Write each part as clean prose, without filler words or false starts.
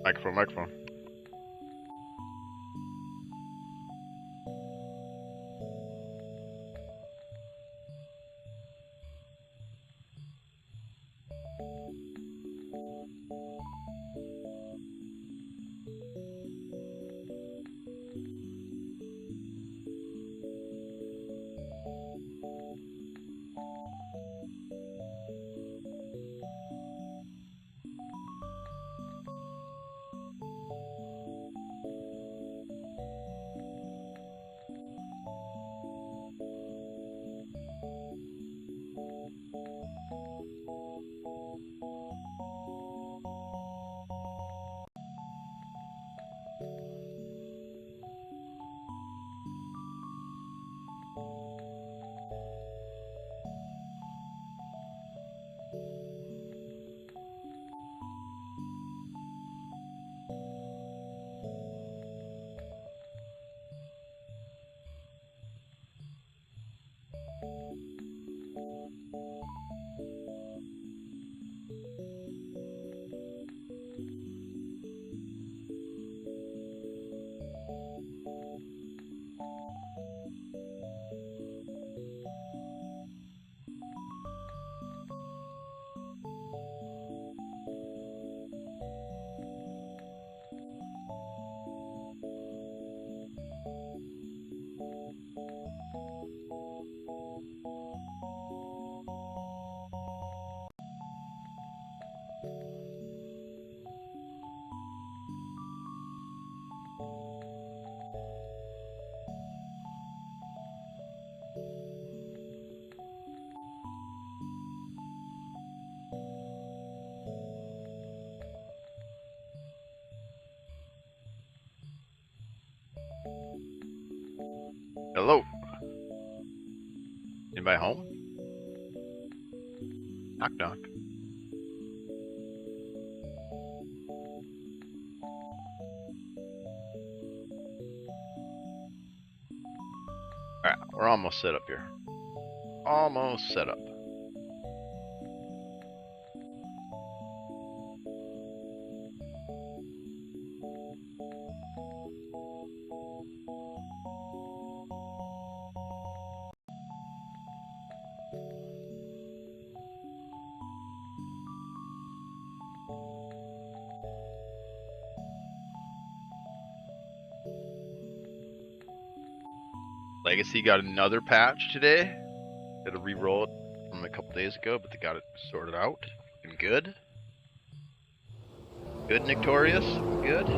Microphone. Hello. Anybody home? Knock knock. Alright, we're almost set up here. Almost set up. Legacy got another patch today. Got to re-roll it from a couple days ago, but they got it sorted out. And good. Good, Victorious. Good.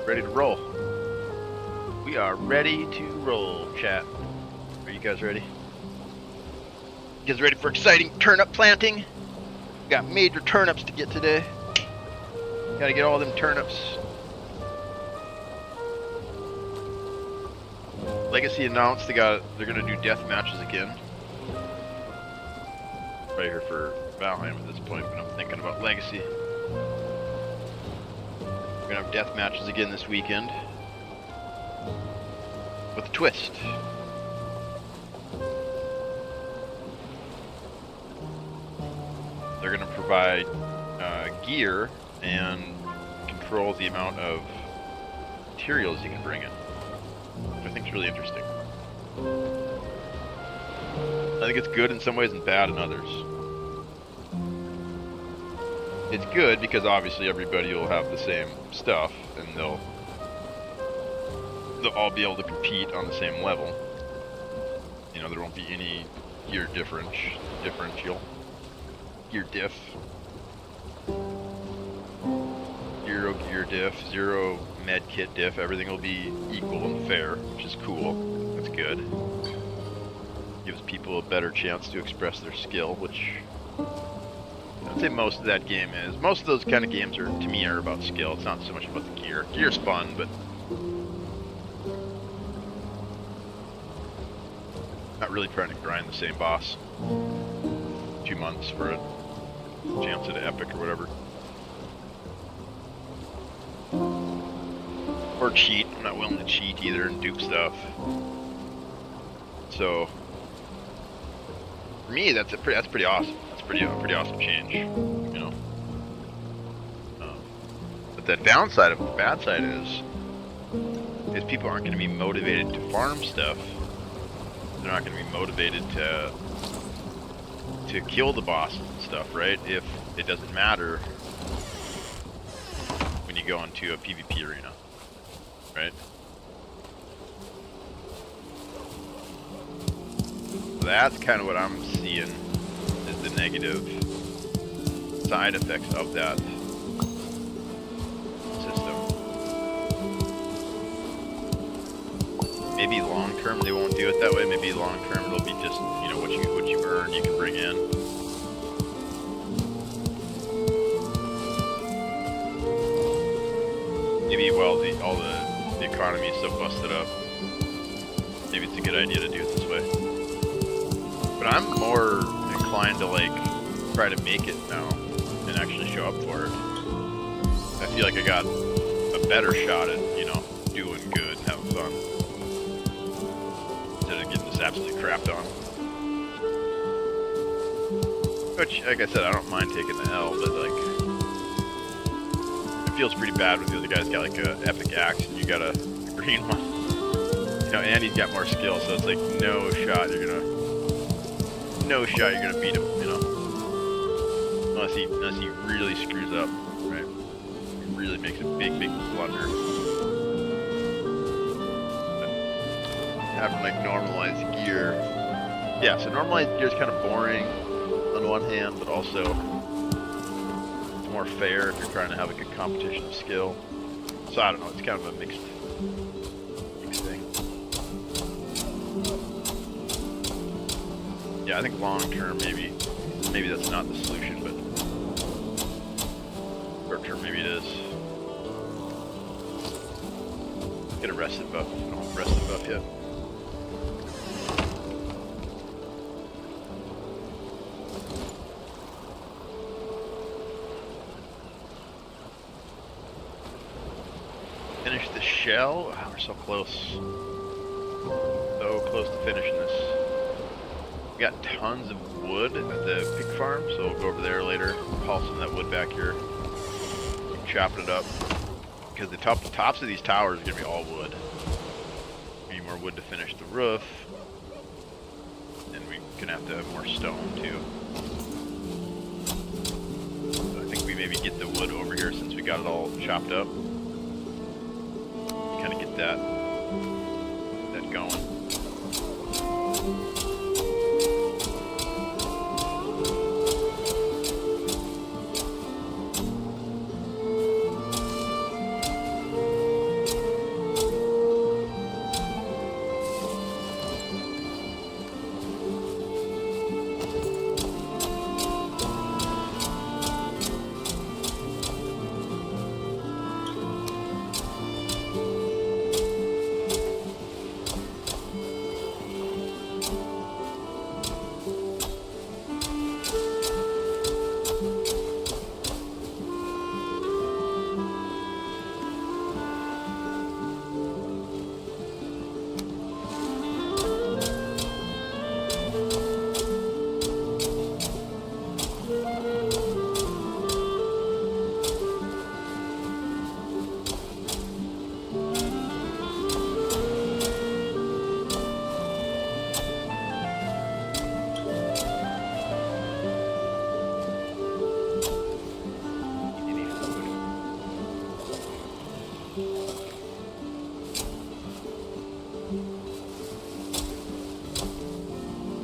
Ready to roll. We are ready to roll, chat. Are you guys ready? You guys ready for exciting turnip planting? We got major turnips to get today. Gotta get all them turnips. Legacy announced they're gonna do death matches again. Right here for Valheim at this point, but I'm thinking about Legacy. We're gonna have death matches again this weekend. With a twist. They're gonna provide gear and control the amount of materials you can bring in. which I think is really interesting. I think it's good in some ways and bad in others. It's good because obviously everybody will have the same stuff and they'll all be able to compete on the same level. You know, there won't be any gear differential. Gear diff. Zero gear diff, zero med kit diff. Everything will be equal and fair, which is cool. That's good. Gives people a better chance to express their skill, which I'd say most of that game is. Most of those kind of games are, to me, are about skill. It's not so much about the gear. Gear's fun, but not really trying to grind the same boss. 2 months for a chance at an epic or whatever. Or cheat. I'm not willing to cheat either and dupe stuff. So for me, that's pretty awesome. That's pretty awesome change, you know. But the downside of it, the bad side is people aren't going to be motivated to farm stuff. They're not going to be motivated to kill the bosses and stuff, right? If it doesn't matter when you go into a PvP arena, right? So that's kind of what I'm seeing as the negative side effects of that system. Maybe long term they won't do it that way. Maybe long term it'll be just, you know, what you earn you can bring in. Maybe while all the economy is so busted up, maybe it's a good idea to do it this way. But I'm more inclined to like try to make it now and actually show up for it. I feel like I got a better shot at, you know, doing good and having fun instead of getting just absolutely crapped on. Which, like I said, I don't mind taking the L, but like it feels pretty bad when the other guy's got like a epic axe and you got a green one. You know, and he's got more skill, so it's like no shot you're gonna beat him, you know. Unless he really screws up, right? He really makes a big blunder. But having like normalized gear. Yeah, so normalized gear is kind of boring on one hand, but also it's more fair if you're trying to have a good competition of skill. So I don't know, it's kind of a mixed thing. Yeah, I think long term maybe that's not the solution, but short term maybe it is. Get a rested buff. I don't have a rested buff yet. Finish the shell? Oh, we're so close. So close to finishing this. We got tons of wood at the pig farm, so we'll go over there later, haul some of that wood back here, chop it up, because the tops of these towers are going to be all wood. We need more wood to finish the roof, and we're going to have to have more stone too. So I think we maybe get the wood over here since we got it all chopped up. Kind of get that going.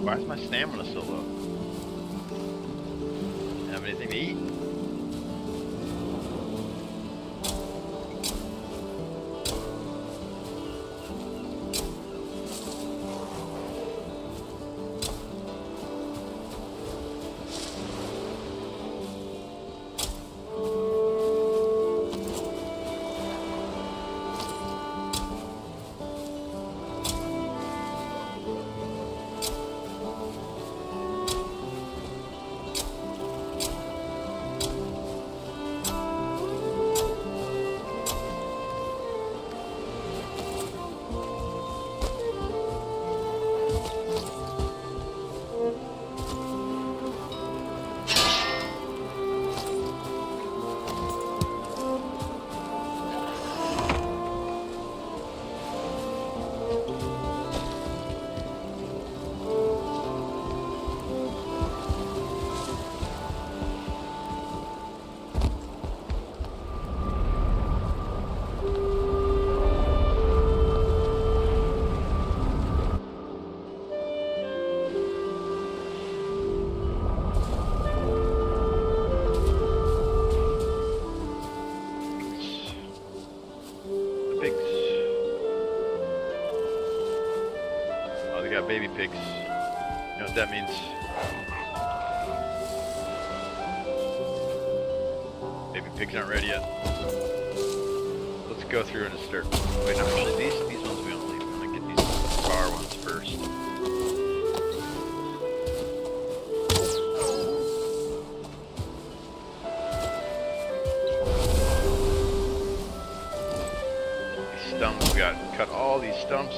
Why is my stamina so low? Have anything to eat? Baby pigs. You know what that means? Baby pigs aren't ready yet. Let's go through and just start. Wait, no, actually, these ones we don't leave. I'm gonna get these far ones first. These stumps, we got cut all these stumps.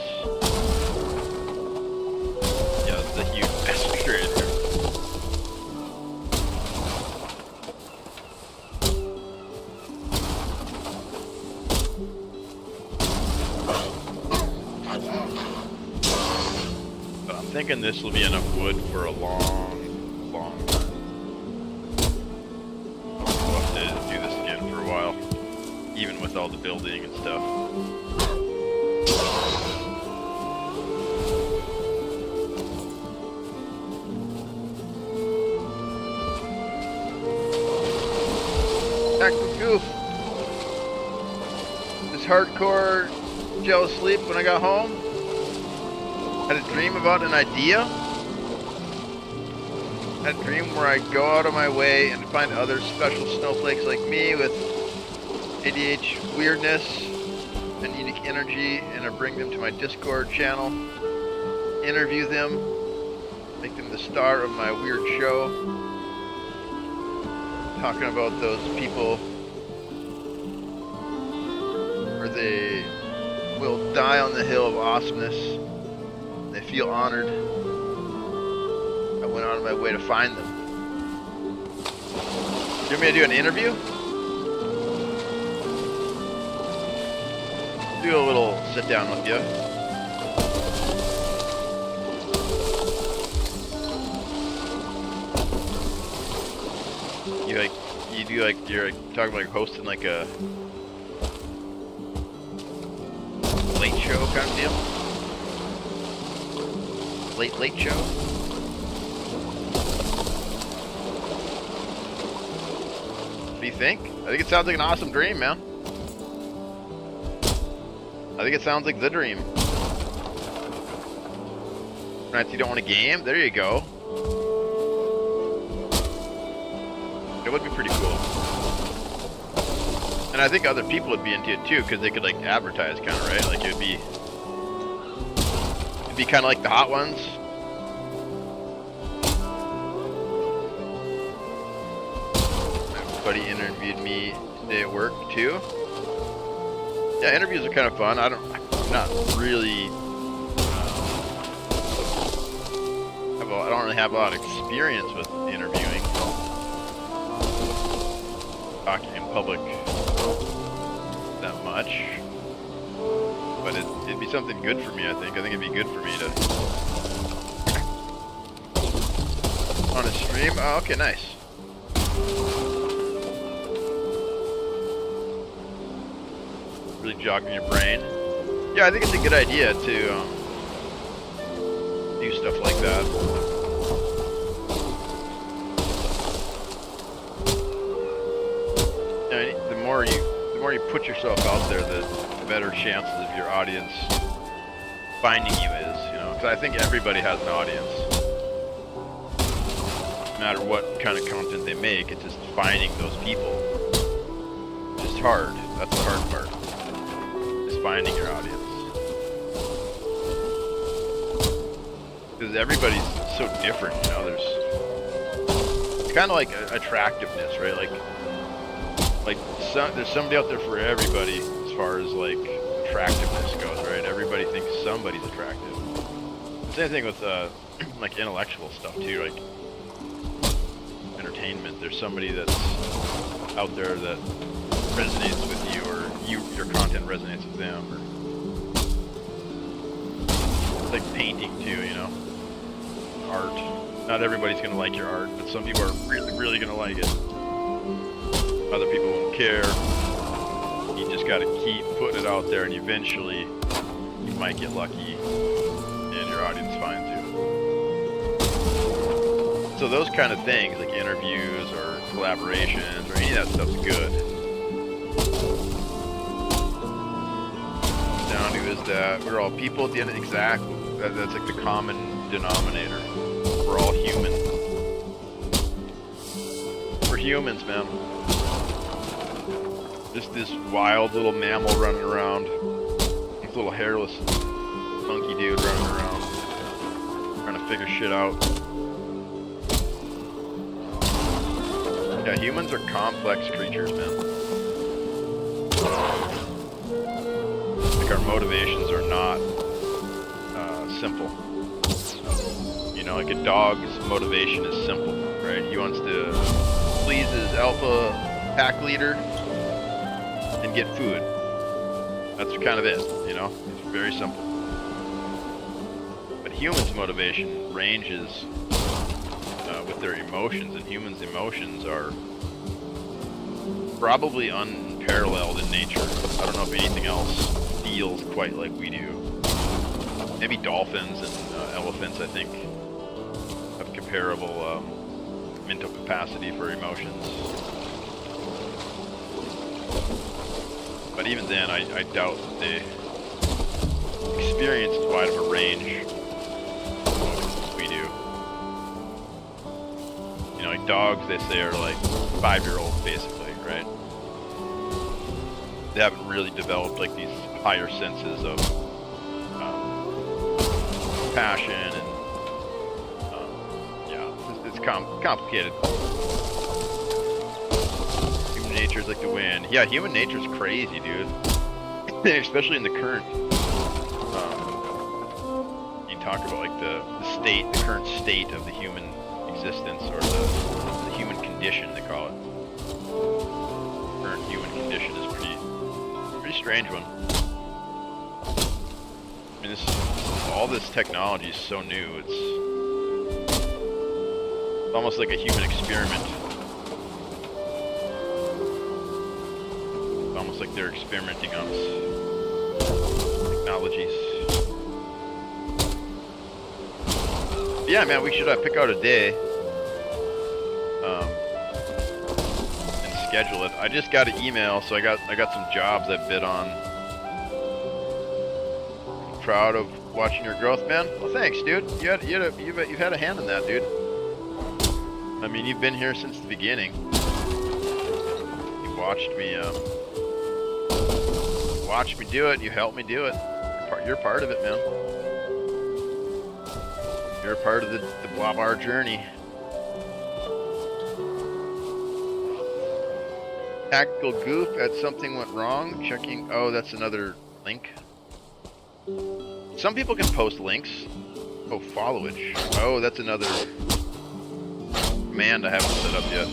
The huge bastard right there. But I'm thinking this will be enough wood for a long, long time. We'll have to do this again for a while, even with all the building and stuff. Goof. This hardcore jealous sleep when I got home. Had a dream about an idea. Had a dream where I go out of my way and find other special snowflakes like me with ADH weirdness and unique energy, and I bring them to my Discord channel, interview them, make them the star of my weird show. Talking about those people where they will die on the hill of awesomeness. They feel honored. I went out of my way to find them. You want me to do an interview? Do a little sit down with you. You're talking about hosting like a late show kind of deal? Late show? What do you think? I think it sounds like an awesome dream, man. I think it sounds like the dream. Right, you don't want a game? There you go. It would be pretty cool. And I think other people would be into it too, because they could like advertise kind of, right? Like it'd be kind of like the Hot Ones. My buddy interviewed me today at work too. Yeah, interviews are kind of fun. I'm not really, I don't really have a lot of experience with interviewing. Talking in public that much, but it'd be something good for me. I think it'd be good for me to on a stream. Oh, okay, nice. Really jogging your brain. Yeah, I think it's a good idea to do stuff like that. And the more you put yourself out there, the better chances of your audience finding you is, you know, because I think everybody has an audience. No matter what kind of content they make, it's just finding those people. It's just hard. That's the hard part. Just finding your audience. Because everybody's so different, you know. It's kind of like attractiveness, right? There's somebody out there for everybody as far as like attractiveness goes, right? Everybody thinks somebody's attractive. Same thing with like intellectual stuff too, like entertainment. There's somebody that's out there that resonates with you, or your content resonates with them. Or it's like painting too, you know. Art. Not everybody's gonna like your art, but some people are really, really gonna like it. Other people won't care. You just gotta keep putting it out there, and eventually you might get lucky and your audience finds you. So those kind of things, like interviews or collaborations or any of that stuff's good. Down to is that we're all people at the end of exactly. That's like the common denominator. We're all human. We're humans, man. Just this wild little mammal running around. This little hairless monkey dude running around. Trying to figure shit out. Yeah, humans are complex creatures, man. Like our motivations are not simple. You know, like a dog's motivation is simple, right? He wants to please his alpha pack leader and get food. That's kind of it, you know? It's very simple. But humans' motivation ranges with their emotions, and humans' emotions are probably unparalleled in nature. I don't know if anything else feels quite like we do. Maybe dolphins and elephants, I think, have comparable mental capacity for emotions. But even then, I doubt that they experience as wide of a range as we do. You know, like dogs, they say, are like 5-year-olds, basically, right? They haven't really developed like these higher senses of passion and yeah, it's complicated. Human nature's like the wind. Yeah, human nature's crazy, dude. Especially in the current. You talk about like the current state of the human existence, or the human condition, they call it. Current human condition is pretty strange one. I mean, all this technology is so new. It's almost like a human experiment. It's almost like they're experimenting on us. Technologies. Yeah, man, we should pick out a day and schedule it. I just got an email, so I got some jobs I bid on. Proud of watching your growth, man. Well, thanks, dude. You've had a hand in that, dude. I mean, you've been here since the beginning. You watched me do it. You helped me do it. You're part of it, man. You're a part of the Blobbar journey. Tactical goof at something went wrong. Checking. Oh, that's another link. Some people can post links. Oh, followage. Oh, that's another command I haven't set up yet.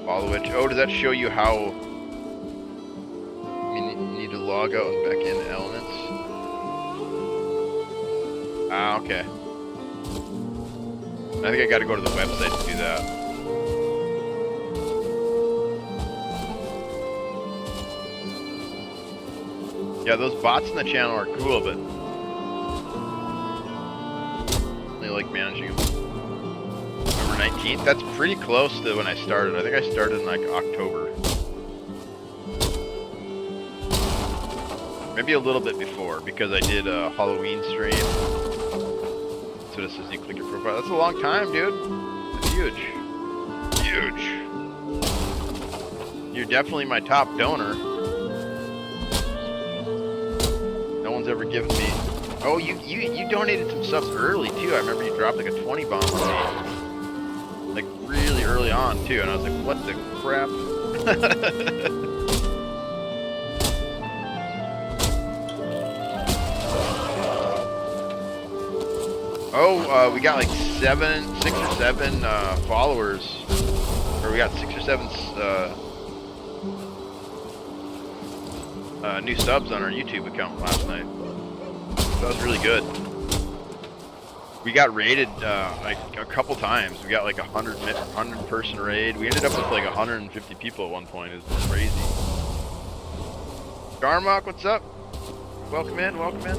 Followage. Oh, does that show you how you need to log out and back into Elements? Ah, okay. I think I gotta go to the website to do that. Yeah, those bots in the channel are cool, but they like managing them. November 19th? That's pretty close to when I started. I think I started in like October. Maybe a little bit before, because I did a Halloween stream. That's what it says, you click your profile. That's a long time, dude. That's huge. Huge. You're definitely my top donor. No one's ever given me... Oh, you donated some subs early, too. I remember you dropped like a 20 bomb on me. Like, really early on, too. And I was like, what the crap? Oh, we got like 6 or 7 followers. Or we got 6 or 7 new subs on our YouTube account last night. That was really good. We got raided like a couple times. We got like a 100 person raid. We ended up with like 150 people at one point. It was crazy. Garmok, what's up? Welcome in, welcome in.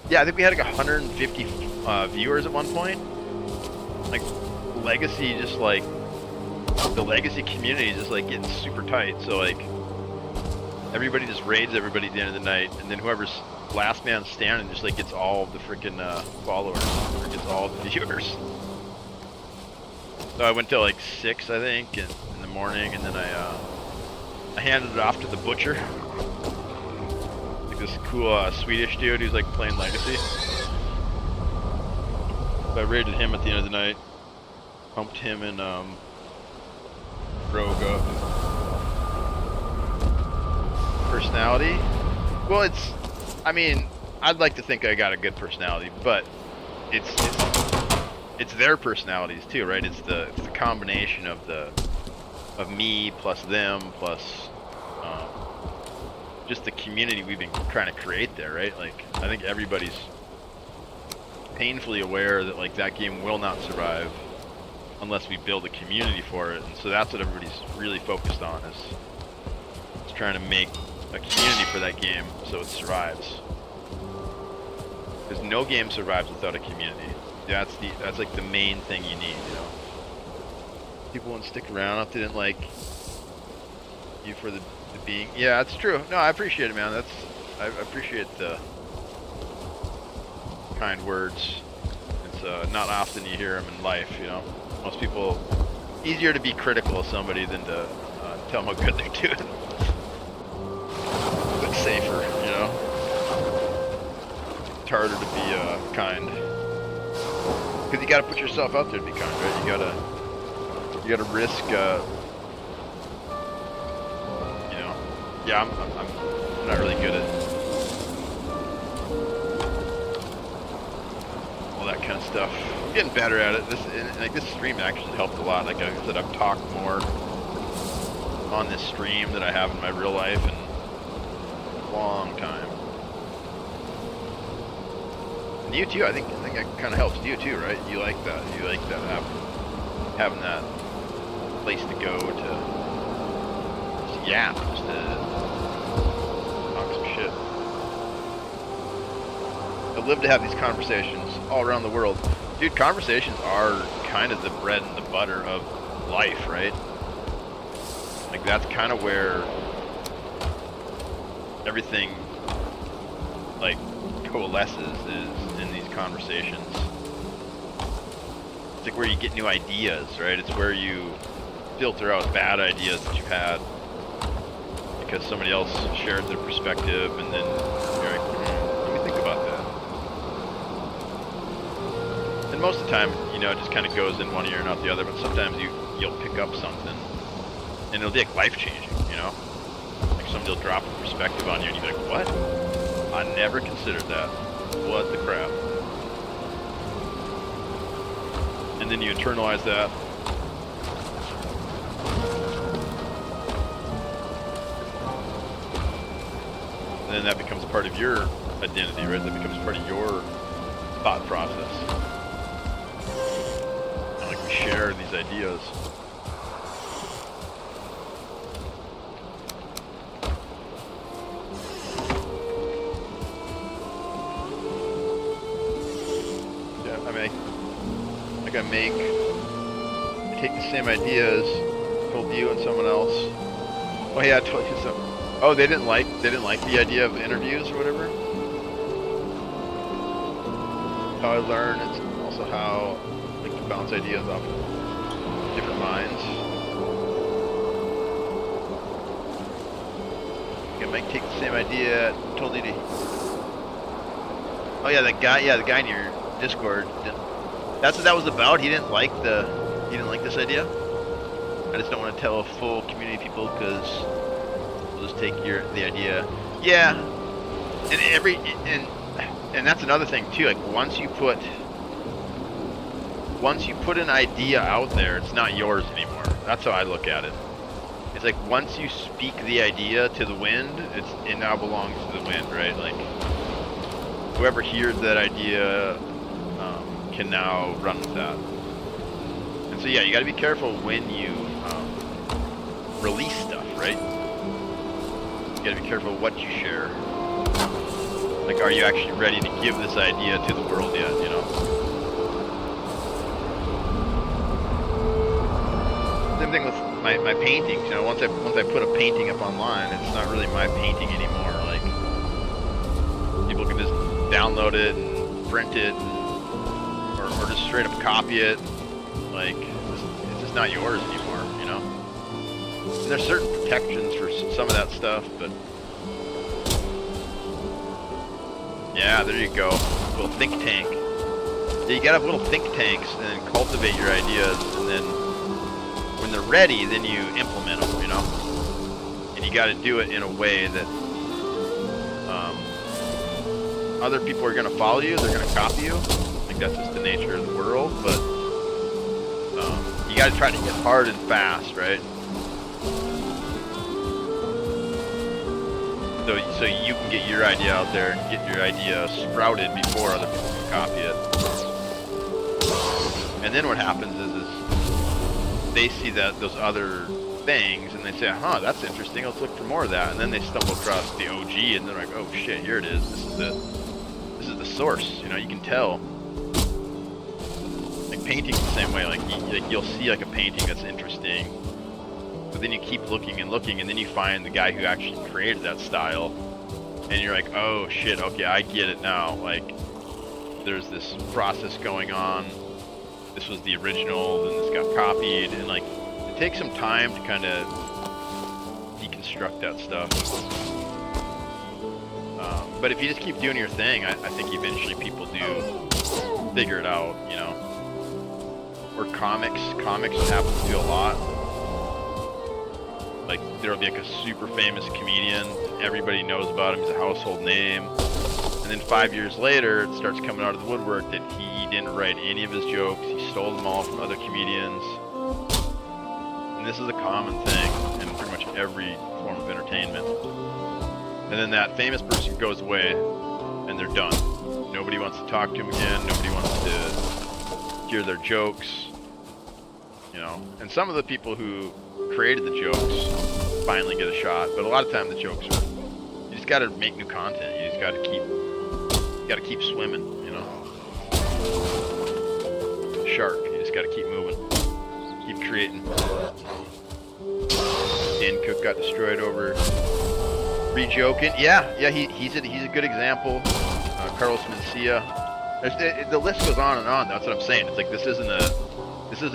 Yeah, I think we had like 150 viewers at one point. Like, Legacy just like, the Legacy community is just like getting super tight. So like, everybody just raids everybody at the end of the night. And then whoever's last man standing just like gets all of the freaking followers, or gets all of the viewers. So I went till like 6, I think, in the morning, and then I handed it off to the butcher. This cool Swedish dude who's like playing Legacy. So I raided him at the end of the night. Pumped him and Rogue up. Personality? Well, I mean, I'd like to think I got a good personality, but it's their personalities too, right? It's the combination of me plus them plus just the community we've been trying to create there, right? Like, I think everybody's painfully aware that like that game will not survive unless we build a community for it, and so that's what everybody's really focused on, is trying to make a community for that game so it survives. Because no game survives without a community. That's like the main thing you need, you know. People wouldn't stick around if they didn't like you for the being. Yeah, it's true. No, I appreciate it, man. I appreciate the kind words. It's not often you hear them in life, you know. Most people, easier to be critical of somebody than to tell them how good they're doing. But safer, you know. It's harder to be kind, because you got to put yourself out there to be kind, right? You gotta risk. Yeah, I'm not really good at all that kind of stuff. I'm getting better at it. This stream actually helped a lot. Like I said, I've talked more on this stream than I have in my real life in a long time. And you too. I think it kind of helps you too, right? You like that. You like that having that place to go to just yap, just to talk some shit. I live to have these conversations all around the world. Dude, conversations are kind of the bread and the butter of life, right? Like, that's kind of where everything, like, coalesces, is in these conversations. It's like where you get new ideas, right? It's where you filter out bad ideas that you've had because somebody else shared their perspective, and then you're like, let me think about that. And most of the time, you know, it just kind of goes in one ear and out the other, but sometimes you'll pick up something and it'll be like life-changing, you know? Like somebody will drop a perspective on you and you'll be like, what? I never considered that. What the crap? And then you internalize that. And then that becomes part of your identity, right? That becomes part of your thought process. And like we share these ideas. I mean, like I take the same ideas, told you and someone else. Oh yeah, I told you so. Oh, they didn't like the idea of interviews or whatever. How I learn, it's also how like you bounce ideas off of different minds. I might take the same idea, told you to. Oh yeah, the guy in your Discord. That's what that was about. He didn't like this idea. I just don't want to tell a full community of people because we'll just take the idea. Yeah, and that's another thing too. Like once you put an idea out there, it's not yours anymore. That's how I look at it. It's like once you speak the idea to the wind, it now belongs to the wind, right? Like whoever hears that idea can now run with that. And so yeah, you got to be careful when you release stuff, right? You got to be careful what you share. Like, are you actually ready to give this idea to the world yet? You know. Same thing with my paintings. You know, once I put a painting up online, it's not really my painting anymore. Like people can just download it and print it, or just straight up copy it. Like it's just not yours anymore. You know. And there's certain protections for some of that stuff, but yeah, there you go. A little think tank. Yeah, you gotta have little think tanks and then cultivate your ideas, and then when they're ready, then you implement them, you know? And you gotta do it in a way that other people are gonna follow you, they're gonna copy you. I think that's just the nature of the world, but you gotta try to hit hard and fast, right? So you can get your idea out there and get your idea sprouted before other people can copy it. And then what happens is they see those other things and they say, huh, that's interesting, let's look for more of that. And then they stumble across the OG and they're like, oh shit, here it is. This is the source. You know, you can tell. Like painting's the same way. Like you'll see like a painting that's interesting. But then you keep looking and looking, and then you find the guy who actually created that style, and you're like, oh shit, okay, I get it now. Like, there's this process going on. This was the original, then this got copied, and like, it takes some time to kind of deconstruct that stuff. But if you just keep doing your thing, I think eventually people do figure it out, you know. Or comics happen to do a lot. Like, there'll be like a super famous comedian, everybody knows about him, he's a household name, and then 5 years later, it starts coming out of the woodwork that he didn't write any of his jokes, he stole them all from other comedians, and this is a common thing in pretty much every form of entertainment. And then that famous person goes away, and they're done. Nobody wants to talk to him again, nobody wants to hear their jokes, you know, and some of the people who created the jokes finally get a shot, but a lot of time the jokes are, you just gotta make new content, you just gotta keep swimming, you know. Shark, you just gotta keep moving, keep creating. Dan Cook got destroyed over re-joking. Yeah, he's a good example. Carlos Mencia. The list goes on and on. That's what I'm saying. It's like this isn't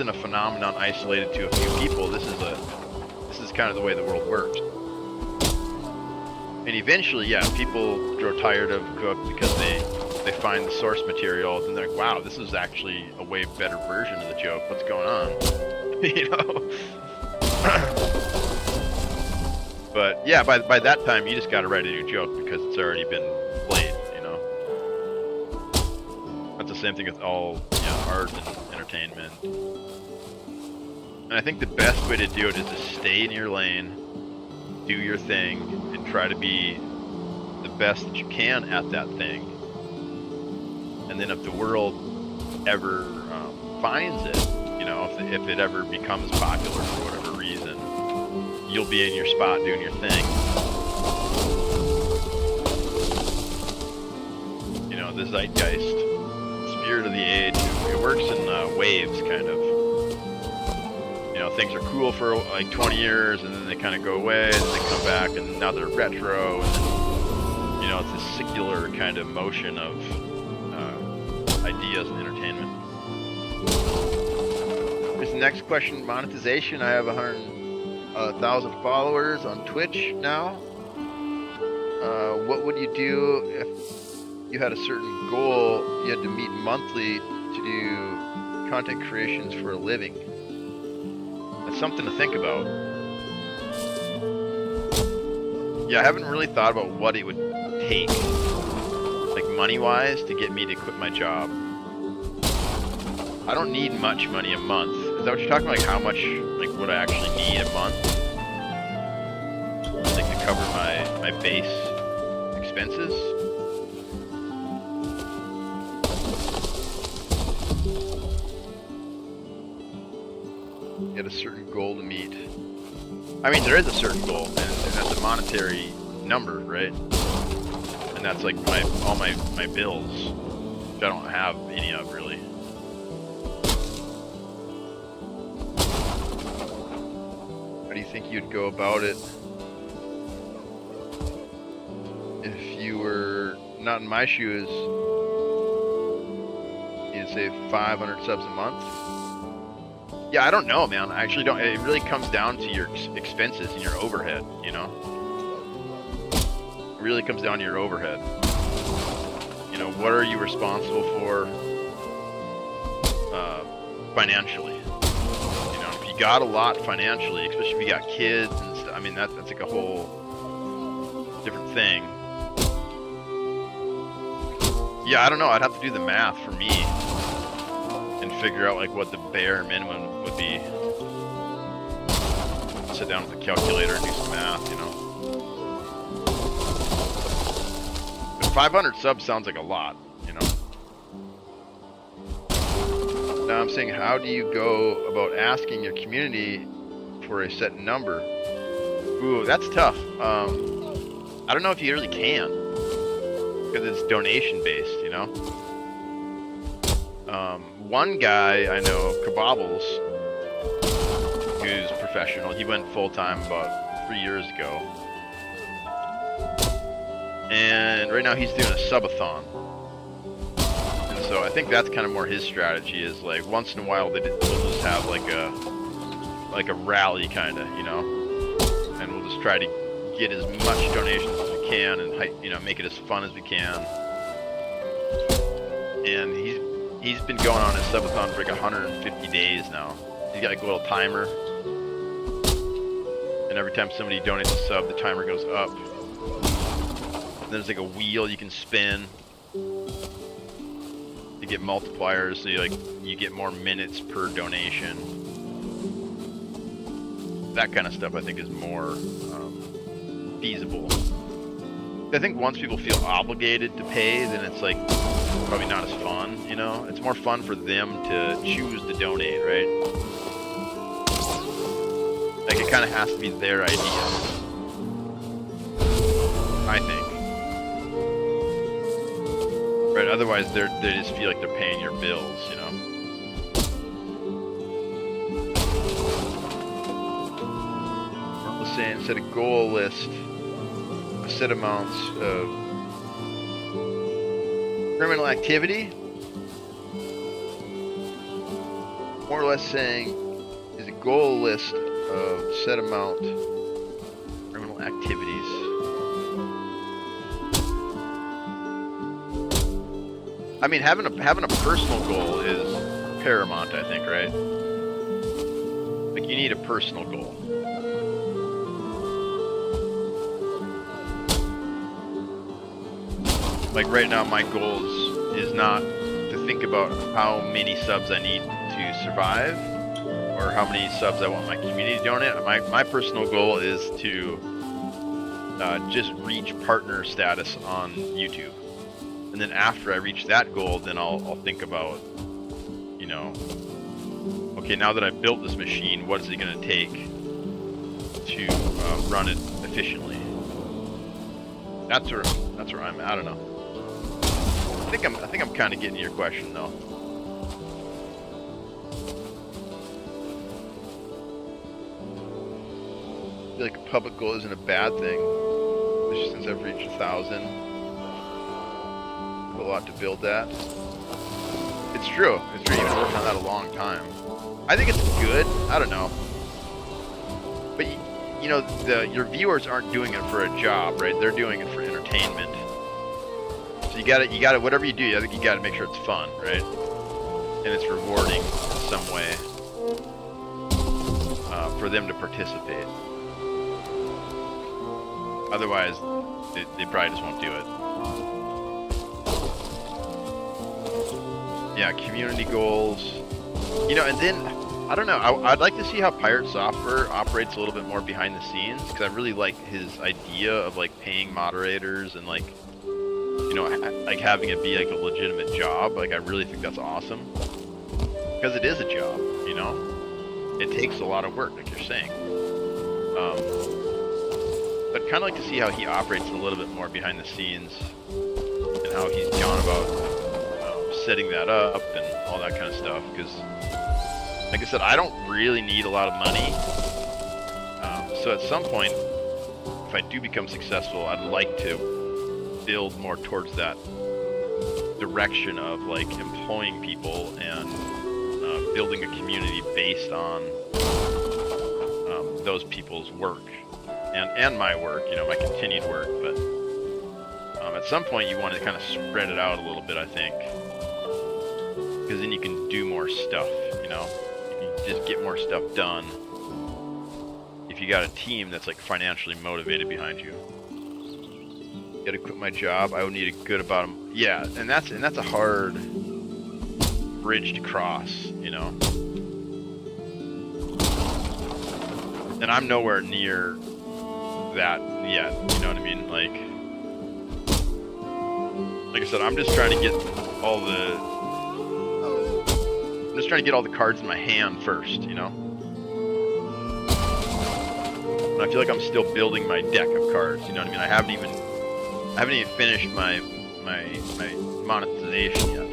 a phenomenon isolated to a few people. This is kind of the way the world works. And eventually, yeah, people grow tired of Cook because they find the source material and they're like, wow, this is actually a way better version of the joke. What's going on? You know. But yeah, by that time, you just got to write a new joke because it's already been played. You know. That's the same thing with all art and entertainment. And I think the best way to do it is to stay in your lane, do your thing, and try to be the best that you can at that thing. And then if the world ever finds it, you know, if it ever becomes popular for whatever reason, you'll be in your spot doing your thing. You know, the zeitgeist, spirit of the age. works in waves, kind of. You know, things are cool for like 20 years, and then they kind of go away, and then they come back, and now they're retro. And then, you know, it's this circular kind of motion of ideas and entertainment. Here's the next question: monetization. I have 100,000 followers on Twitch now. What would you do if you had a certain goal you had to meet monthly to do content creations for a living? That's something to think about. Yeah, I haven't really thought about what it would take, like money-wise, to get me to quit my job. I don't need much money a month. Is that what you're talking about? Like how much, like what I actually need a month? Like to cover my base expenses? Get a certain goal to meet. I mean, there is a certain goal, and that's a monetary number, right? And that's like all my bills, which I don't have any of really. How do you think you'd go about it if you were not in my shoes? You'd say 500 subs a month? Yeah, I don't know, man. I actually don't. It really comes down to your expenses and your overhead, you know? It really comes down to your overhead. You know, what are you responsible for financially? You know, if you got a lot financially, especially if you got kids and stuff, I mean, that's like a whole different thing. Yeah, I don't know. I'd have to do the math for me and figure out like what the bare minimum would be. Sit down with the calculator and do some math, you know. But 500 subs sounds like a lot, you know. Now I'm saying, how do you go about asking your community for a set number? Ooh, that's tough. I don't know if you really can, because it's donation based, you know. One guy I know, Kabobbles, who's professional, he went full-time about 3 years ago. And right now he's doing a subathon. And so I think that's kind of more his strategy, is like once in a while they'll just have like a rally kind of, you know. And we'll just try to get as much donations as we can and, you know, make it as fun as we can. And he's been going on his subathon for like 150 days now. He's got like a little timer, and every time somebody donates a sub, the timer goes up. And there's like a wheel you can spin to get multipliers, so you get more minutes per donation. That kind of stuff I think is more feasible. I think once people feel obligated to pay, then it's like probably not as fun, you know? It's more fun for them to choose to donate, right? Like it kind of has to be their idea, I think. Right, otherwise they just feel like they're paying your bills, you know? Let's say instead of goal list, set amounts of criminal activity, more or less saying is a goal list of set amount criminal activities. I mean, having a personal goal is paramount, I think, right? Like you need a personal goal. Like right now, my goal is not to think about how many subs I need to survive or how many subs I want my community to donate. My personal goal is to just reach partner status on YouTube. And then after I reach that goal, then I'll think about, you know, okay, now that I've built this machine, what is it going to take to run it efficiently? That's where I'm at. I don't know. I think I'm kind of getting to your question though. feel like a public goal isn't a bad thing, especially since I've reached 1,000. A lot to build that. It's true. It's true. You've been working on that a long time. I think it's good. I don't know. But you know, your viewers aren't doing it for a job, right? They're doing it for entertainment. So you gotta, whatever you do, I think you gotta make sure it's fun, right? And it's rewarding in some way for them to participate. Otherwise, they probably just won't do it. Yeah, community goals. You know, and then, I don't know, I'd like to see how Pirate Software operates a little bit more behind the scenes, because I really like his idea of, like, paying moderators and, like, you know, like having it be, like, a legitimate job. Like, I really think that's awesome. Because it is a job, you know? It takes a lot of work, like you're saying. But kind of like to see how he operates a little bit more behind the scenes, and how he's gone about setting that up and all that kind of stuff, because like I said, I don't really need a lot of money, so at some point, if I do become successful, I'd like to build more towards that direction of like employing people and building a community based on those people's work and my work, you know, my continued work. But at some point you want to kind of spread it out a little bit, I think. Because then you can do more stuff, you know? You can just get more stuff done if you got a team that's like financially motivated behind you. Gotta quit my job. I would need a good about them. Yeah, and that's a hard bridge to cross, you know? And I'm nowhere near that yet, you know what I mean? Like I said, I'm just trying to get all the cards in my hand first, you know? And I feel like I'm still building my deck of cards, you know what I mean? I haven't even finished my monetization yet.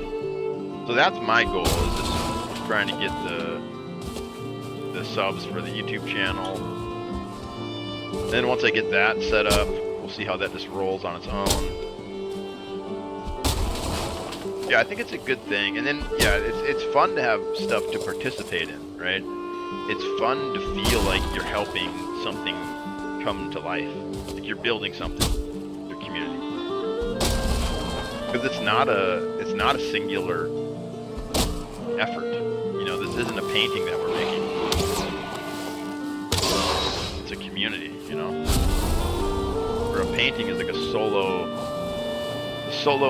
So that's my goal, is just trying to get the subs for the YouTube channel. Then once I get that set up, we'll see how that just rolls on its own. Yeah, I think it's a good thing. And then, yeah, it's fun to have stuff to participate in, right? It's fun to feel like you're helping something come to life. Like you're building something, your community. Because it's not a singular effort. You know, this isn't a painting that we're making. It's a community, you know? Or a painting is like a solo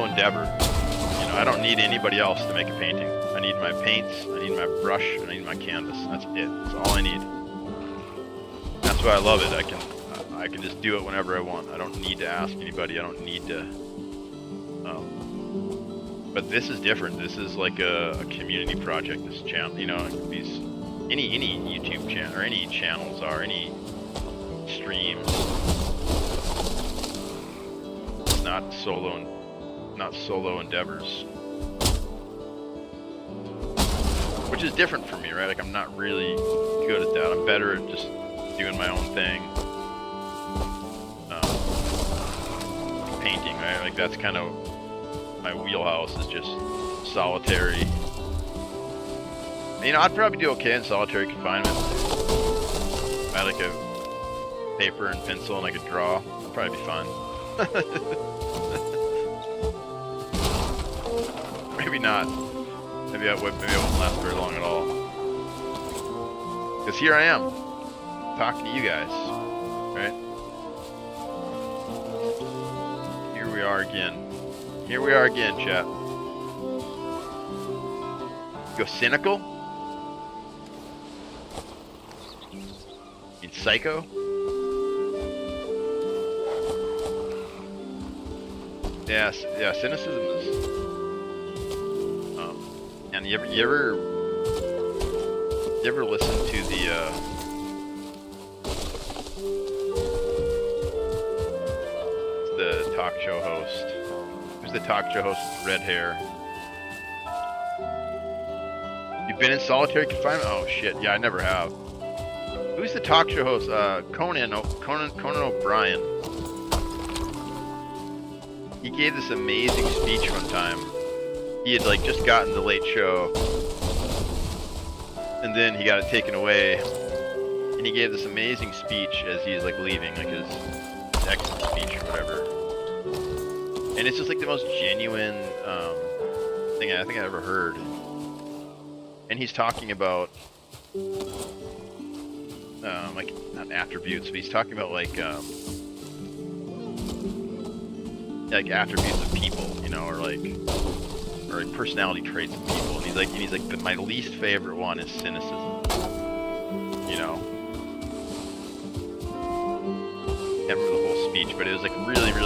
endeavor. I don't need anybody else to make a painting. I need my paints, I need my brush, and I need my canvas. That's it. That's all I need. That's why I love it. I can just do it whenever I want. I don't need to ask anybody. I don't need to. But this is different. This is like a community project. This channel, you know, these any YouTube channel or any channels are any streams. It's not solo endeavors, which is different for me, right? Like I'm not really good at that. I'm better at just doing my own thing. Painting, right? Like that's kind of my wheelhouse, is just solitary. You know, I'd probably do okay in solitary confinement. I had like a paper and pencil and I could draw. It'd probably be fun. Maybe not. Maybe I won't last very long at all. Because here I am, talking to you guys, right? Here we are again. Here we are again, chat. Go cynical? You psycho? Yes, yeah, cynicism is... and you ever listen to the talk show host? Who's the talk show host with red hair? You've been in solitary confinement? Oh shit, yeah, I never have. Who's the talk show host? Conan O'Brien. He gave this amazing speech one time. He had like just gotten the Late Show, and then he got it taken away. And he gave this amazing speech as he's like leaving, like his exit speech or whatever. And it's just like the most genuine thing I think I ever heard. And he's talking about like not attributes, but he's talking about like attributes of people, you know, or like personality traits of people. And he's like my least favorite one is cynicism. You know. I can't remember the whole speech, but it was like really like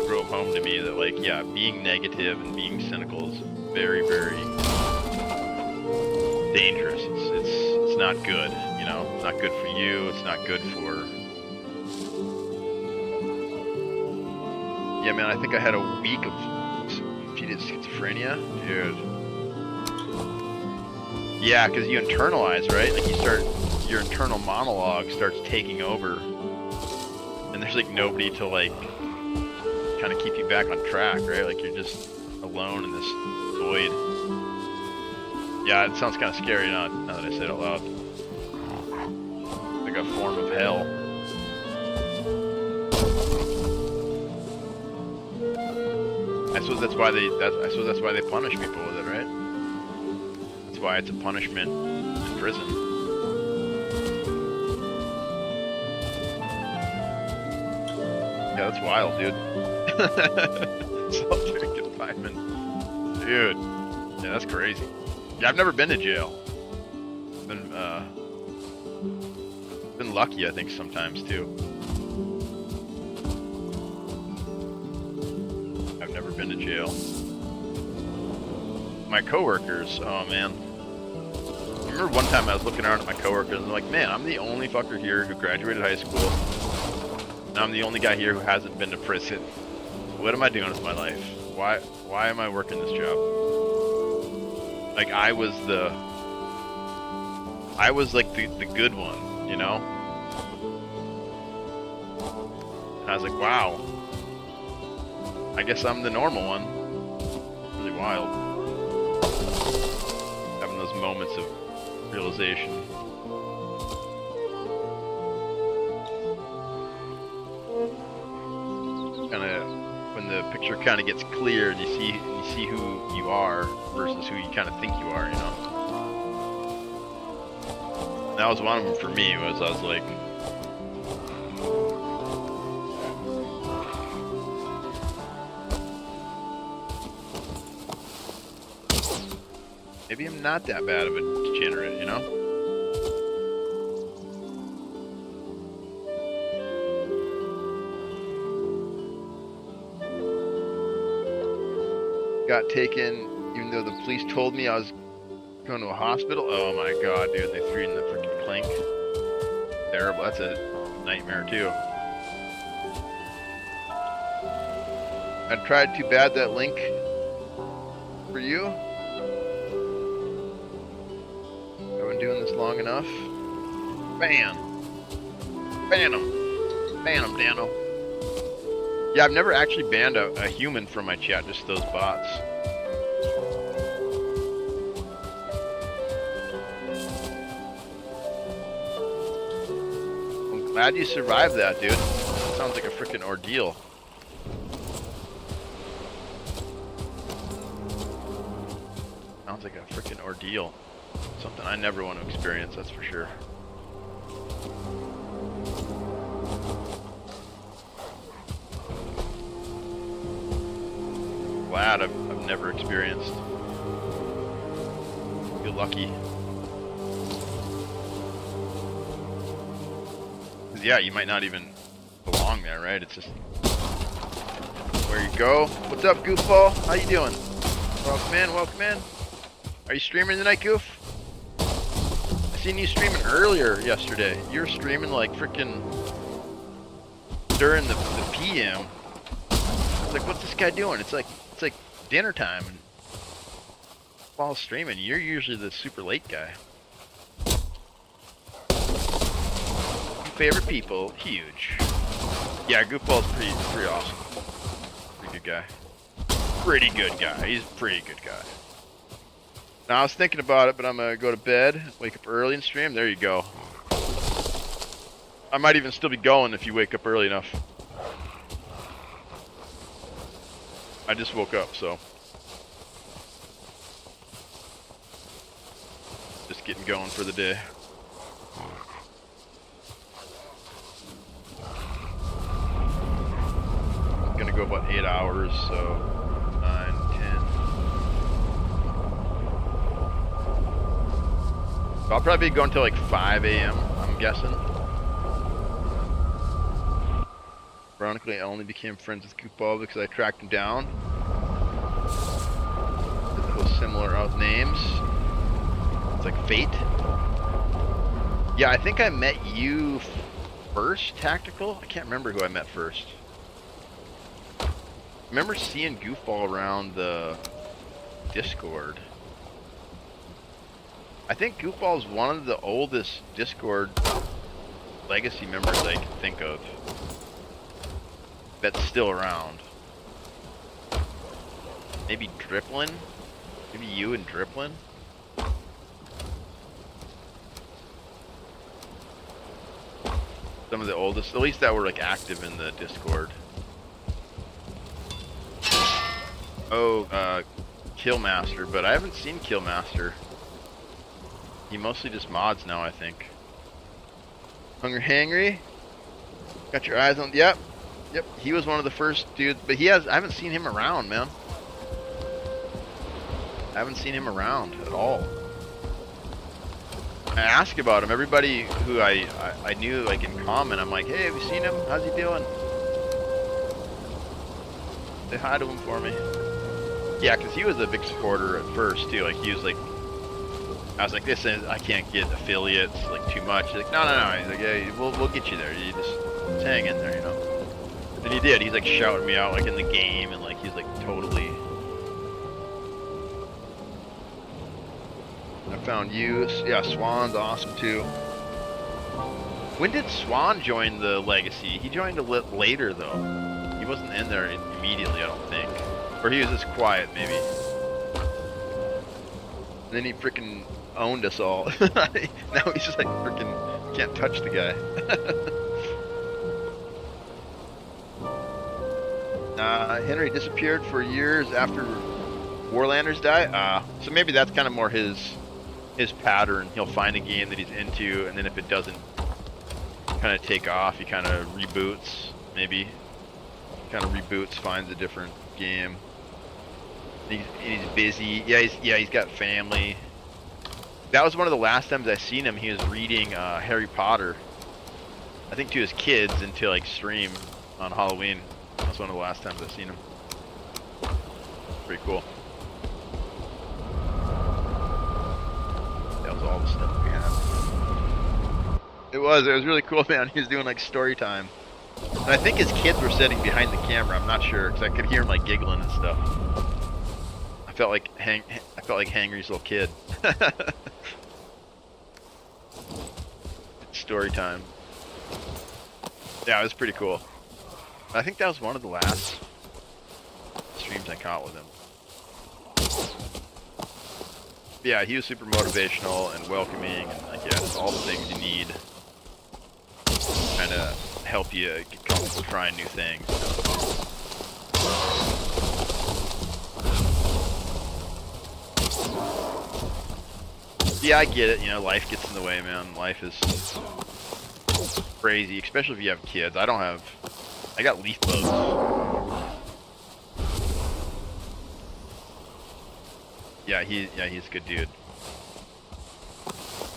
drove home to me that like, yeah, being negative and being cynical is very, very dangerous. It's not good, you know. It's not good for you. It's not good for. Yeah, man. I think I had a week of schizophrenia, dude. Yeah, because you internalize, right? Like your internal monologue starts taking over. And there's like nobody to like kind of keep you back on track, right? Like you're just alone in this void. Yeah, it sounds kind of scary now that I say it out loud. Like a form of hell. I suppose that's why they punish people with it, right? That's why it's a punishment in prison. Yeah, that's wild, dude. Solitary confinement. Dude. Yeah, that's crazy. Yeah, I've never been to jail. Been lucky, I think, sometimes, too. I've never been to jail. My coworkers, oh, man. I remember one time I was looking around at my coworkers and I'm like, man, I'm the only fucker here who graduated high school. I'm the only guy here who hasn't been to prison. What am I doing with my life? Why am I working this job? Like I was like the good one, you know? And I was like, wow. I guess I'm the normal one. Really wild. Having those moments of realization. When the picture kind of gets clear and you see who you are versus who you kind of think you are, you know. That was one of them for me. I was like, maybe I'm not that bad of a degenerate, you know. Got taken, even though the police told me I was going to a hospital. Oh my god, dude, they threw you in the freaking clink. Terrible. That's a nightmare too. I tried too bad that link for you. I've been doing this long enough. Ban them, Dano. Yeah, I've never actually banned a human from my chat, just those bots. I'm glad you survived that, dude. That sounds like a freaking ordeal. Sounds like a freaking ordeal. Something I never want to experience, that's for sure. Glad I've never experienced. Feel lucky. 'Cause yeah, you might not even belong there, right? It's just where you go. What's up, Goofball? How you doing? Welcome in, welcome in. Are you streaming tonight, Goof? I seen you streaming earlier yesterday. You were streaming like freaking during the PM. I was like, what's this guy doing? It's like dinner time and while streaming, you're usually the super late guy. favorite people, huge. Yeah, Goofball's pretty awesome. Pretty good guy. Pretty good guy. He's a pretty good guy. Now I was thinking about it, but I'm gonna go to bed, wake up early and stream. There you go. I might even still be going if you wake up early enough. I just woke up, so. Just getting going for the day. I'm gonna go about 8 hours, so 9, 10. So I'll probably be going till like 5 a.m., I'm guessing. Ironically, I only became friends with Goofball because I tracked him down. With similar names. It's like fate. Yeah, I think I met you first, Tactical? I can't remember who I met first. I remember seeing Goofball around the Discord. I think Goofball's one of the oldest Discord legacy members I can think of. That's still around. Maybe Driplin? Maybe you and Driplin? Some of the oldest, at least that were like active in the Discord. Oh, Killmaster, but I haven't seen Killmaster. He mostly just mods now, I think. Hungry Hangry? Got your eyes on, yep. Yep, he was one of the first dudes, but I haven't seen him around, man. I haven't seen him around at all. I ask about him, everybody who I knew like in common, I'm like, hey, have you seen him? How's he doing? Say hi to him for me. Yeah, because he was a big supporter at first too, like he was like, I was like, this is, I can't get affiliates, like too much. He's like, no. He's like, yeah, we'll get you there. You just hang in there, you know. And he did. He's like shouting me out like in the game, and like he's like totally. I found you. Yeah, Swan's awesome too. When did Swan join the Legacy? He joined a little later though. He wasn't in there immediately, I don't think. Or he was just quiet maybe. And then he freaking owned us all. Now he's just like freaking can't touch the guy. Henry disappeared for years after Warlanders die. So maybe that's kind of more his pattern. He'll find a game that he's into, and then if it doesn't kind of take off, he kind of reboots. Maybe kind of reboots, finds a different game. He's busy. Yeah, he's got family. That was one of the last times I seen him. He was reading Harry Potter, I think to his kids, into like stream on Halloween. That's one of the last times I've seen him. Pretty cool. That was all the stuff we had. It was really cool, man. He was doing like story time. And I think his kids were sitting behind the camera. I'm not sure, because I could hear him like giggling and stuff. I felt like Hangry's little kid. Story time. Yeah, it was pretty cool. I think that was one of the last streams I caught with him. Yeah, he was super motivational and welcoming, and like, yeah, just all the things you need to kind of help you get comfortable trying new things. Yeah, I get it. You know, life gets in the way, man. Life is crazy, especially if you have kids. I got leaf boats. Yeah, he's a good dude.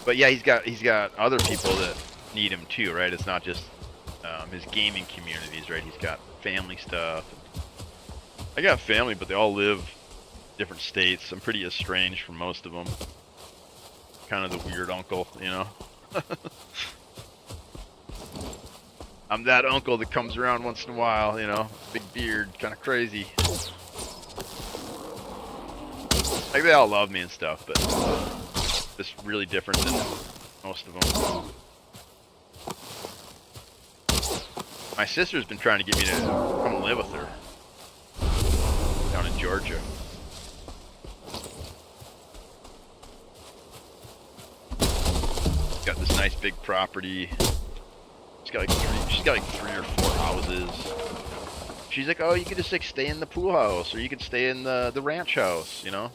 But yeah, he's got other people that need him too, right? It's not just his gaming communities, right? He's got family stuff. I got family, but they all live different states. I'm pretty estranged from most of them. Kind of the weird uncle, you know? I'm that uncle that comes around once in a while, you know? Big beard, kind of crazy. Like, they all love me and stuff, but just really different than most of them. My sister's been trying to get me to come live with her down in Georgia. Got this nice big property. She's got like three or four houses. She's like, oh, you could just like stay in the pool house, or you could stay in the ranch house, you know?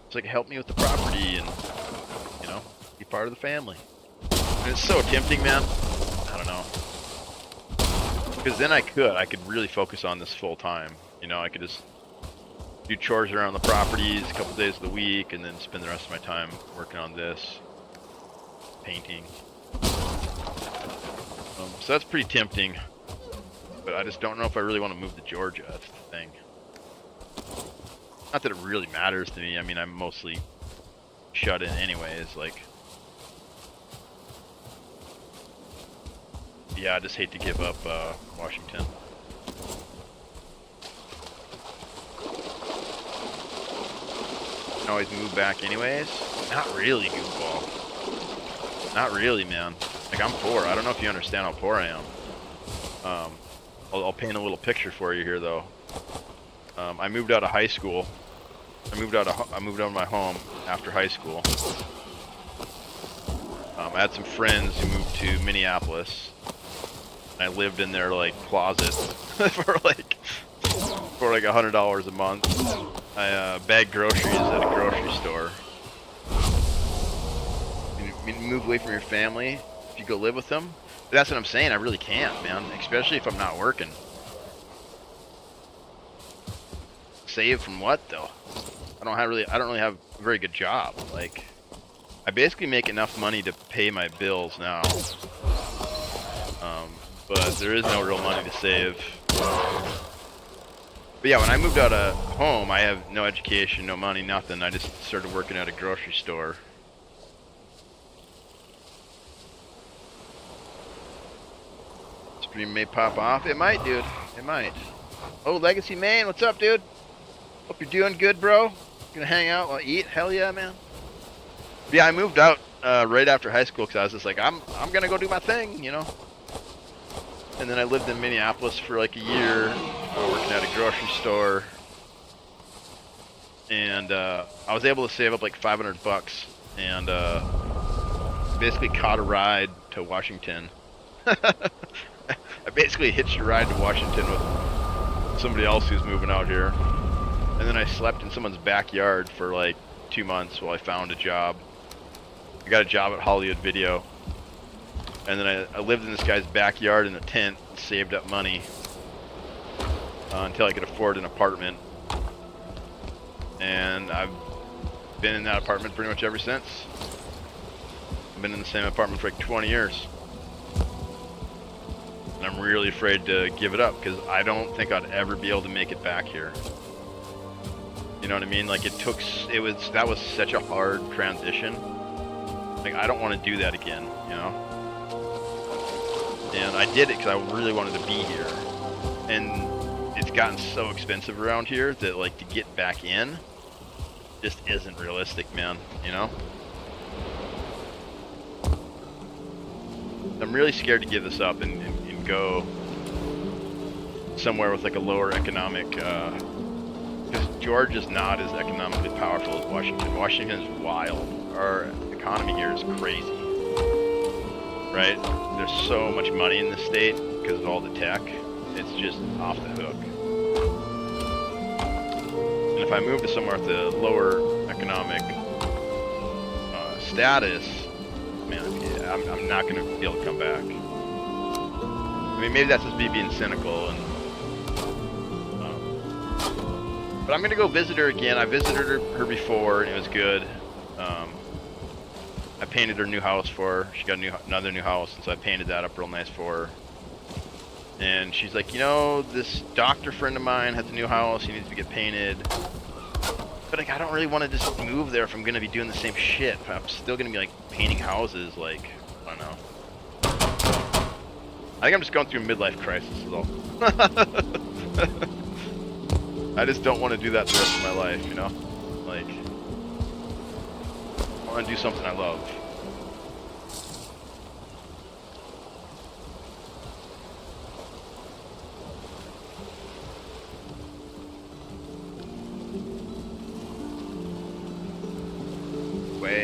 It's like, help me with the property and, you know, be part of the family. And it's so tempting, man. I don't know. Because then I could really focus on this full time. You know, I could just do chores around the properties a couple days of the week, and then spend the rest of my time working on this, painting. So that's pretty tempting. But I just don't know if I really want to move to Georgia. That's the thing. Not that it really matters to me. I mean, I'm mostly shut in anyways. Like, yeah, I just hate to give up Washington. I can always move back anyways. Not really, goofball. Not really, man. Like, I'm poor. I don't know if you understand how poor I am. I'll paint a little picture for you here, though. I moved out of high school. I moved out of my home after high school. I had some friends who moved to Minneapolis. And I lived in their like closet for like $100 a month. I bagged groceries at a grocery store. You move away from your family if you go live with them. But that's what I'm saying. I really can't, man. Especially if I'm not working. Save from what though? I don't really have a very good job. Like, I basically make enough money to pay my bills now. But there is no real money to save. But yeah, when I moved out of home, I have no education, no money, nothing. I just started working at a grocery store. Stream may pop off. It might, dude. It might. Oh, Legacy Main, what's up, dude? Hope you're doing good, bro. Gonna hang out while eat? Hell yeah, man. But yeah, I moved out right after high school because I was just like, I'm gonna go do my thing, you know. And then I lived in Minneapolis for like a year, working at a grocery store. And I was able to save up like $500 and basically caught a ride to Washington. I basically hitched a ride to Washington with somebody else who's moving out here. And then I slept in someone's backyard for like 2 months while I found a job. I got a job at Hollywood Video. And then I lived in this guy's backyard in a tent, saved up money until I could afford an apartment. And I've been in that apartment pretty much ever since. I've been in the same apartment for like 20 years. And I'm really afraid to give it up because I don't think I'd ever be able to make it back here. You know what I mean? Like that was such a hard transition. Like, I don't want to do that again, you know? And I did it because I really wanted to be here. And it's gotten so expensive around here that, like, to get back in just isn't realistic, man, you know? I'm really scared to give this up and go somewhere with, like, a lower economic, because Georgia's not as economically powerful as Washington. Washington is wild. Our economy here is crazy. Right? There's so much money in this state because of all the tech. It's just off the hook. And if I move to somewhere with a lower economic status, man, I'm not going to be able to come back. I mean, maybe that's just me being cynical. But I'm going to go visit her again. I visited her before, and it was good. I painted her new house for her. She got another new house, and so I painted that up real nice for her. And she's like, you know, this doctor friend of mine has a new house. He needs to get painted. But like, I don't really want to just move there if I'm going to be doing the same shit. I'm still going to be like painting houses. Like, I don't know. I think I'm just going through a midlife crisis is all. I just don't want to do that the rest of my life, you know? Like, I want to do something I love.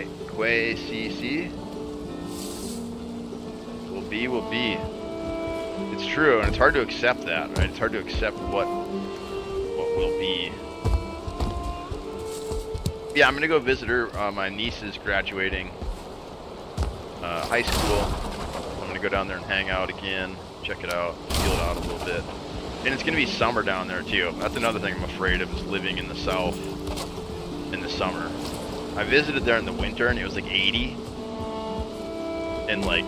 right, Quay CC. Will be. It's true, and it's hard to accept that, right? It's hard to accept what will be. Yeah, I'm gonna go visit her. My niece is graduating high school. I'm gonna go down there and hang out again, check it out, feel it out a little bit. And it's gonna be summer down there too. That's another thing I'm afraid of, is living in the south in the summer. I visited there in the winter and it was like 80, and like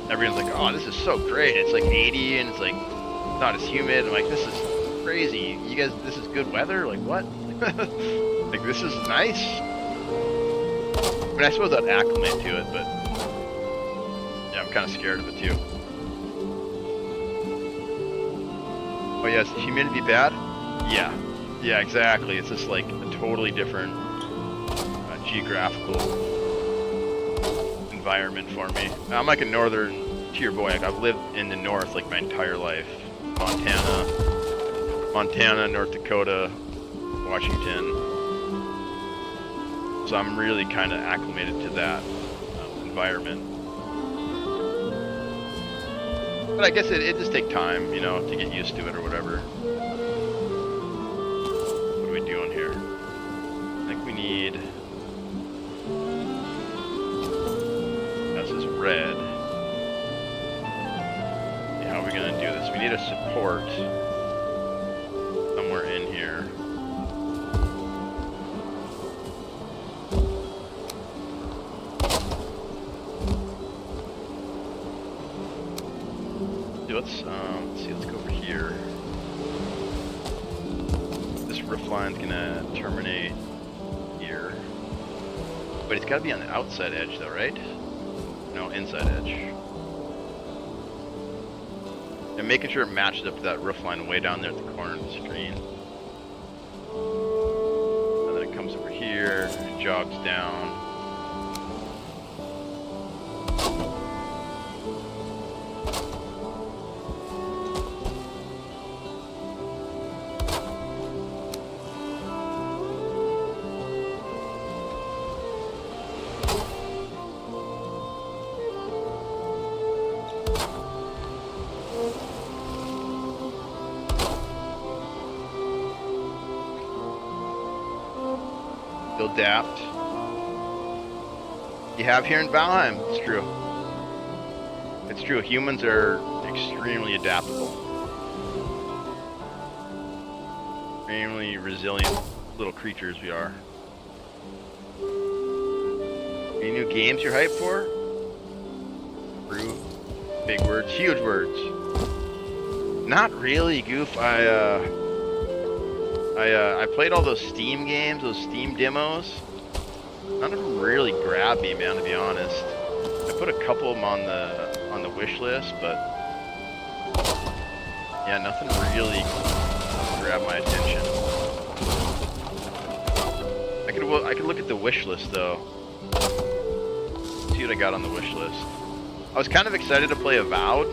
everyone's like, oh, this is so great. It's like 80 and it's like not as humid. I'm like, this is crazy. You guys, this is good weather? Like what? Like this is nice. I mean, I suppose I'd acclimate to it, but yeah, I'm kind of scared of it too. Oh yeah, is the humidity bad? Yeah, exactly. It's just like a totally different geographical environment for me. I'm like a northern tier boy. Like I've lived in the north like my entire life. Montana, North Dakota, Washington. So I'm really kind of acclimated to that environment. But I guess it just takes time, you know, to get used to it or whatever. What are we doing here? I think we need... This is red. Yeah, how are we going to do this? We need a support somewhere in here. Let's see, let's go over here. This roof line's gonna terminate here. But it's gotta be on the outside edge though, right? No, inside edge. And making sure it matches up to that roof line way down there at the corner of the screen. And then it comes over here, and jogs down. They'll adapt. You have here in Valheim, it's true. It's true, humans are extremely adaptable. Extremely resilient little creatures we are. Any new games you're hyped for? True. Big words, huge words. Not really, Goof. I played all those Steam games, those Steam demos. None of them really grabbed me, man, to be honest. I put a couple of them on the wish list, but yeah, nothing really grabbed my attention. I could look at the wish list though. See what I got on the wish list. I was kind of excited to play Avowed,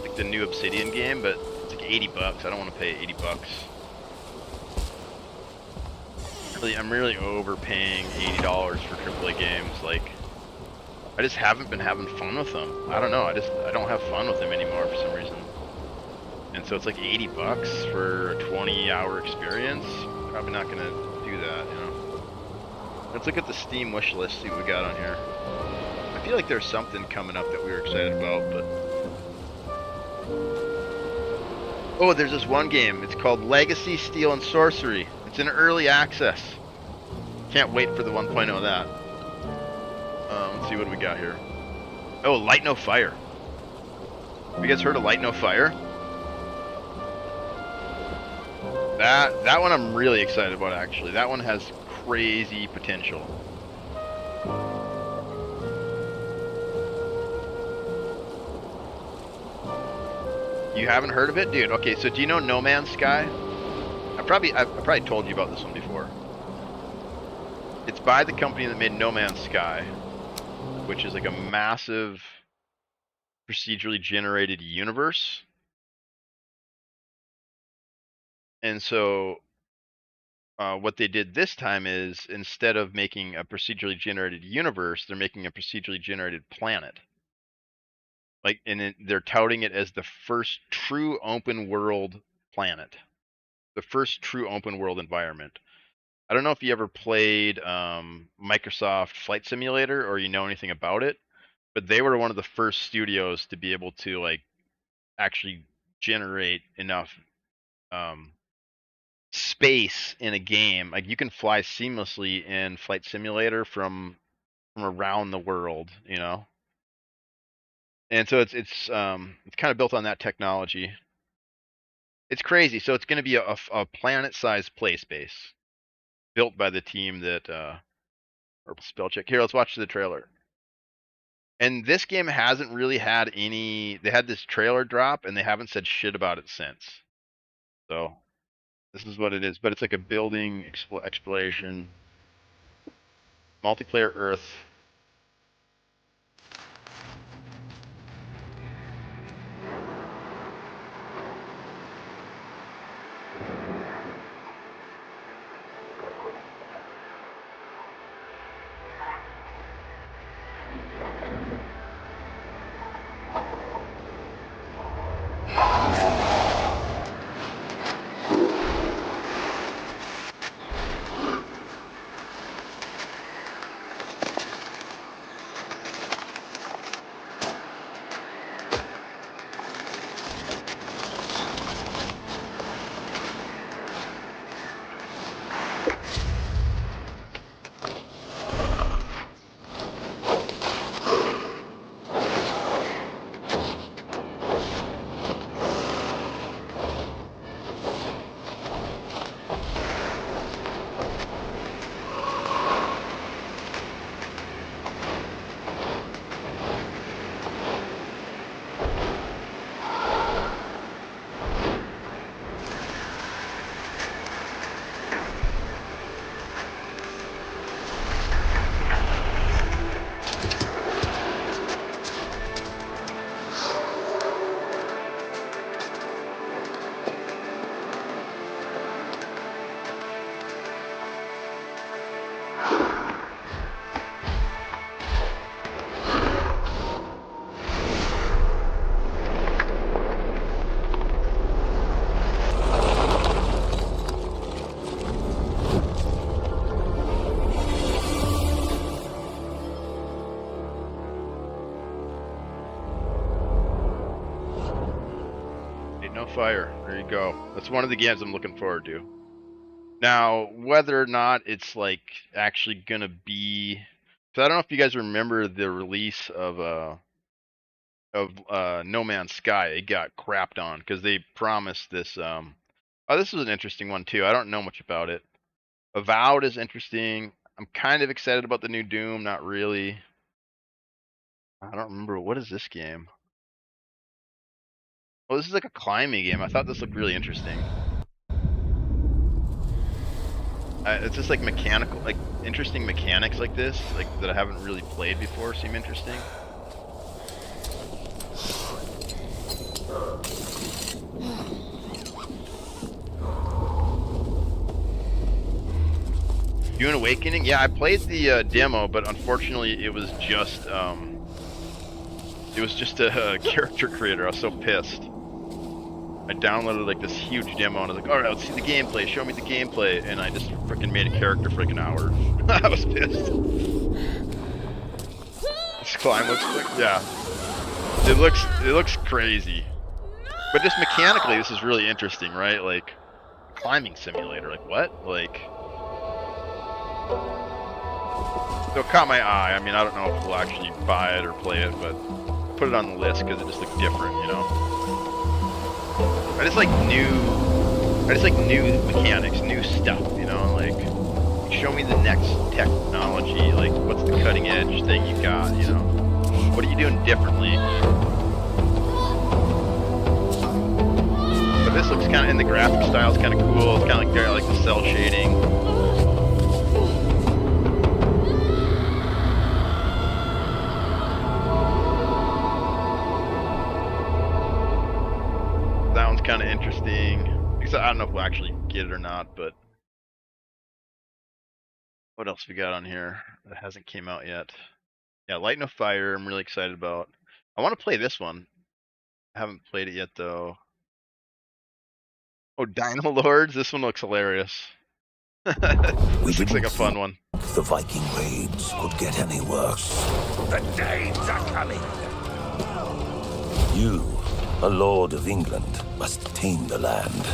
like the new Obsidian game, but it's like $80. I don't want to pay $80. I'm really overpaying $80 for AAA games. Like, I just haven't been having fun with them. I don't know. I don't have fun with them anymore for some reason. And so it's like $80 for a 20-hour experience. Probably not gonna do that, you know. Let's look at the Steam wish list. See what we got on here. I feel like there's something coming up that we were excited about, but oh, there's this one game. It's called Legacy, Steel, and Sorcery. It's in early access. Can't wait for the 1.0 of that. Let's see what we got here. Oh, Light No Fire. Have you guys heard of Light No Fire? That one I'm really excited about, actually. That one has crazy potential. You haven't heard of it? Dude, okay, so do you know No Man's Sky? I've probably told you about this one before. It's by the company that made No Man's Sky, which is like a massive procedurally generated universe. And so What they did this time is instead of making a procedurally generated universe, they're making a procedurally generated planet. Like, and they're touting it as the first true open world planet, the first true open world environment. I don't know if you ever played Microsoft Flight Simulator or you know anything about it, but they were one of the first studios to be able to like actually generate enough um, space in a game. Like you can fly seamlessly in Flight Simulator from around the world, you know. And so it's kind of built on that technology. It's crazy. So it's going to be a planet-sized play space built by the team that or spell check. Here, let's watch the trailer. And this game hasn't really had any. They had this trailer drop, and they haven't said shit about it since. So this is what it is. But it's like a building exploration, multiplayer Earth. Ain't no fire. There you go. That's one of the games I'm looking forward to. Now, whether or not it's like actually gonna be, so I don't know if you guys remember the release of No Man's Sky. It got crapped on because they promised this. Oh, this was an interesting one too. I don't know much about it. Avowed is interesting. I'm kind of excited about the new Doom. Not really. I don't remember what is this game. Oh, this is like a climbing game. I thought this looked really interesting. It's just like mechanical, like interesting mechanics like this, like that I haven't really played before, seem interesting. Dune Awakening, yeah, I played the demo, but unfortunately it was just a character creator. I was so pissed. I downloaded like this huge demo and I was like, all right, let's see the gameplay. Show me the gameplay, and I just freaking made a character for like an hour. I was pissed. This climb looks like, yeah, it looks crazy, but just mechanically, this is really interesting, right? Like climbing simulator. Like what? Like. So it caught my eye. I mean, I don't know if we'll actually buy it or play it, but put it on the list because it just looked different, you know. I just like new mechanics, new stuff, you know. Like, show me the next technology. Like, what's the cutting edge thing you got, you know? What are you doing differently? But this looks kind of, in the graphic style, it's kind of cool. It's kind of like the cell shading. Kind of interesting. Except I don't know if we'll actually get it or not, but What else we got on here that hasn't came out yet? Yeah, Light No Fire. I'm really excited about. I want to play this one. I haven't played it yet though. Oh, Dino Lords. This one looks hilarious. This looks like a fun one. The Viking raids could get any worse. The Danes are coming. You, a lord of England, must tame the land.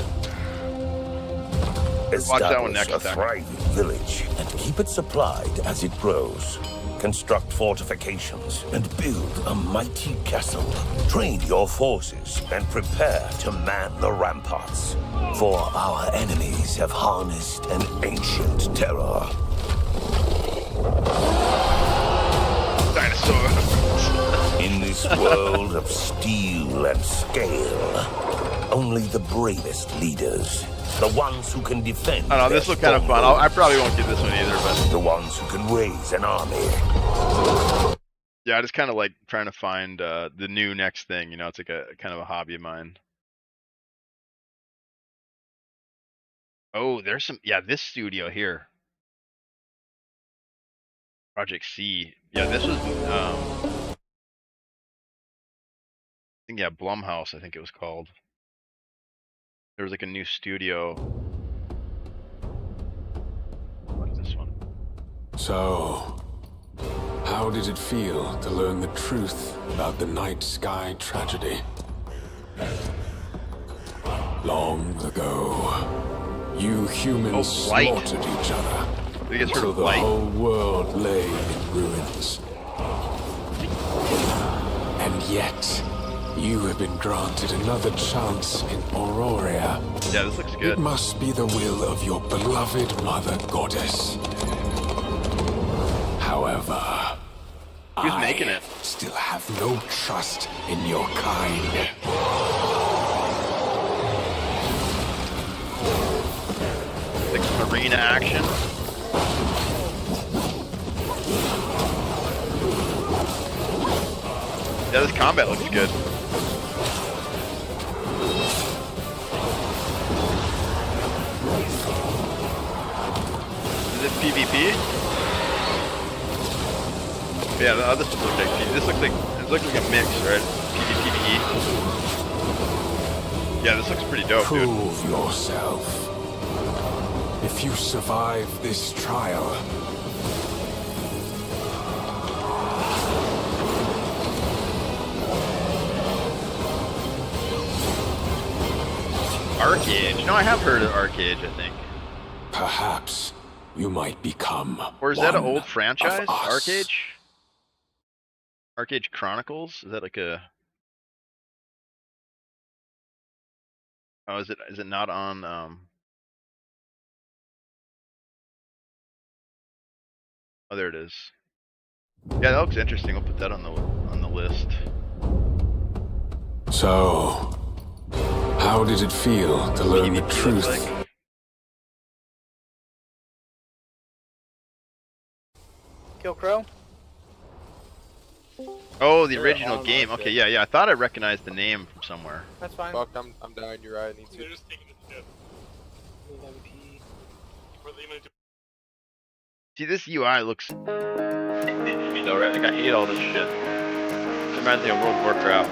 Watch that one Establish next a thriving village and keep it supplied as it grows. Construct fortifications and build a mighty castle. Train your forces and prepare to man the ramparts. For our enemies have harnessed an ancient terror. Dinosaurs. In this world of steel and scale, only the bravest leaders, the ones who can defend. I don't know, this looks kind of fun. I probably won't get this one either, but the ones who can raise an army. Yeah, I just kind of like trying to find the new next thing. You know, it's like a kind of a hobby of mine. Oh, there's some. Yeah, this studio here, Project C. Yeah, this was. I think yeah, Blumhouse. I think it was called. There was like a new studio. What is this one? So, how did it feel to learn the truth about the night sky tragedy? Long ago, you humans slaughtered each other until the whole world lay in ruins. And yet, you have been granted another chance in Auroria. Yeah, this looks good. It must be the will of your beloved mother goddess. However, who's making it? Still have no trust in your kind. Like some arena action. Yeah, this combat looks good. Is it PvP? Yeah, the other stuff looks like PvP. This looks like a mix, right? PvE. Yeah, this looks pretty dope, dude. Prove yourself. If you survive this trial, Arcade. No, I have heard of Arcade, I think. perhaps you might become. Or is that an old of franchise? us. Arcade? Arcade Chronicles? Is that like a... Oh, is it not on Oh, there it is. Yeah, that looks interesting. We'll put that on the list. So, how did it feel to learn the truth? Like. Kill Crow? Oh, the original game. Okay, yeah. I thought I recognized the name from somewhere. That's fine. Fuck, I'm dying. You're right. I need to. They're just taking it to death. See, this UI looks... Like, I hate all this shit. It reminds me of World of Warcraft.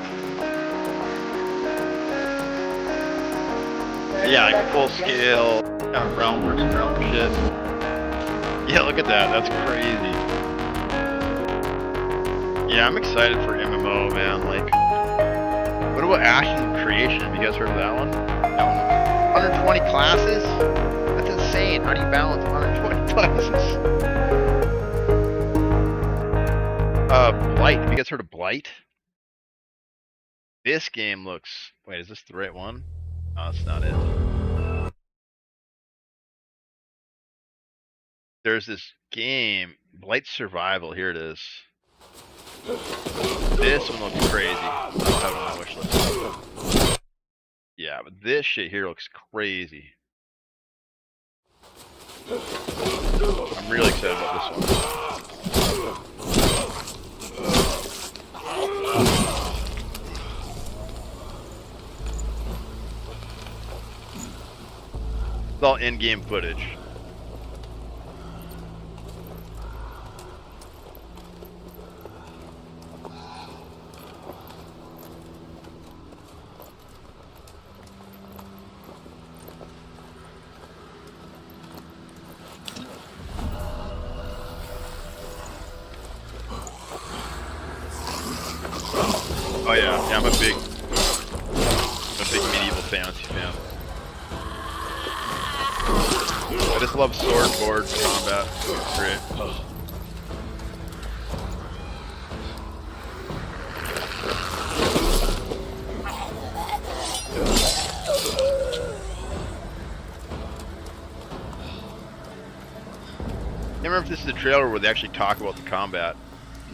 Yeah, like full scale, kind of realm versus realm shit. Yeah, look at that. That's crazy. Yeah, I'm excited for MMO, man. Like, what about Ashes of Creation? Have you guys heard of that one? That one. 120 classes? That's insane. How do you balance 120 classes? Blight. Have you guys heard of Blight? This game looks... Wait, is this the right one? No, that's not it. There's this game, Blight Survival. Here it is. This one looks crazy. I don't have it on my wish list. Yeah, but this shit here looks crazy. I'm really excited about this one. It's all in-game footage. Oh yeah, I'm a big medieval fantasy fan. I just love sword board combat. It's great. I can't remember if this is a trailer where they actually talk about the combat,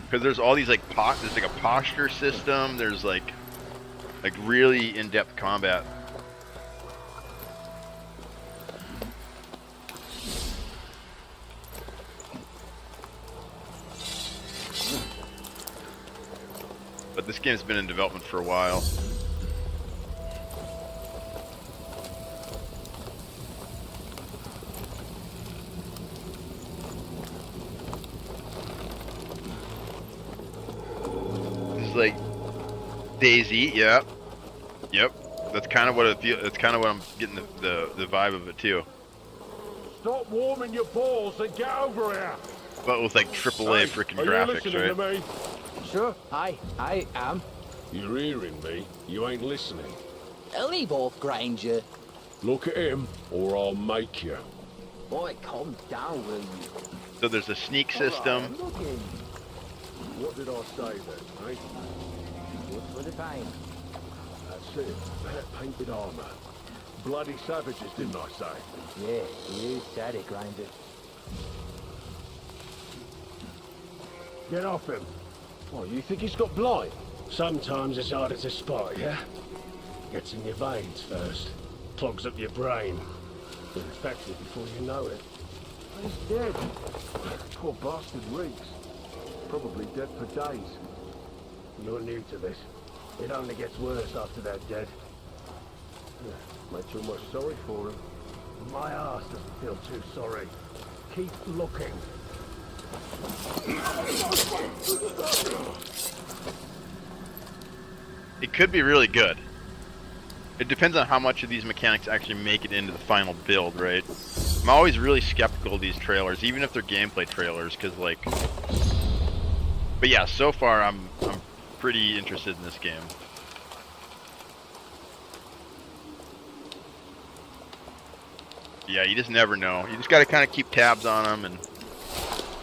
because there's all these like there's like a posture system. There's like really in-depth combat. But this game's been in development for a while. Like Daisy, yep. That's kind of what it feels. That's kind of what I'm getting the vibe of it too. Stop warming your balls and get over here. But with like AAA freaking graphics, right? To me? Sure, I am. You're hearing me. You ain't listening. Leave off, Granger. Look at him, or I'll make you. Boy, calm down, will you? So there's a sneak system. What did I say then, eh? What's for the pain? That's it. That painted armor. Bloody savages, didn't I say? Yeah, you said it, Granger. Get off him. Oh, you think he's got blind? Sometimes it's harder to spot, yeah? Gets in your veins first. Clogs up your brain. You're infected before you know it. He's dead. Poor bastard reeks. Probably dead for days. You're new to this. It only gets worse after they're dead. Make too much sorry for him. My ass doesn't feel too sorry. Keep looking. It could be really good. It depends on how much of these mechanics actually make it into the final build, right? I'm always really skeptical of these trailers, even if they're gameplay trailers, because like. But yeah, so far I'm pretty interested in this game. Yeah, you just never know. You just got to kind of keep tabs on them and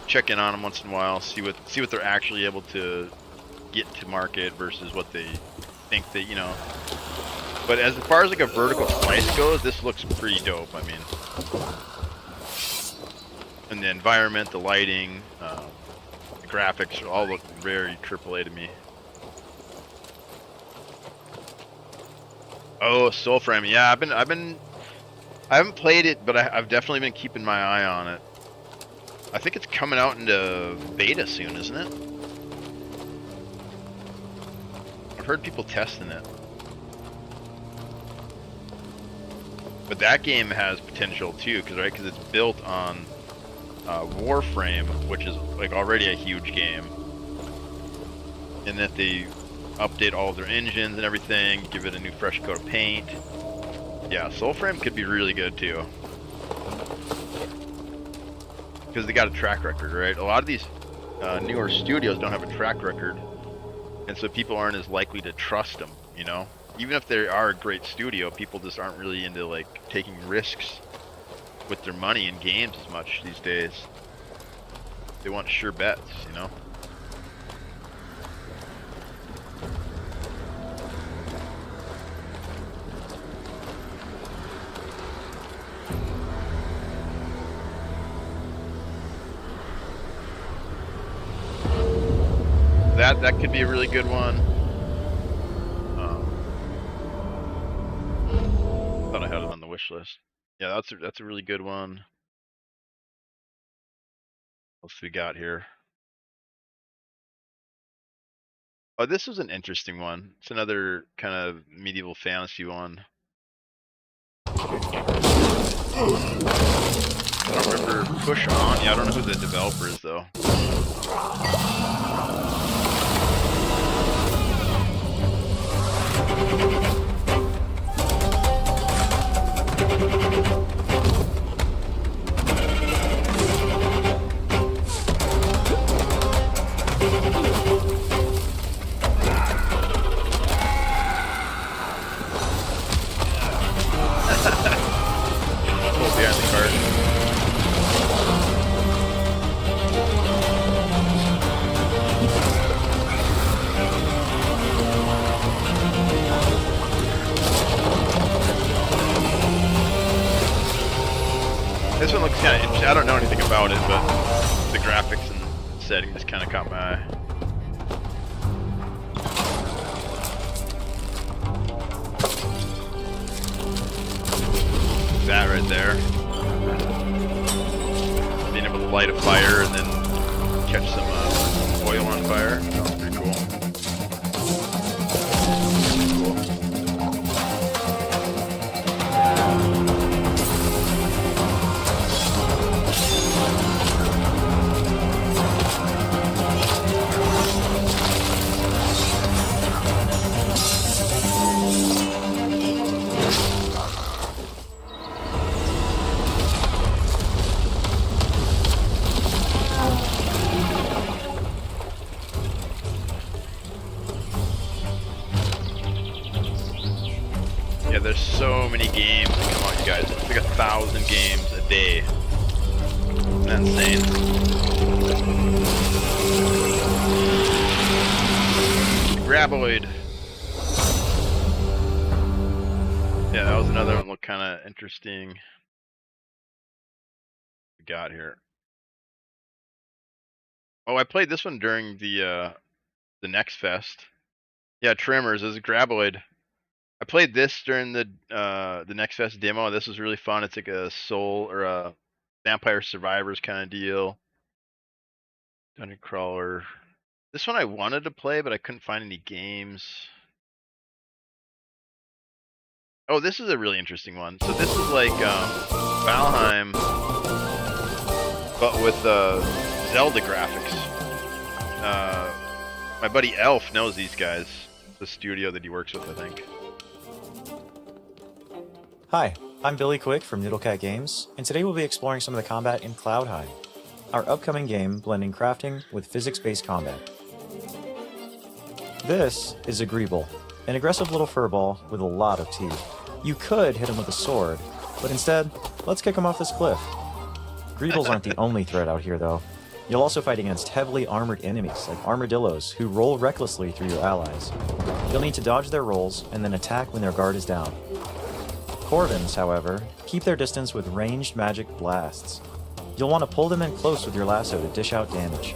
check in on them once in a while, see what they're actually able to get to market versus what they think that, you know. But as far as like a vertical slice goes, this looks pretty dope. I mean, and the environment, the lighting, the graphics all look very AAA to me. Oh, Soulframe. Yeah, I haven't played it, but I've definitely been keeping my eye on it. I think it's coming out into beta soon, isn't it? I've heard people testing it. But that game has potential too, because it's built on Warframe, which is like already a huge game. And that they update all of their engines and everything, give it a new fresh coat of paint. Yeah, Soulframe could be really good too. Because they got a track record, right? A lot of these newer studios don't have a track record, and so people aren't as likely to trust them, you know? Even if they are a great studio, people just aren't really into like taking risks with their money in games as much these days. They want sure bets, you know? That could be a really good one. Thought I had it on the wish list. Yeah, that's a really good one. What else we got here? Oh, this was an interesting one. It's another kind of medieval fantasy one. I don't remember. Push On? Yeah, I don't know who the developer is though. kind of interesting. I don't know anything about it, but the graphics and setting just kind of caught my eye. That right there. Being able to light a fire and then catch some oil on fire. That's pretty cool. Yeah, there's so many games that come out, you guys. It's like 1,000 games a day. Isn't that insane? Graboid. Yeah, that was another one that looked kind of interesting. We got here. Oh, I played this one during the Next Fest. Yeah, Tremors is a Graboid. I played this during the Next Fest demo. This was really fun. It's like a soul or a Vampire Survivors kind of deal. Dungeon crawler. This one I wanted to play, but I couldn't find any games. Oh, this is a really interesting one. So this is like Valheim, but with Zelda graphics. My buddy Elf knows these guys. The studio that he works with, I think. Hi, I'm Billy Quick from Noodlecat Games, and today we'll be exploring some of the combat in Cloudheim, our upcoming game blending crafting with physics-based combat. This is a Greeble, an aggressive little furball with a lot of teeth. You could hit him with a sword, but instead, let's kick him off this cliff. Greebles aren't the only threat out here, though. You'll also fight against heavily armored enemies like armadillos who roll recklessly through your allies. You'll need to dodge their rolls and then attack when their guard is down. Corvins, however, keep their distance with ranged magic blasts. You'll want to pull them in close with your lasso to dish out damage.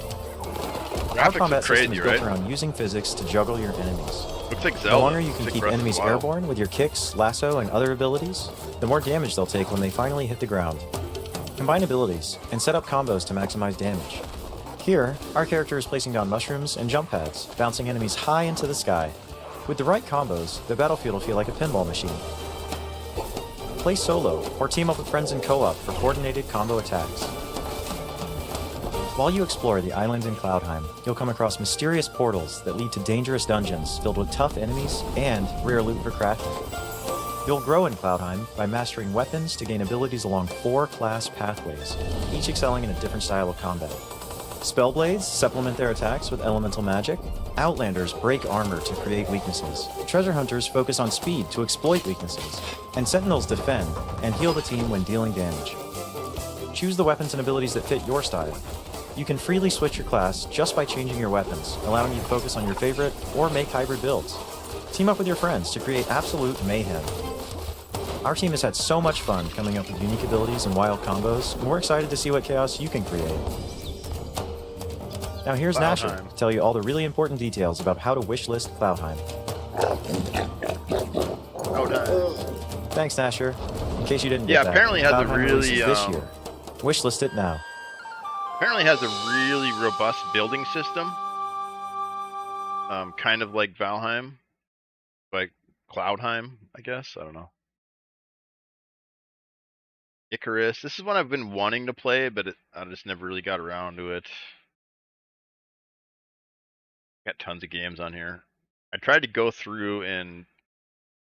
Our combat system is built around using physics to juggle your enemies. Looks like Zelda. The longer you can keep enemies airborne with your kicks, lasso, and other abilities, the more damage they'll take when they finally hit the ground. Combine abilities, and set up combos to maximize damage. Here, our character is placing down mushrooms and jump pads, bouncing enemies high into the sky. With the right combos, the battlefield will feel like a pinball machine. Play solo, or team up with friends in co-op for coordinated combo attacks. While you explore the island in Cloudheim, you'll come across mysterious portals that lead to dangerous dungeons filled with tough enemies and rare loot for crafting. You'll grow in Cloudheim by mastering weapons to gain abilities along 4 class pathways, each excelling in a different style of combat. Spellblades supplement their attacks with elemental magic. Outlanders break armor to create weaknesses. Treasure hunters focus on speed to exploit weaknesses. And sentinels defend and heal the team when dealing damage. Choose the weapons and abilities that fit your style. You can freely switch your class just by changing your weapons, allowing you to focus on your favorite or make hybrid builds. Team up with your friends to create absolute mayhem. Our team has had so much fun coming up with unique abilities and wild combos, and we're excited to see what chaos you can create. Now here's Nasher to tell you all the really important details about how to wishlist Cloudheim. Thanks, Nasher. In case you didn't get that, apparently has a really this year. Wishlist it now. Apparently has a really robust building system. Kind of like Valheim, like Cloudheim, I guess. I don't know. Icarus. This is one I've been wanting to play, but I just never really got around to it. Got tons of games on here. I tried to go through and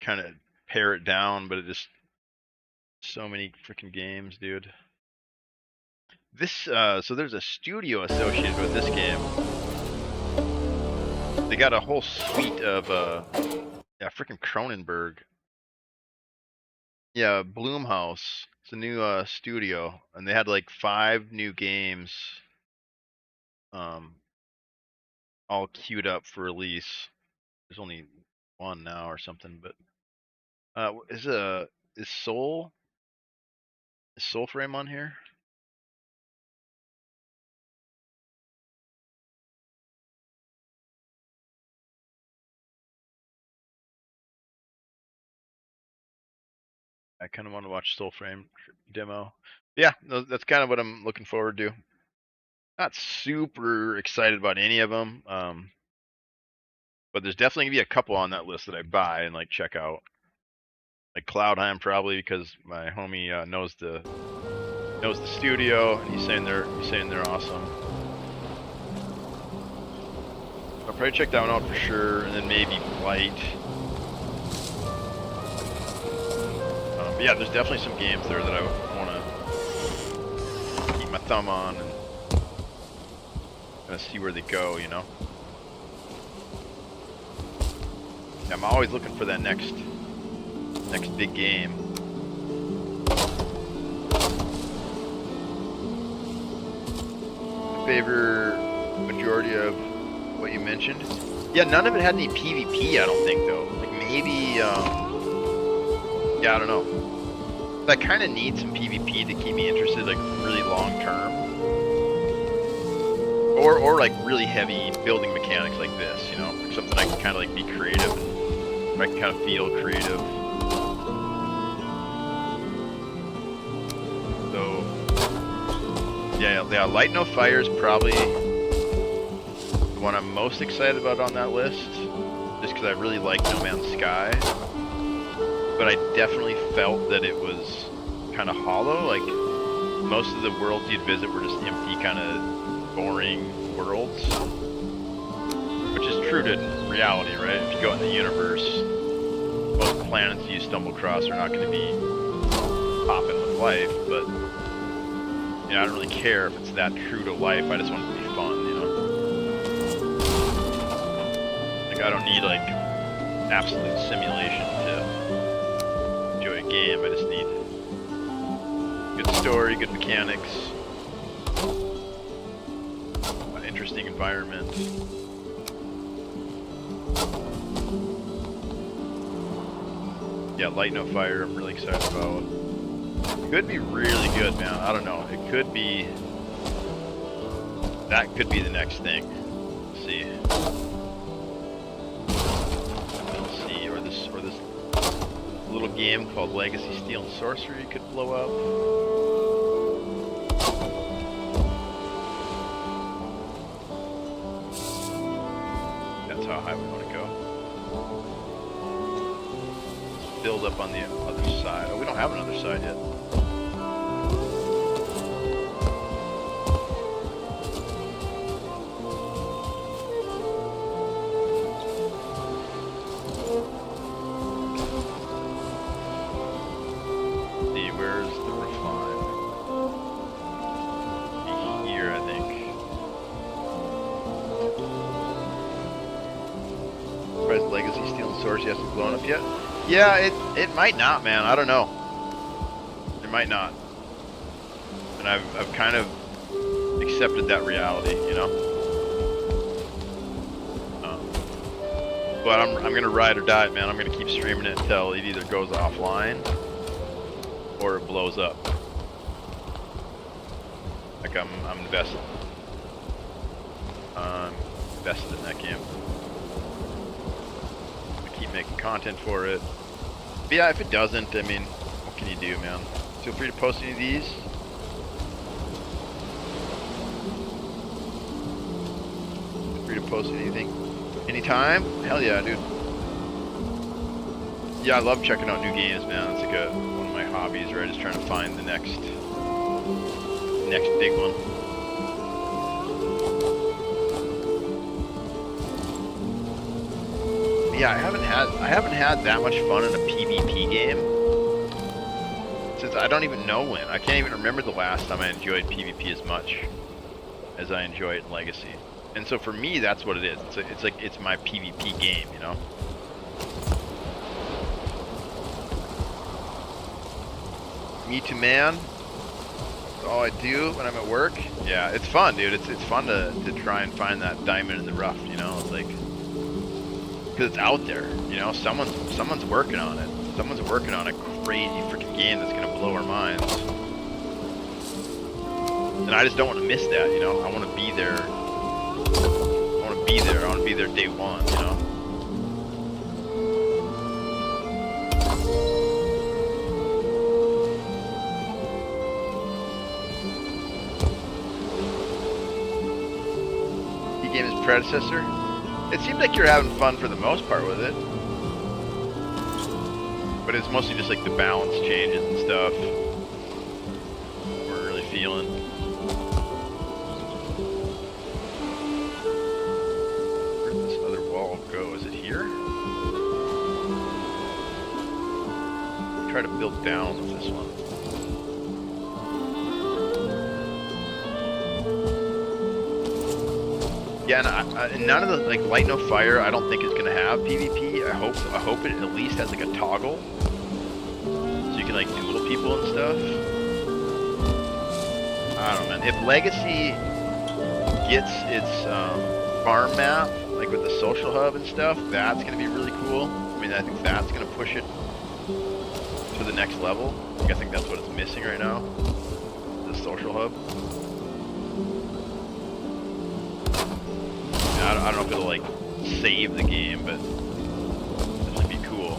kind of pare it down, but it just so many freaking games, dude. This so there's a studio associated with this game. They got a whole suite of yeah, freaking Cronenberg. Yeah, Bloomhouse. It's a new studio, and they had like 5 new games all queued up for release. There's only 1 now or something, but is Soulframe on here? I kind of want to watch Soulframe demo. Yeah, that's kind of what I'm looking forward to. Not super excited about any of them, but there's definitely gonna be a couple on that list that I buy and like check out. Like Cloudheim probably because my homie knows the studio and he's saying they're awesome. I'll probably check that one out for sure, and then maybe Blight. But yeah, there's definitely some games there that I want to keep my thumb on and kind of see where they go, you know. I'm always looking for that next big game. Favor majority of what you mentioned. Yeah, none of it had any PvP, I don't think though. Like maybe yeah, I don't know. I kind of need some PvP to keep me interested, like really long term. Or like really heavy building mechanics like this, you know, like something I can kind of like be creative and I can kind of feel creative. So yeah, Light No Fire is probably the one I'm most excited about on that list, just because I really like No Man's Sky. But I definitely felt that it was kind of hollow. Like most of the worlds you'd visit were just empty, kind of boring worlds, which is true to reality, right? If you go in the universe, most planets you stumble across are not going to be popping with life, but you know, I don't really care if it's that true to life. I just want it to be fun, you know? Like, I don't need, like, absolute simulation to enjoy a game. I just need good story, good mechanics, interesting environment. Yeah, Light No Fire, I'm really excited about. Could be really good, man. I don't know. It could be. That could be the next thing. Let's see. Or this little game called Legacy Steel and Sorcery could blow up. That's how high we want to go. Let's build up on the other side. Oh, we don't have another side yet. Hasn't blown up yet. Yeah, it might not, man. I don't know. It might not. And I've kind of accepted that reality, you know. But I'm gonna ride or die, man. I'm gonna keep streaming it until it either goes offline or it blows up. Like I'm invested. I'm invested in that game. Making content for it. But yeah, if it doesn't, I mean, what can you do, man? Feel free to post any of these. Feel free to post anything. Anytime? Hell yeah, dude. Yeah, I love checking out new games, man. It's like one of my hobbies, right? Just trying to find the next big one. Yeah, I haven't had that much fun in a PvP game since I don't even know when. I can't even remember the last time I enjoyed PvP as much as I enjoy it in Legacy. And so for me, that's what it is. It's like it's my PvP game, you know. Me Too Man. That's all I do when I'm at work. Yeah, it's fun, dude. It's fun to try and find that diamond in the rough, you know. It's like. Because it's out there, you know, someone's working on it. Someone's working on a crazy freaking game that's gonna blow our minds. And I just don't want to miss that, you know. I want to be there. I want to be there day one, you know. PvP game as predecessor. It seemed like you're having fun for the most part with it. But it's mostly just like the balance changes and stuff. We're really feeling. Where'd this other wall go? Is it here? Try to build down with this one. Yeah, and none of the like Light No Fire. I don't think is gonna have PvP. I hope it at least has like a toggle, so you can like duel people and stuff. I don't know, man. If Legacy gets its farm map, like with the social hub and stuff, that's gonna be really cool. I mean, I think that's gonna push it to the next level. Like, I think that's what it's missing right now. The social hub. I don't know if it'll like save the game, but it should be cool.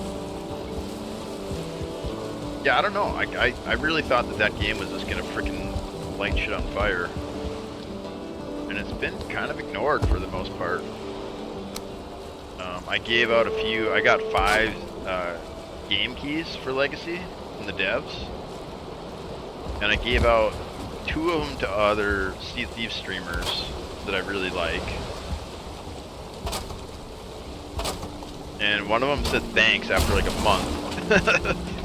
Yeah, I don't know. I really thought that game was just gonna freaking light shit on fire, and it's been kind of ignored for the most part. I gave out a few. I got 5 game keys for Legacy from the devs, and I gave out 2 of them to other Sea of Thieves streamers that I really like. And one of them said thanks after like a month,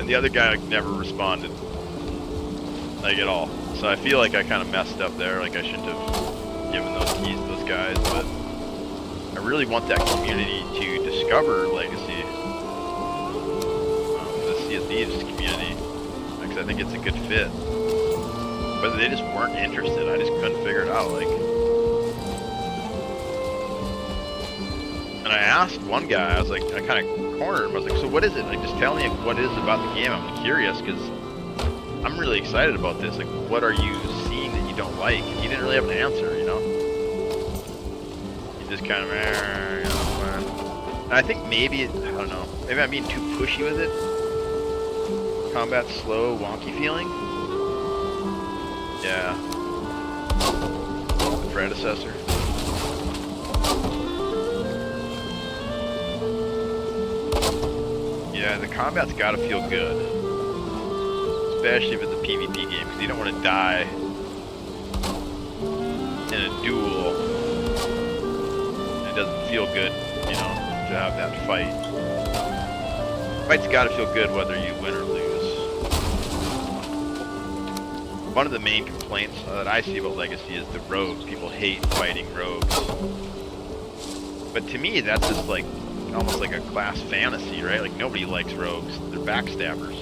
and the other guy like, never responded, like at all. So I feel like I kind of messed up there. Like I shouldn't have given those keys to those guys, but I really want that community to discover Legacy, the Sea of Thieves community, because I think it's a good fit. But they just weren't interested. I just couldn't figure it out. Like. I asked one guy, I was like, I kind of cornered him, I was like, so what is it? Like, just tell me what it is about the game. I'm curious, because I'm really excited about this. Like, what are you seeing that you don't like? And he didn't really have an answer, you know? He just kind of, you know, and I think maybe, I don't know, maybe I'm being too pushy with it. Combat slow, wonky feeling. Yeah. The predecessor. Yeah, the combat's gotta feel good. Especially with the PvP game, because you don't want to die in a duel. It doesn't feel good, you know, to have that fight. Fight's gotta feel good whether you win or lose. One of the main complaints that I see about Legacy is the rogues. People hate fighting rogues. But to me, that's just like almost like a class fantasy, right? Like nobody likes rogues. They're backstabbers.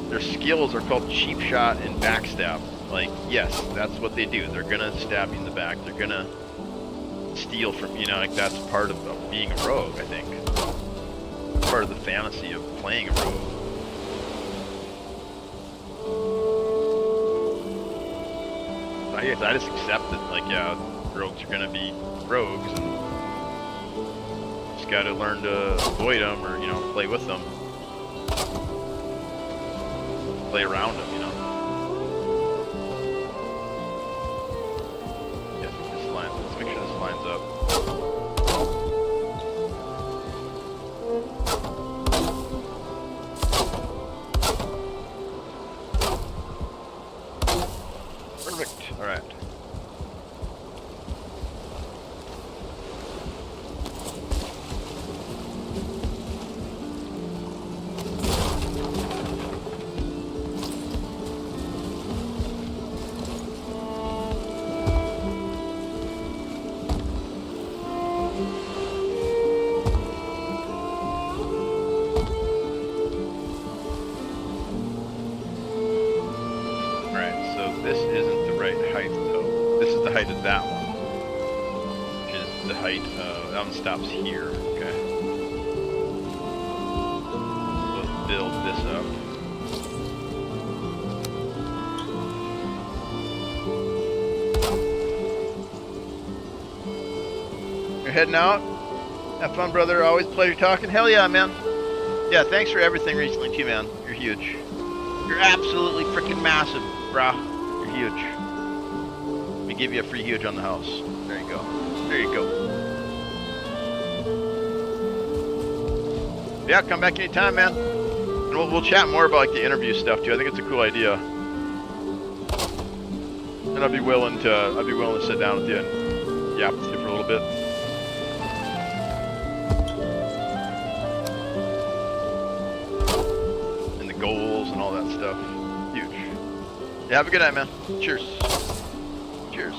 Their skills are called cheap shot and backstab. Like, yes, that's what they do. They're gonna stab you in the back. They're gonna steal from, you know, like that's part of being a rogue, I think. It's part of the fantasy of playing a rogue. I guess I just accept that, like, yeah, rogues are gonna be rogues, and got to learn to avoid them, or you know, play with them, play around them, you know. Yeah, this line. Let's make sure this lines up. Perfect. All right. Of that one, which is the height of, that one stops here, okay. So let's build this up. You're heading out? Have fun, brother. Always a pleasure talking. Hell yeah, man. Yeah, thanks for everything recently too, man. You're huge. You're absolutely freaking massive, brah. You're huge. Give you a free huge on the house. There you go. There you go. Yeah, come back anytime, man. And we'll chat more about like the interview stuff too. I think it's a cool idea. And I'd be willing to sit down with you and yap with you for a little bit. And the goals and all that stuff. Huge. Yeah, have a good night, man. Cheers. Cheers.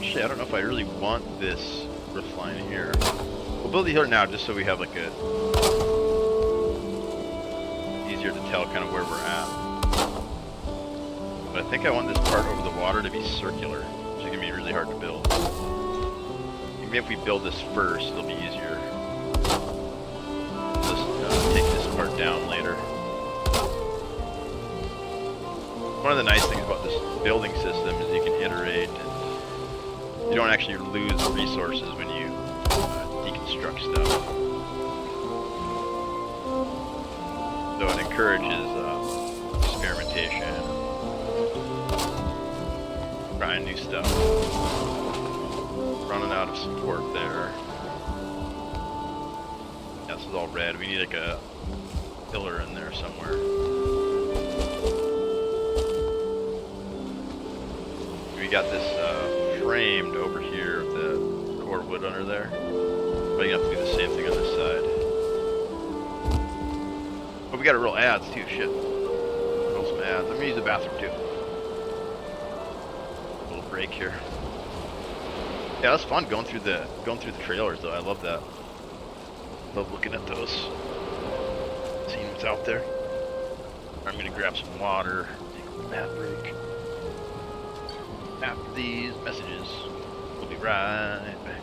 Actually, I don't know if I really want this roof line here. We'll build it here now just so we have like a easier to tell kind of where we're at. But I think I want this part over the water to be circular, which is going to be really hard to build. Maybe if we build this first, it'll be easier. Just take this part down later. One of the nice things about this building system is you can iterate and you don't actually lose resources when you deconstruct stuff. So it encourages experimentation, trying new stuff. Running out of support there. Yeah, this is all red. We need like a pillar in there somewhere. We got this framed over here with the core wood under there. Probably gonna have to do the same thing on this side. But we got to roll ads too, shit. Roll some ads. I'm gonna use the bathroom too. A little break here. Yeah, that's fun going through the trailers though. I love that. Love looking at those. Seeing what's out there. I'm gonna grab some water. Take a ad break. After these messages, we'll be right back.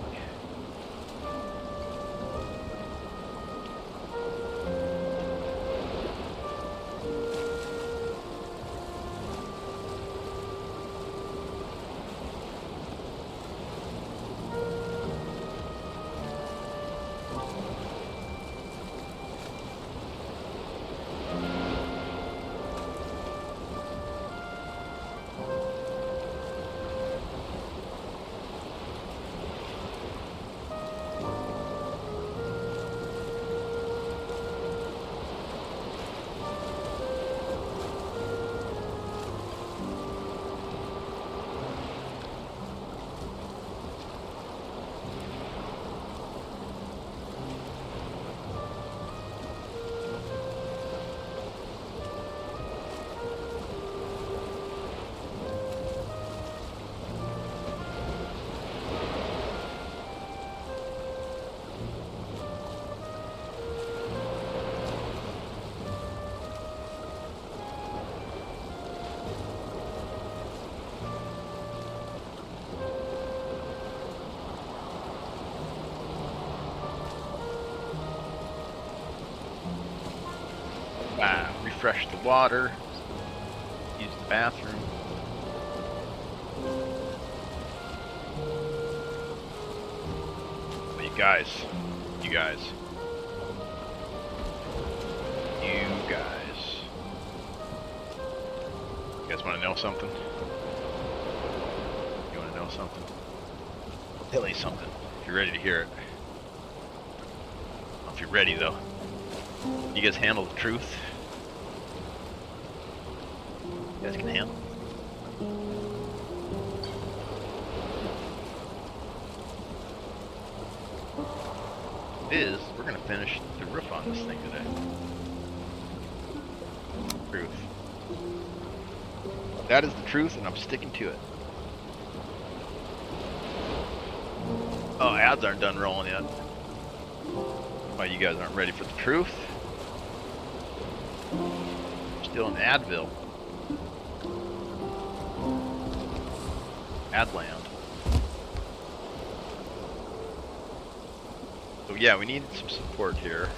Refresh the water, use the bathroom. But you guys, you guys. You guys want to know something? You want to know something? I'll tell you something, if you're ready to hear it. I don't know if you're ready though. You guys handle the truth? You guys can handle it. Is we're gonna finish the roof on this thing today. Truth. That is the truth, and I'm sticking to it. Oh, ads aren't done rolling yet. Why you guys aren't ready for the truth? Still in Adville. Adland. So yeah, we need some support here.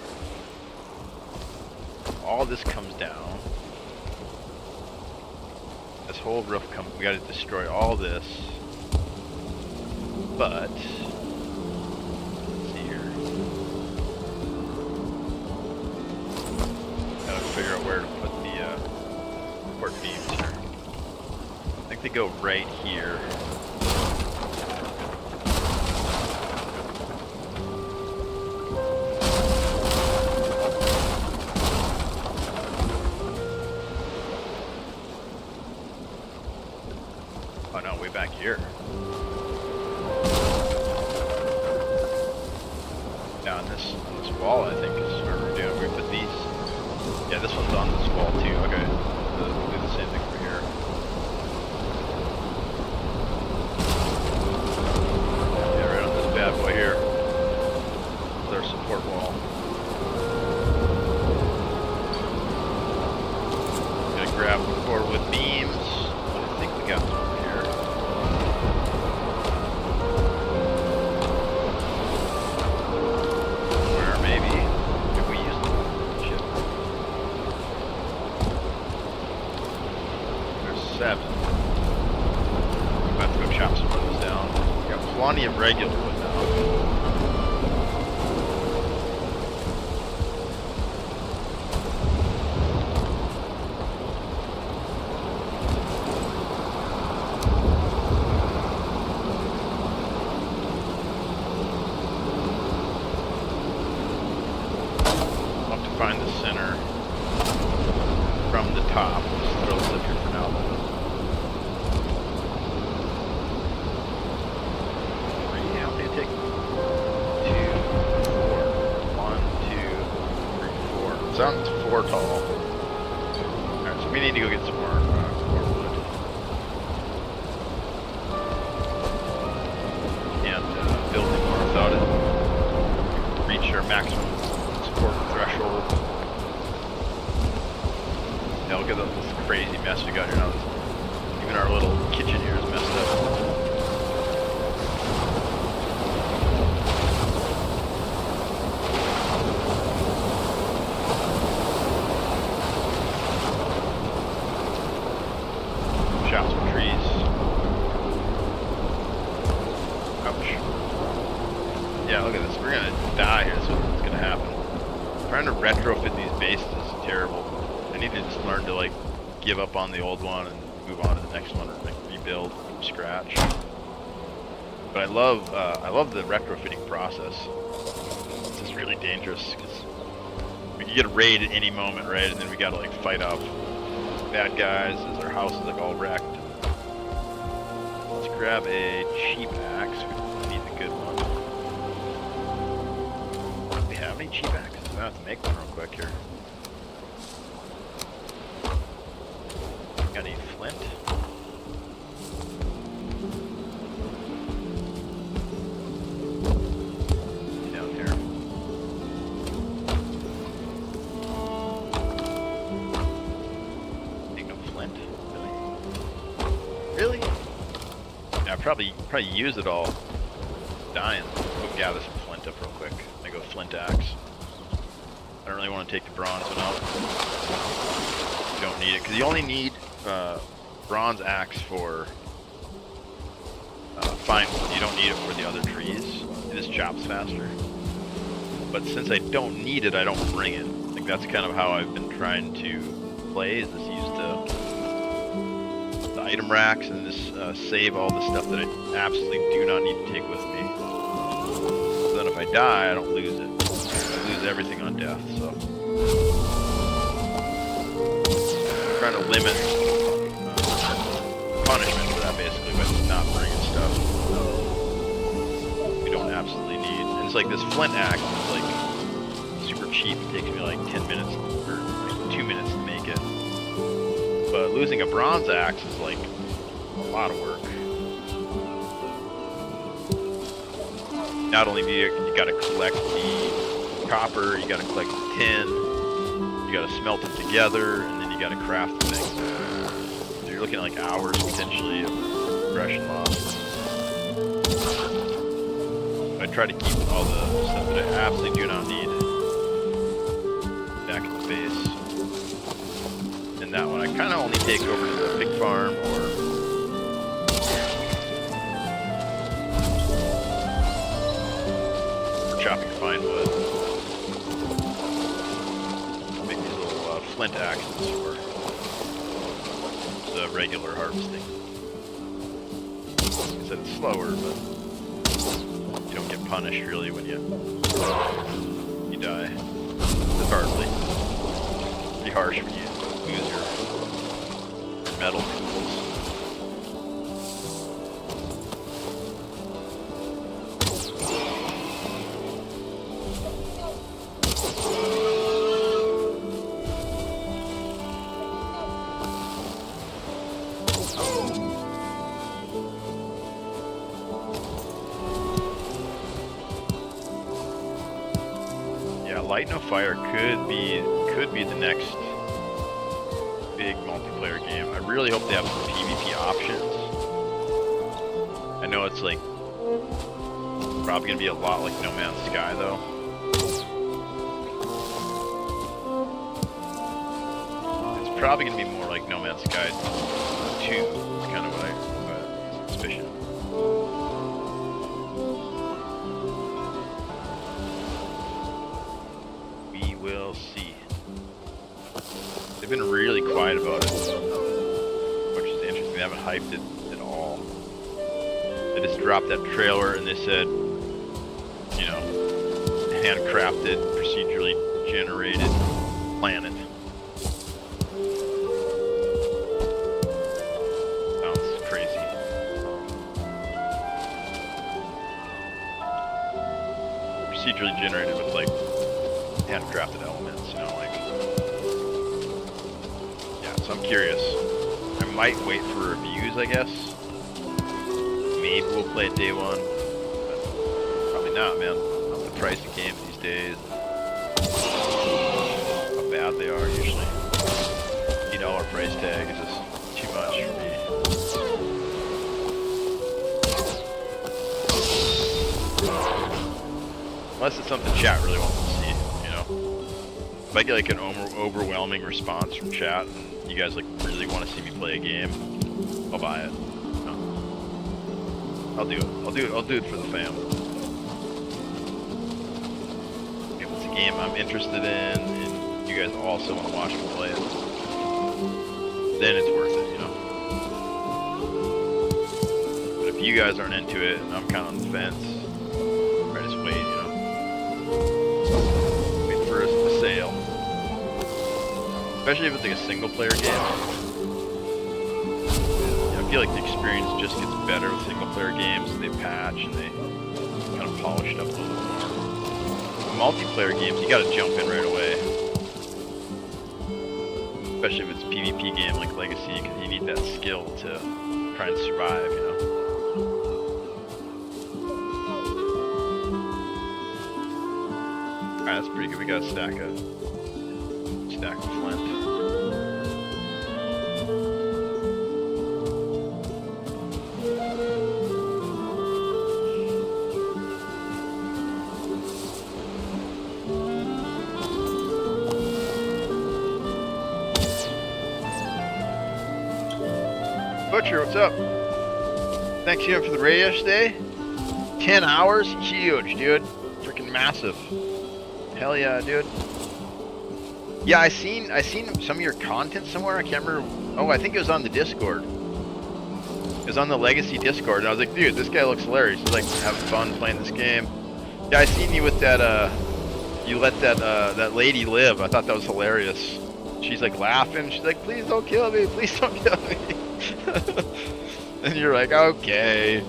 All this comes down. As this whole roof come. We got to destroy all this. But let's see here. Gotta figure out where to put the port beams here. I think they go right here. Oh no, way back here. Down this wall, I think is where we're doing. We put these. Yeah, this one's on this wall too. Okay, we'll do the same thing over here. Yeah, right on this bad boy here. Their support wall. Gonna grab 4 wood beams. I think we got some over here. Somewhere maybe. If we use them. Shit. There's 7. We have to go chop some of those down. We got plenty of regular wood now. Find the center from the top. Just throw this up here for now. 3, how many take? 2, 4. 1, 2, 3, 4. Sounds 4 tall. Alright, so we need to go get some more wood. Can't build anymore without it. Reach our maximum support threshold. Yeah, look at this crazy mess we got here now. Even our little kitchen here is messed up. Chop some trees. Ouch. Yeah, look at this. We're gonna die here. That's what's gonna happen. Trying to retrofit these bases is terrible. I need to just learn to like give up on the old one and move on to the next one, or like rebuild from scratch. But I love the retrofitting process. It's just really dangerous because we can get a raid at any moment, right? And then we gotta like fight off bad guys as our house is like all wrecked. Let's grab a cheap axe. We need the good one. Do we have any cheap axes? I have to make one real quick here. Got any flint? Down here. Ain't no flint. Really? Yeah, I'll probably use it all. Dying. Go gather some flint up real quick. I go flint axe. I don't really want to take the bronze one out. You don't need it, because you only need bronze axe for fine wood. You don't need it for the other trees. It just chops faster. But since I don't need it, I don't bring it. Like that's kind of how I've been trying to play, is just use the item racks and just save all the stuff that I absolutely do not need to take with me. So then if I die, I don't lose it. I lose everything on death, so. I'm trying to limit punishment for that basically by not bringing stuff we don't absolutely need. And it's like this flint axe is like super cheap. It takes me like 10 minutes or like 2 minutes to make it. But losing a bronze axe is like a lot of work. Not only do you gotta collect the copper, you gotta collect the tin, you gotta smelt it together, and then you gotta craft the thing. So you're looking at like hours potentially of progression loss. I try to keep all the stuff that I absolutely do not need back at the base. And in that one. I kind of only take over to the pig farm or chopping fine wood. Make these little flint axes for the regular harvesting. Like I said, it's slower, but you don't get punished really when you die. It's hardly. Pretty harsh when you lose your metal tools. Light No Fire could be the next big multiplayer game. I really hope they have some PvP options. I know it's like probably gonna be a lot like No Man's Sky though. It's probably gonna be more like No Man's Sky 2. It's kind of what I suspicion. We'll see. They've been really quiet about it, which is interesting. They haven't hyped it at all. They just dropped that trailer and they said, you know, handcrafted, procedurally generated planet. Sounds crazy. Procedurally generated with like handcrafted elements, you know, like, yeah, so I'm curious. I might wait for reviews, I guess. Maybe we'll play it day one, but probably not, man. Not the price of games these days. How bad they are usually. $8 price tag is just too much for me. Unless it's something chat really wants to see. If I get like an overwhelming response from chat and you guys like really want to see me play a game, I'll buy it. No. I'll do it. I'll do it for the fam. If it's a game I'm interested in and you guys also want to watch me play it, then it's worth it, you know. But if you guys aren't into it and I'm kind of on the fence, I just wait, you know. The sale, especially if it's like a single player game. Yeah, I feel like the experience just gets better with single player games. They patch and they kind of polish it up a little bit more. Multiplayer games, you gotta jump in right away, especially if it's a PvP game like Legacy, because you need that skill to try and survive, you know. Alright, that's pretty good. We got a stack of flint. Butcher, what's up? Thanks again for the raid yesterday. 10 hours? Huge, dude. Freaking massive. Hell yeah, dude. Yeah, I seen some of your content somewhere. I can't remember. Oh, I think it was on the Discord. It was on the Legacy Discord, and I was like, dude, this guy looks hilarious. He's like having fun playing this game. Yeah, I seen you with that. You let that lady live. I thought that was hilarious. She's like laughing. She's like, please don't kill me. Please don't kill me. And you're like, okay.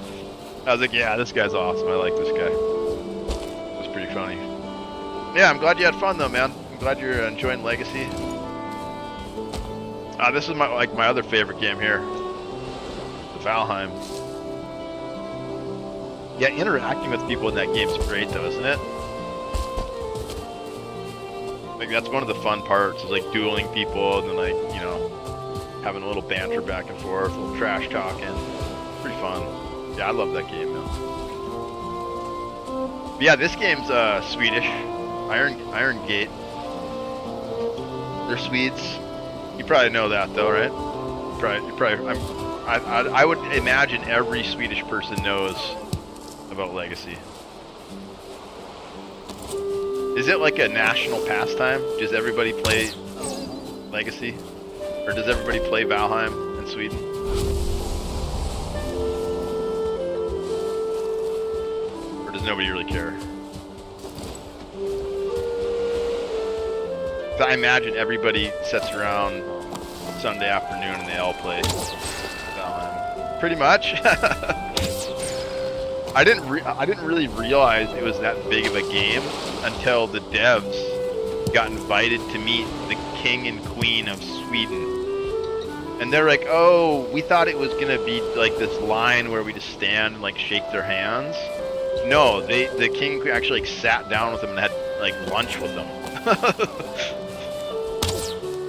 I was like, yeah, this guy's awesome. I like this guy. It was pretty funny. Yeah, I'm glad you had fun though, man. I'm glad you're enjoying Legacy. This is my other favorite game here, the Valheim. Yeah, interacting with people in that game's great though, isn't it? Like that's one of the fun parts, is like dueling people and then like, you know, having a little banter back and forth, a little trash talking. Pretty fun. Yeah, I love that game, man. But yeah, this game's Swedish. Iron Gate. They're Swedes. You probably know that though, right? I would imagine every Swedish person knows about Legacy. Is it like a national pastime? Does everybody play Legacy? Or does everybody play Valheim in Sweden? Or does nobody really care? So I imagine everybody sits around Sunday afternoon and they all play Valheim. Pretty much. I didn't really realize it was that big of a game until the devs got invited to meet the king and queen of Sweden. And they're like, "Oh, we thought it was gonna be like this line where we just stand and like shake their hands." No, the king and queen actually like sat down with them and had like lunch with them.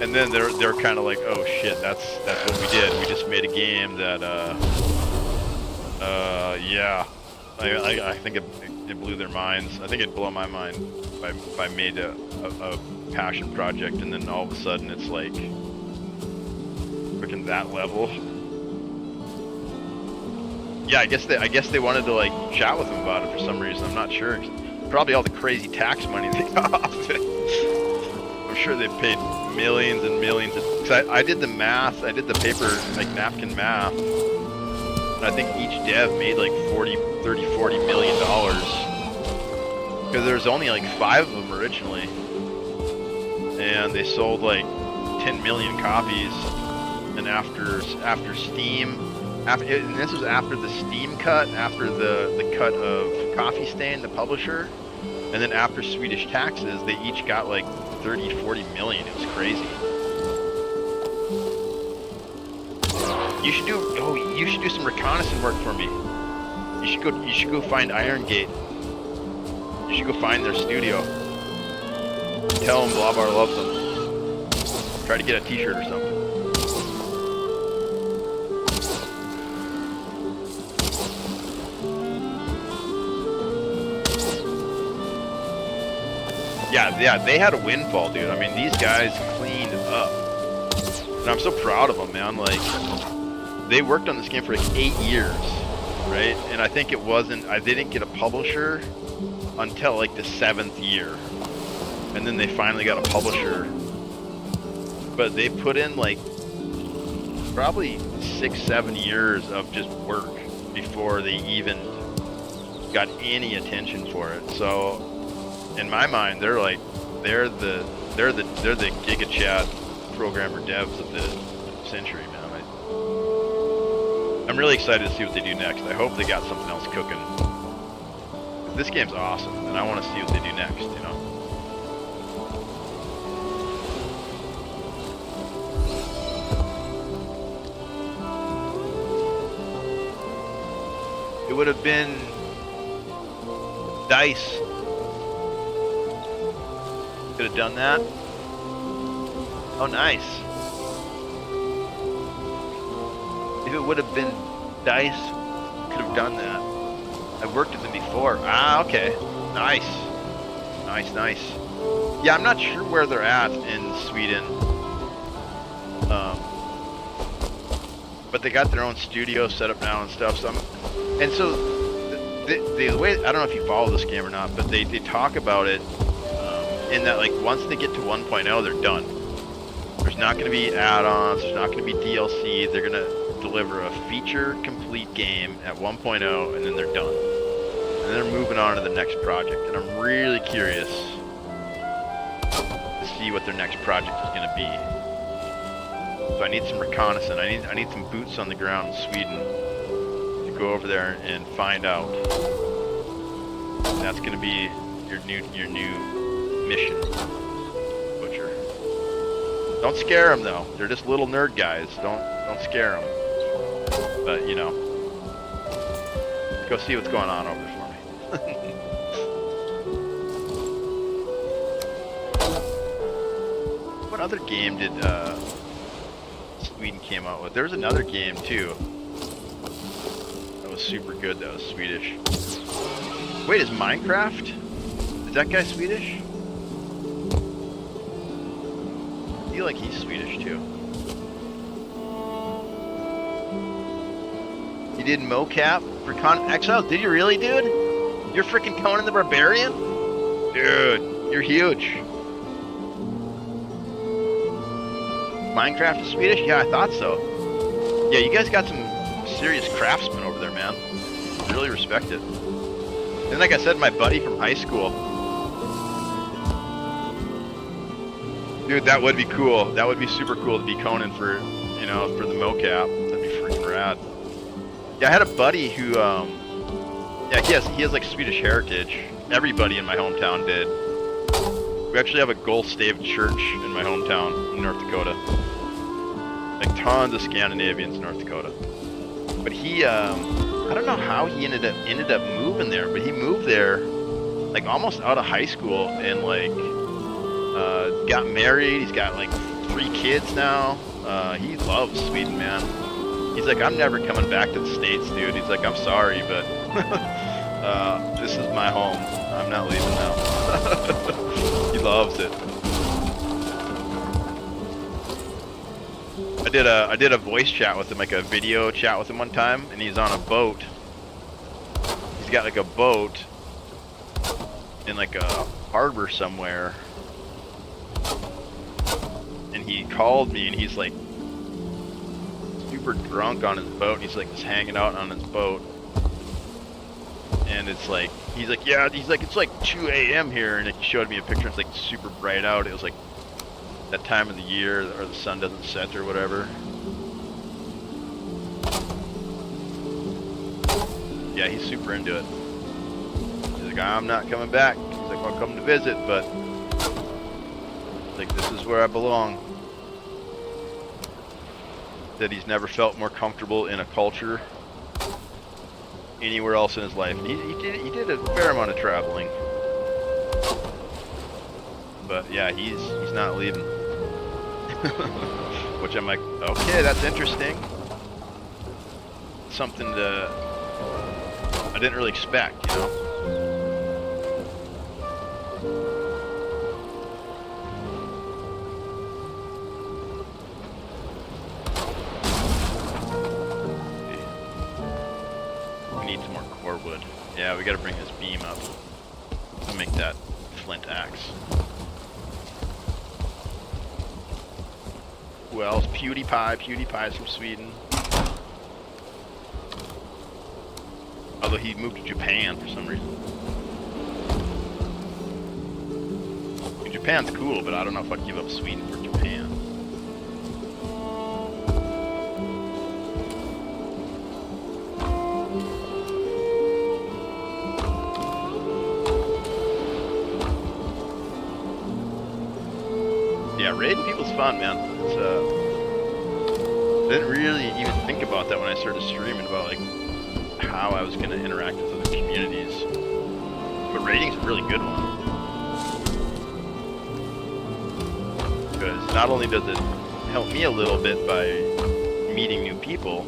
And then they're kind of like, "Oh shit, that's what we did. We just made a game that yeah." I think it blew their minds. I think it'd blow my mind if I made a passion project and then all of a sudden it's like freaking that level. Yeah, I guess they wanted to like chat with them about it for some reason. I'm not sure. Probably all the crazy tax money they got off it. I'm sure they paid millions and millions. I did the math. I did the paper like napkin math. I think each dev made like $40 million because there's only like 5 of them originally, and they sold like 10 million copies. And after Steam, and this was after the Steam cut, after the cut of Coffee Stain, the publisher, and then after Swedish taxes, they each got like 30-40 million. It was crazy. You should do some reconnaissance work for me. You should go find Iron Gate. You should go find their studio. Tell them Blabar loves them. Try to get a t-shirt or something. Yeah, they had a windfall, dude. I mean, these guys cleaned up. And I'm so proud of them, man. Like, they worked on this game for like 8 years, right? And I think it wasn't, they didn't get a publisher until like the 7th year. And then they finally got a publisher. But they put in like probably 6-7 years of just work before they even got any attention for it. So in my mind, they're the Giga Chat programmer devs of the century, man. I'm really excited to see what they do next. I hope they got something else cooking. This game's awesome, and I want to see what they do next, you know? It would have been DICE. Could have done that. Oh, nice. If it would have been DICE, could have done that. I've worked with them before. Ah, okay. Nice. Nice. Yeah, I'm not sure where they're at in Sweden. But they got their own studio set up now and stuff. So the way, I don't know if you follow this game or not, but they talk about it in that like once they get to 1.0, they're done. There's not going to be add-ons. There's not going to be DLC. They're going to deliver a feature-complete game at 1.0, and then they're done. And they're moving on to the next project. And I'm really curious to see what their next project is going to be. So I need some reconnaissance. I need some boots on the ground in Sweden to go over there and find out. And that's going to be your new mission, Butcher. Don't scare them though. They're just little nerd guys. Don't scare them. But you know, go see what's going on over there for me. What other game did Sweden came out with? There was another game too that was super good. That was Swedish. Wait, is Minecraft? Is that guy Swedish? I feel like he's Swedish too. You did mocap for Exiles? Did you really, dude? You're freaking Conan the Barbarian? Dude, you're huge. Minecraft is Swedish? Yeah, I thought so. Yeah, you guys got some serious craftsmen over there, man. Really respect it. And like I said, my buddy from high school. Dude, that would be cool. That would be super cool to be Conan for, you know, for the mocap. That'd be freaking rad. Yeah, I had a buddy who, yeah, he has like Swedish heritage. Everybody in my hometown did. We actually have a gold-staved church in my hometown in North Dakota. Like tons of Scandinavians in North Dakota. But he, I don't know how he ended up moving there, but he moved there like almost out of high school and like got married. He's got like 3 kids now. He loves Sweden, man. He's like, I'm never coming back to the States, dude. He's like, I'm sorry, but this is my home. I'm not leaving now. He loves it. I did a voice chat with him, like a video chat with him one time, and he's on a boat. He's got like a boat in like a harbor somewhere. And he called me and he's like super drunk on his boat, and he's like just hanging out on his boat. And it's like, he's like, yeah, he's like, it's like 2 a.m. here, and he showed me a picture. It's like super bright out. It was like that time of the year, or the sun doesn't set or whatever. Yeah, he's super into it. He's like, I'm not coming back. He's like, I'll come to visit, but like, this is where I belong. That he's never felt more comfortable in a culture anywhere else in his life. And he did a fair amount of traveling. But yeah, he's not leaving. Which I'm like, okay, that's interesting. Something I didn't really expect, you know. We need some more core wood. Yeah, we gotta bring his beam up to make that flint axe. Who else? PewDiePie. PewDiePie's from Sweden. Although he moved to Japan for some reason. Japan's cool, but I don't know if I'd give up Sweden for Japan. Yeah, raiding people's fun, man. It's I didn't really even think about that when I started streaming, about like how I was going to interact with other communities. But raiding's a really good one. Because not only does it help me a little bit by meeting new people,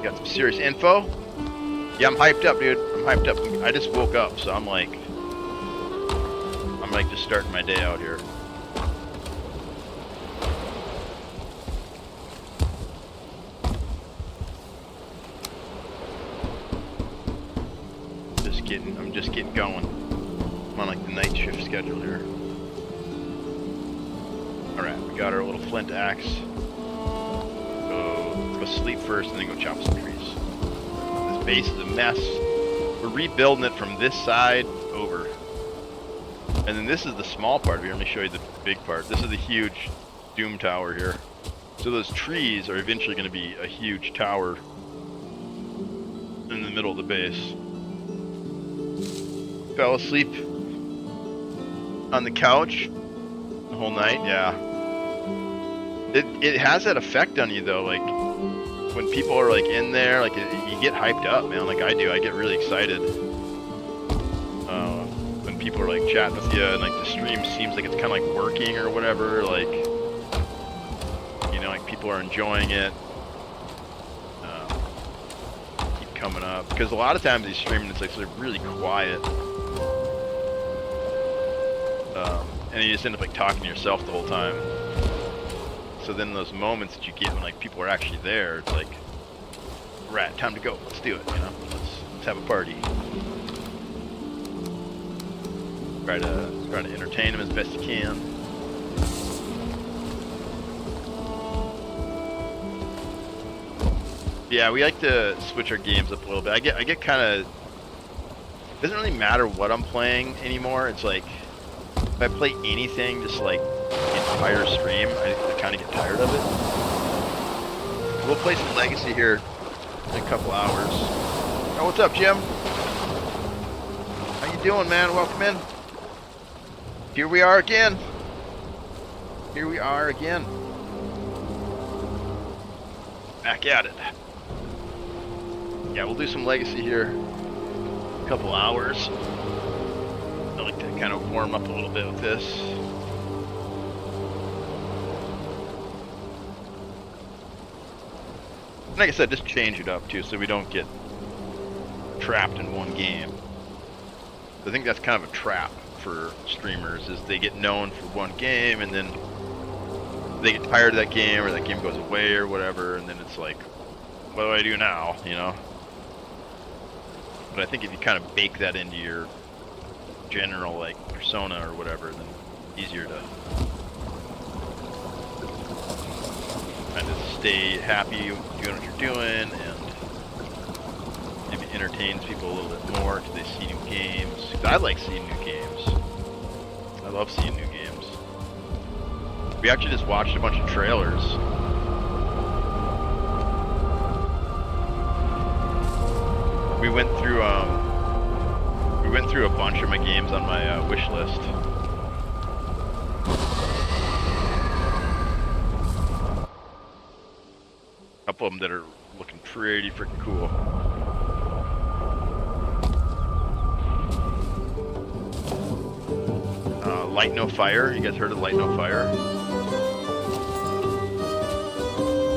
got some serious info. Yeah, I'm hyped up, dude. I'm hyped up. I just woke up, so I'm like just starting my day out here. I'm just getting going. I'm on like the night shift schedule here. Alright, we got our little flint axe. Let's go sleep first and then go chop some trees. This base is a mess. We're rebuilding it from this side over. And then this is the small part here. Let me show you the big part. This is the huge doom tower here. So those trees are eventually going to be a huge tower in the middle of the base. Fell asleep on the couch the whole night. Yeah, it has that effect on you though. Like when people are like in there, like you get hyped up, man. Like I do. I get really excited when people are like chatting with you, and like the stream seems like it's kind of like working or whatever. Like, you know, like people are enjoying it. Keep coming up, because a lot of times these streaming, it's like really quiet. And you just end up like talking to yourself the whole time. So then those moments that you get when like people are actually there, it's like, right, time to go. Let's do it. You know, let's have a party. Try to entertain them as best you can. Yeah, we like to switch our games up a little bit. I get kind of. It doesn't really matter what I'm playing anymore. It's like if I play anything, just like the entire stream, I kind of get tired of it. We'll play some Legacy here in a couple hours. Oh, what's up, Jim? How you doing, man? Welcome in. Here we are again. Here we are again. Back at it. Yeah, we'll do some Legacy here in a couple hours. I like to kind of warm up a little bit with this. Like I said, just change it up too so we don't get trapped in one game. I think that's kind of a trap for streamers, is they get known for one game and then they get tired of that game, or that game goes away or whatever, and then it's like, what do I do now, you know? But I think if you kind of bake that into your general like persona or whatever, then it's easier to kind of stay happy doing what you're doing, and maybe entertains people a little bit more because they see new games. 'Cause I like seeing new games. I love seeing new games. We actually just watched a bunch of trailers. We went through a bunch of my games on my wish list. A couple of them that are looking pretty freaking cool. Light No Fire. You guys heard of Light No Fire?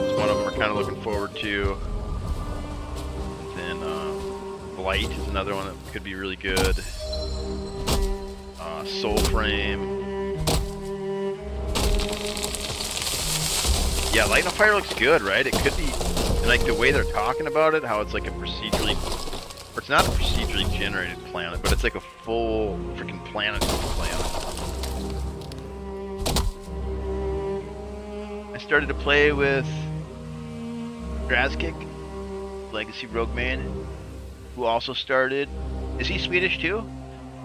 It's one of them we're kind of looking forward to. And then Blight is another one that could be really good. Soul Frame. Yeah, Light No Fire looks good, right? It could be, like the way they're talking about it, how it's like a procedurally, or it's not a procedurally generated planet, but it's like a full freaking planet to play on. I started to play with Drazkick, Legacy Rogue Man, who also started. Is he Swedish too?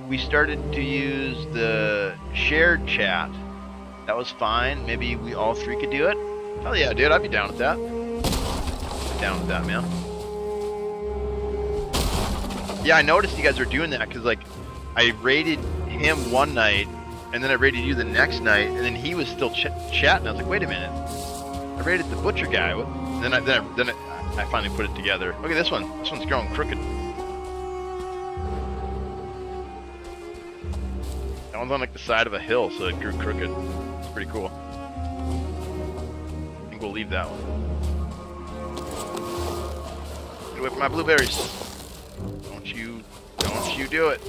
We started to use the shared chat. That was fine. Maybe we all three could do it. Hell yeah, dude, I'd be down with that. Down with that, man. Yeah, I noticed you guys were doing that because, like, I raided him one night, and then I raided you the next night, and then he was still chatting. I was like, wait a minute, I raided the butcher guy. And then I finally put it together. Look at this one. This one's growing crooked. That one's on like the side of a hill, so it grew crooked. It's pretty cool. I think we'll leave that one. Get away from my blueberries. Don't you do it.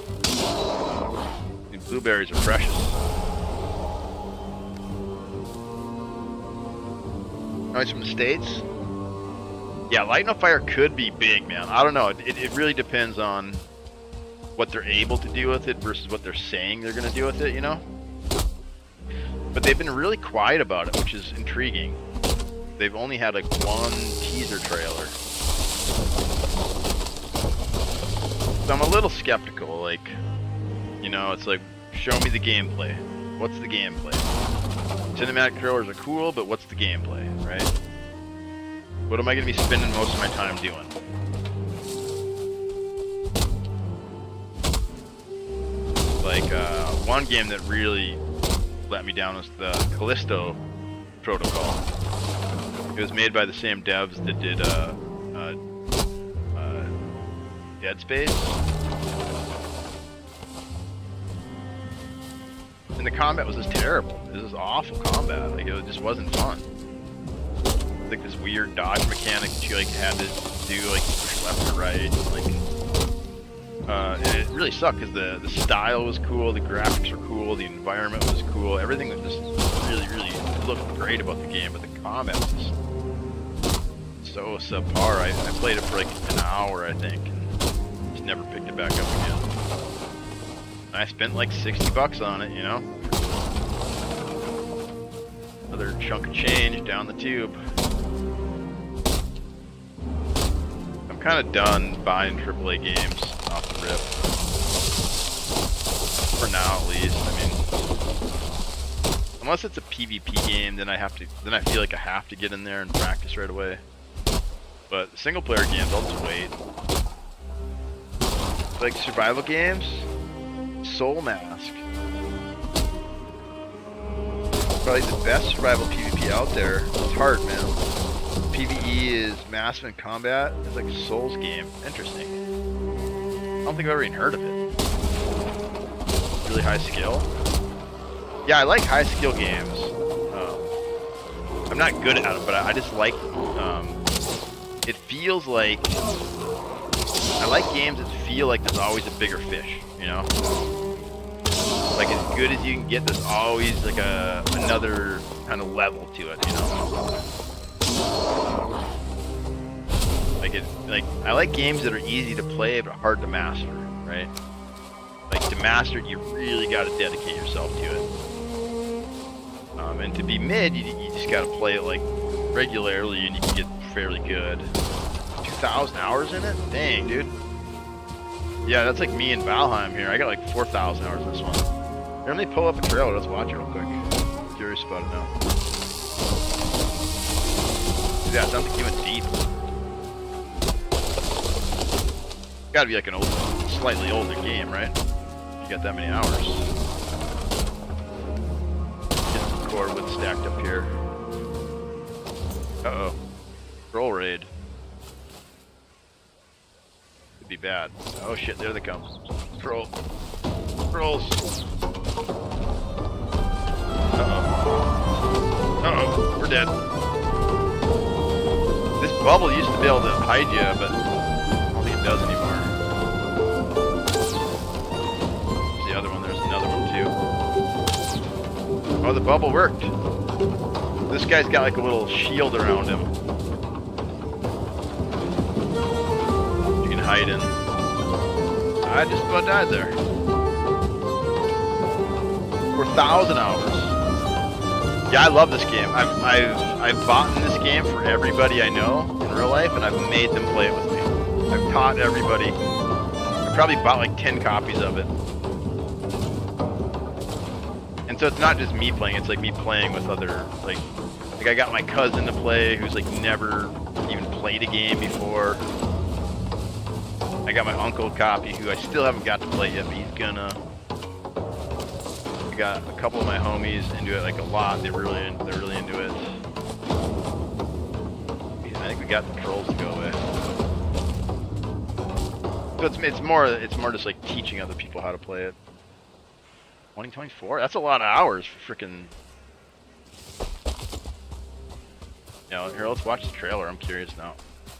These blueberries are precious. Oh, he's from the States? Yeah, Light No Fire could be big, man. I don't know. It really depends on what they're able to do with it versus what they're saying they're going to do with it, you know? But they've been really quiet about it, which is intriguing. They've only had like one teaser trailer. So I'm a little skeptical, like, you know, it's like, show me the gameplay. What's the gameplay? Cinematic trailers are cool, but what's the gameplay, right? What am I going to be spending most of my time doing? Like, one game that really let me down was the Callisto Protocol. It was made by the same devs that did Dead Space. And the combat was just terrible. This is awful combat. Like, it just wasn't fun. Like this weird dodge mechanic that you like had to do, like push left or right. Like, And it really sucked because the style was cool, the graphics were cool, the environment was cool, everything was just really looked great about the game, but the combat was just so subpar. I played it for like an hour, I think, and just never picked it back up again. I spent like $60 on it, you know? Another chunk of change down the tube. I'm kind of done buying AAA games off the rip. For now, at least. I mean, unless it's a PvP game, then I feel like I have to get in there and practice right away. But single player games, I'll just wait. Like survival games, Soul Mask. Probably the best survival PvP out there. It's hard, man. PvE is massive in combat. It's like a Souls game. Interesting. I don't think I've ever even heard of it. Really high skill. Yeah, I like high skill games. I'm not good at them, but I just like. It feels like I like games that feel like there's always a bigger fish. You know. Like as good as you can get, there's always like another kind of level to it, you know. Like I like games that are easy to play but hard to master, right? Like to master it, you really got to dedicate yourself to it. And to be mid, you just got to play it like regularly, and you can get fairly good. 2,000 hours in it? Dang, dude. Yeah, that's like me in Valheim here. I got like 4,000 hours in this one. Let me pull up a trailer. Let's watch it real quick. I'm curious about it now. Yeah, it sounds like even deep. Gotta be like an slightly older game, right? You got that many hours. Get some cordwood stacked up here. Uh-oh. Troll raid. Could be bad. Oh shit, there they come. Trolls. Uh-oh, we're dead. This bubble used to be able to hide you, but I don't think it does anymore. There's the other one, there's another one too. Oh, the bubble worked. This guy's got like a little shield around him. You can hide in. I just about died there. 4,000 hours. Yeah, I love this game. I've bought in this game for everybody I know in real life, and I've made them play it with me. I've taught everybody. I probably bought like 10 copies of it. And so it's not just me playing, it's like me playing with other, like I got my cousin to play who's like never even played a game before. I got my uncle copy who I still haven't got to play yet, but he's gonna. I got a couple of my homies into it like a lot. They're really into it. I think we got the trolls to go away. So it's more just like teaching other people how to play it. 2024? That's a lot of hours for frickin'. Yeah, here, let's watch the trailer. I'm curious now.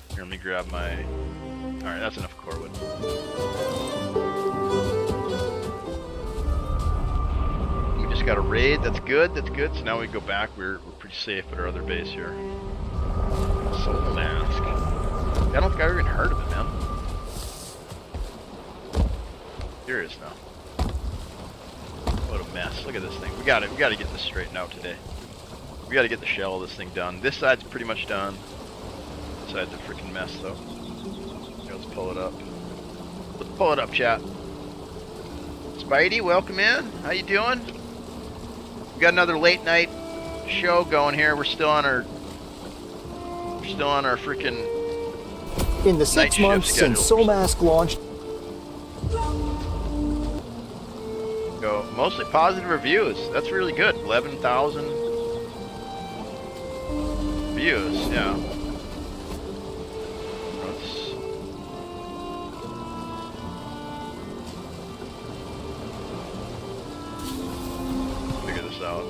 Here, let me grab my. Alright, that's enough cordwood. We just got a raid. That's good. That's good. So now we go back. We're pretty safe at our other base here. Soul Mask. I don't think I've even heard of it, man. Curious now. What a mess. Look at this thing. We gotta get this straightened out today. We gotta get the shell of this thing done. This side's pretty much done. This side's a freaking mess though. Here, let's pull it up. Let's pull it up, chat. Spidey, welcome in. How you doing? We got another late night show going here. We're still on our freaking in the 6 months since Soul Mask launched. Go mostly positive reviews. That's really good. 11,000 views. Yeah. Let's figure this out.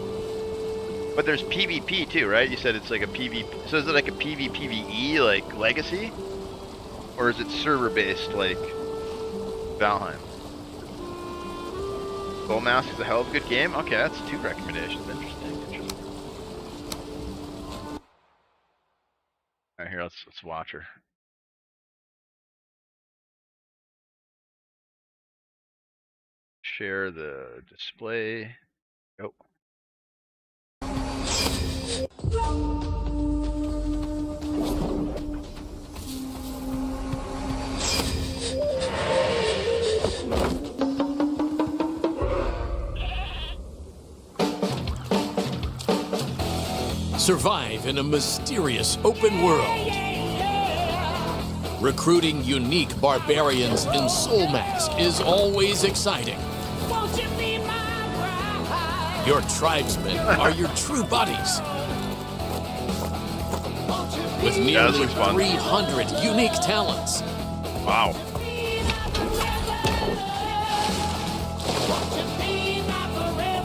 But there's PvP too, right? You said it's like a PvP. So is it like a PvPvE like legacy, or is it server based like Valheim. Soul Mask is a hell of a good game. Okay, that's 2 recommendations. Interesting. All right, here, let's watch her. Share the display. Oh. Survive in a mysterious open world. Recruiting unique barbarians in Soul Mask is always exciting. Your tribesmen are your true buddies. With nearly 300 unique talents. Wow.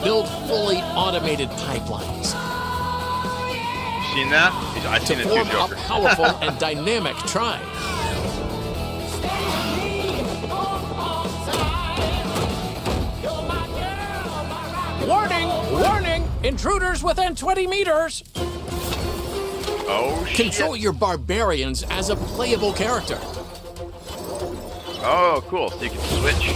Build fully automated pipelines. Seen that? I've seen it too, form a Joker. powerful and dynamic tribe. Warning! Warning! Intruders within 20 meters! Oh, shit. Control your barbarians as a playable character. Oh, cool. So you can switch.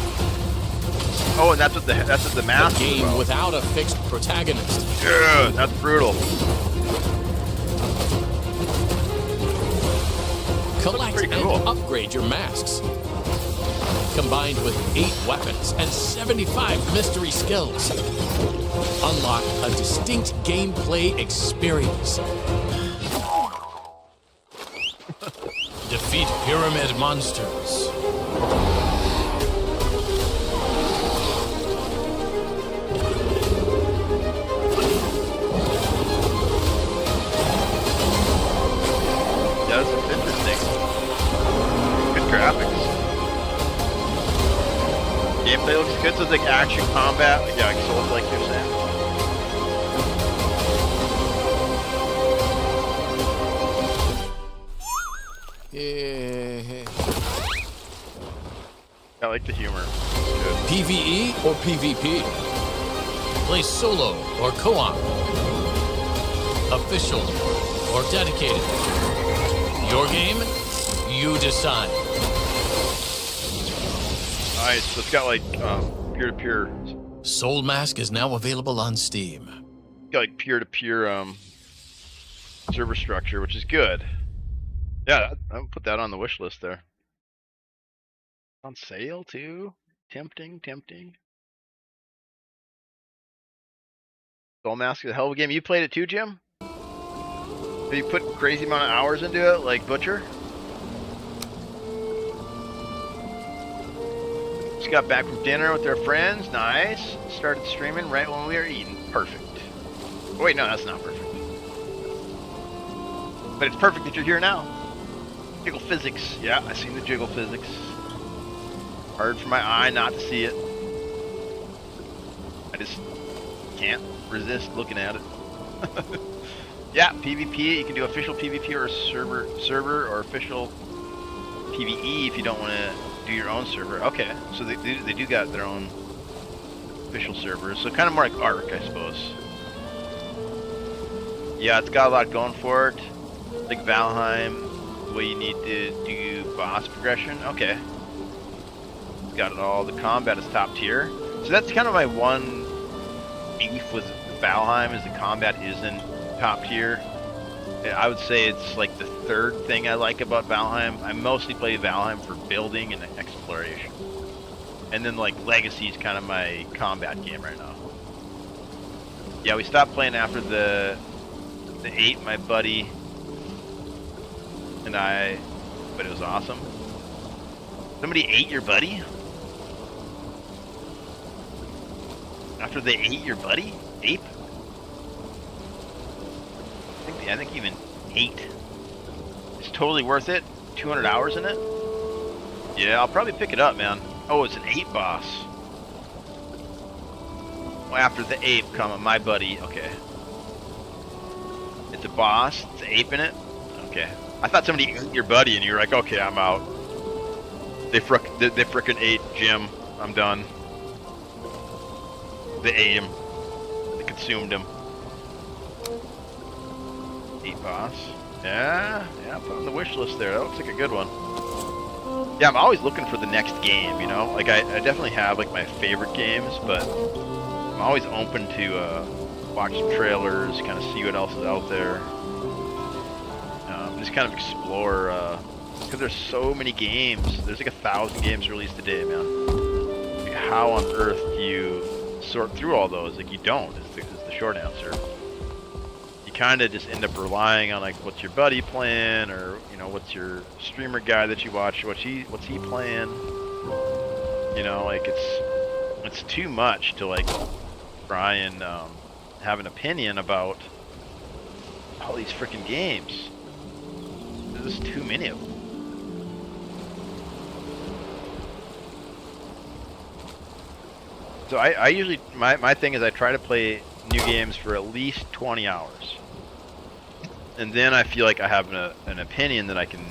Oh, and that's what the mask. A game without a fixed protagonist. Yeah, that's brutal. Collect cool. and upgrade your masks. Combined with 8 weapons and 75 mystery skills. Unlock a distinct gameplay experience. Defeat pyramid monsters. Yeah, that's interesting. Good graphics. Gameplay looks good, so it's like action combat, yeah, like Souls, like you're saying. Yeah. I like the humor. PvE or PvP? Play solo or co-op? Official or dedicated? Your game, you decide. Nice, so it's got like peer-to-peer. Soul Mask is now available on Steam. Got like peer-to-peer server structure, which is good. Yeah, I'll put that on the wish list there. On sale too? Tempting. Soul Mask is a hell of a game. You played it too, Jim? Have you put crazy amount of hours into it, like Butcher? Just got back from dinner with their friends. Nice. Started streaming right when we were eating. Perfect. Oh, wait, no, that's not perfect. But it's perfect that you're here now. Jiggle physics. Yeah, I seen the jiggle physics. Hard for my eye not to see it. I just can't resist looking at it. Yeah, PvP. You can do official PvP or server or official PvE if you don't want to do your own server. Okay, so they do got their own official servers. So kind of more like Ark, I suppose. Yeah, it's got a lot going for it. Like Valheim, the way you need to do boss progression. Okay. It's got it all. The combat is top tier. So that's kind of my one beef with Valheim, is the combat isn't top tier. I would say it's like the third thing I like about Valheim. I mostly play Valheim for building and exploration. And then like Legacy is kind of my combat game right now. Yeah, we stopped playing after the 8, my buddy and I, but it was awesome. Somebody ate your buddy? After they ate your buddy? Ape? I think even 8. It's totally worth it. 200 hours in it? Yeah, I'll probably pick it up, man. Oh, it's an 8 boss. Well, after the ape come my buddy. Okay. It's a boss. It's an ape in it? Okay. I thought somebody ate your buddy and you were like, okay, I'm out. They frickin' ate Jim. I'm done. They ate him. They consumed him. 8 boss. Yeah, put on the wish list there. That looks like a good one. Yeah, I'm always looking for the next game, you know? Like, I definitely have, like, my favorite games, but I'm always open to watch some trailers, kind of see what else is out there. Just kind of explore, because there's so many games. There's like 1,000 games released a day, man. Like, how on earth do you sort through all those? Like, you don't, is the short answer. You kind of just end up relying on, like, what's your buddy playing, or, you know, what's your streamer guy that you watch, what's he playing. You know, like, it's too much to, like, try and have an opinion about all these freaking games. There's just too many of them. So I usually, my thing is I try to play new games for at least 20 hours. And then I feel like I have an opinion that I can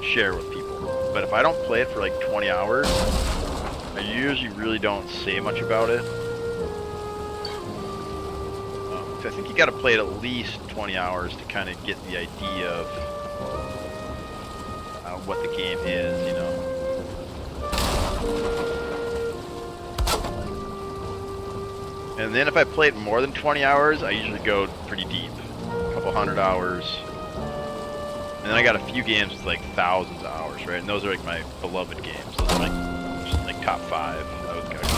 share with people. But if I don't play it for like 20 hours, I usually really don't say much about it. So I think you got to play it at least 20 hours to kind of get the idea of what the game is, you know. And then if I play it more than 20 hours, I usually go pretty deep. A couple hundred hours. And then I got a few games with like thousands of hours, right? And those are like my beloved games. Those are like top 5, I would kind of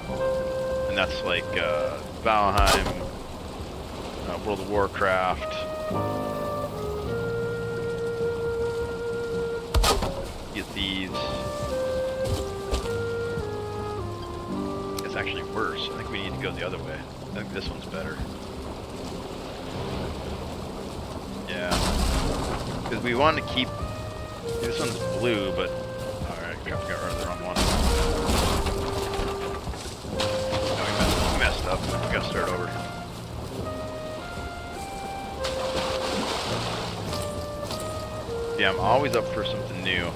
call. And that's like Valheim, World of Warcraft, Thieves. It's actually worse. I think we need to go the other way. I think this one's better. Yeah. Because we want to keep... This one's blue, but... Alright, I got rid of the wrong one. No, we messed up. We gotta start over. Yeah, I'm always up for something new.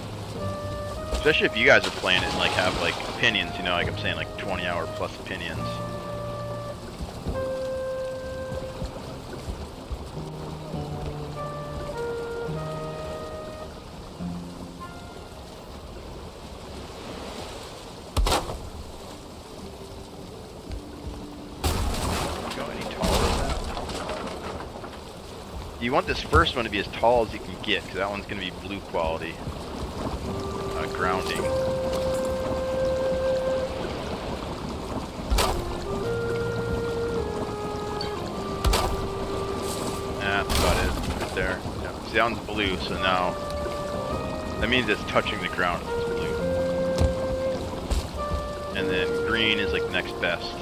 Especially if you guys are playing it and like have like opinions, you know, like I'm saying, like 20-hour plus opinions. Go any taller than that? You want this first one to be as tall as you can get, because that one's going to be blue quality. Grounding. That's about it, right there. Yeah. See, that one's blue, so now that means it's touching the ground if it's blue. And then green is like next best.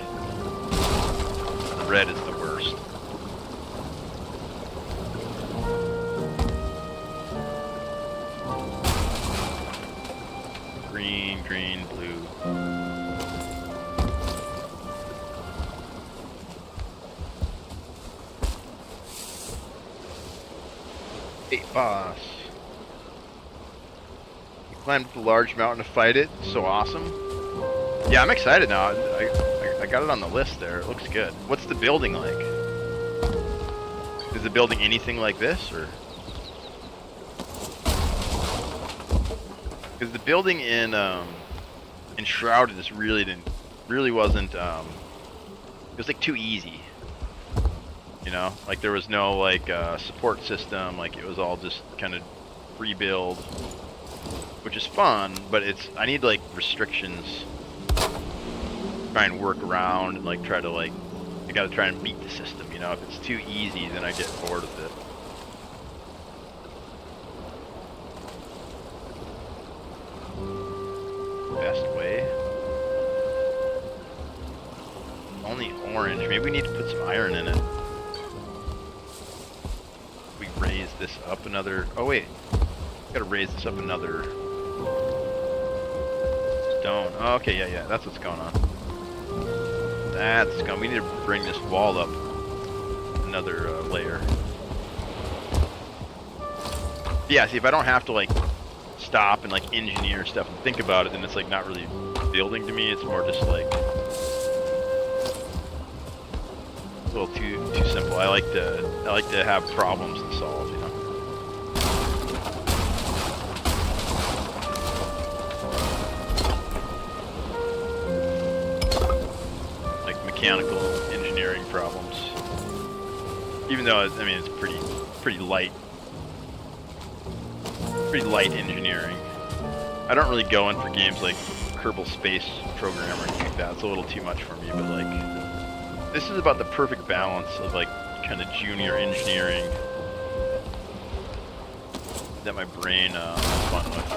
Red is the worst. Green, blue. Hey, boss. You climbed the large mountain to fight it. So awesome. Yeah, I'm excited now. I got it on the list there. It looks good. What's the building like? Is the building anything like this, or? Because the building in Shrouded just really wasn't. It was like too easy. You know, like there was no like support system. Like it was all just kind of rebuild, which is fun. But I need like restrictions. Try and work around and like try to like. I got to try and beat the system. You know, if it's too easy, then I get bored of it. Best way. Only orange. Maybe we need to put some iron in it. We raise this up another. Oh wait, gotta raise this up another stone. Oh, okay, yeah, that's what's going on. That's going. We need to bring this wall up another layer. Yeah, see, if I don't have to like stop and like engineer stuff and think about it, then it's like not really building to me. It's more just like a little too simple. I like to have problems to solve, you know. Like mechanical engineering problems. Even though I mean it's pretty light engineering. I don't really go in for games like Kerbal Space Program or anything like that. It's a little too much for me, but like this is about the perfect balance of like kind of junior engineering that my brain has fun with.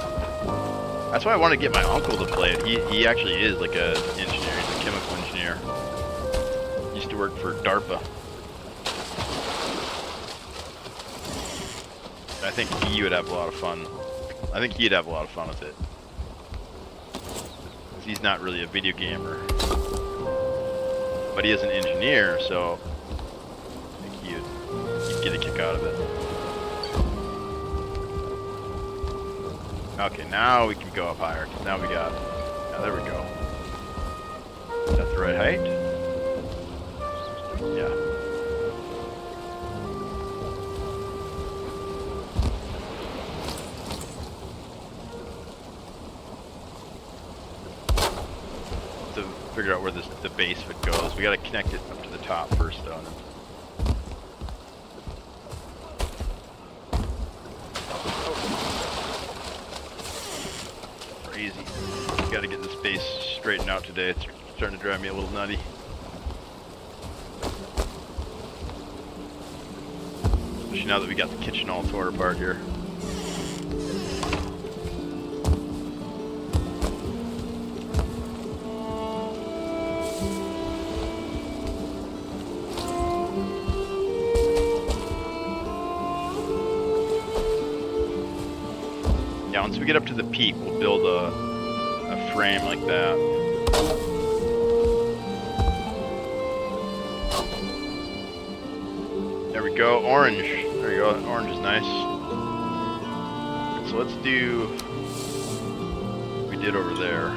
That's why I want to get my uncle to play it. He actually is like a engineer. He's a chemical engineer. He used to work for DARPA. I think he would have a lot of fun. I think he'd have a lot of fun with it. He's not really a video gamer. But he is an engineer, so I think he'd get a kick out of it. Okay, now we can go up higher. Now we got... Now there we go. Is that the right height? Yeah. To figure out where the base of it goes. We gotta connect it up to the top first though. Crazy. Gotta get this base straightened out today. It's starting to drive me a little nutty. Especially now that we got the kitchen all tore apart here. Yeah, once we get up to the peak, we'll build a frame like that. There we go, orange. There you go, orange is nice. So let's do what we did over there.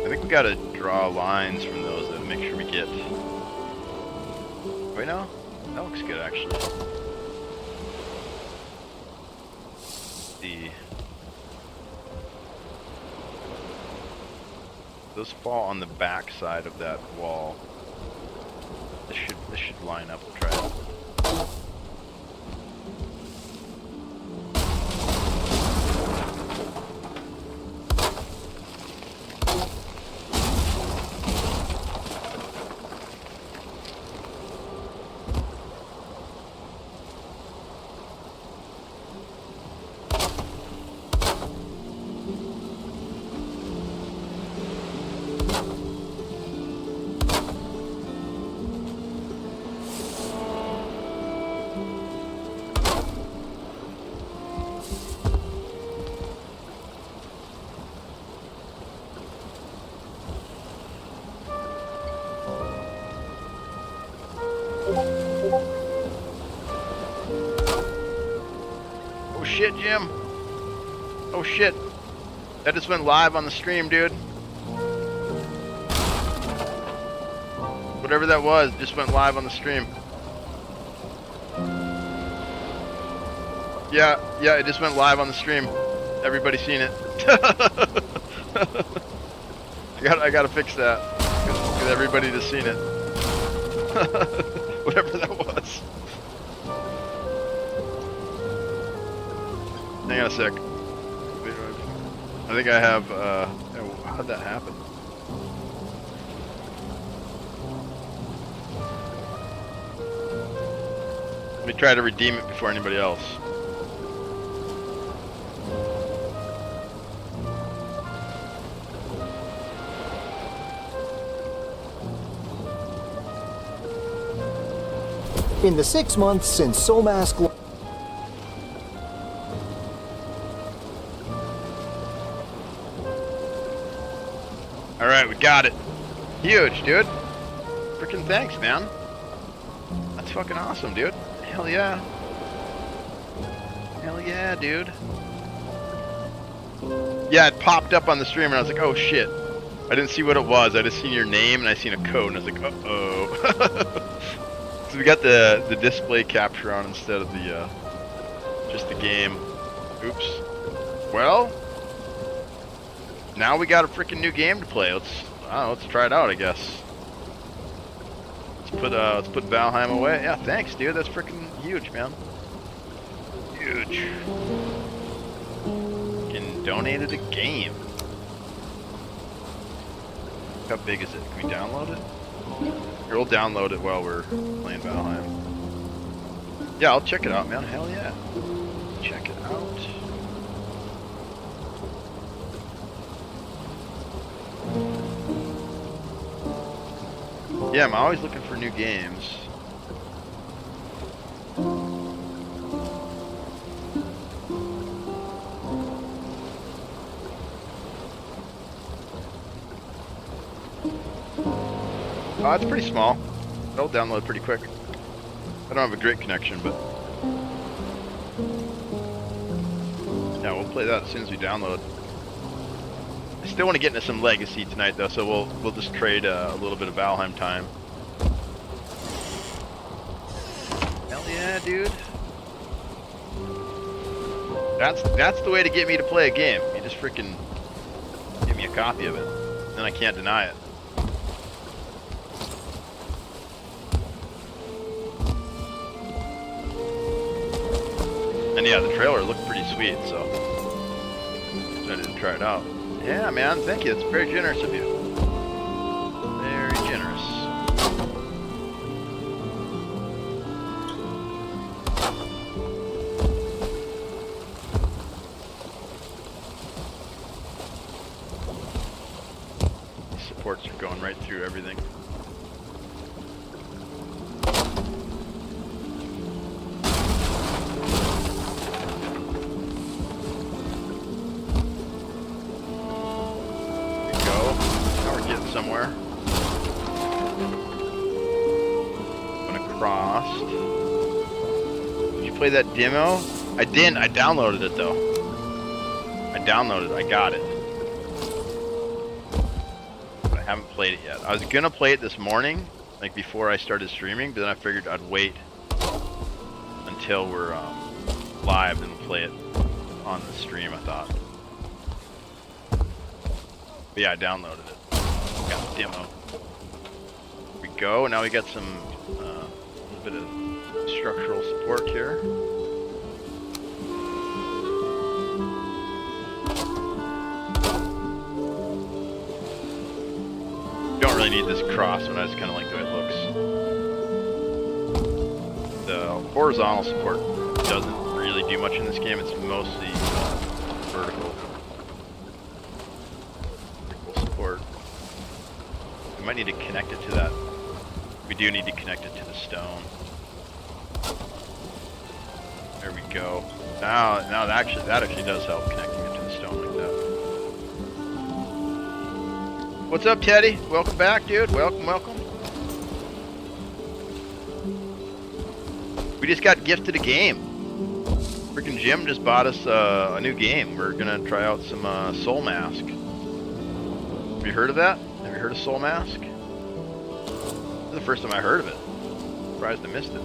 I think we gotta draw lines from those to make sure we get... Wait, no? That looks good, actually. Those fall on the back side of that wall. This should line up. We'll try it. Oh shit, Jim. Oh shit. That just went live on the stream, dude. Whatever that was, just went live on the stream. Yeah, it just went live on the stream. Everybody's seen it. I gotta fix that. Because everybody just seen it. Whatever that was. Hang on a sec. I think I have, how'd that happen? Let me try to redeem it before anybody else. In the 6 months since Soul Mask... Alright, we got it. Huge, dude. Freaking thanks, man. That's fucking awesome, dude. Hell yeah. Hell yeah, dude. Yeah, it popped up on the stream and I was like, oh shit. I didn't see what it was. I just seen your name and I seen a code and I was like, uh-oh. So we got the display capture on instead of the just the game. Oops. Well, now we got a freaking new game to play. Let's try it out, I guess. Let's put Valheim away. Yeah, thanks, dude. That's freaking huge, man. Huge. And donated a game. How big is it? Can we download it? Here, we'll download it while we're playing Valheim. Yeah, I'll check it out, man. Hell yeah. Check it out. Yeah, I'm always looking for new games. It's pretty small. It'll download pretty quick. I don't have a great connection, but yeah, we'll play that as soon as we download. I still want to get into some Legacy tonight, though, so we'll just trade a little bit of Valheim time. Hell yeah, dude! That's the way to get me to play a game. You just freaking give me a copy of it, then I can't deny it. And yeah, the trailer looked pretty sweet, so I didn't try it out. Yeah, man, thank you. It's very generous of you. Very generous. These supports are going right through everything. Somewhere. Gonna cross. Did you play that demo? I didn't. I downloaded it though. I downloaded it. I got it. But I haven't played it yet. I was gonna play it this morning, like before I started streaming, but then I figured I'd wait until we're live and play it on the stream, I thought. But yeah, I downloaded it. Got the demo. Here we go. Now we got some a little bit of structural support here. Don't really need this cross one. I just kind of like the way it looks. The horizontal support doesn't really do much in this game. It's mostly vertical support. We might need to connect it to that. We do need to connect it to the stone. There we go. Now that actually does help, connecting it to the stone like that. What's up, Teddy? Welcome back, dude. Welcome. We just got gifted a game. Freaking Jim just bought us a new game. We're gonna try out some Soul Mask. Have you heard of that? Have you heard of Soul Mask? This is the first time I heard of it. Surprised I missed it.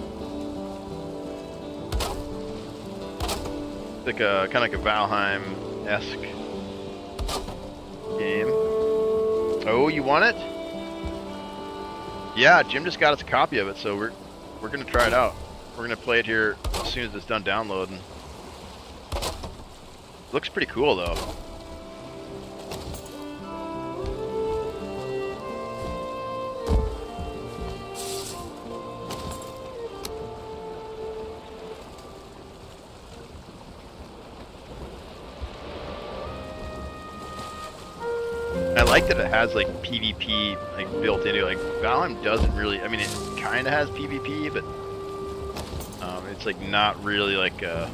It's like kind of like a Valheim-esque game. Oh, you want it? Yeah, Jim just got us a copy of it, so we're gonna try it out. We're gonna play it here as soon as it's done downloading. Looks pretty cool though. I like that it has like PvP like built into it. Like Valheim doesn't really. I mean, it kind of has PvP, but it's like not really like a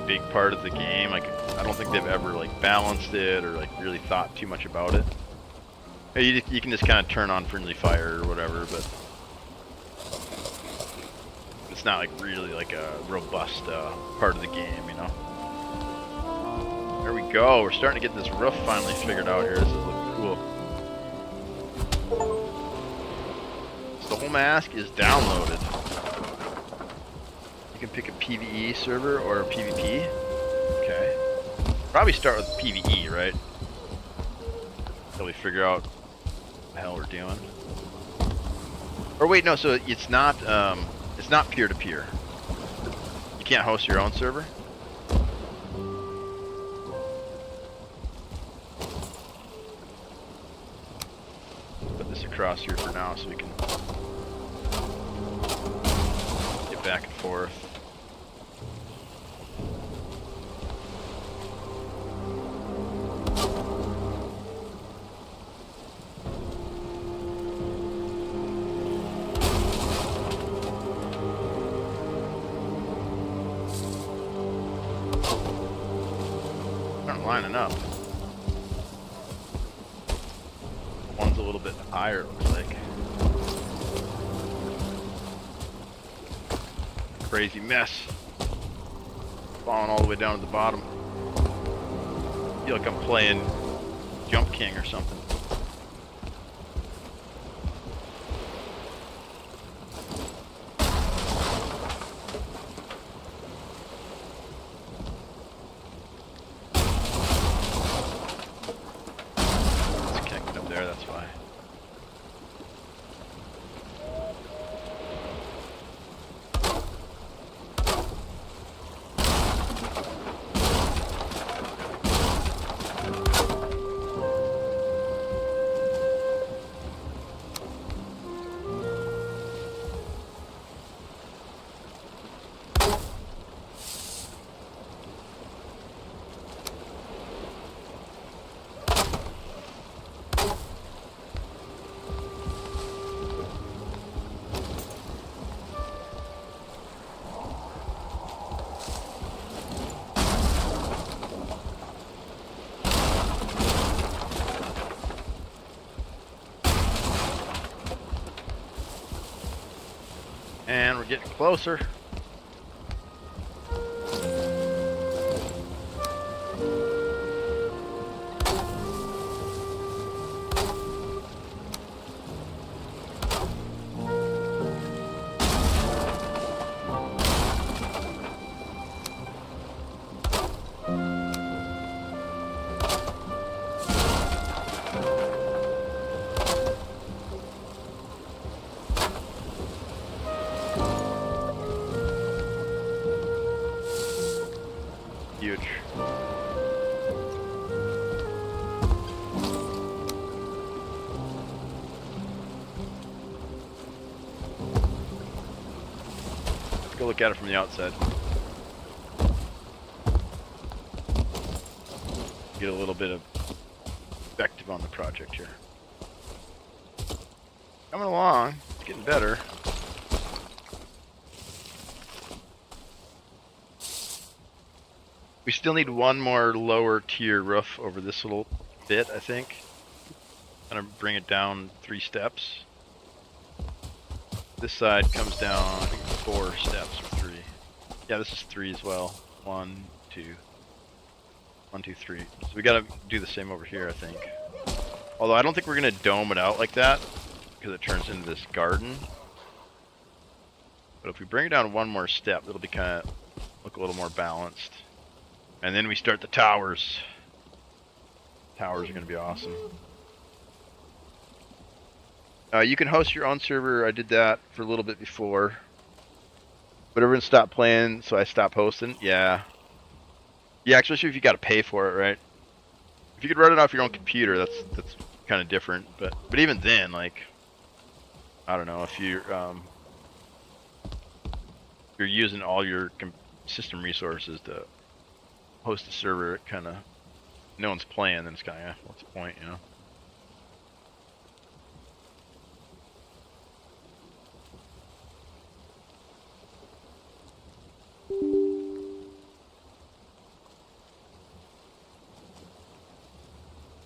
big part of the game. Like I don't think they've ever like balanced it or like really thought too much about it. You can just kind of turn on friendly fire or whatever, but it's not like really like a robust part of the game, you know. There we go. We're starting to get this roof finally figured out here. This is looking cool. Soul Mask is downloaded. You can pick a PvE server or a PvP. Okay. Probably start with PvE, right? Until we figure out what the hell we're doing. Or wait, no. So it's not peer-to-peer. You can't host your own server. Put this across here for now so we can get back and forth. Aren't lining up. One's a little bit higher, it looks like. Crazy mess. Falling all the way down to the bottom. I feel like I'm playing Jump King or something. It's connected up there, that's why. And we're getting closer. Huge. Let's go look at it from the outside. Get a little bit of perspective on the project here. Coming along, it's getting better. We still need one more lower tier roof over this little bit, I think. Gonna bring it down 3 steps. This side comes down, I think, 4 steps or 3. Yeah, this is 3 as well. 1, 2. 1, 2, 3. So we gotta do the same over here, I think. Although I don't think we're gonna dome it out like that, because it turns into this garden. But if we bring it down 1 more step, it'll be kind of look a little more balanced. And then we start the towers. Towers are going to be awesome. You can host your own server. I did that for a little bit before. But everyone stopped playing, so I stopped hosting. Yeah. Yeah, especially if you got to pay for it, right? If you could run it off your own computer, that's kind of different. But even then, like, I don't know, if you're using all your system resources to host a server, it kind of, no one's playing, then it's kind of, what's the point, you know?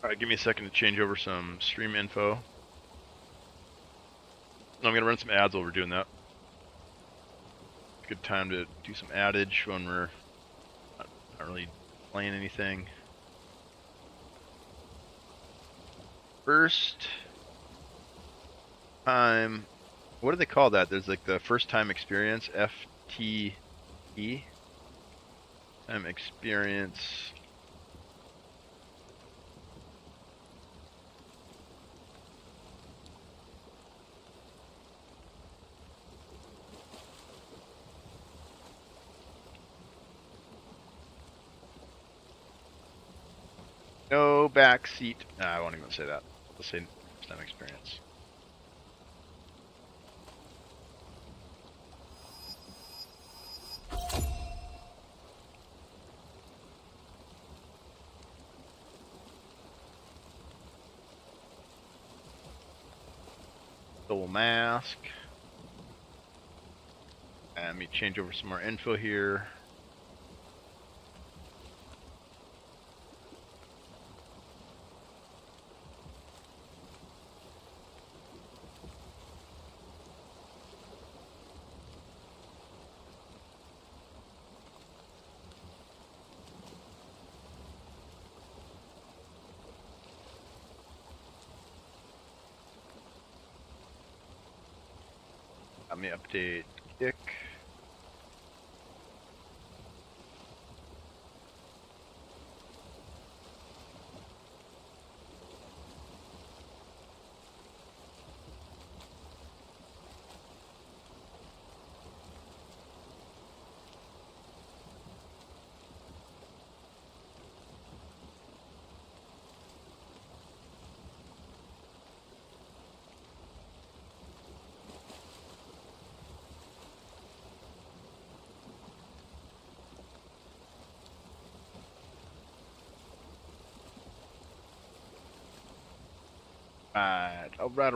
Alright, give me a second to change over some stream info. I'm gonna run some ads while we're doing that. good time to do some adage when we're not really playing anything. First time, what do they call that? There's like the first time experience, FTE. Time experience. No backseat. No, I won't even say that. Let's say first time experience. Double mask. And let me change over some more info here. Let me update Dick. Alright. About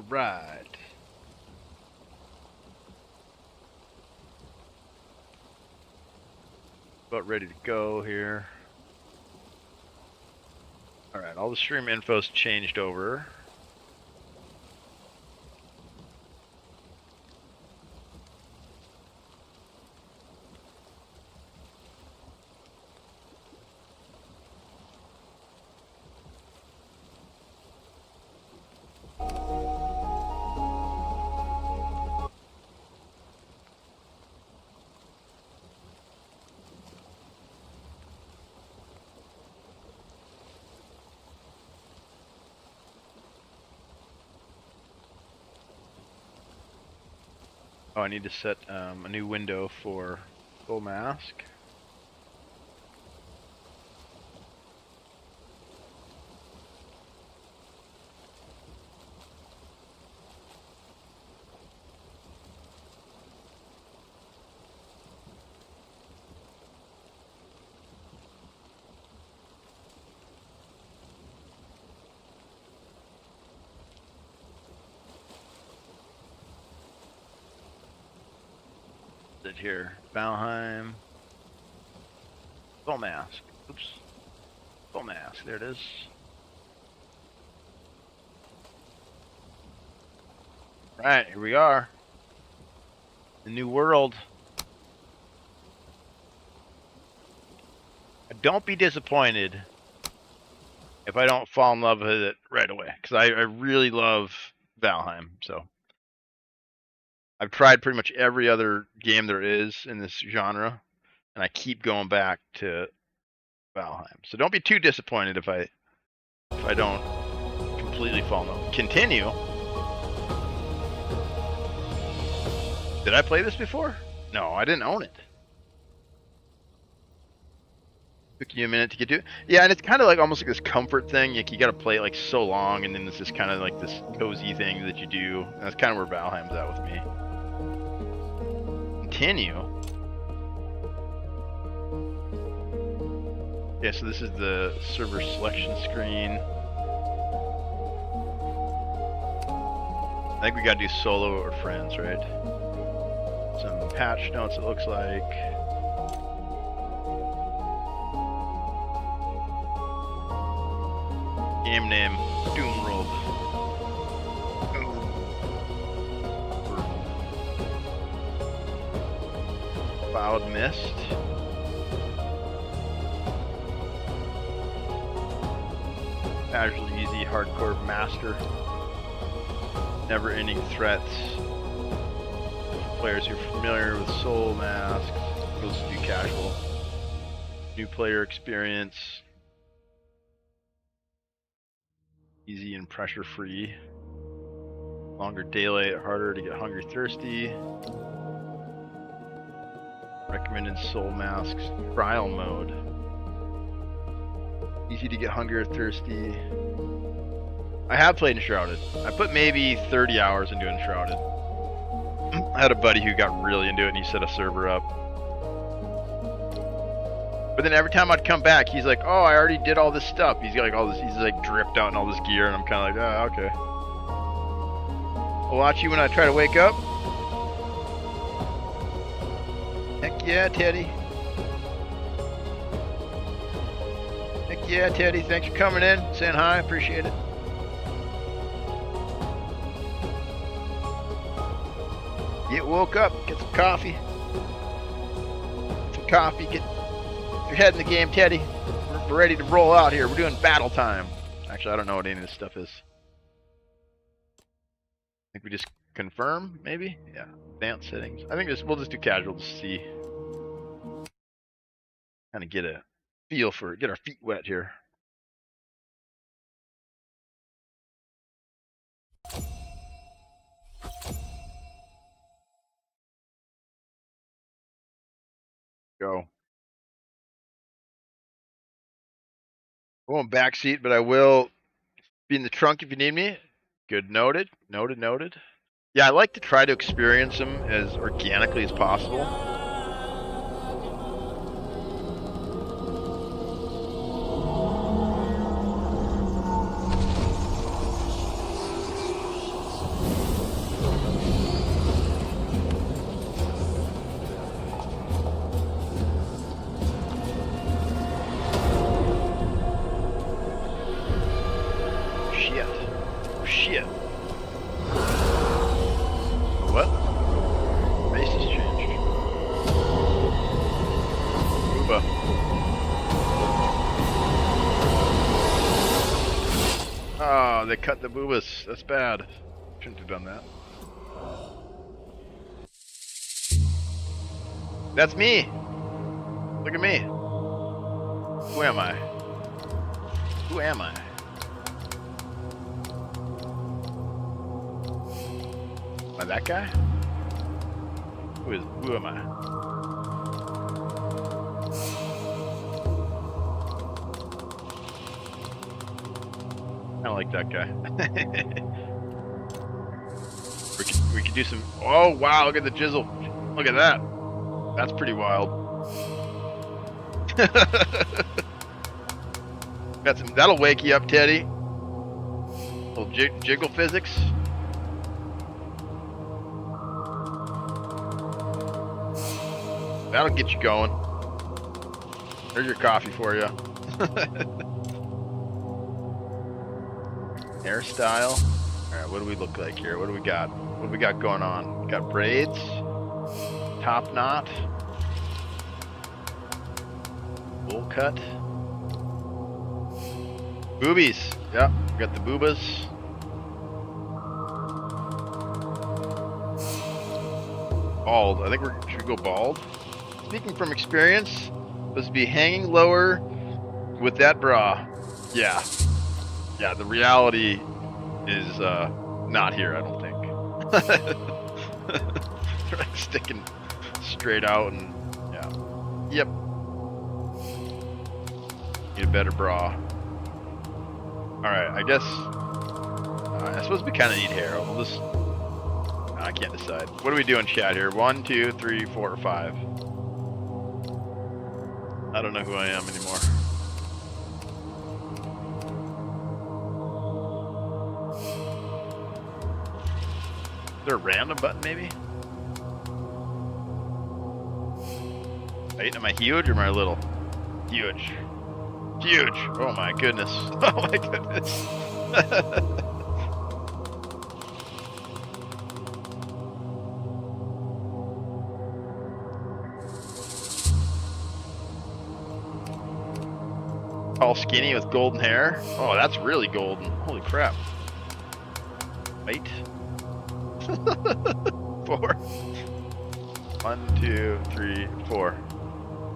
ready to go here. Alright, all the stream info's changed over. Oh, I need to set a new window for full mask. Here, Valheim, full mask. Oops, full mask. There it is. Right, here we are. The new world. Don't be disappointed if I don't fall in love with it right away, because I really love Valheim. So. I've tried pretty much every other game there is in this genre, and I keep going back to Valheim. So don't be too disappointed if I don't completely fall in love. Continue. Did I play this before? No, I didn't own it. Took you a minute to get to it. Yeah, and it's kind of like almost like this comfort thing. You got to play it like so long, and then it's just kind of like this cozy thing that you do. And that's kind of where Valheim's at with me. Continue. Yeah, so this is the server selection screen. I think we gotta do solo or friends, right? Some patch notes, it looks like. Game name, Doom World. Cloud Mist. Casual, easy, hardcore master. Never-ending threats. Players who are familiar with Soul Mask. Those do casual. New player experience. Easy and pressure-free. Longer daylight, harder to get hungry, thirsty. Recommended Soul Masks trial mode. Easy to get hungry or thirsty. I have played Enshrouded. I put maybe 30 hours into Enshrouded. I had a buddy who got really into it and he set a server up. But then every time I'd come back, he's like, "Oh, I already did all this stuff." He's got like all this, he's like dripped out in all this gear, and I'm kind of like, "Oh, okay." I'll watch you when I try to wake up. Heck yeah, Teddy. Heck yeah, Teddy. Thanks for coming in, saying hi. Appreciate it. Get woke up, get some coffee. Get some coffee, get your head in the game, Teddy. We're ready to roll out here. We're doing battle time. Actually, I don't know what any of this stuff is. I think we just confirm, maybe? Yeah. Advanced settings. I think we'll just do casual to see. Kind of get a feel for it. Get our feet wet here. Go. I won't backseat, but I will be in the trunk if you need me. Good. Noted. Noted. Noted. Yeah, I like to try to experience them as organically as possible. They cut the boobas. That's bad. Shouldn't have done that. That's me. Look at me. Who am I? Who am I? Am I that guy? Who am I? I don't like that guy. we could do some. Oh wow! Look at the jizzle. Look at that. That's pretty wild. Got some. That'll wake you up, Teddy. Little jiggle physics. That'll get you going. There's your coffee for you. Hairstyle. Alright, what do we look like here? What do we got? What do we got going on? Got braids. Top knot. Bowl cut. Boobies. Yep, we got the boobas. Bald. I think should we go bald? Speaking from experience, let's be hanging lower with that bra. Yeah. Yeah, the reality is not here, I don't think. They're like sticking straight out and yeah. Yep. Need a better bra. Alright, I guess I suppose we kinda need hair. We'll just I can't decide. What are we doing, chat here? 1, 2, 3, 4, or 5? I don't know who I am anymore. Is there a random button, maybe? Am I huge or am I little? Huge. Huge! Oh my goodness. Oh my goodness. Tall, skinny with golden hair. Oh, that's really golden. Holy crap. Right. 4. 1, 2, 3, 4.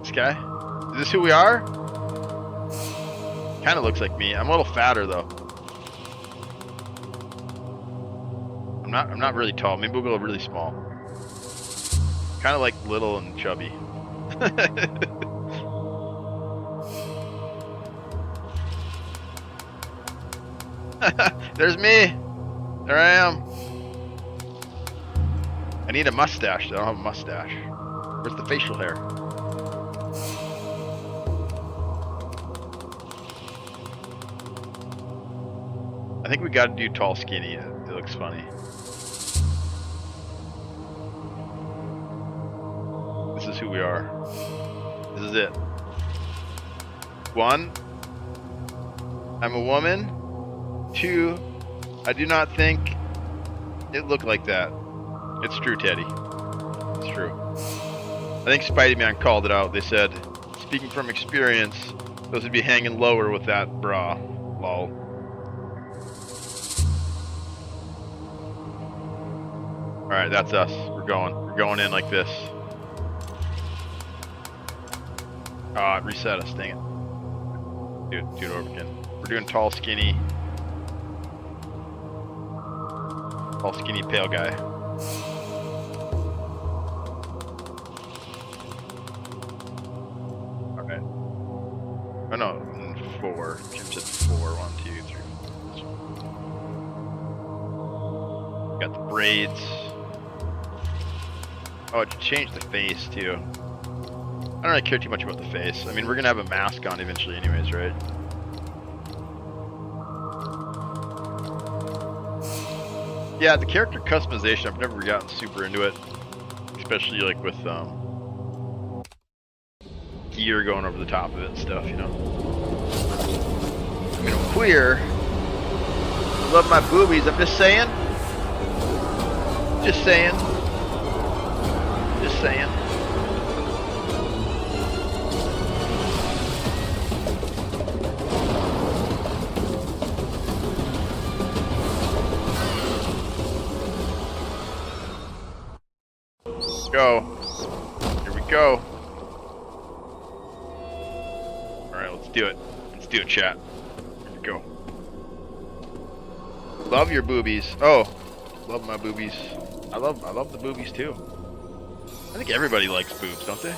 This guy? Is this who we are? Kind of looks like me. I'm a little fatter though. I'm not really tall. Maybe we'll go really small. Kind of like little and chubby. There's me. There I am. I need a mustache. I don't have a mustache. Where's the facial hair? I think we got to do tall, skinny. It looks funny. This is who we are. This is it. 1, I'm a woman. 2, I do not think it looked like that. It's true, Teddy. It's true. I think Spidey-Man called it out. They said, speaking from experience, those would be hanging lower with that bra. Lol. Alright, that's us. We're going in like this. Oh, it reset us, dang it. Do it over again. We're doing tall, skinny. Tall, skinny, pale guy. Alright. Oh no, 4. Jim said 4. 1, 2, 3. Got the braids. Oh, it changed the face too. I don't really care too much about the face. I mean, we're gonna have a mask on eventually anyways, right? Yeah, the character customization, I've never gotten super into it. Especially like with gear going over the top of it and stuff, you know? I mean, I'm queer. Love my boobies, I'm just saying. Just saying. Just saying. Go. Here we go. Alright, let's do it. Let's do it, chat. Here we go. Love your boobies. Oh, love my boobies. I love the boobies too. I think everybody likes boobs, don't they?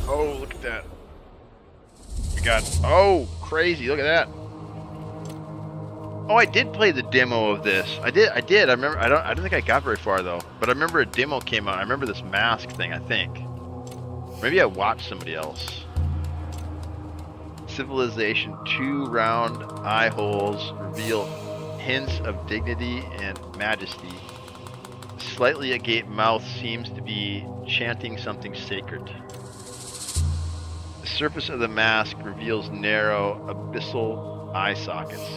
Oh, look at that. We got, oh, crazy, look at that. Oh, I did play the demo of this. I did. I remember. I don't think I got very far though. But I remember a demo came out. I remember this mask thing. I think. Maybe I watched somebody else. Civilization 2 round eye holes reveal hints of dignity and majesty. Slightly agape mouth seems to be chanting something sacred. The surface of the mask reveals narrow, abyssal eye sockets,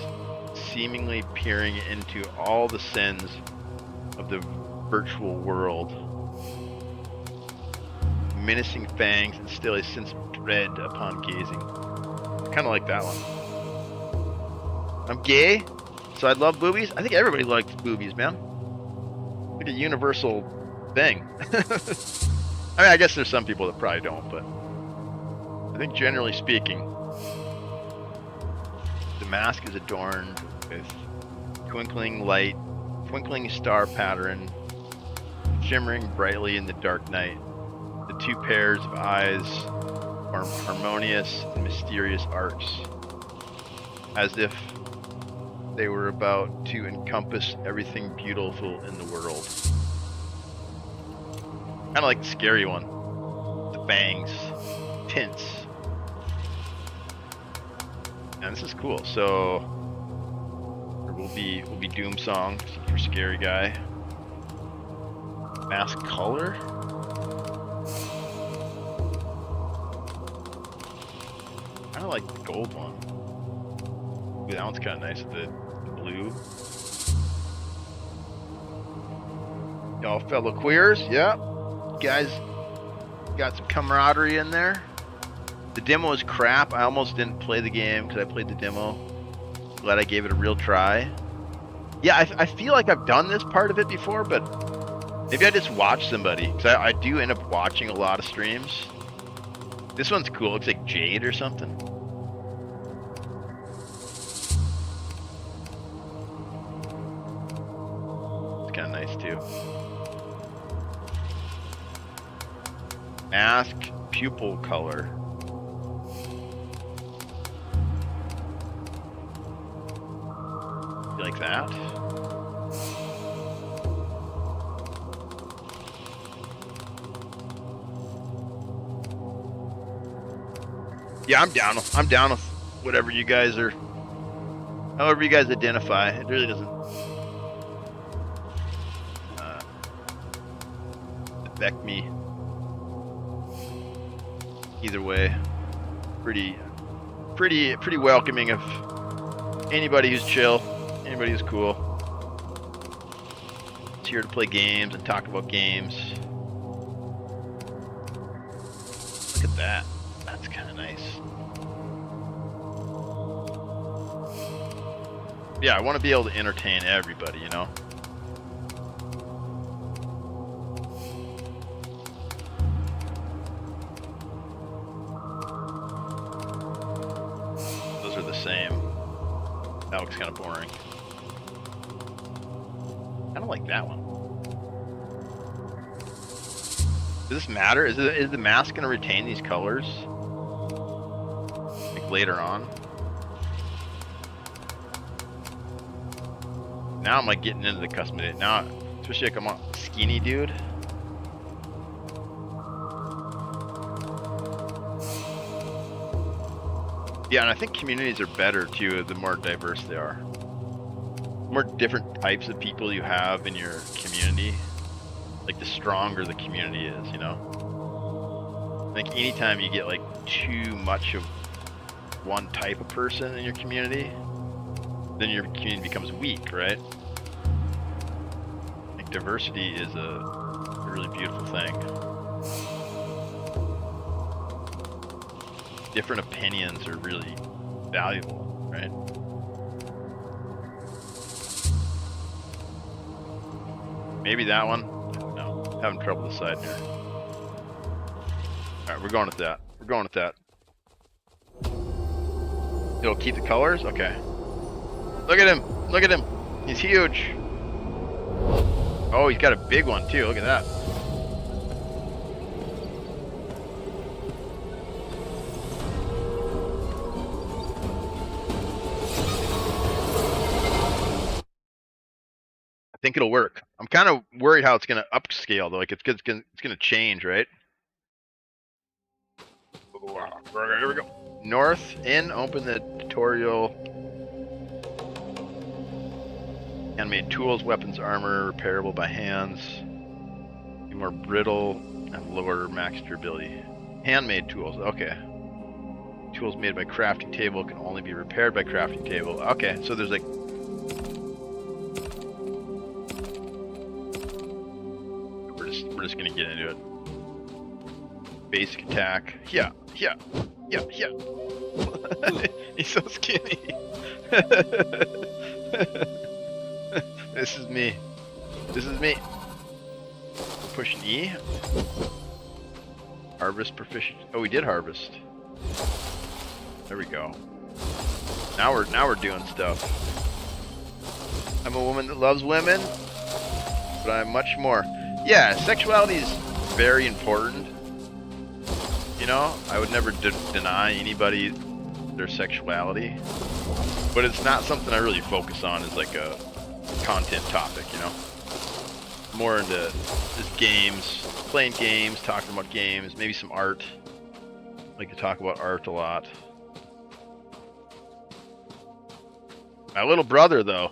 seemingly peering into all the sins of the virtual world. Menacing fangs instill a sense of dread upon gazing. Kind of like that one. I'm gay, so I love boobies. I think everybody likes boobies, man. Like a universal thing. I mean, I guess there's some people that probably don't, but I think generally speaking, the mask is adorned with twinkling light, twinkling star pattern, shimmering brightly in the dark night. The 2 pairs of eyes form harmonious and mysterious arcs, as if they were about to encompass everything beautiful in the world. Kind of like the scary one. The fangs, tints. And this is cool. So we'll be Doom Song for scary guy. Mask color. Kind of like the gold one. Ooh, that one's kind of nice with the blue. Y'all fellow queers, yeah. You guys got some camaraderie in there. The demo is crap. I almost didn't play the game because I played the demo. Glad I gave it a real try. Yeah, I feel like I've done this part of it before, but maybe I just watched somebody. Because I do end up watching a lot of streams. This one's cool. It looks like jade or something. It's kind of nice too. Mask pupil color. You like that? Yeah, I'm down. I'm down with whatever you guys are. However you guys identify. It really doesn't affect me either way. Pretty welcoming of anybody who's chill, anybody who's cool. It's here to play games and talk about games. Look at that. That's kind of nice. Yeah, I want to be able to entertain everybody, you know? Those are the same. That looks kind of boring. I don't like that one. Does this matter? Is the mask going to retain these colors? Like later on? Now I'm like getting into the customization. Now, especially like I'm a skinny dude. Yeah, and I think communities are better too, the more diverse they are. The more different types of people you have in your community, like the stronger the community is, you know? Like anytime you get like too much of one type of person in your community, then your community becomes weak, right? Like diversity is a really beautiful thing. Different opinions are really valuable, right? Maybe that one? No, having trouble deciding here. Alright, we're going with that. We're going with that. It'll keep the colors? Okay. Look at him! Look at him! He's huge! Oh, he's got a big one too, look at that. I think it'll work. I'm kind of worried how it's going to upscale though. Like it's going to change, right? Here we go. North in, open the tutorial. Handmade tools, weapons, armor, repairable by hands. Be more brittle and lower max durability. Handmade tools, okay. Tools made by crafting table can only be repaired by crafting table. Okay, so there's like we're just gonna get into it. Basic attack. Yeah. He's so skinny. This is me. This is me. Pushing E. Harvest proficient. Oh, we did harvest. There we go. Now we're doing stuff. I'm a woman that loves women, but I'm much more. Yeah, sexuality is very important. You know, I would never deny anybody their sexuality, but it's not something I really focus on as like a content topic, you know. More into just games, playing games, talking about games, maybe some art. I like to talk about art a lot. My little brother, though,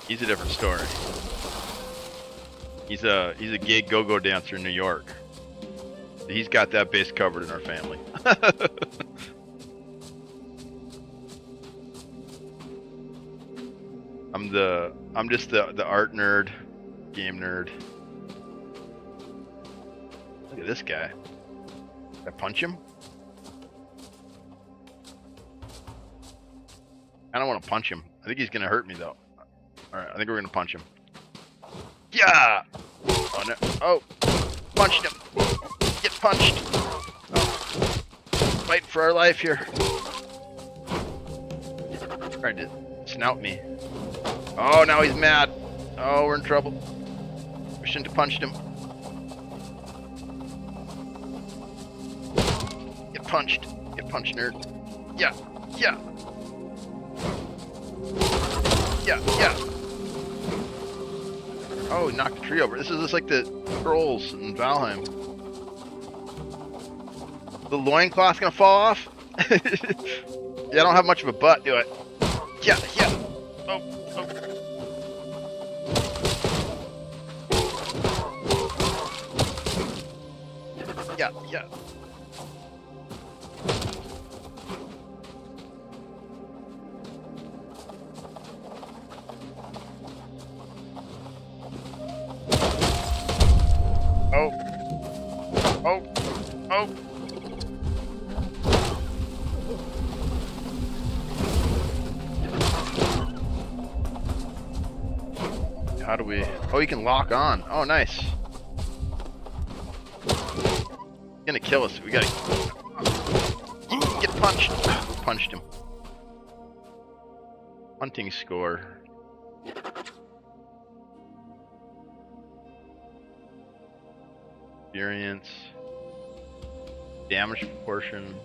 he's a different story. He's a gay go-go dancer in New York. He's got that base covered in our family. I'm just the art nerd, game nerd. Look at this guy. Did I punch him? I don't want to punch him. I think he's gonna hurt me though. Alright, I think we're gonna punch him. Yeah! Oh no. Oh! Punched him! Get punched! Oh. Fight for our life here. Trying to snout me. Oh, now he's mad. Oh, we're in trouble. We shouldn't have punched him. Get punched. Get punched, nerd. Yeah. Yeah. Yeah. Yeah. Oh, he knocked the tree over. This is just like the trolls in Valheim. The loincloth's gonna fall off? Yeah, I don't have much of a butt, do I? Yeah, yeah. Oh, oh. Yeah, yeah. Oh. Oh. Oh. How do we... Oh, you can lock on. Oh, nice. He's gonna kill us. We gotta... Get punched. Punched him. Hunting score. Experience. Damage proportion.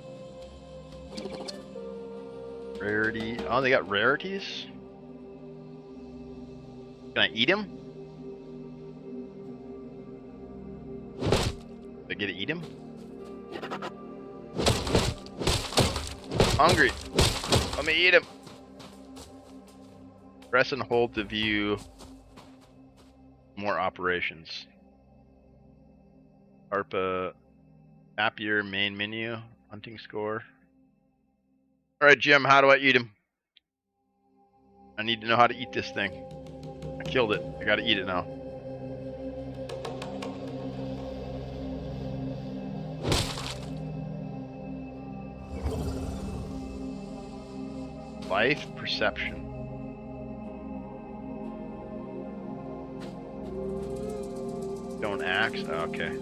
Rarity. Oh, they got rarities? Can I eat him? Did I get to eat him? Hungry. Let me eat him. Press and hold to view more operations. ARPA, happier main menu, hunting score. Alright, Jim, how do I eat him? I need to know how to eat this thing. I killed it. I gotta eat it now. Life perception. Stone axe. Oh, okay.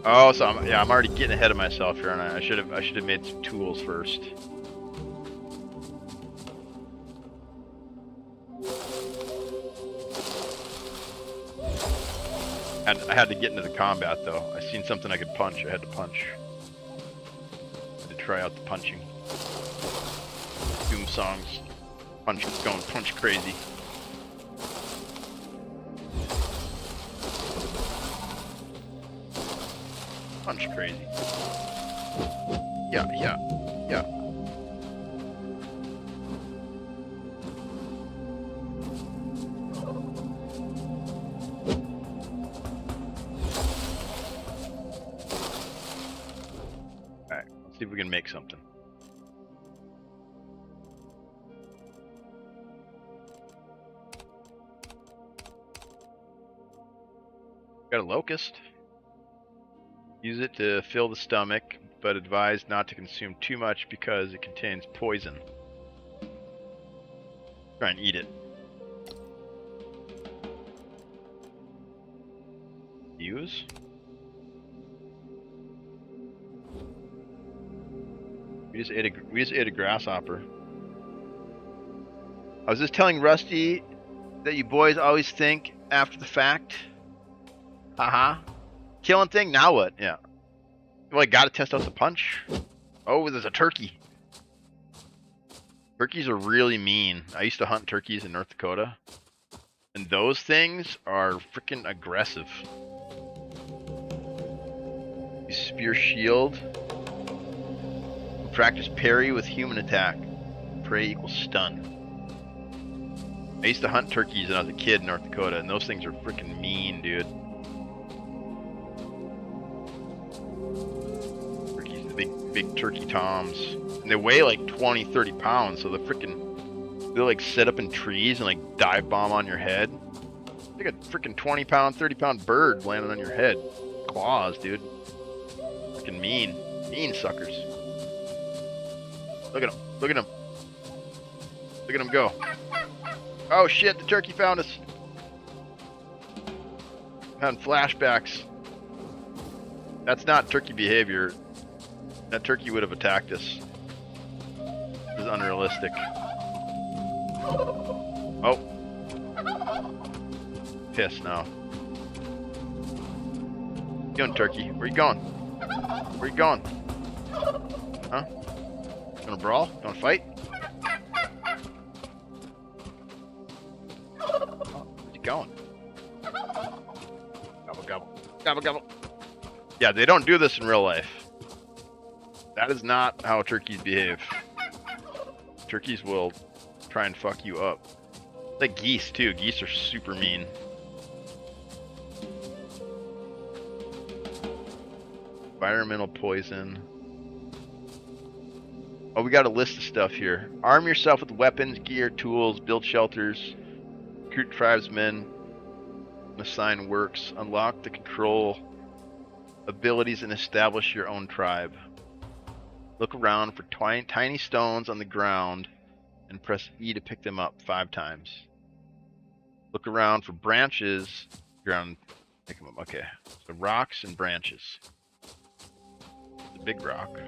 Oh, so I'm already getting ahead of myself here, and I should have made some tools first. I had to get into the combat though. I seen something I could punch. I had to punch. I had to try out the punching. Doom songs. Going punch crazy. Punch crazy. Yeah, yeah, yeah. Alright, let's see if we can make something. Got a locust. Use it to fill the stomach, but advise not to consume too much because it contains poison. Try and eat it. Use? We just ate a grasshopper. I was just telling Rusty that you boys always think after the fact. Haha. Killing thing? Now what? Yeah. Well, I gotta test out the punch. Oh, there's a turkey. Turkeys are really mean. I used to hunt turkeys in North Dakota. And those things are freaking aggressive. Spear shield. Practice parry with human attack. Prey equals stun. I used to hunt turkeys when I was a kid in North Dakota, and those things are freaking mean, dude. Big turkey toms, and they weigh like 20-30 pounds, so they'll like sit up in trees and like dive bomb on your head. It's like a freaking 20-pound 30-pound bird landing on your head. claws, dude. Fucking mean. Mean suckers. Look at him. Look at him. Look at him go. Oh shit, the turkey found us. Having flashbacks. That's not turkey behavior. That turkey would have attacked us. This is unrealistic. Oh. Piss now. Going, turkey. Where you going? Where you going? Huh? Gonna brawl? Gonna fight? Where's he going? Gobble, gobble. Gobble, gobble. Yeah, they don't do this in real life. That is not how turkeys behave. Turkeys will try and fuck you up. Like geese, too. Geese are super mean. Environmental poison. Oh, we got a list of stuff here. Arm yourself with weapons, gear, tools, build shelters, recruit tribesmen, assign works, unlock the control abilities, and establish your own tribe. Look around for tiny stones on the ground and press E to pick them up 5 times. Look around for branches, ground, pick them up. Okay, so rocks and branches. The big rock.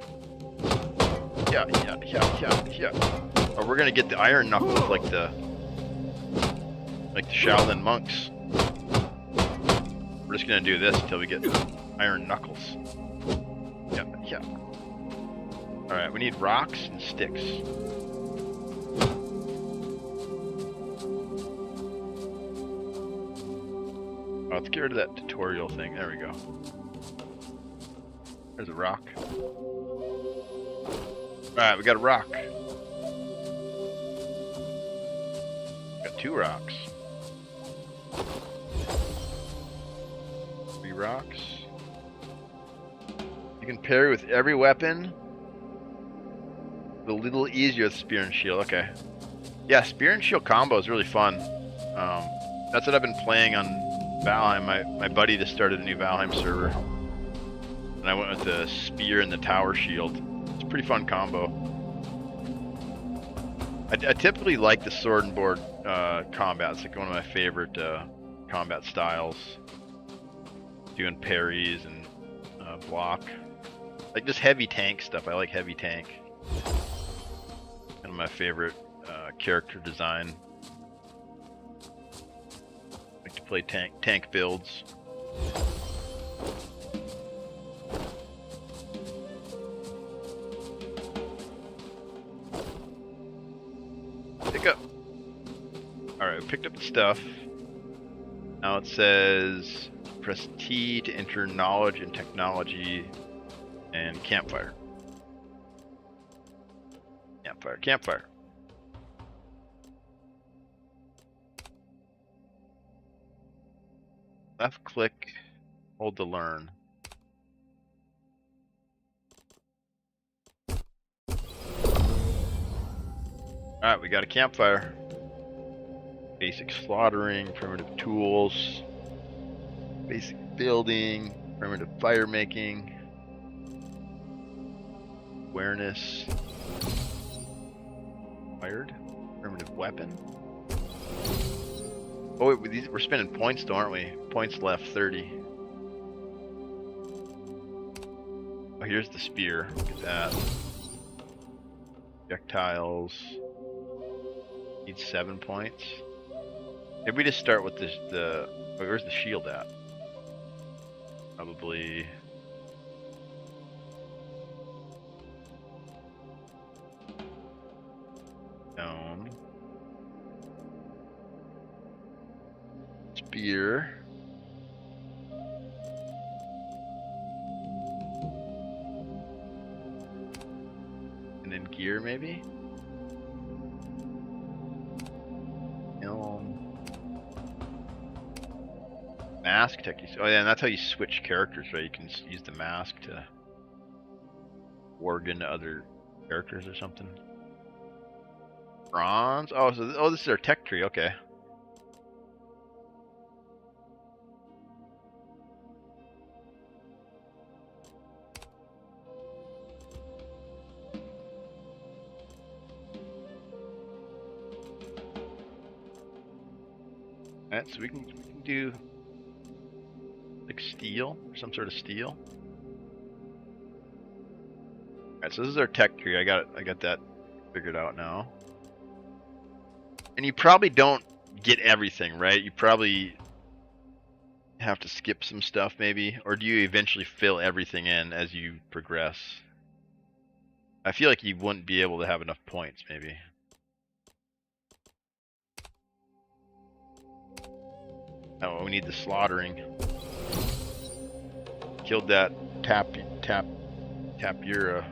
Yeah. Or we're gonna get the iron knuckles like the Shaolin monks. We're just gonna do this until we get iron knuckles. Yeah. Alright, we need rocks and sticks. Oh, let's get rid of that tutorial thing. There we go. There's a rock. Alright, we got a rock. Got 2 rocks. 3 rocks. You can parry with every weapon. A little easier with spear and shield. Okay. Yeah, spear and shield combo is really fun. That's what I've been playing on Valheim. My buddy just started a new Valheim server. And I went with the spear and the tower shield. It's a pretty fun combo. I typically like the sword and board combat. It's like one of my favorite combat styles. Doing parries and block. Like just heavy tank stuff. I like heavy tank. One of my favorite character design. I like to play tank builds. Pick up. Alright, we picked up the stuff. Now it says press T to enter knowledge and technology and campfire. Campfire. Left click, hold to learn. Alright, we got a campfire. Basic slaughtering, primitive tools, basic building, primitive fire making, awareness. Wired? Primitive weapon? Oh wait, we're spending points though, aren't we? Points left, 30. Oh, here's the spear. Look at that. Projectiles. Needs 7 points. Maybe we just start with this, where's the shield at? Probably... Stone. Spear. And then gear, maybe? Mask tech. Oh yeah, and that's how you switch characters, right? You can use the mask to warg into other characters or something. Bronze? Oh, so this is our tech tree. Okay. Alright, so we can do like steel, some sort of steel. Alright, so this is our tech tree. I got that figured out now. And you probably don't get everything, right? You probably have to skip some stuff maybe, or do you eventually fill everything in as you progress? I feel like you wouldn't be able to have enough points maybe. Oh, we need the slaughtering. Killed that Tapira.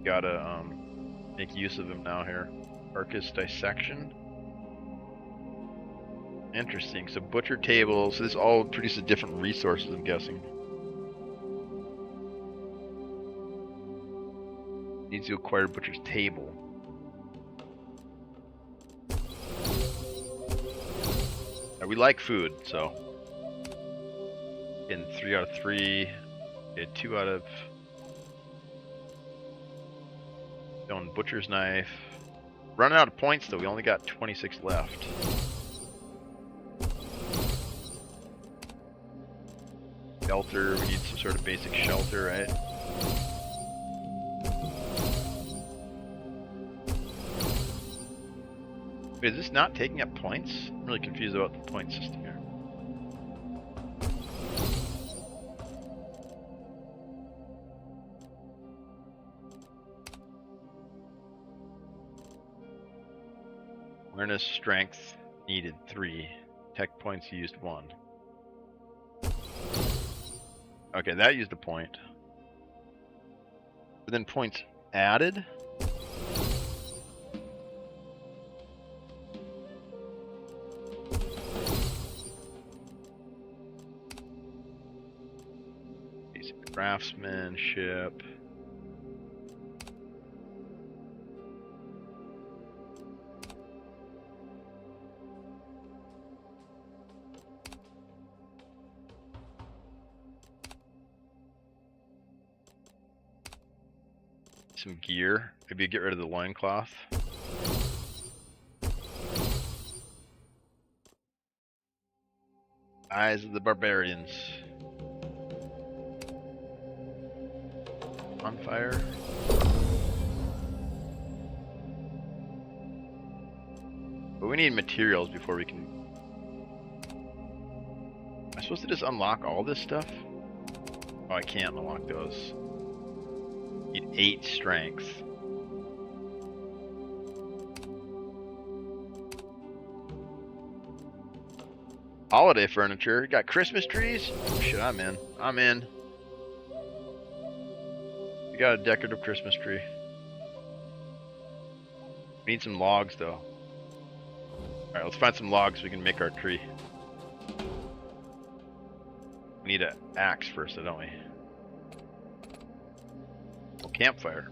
Gotta make use of him now here. Carcass dissection. Interesting. So butcher table. So this all produces different resources, I'm guessing. Needs to acquire butcher's table. We like food, so in 3 out of 3, get 2 out of stone butcher's knife. Running out of points though. We only got 26 left. Shelter. We need some sort of basic shelter, right? Wait, is this not taking up points? I'm really confused about the point system here. Awareness, strength needed 3. Tech points used 1. Okay, that used a point. But then points added? Craftsmanship. Some gear. Maybe get rid of the loincloth. Eyes of the barbarians. On fire. But we need materials before we can. Am I supposed to just unlock all this stuff? Oh, I can't unlock those. Need 8 strength. Holiday furniture. Got Christmas trees? Oh, shit, I'm in. I'm in. We got a decorative Christmas tree. We need some logs, though. Alright, let's find some logs so we can make our tree. We need an axe first, don't we? Oh, campfire.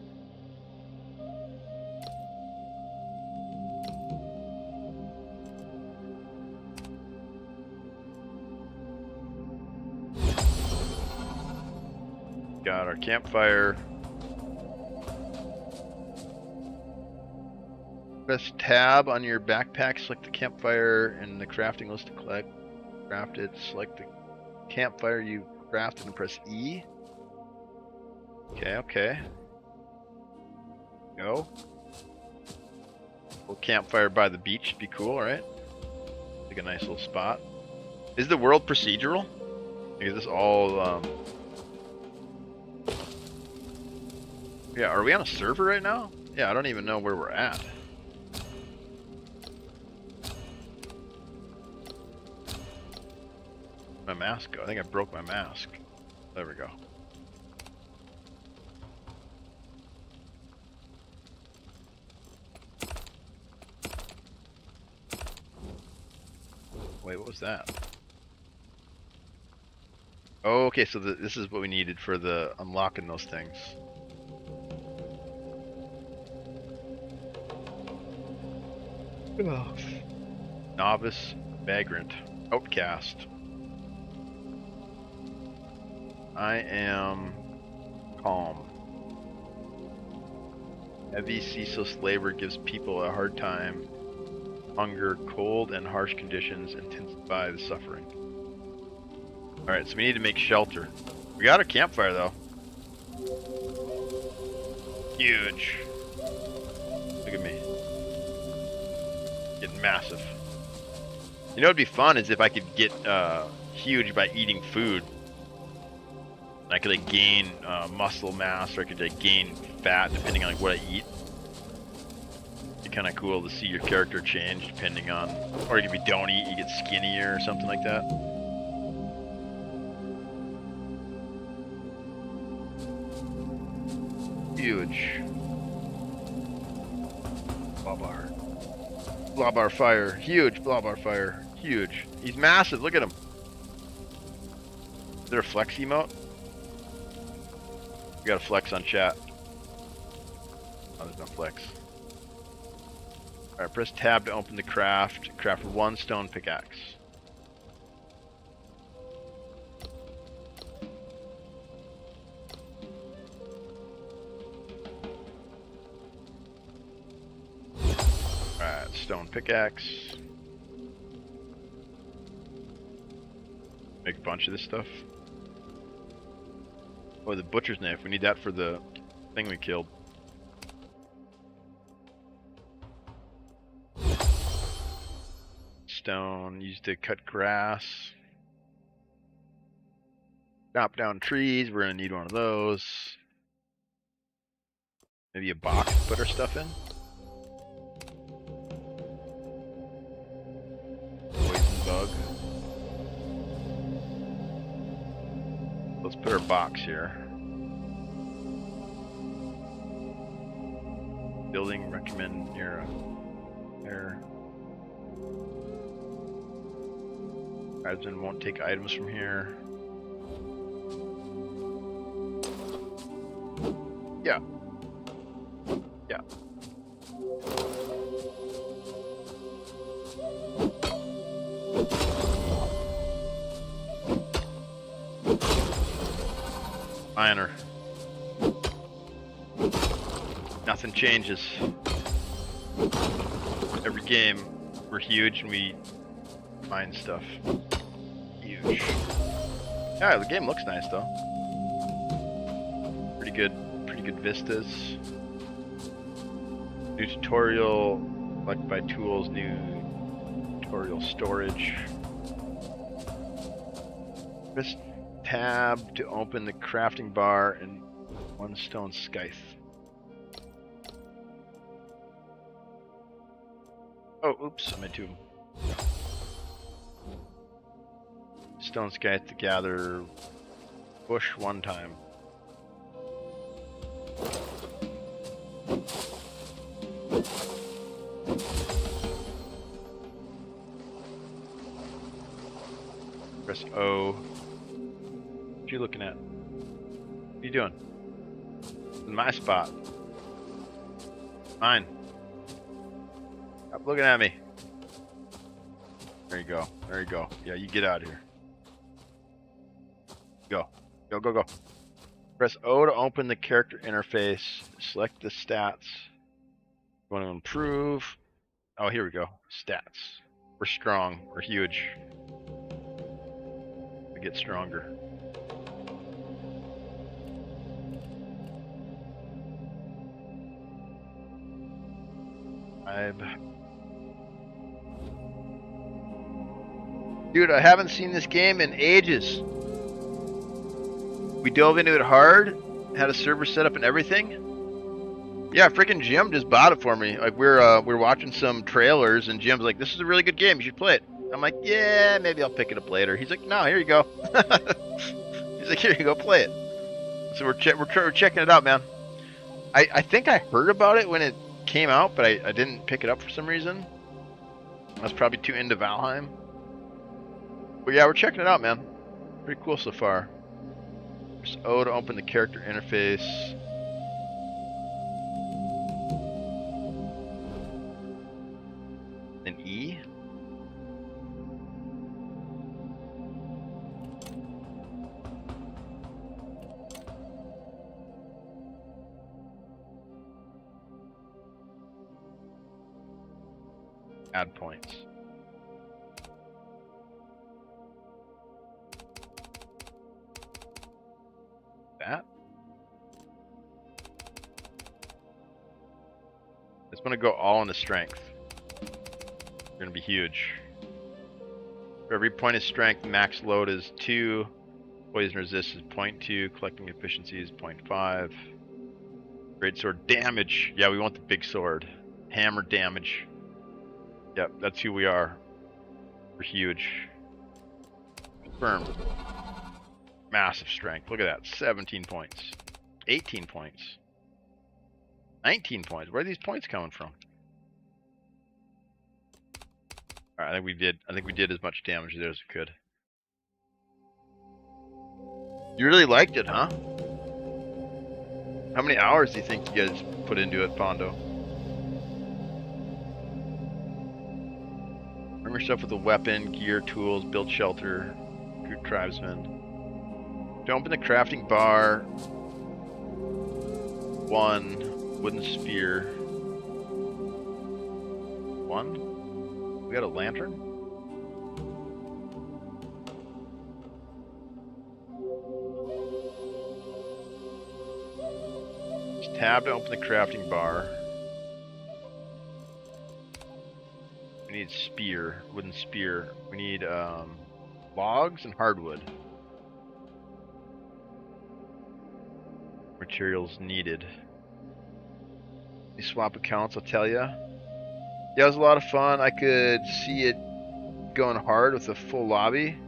Got our campfire. Press tab on your backpack, select the campfire in the crafting list to collect. Craft it, select the campfire you crafted and press E. Okay. Go. Little campfire by the beach would be cool, right? Like a nice little spot. Is the world procedural? Like, is this all, Yeah, are we on a server right now? Yeah, I don't even know where we're at. My mask go? I think I broke my mask. There we go. Wait, what was that? Oh, okay, so this is what we needed for the unlocking those things. Ugh. Novice, vagrant, outcast. I am calm. Heavy ceaseless labor gives people a hard time. hunger, cold, and harsh conditions intensify the suffering. Alright, so we need to make shelter. We got a campfire, though. Huge. Look at me. Getting massive. You know what'd be fun is if I could get huge by eating food. I could like gain muscle mass, or I could like gain fat depending on like what I eat. It'd be kind of cool to see your character change depending on, or if you don't eat, you get skinnier or something like that. Huge. Blobbar. Blobbar fire. Huge blobbar fire. Huge. He's massive. Look at him. Is there a flex emote? We got a flex on chat. Oh, there's no flex. Alright, press tab to open the craft. Craft 1 stone pickaxe. Alright, stone pickaxe. Make a bunch of this stuff. Oh, the butcher's knife. We need that for the thing we killed. Stone used to cut grass. Chop down trees. We're gonna need one of those. Maybe a box to put our stuff in. Poison bug. Let's put our box here. Building recommend near there. Tribesmen won't take items from here. Yeah. Yeah. Miner. Nothing changes. Every game, we're huge and we mine stuff. Huge. Yeah, the game looks nice though. Pretty good vistas. New tutorial, select by tools, new tutorial storage. Press tab to open the crafting bar and 1 stone scythe. Oh, oops, I made 2 of them. Stone scythe to gather bush 1 time. Press O. What you looking at? What are you doing? In my spot. Mine. Stop looking at me. There you go. There you go. Yeah, you get out of here. Go. Go, go, go. Press O to open the character interface. Select the stats. You want to improve. Oh, here we go. Stats. We're strong. We're huge. We get stronger. Dude, I haven't seen this game in ages. We dove into it hard, had a server set up and everything. Yeah, freaking Jim just bought it for me. Like we're watching some trailers and Jim's like, "This is a really good game. You should play it." I'm like, "Yeah, maybe I'll pick it up later." He's like, "No, here you go." He's like, "Here you go, play it." So we're checking it out, man. I think I heard about it when it came out, but I didn't pick it up for some reason. I was probably too into Valheim. But yeah, we're checking it out, man. Pretty cool so far. Press O to open the character interface. Then E. Add points. That. It's gonna go all into strength. It's gonna be huge. For every point of strength, max load is 2. Poison resist is 0.2. Collecting efficiency is 0.5. Great sword damage. Yeah, we want the big sword. Hammer damage. Yep, that's who we are. We're huge. Firm. Massive strength. Look at that. 17 points. 18 points. 19 points. Where are these points coming from? Alright, I think we did as much damage there as we could. You really liked it, huh? How many hours do you think you guys put into it, Pondo? Arm yourself with a weapon, gear, tools, build shelter, recruit tribesmen. To open the crafting bar, 1 wooden spear. 1? We got a lantern? Tab to open the crafting bar. We need spear, wooden spear. We need logs and hardwood. Materials needed. You swap accounts, I'll tell ya. Yeah, it was a lot of fun. I could see it going hard with a full lobby.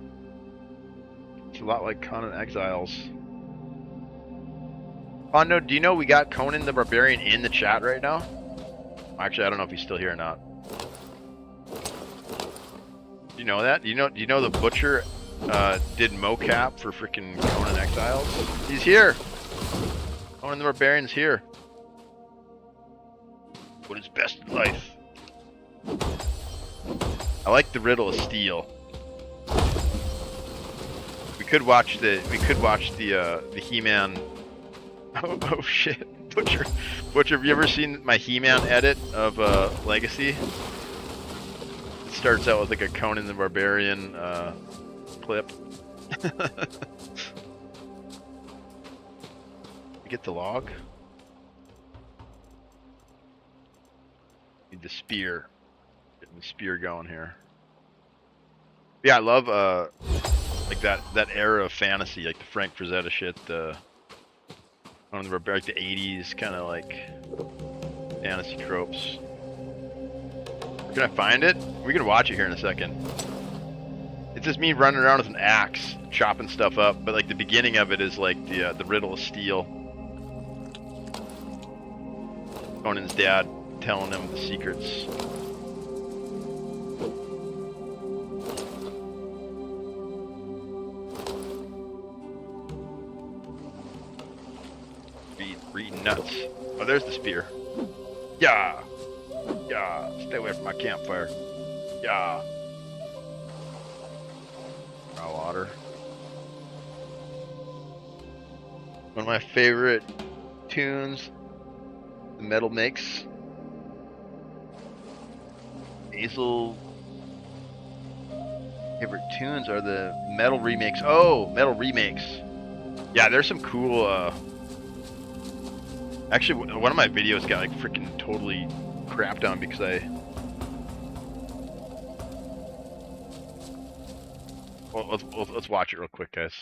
It's a lot like Conan Exiles. Oh no, do you know we got Conan the Barbarian in the chat right now? Actually, I don't know if he's still here or not. Do you know that? Do you know the Butcher did mocap for freaking Conan Exiles? He's here! Conan the Barbarian's here. What is best in life? I like the Riddle of Steel. We could watch the He-Man. Oh shit, Butcher, have you ever seen my He-Man edit of Legacy? It starts out with like a Conan the Barbarian clip. You get the log? Need the spear. Getting the spear going here. Yeah, I love like that era of fantasy, like the Frank Frazetta shit, one of the like the 80s kind of like fantasy tropes. Can I find it? We can watch it here in a second. It's just me running around with an axe, chopping stuff up, but like the beginning of it is like the Riddle of Steel. Conan's dad telling him the secrets. Eating nuts. Oh, there's the spear. Yeah. Yeah. Stay away from my campfire. Yeah. Raw water. One of my favorite tunes the metal makes. Hazel. Favorite tunes are the metal remakes. Oh, metal remakes. Yeah, there's some cool. Actually, one of my videos got like freaking totally crapped on because Well, let's watch it real quick, guys.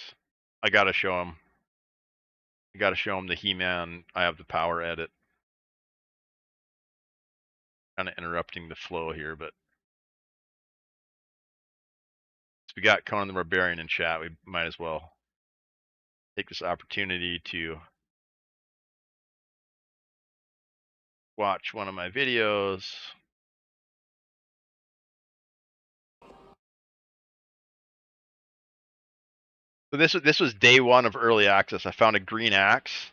I gotta show him. The He-Man I Have the Power edit. Kind of interrupting the flow here, but we got Conan the Barbarian in chat. We might as well take this opportunity to watch one of my videos. So this was day 1 of early access. I found a green axe,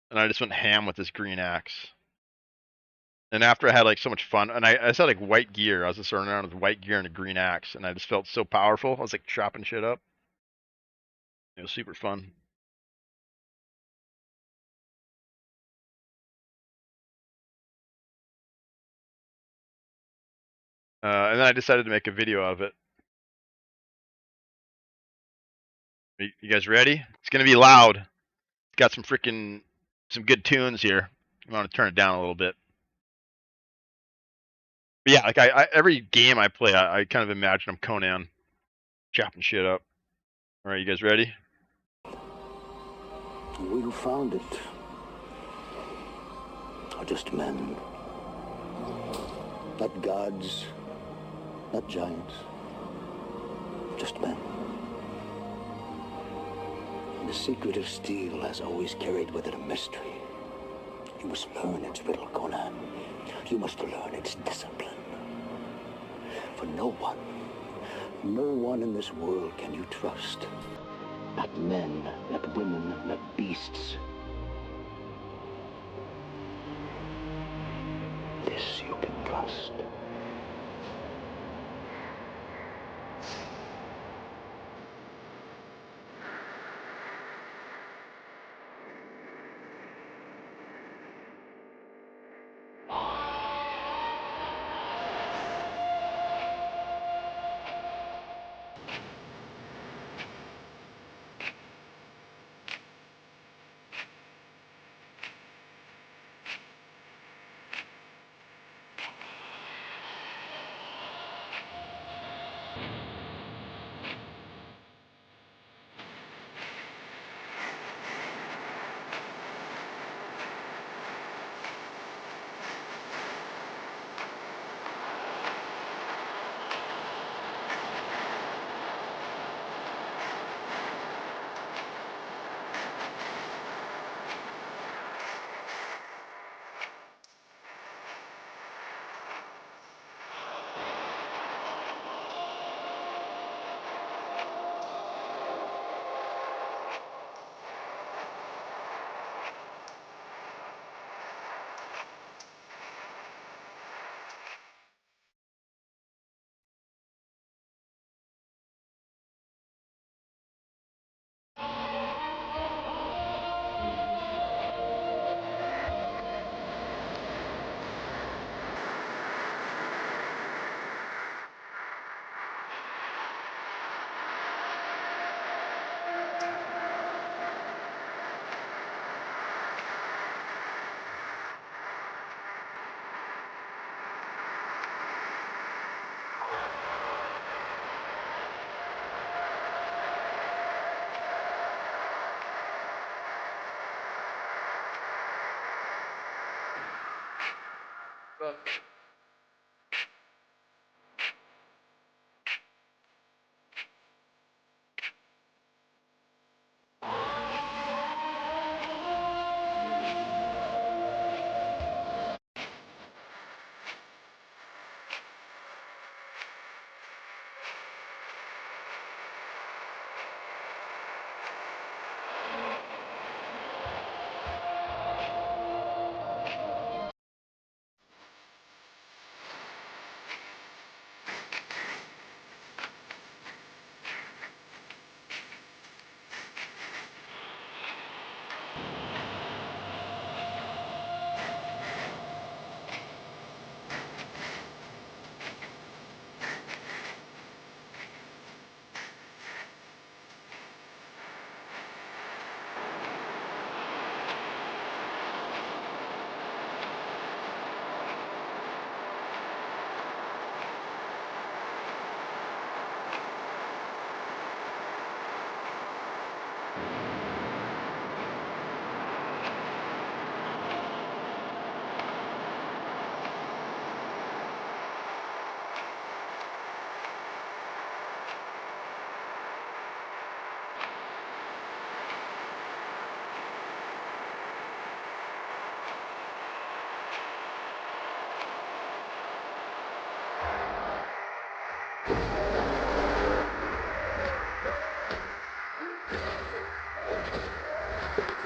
and I just went ham with this green axe. And after I had like so much fun, and I just had like white gear. I was just running around with white gear and a green axe, and I just felt so powerful. I was like chopping shit up. It was super fun. And then I decided to make a video of it. You guys ready? It's gonna be loud. It's got some good tunes here. I want to turn it down a little bit. But yeah, like every game I play, I kind of imagine I'm Conan, chopping shit up. All right, you guys ready? We who found it are just men. Not gods, not giants. Just men. And the secret of steel has always carried with it a mystery. You must learn its riddle, Conan. You must learn its discipline. For no one in this world can you trust. Not men, not women, not beasts. This you can trust.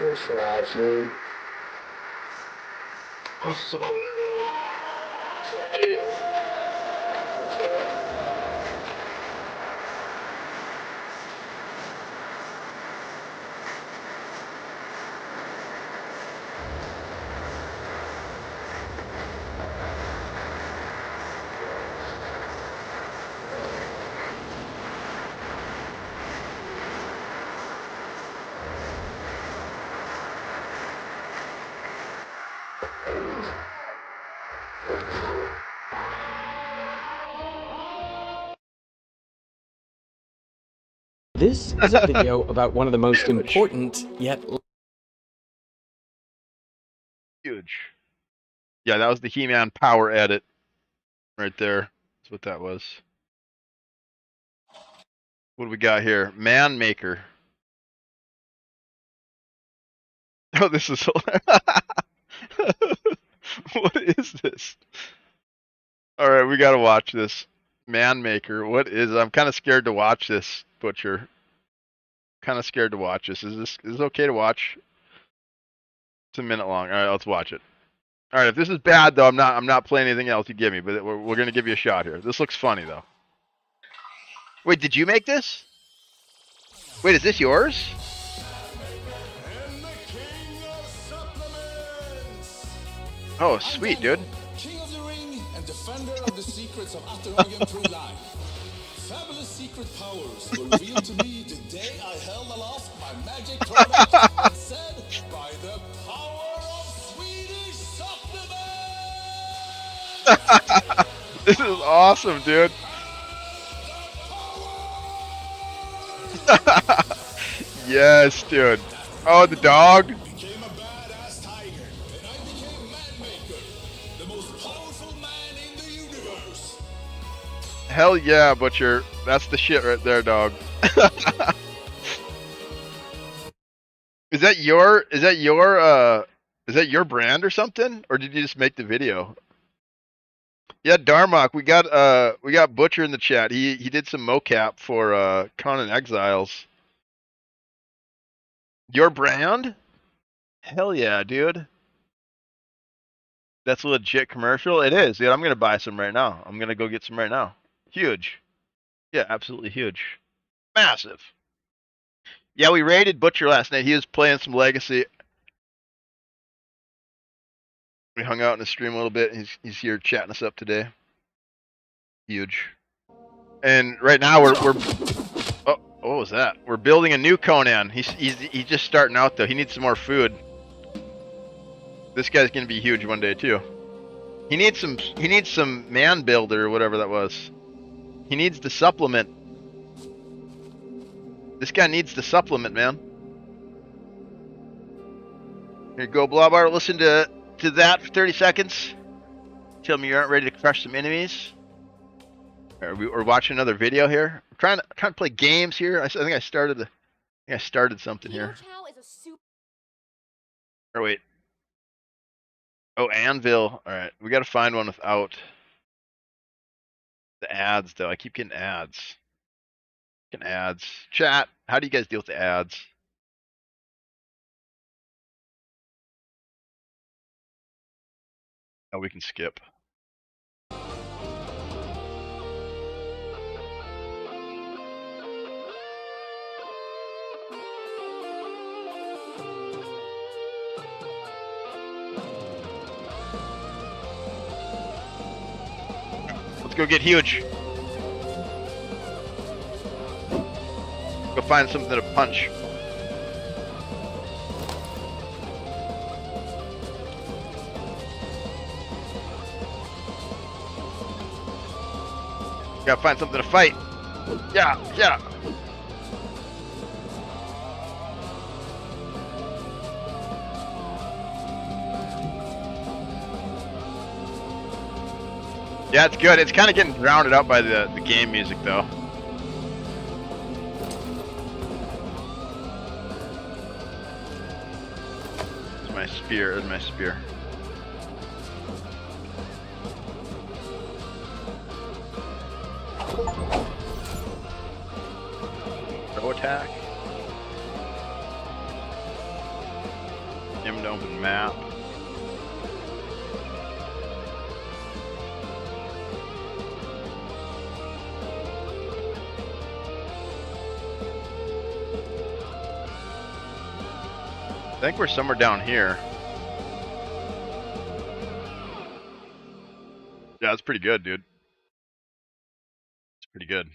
What's right, man? What's up? This is a video about one of the most important, yet... Huge. Yeah, that was the He-Man power edit. Right there. That's what that was. What do we got here? Man Maker. Oh, this is... What is this? Alright, we gotta watch this. Man Maker. What is... I'm kind of scared to watch this, Butcher. Kind of scared to watch this. Is this okay to watch? It's a minute long. Alright, let's watch it. Alright, if this is bad though, I'm not playing anything else you give me, but we're gonna give you a shot here. This looks funny though. Wait, did you make this? Wait, is this yours? Oh, sweet, dude. King of the Ring and defender of the secrets of Atterogen through life. Fabulous secret powers were revealed to me the day I held aloft my magic trident and said, by the power of Swedish supplement! This is awesome, dude. Yes, dude. Oh, the dog. Became a badass tiger, and I became Man-Maker, the most powerful man in the universe. Hell yeah, Butcher. That's the shit right there, dog. Is that your brand or something? Or did you just make the video? Yeah, Darmok, we got Butcher in the chat. He did some mocap for Conan Exiles. Your brand? Hell yeah, dude. That's a legit commercial? It is, dude. I'm gonna buy some right now. I'm gonna go get some right now. Huge. Yeah, absolutely huge. Massive. Yeah, we raided Butcher last night. He was playing some Legacy. We hung out in the stream a little bit. He's here chatting us up today. Huge. And right now we're oh, what was that? We're building a new Conan. He's just starting out though. He needs some more food. This guy's gonna be huge one day too. He needs some man builder or whatever that was. He needs the supplement. This guy needs the supplement, man. Here you go, Blobbar. Listen to that for 30 seconds. Tell me you aren't ready to crush some enemies. We're watching another video here. I'm trying to play games here. I think I started something here. Or wait. Oh, Anvil. All right, we got to find one without the ads, though. I keep getting ads. Chat. How do you guys deal with the ads? Oh, we can skip. Let's go get huge. Go find something to punch. Gotta find something to fight. Yeah. Yeah, it's good. It's kind of getting drowned out by the game music, though. It's my spear. It's my spear. Throw attack. Him to open map. I think we're somewhere down here. Yeah, that's pretty good, dude. It's pretty good.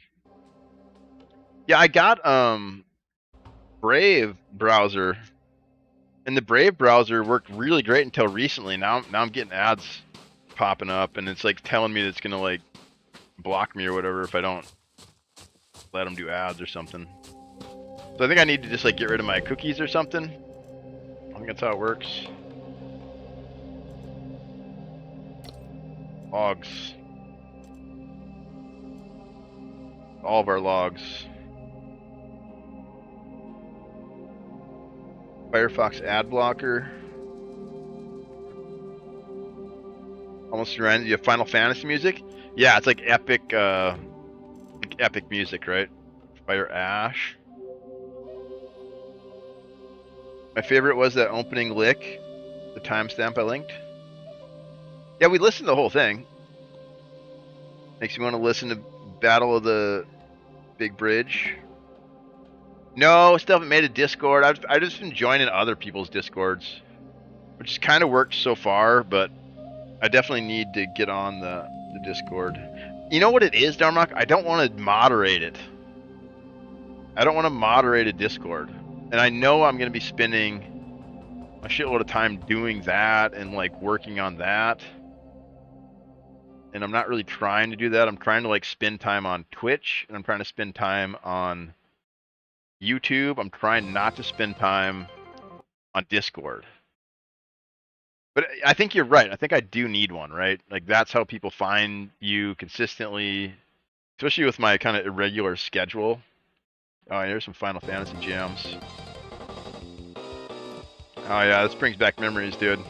Yeah, I got Brave browser, and the Brave browser worked really great until recently. Now I'm getting ads popping up, and it's like telling me that it's gonna like block me or whatever if I don't let them do ads or something. So I think I need to just like get rid of my cookies or something. I think that's how it works. Logs. All of our logs. Firefox ad blocker. Almost reminded you of Final Fantasy music. Yeah, it's like epic music, right? Fire Ash. My favorite was that opening lick, the timestamp I linked. Yeah, we listened to the whole thing. Makes me want to listen to Battle of the Big Bridge. No, still haven't made a Discord. I've just been joining other people's Discords, which has kind of worked so far, but I definitely need to get on the Discord. You know what it is, Darmok? I don't want to moderate it. I don't want to moderate a Discord. And I know I'm going to be spending a shitload of time doing that and like working on that. And I'm not really trying to do that. I'm trying to like spend time on Twitch, and I'm trying to spend time on YouTube. I'm trying not to spend time on Discord. But I think you're right. I think I do need one, right? Like that's how people find you consistently, especially with my kind of irregular schedule. Oh, here's some Final Fantasy jams. Oh yeah, this brings back memories, dude.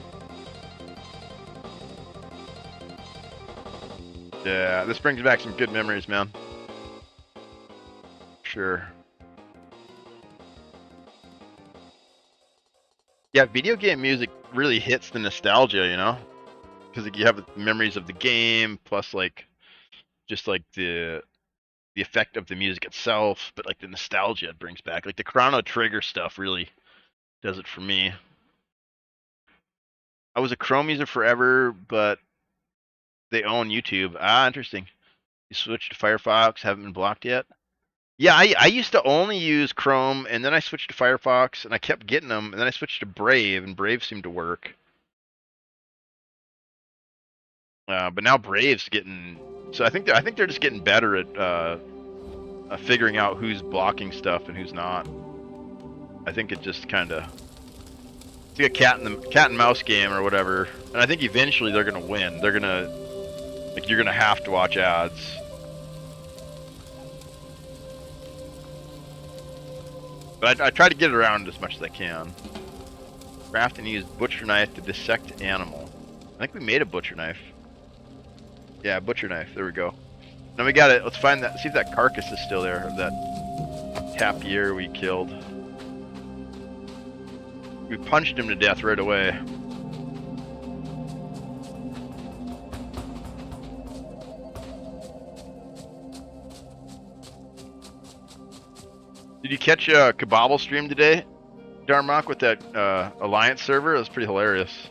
Yeah, this brings back some good memories, man. Sure. Yeah, video game music really hits the nostalgia, you know? Because like, you have memories of the game, plus like, just like the effect of the music itself, but like the nostalgia it brings back. Like the Chrono Trigger stuff really does it for me. I was a Chrome user forever, but they own YouTube. Ah, interesting. You switched to Firefox, haven't been blocked yet? Yeah, I used to only use Chrome, and then I switched to Firefox, and I kept getting them, and then I switched to Brave, and Brave seemed to work. But now Brave's getting... So I think they're just getting better at figuring out who's blocking stuff and who's not. I think it just kind of... It's like a cat and mouse game or whatever, and I think eventually they're gonna win. They're gonna... Like, you're gonna have to watch ads. But I try to get it around as much as I can. Craft and use butcher knife to dissect animal. I think we made a butcher knife. Yeah, butcher knife. There we go. Now we got it. Let's find that. See if that carcass is still there. Of that tapir we killed. We punched him to death right away. Did you catch a Kabobble stream today, Darmok, with that Alliance server? It was pretty hilarious.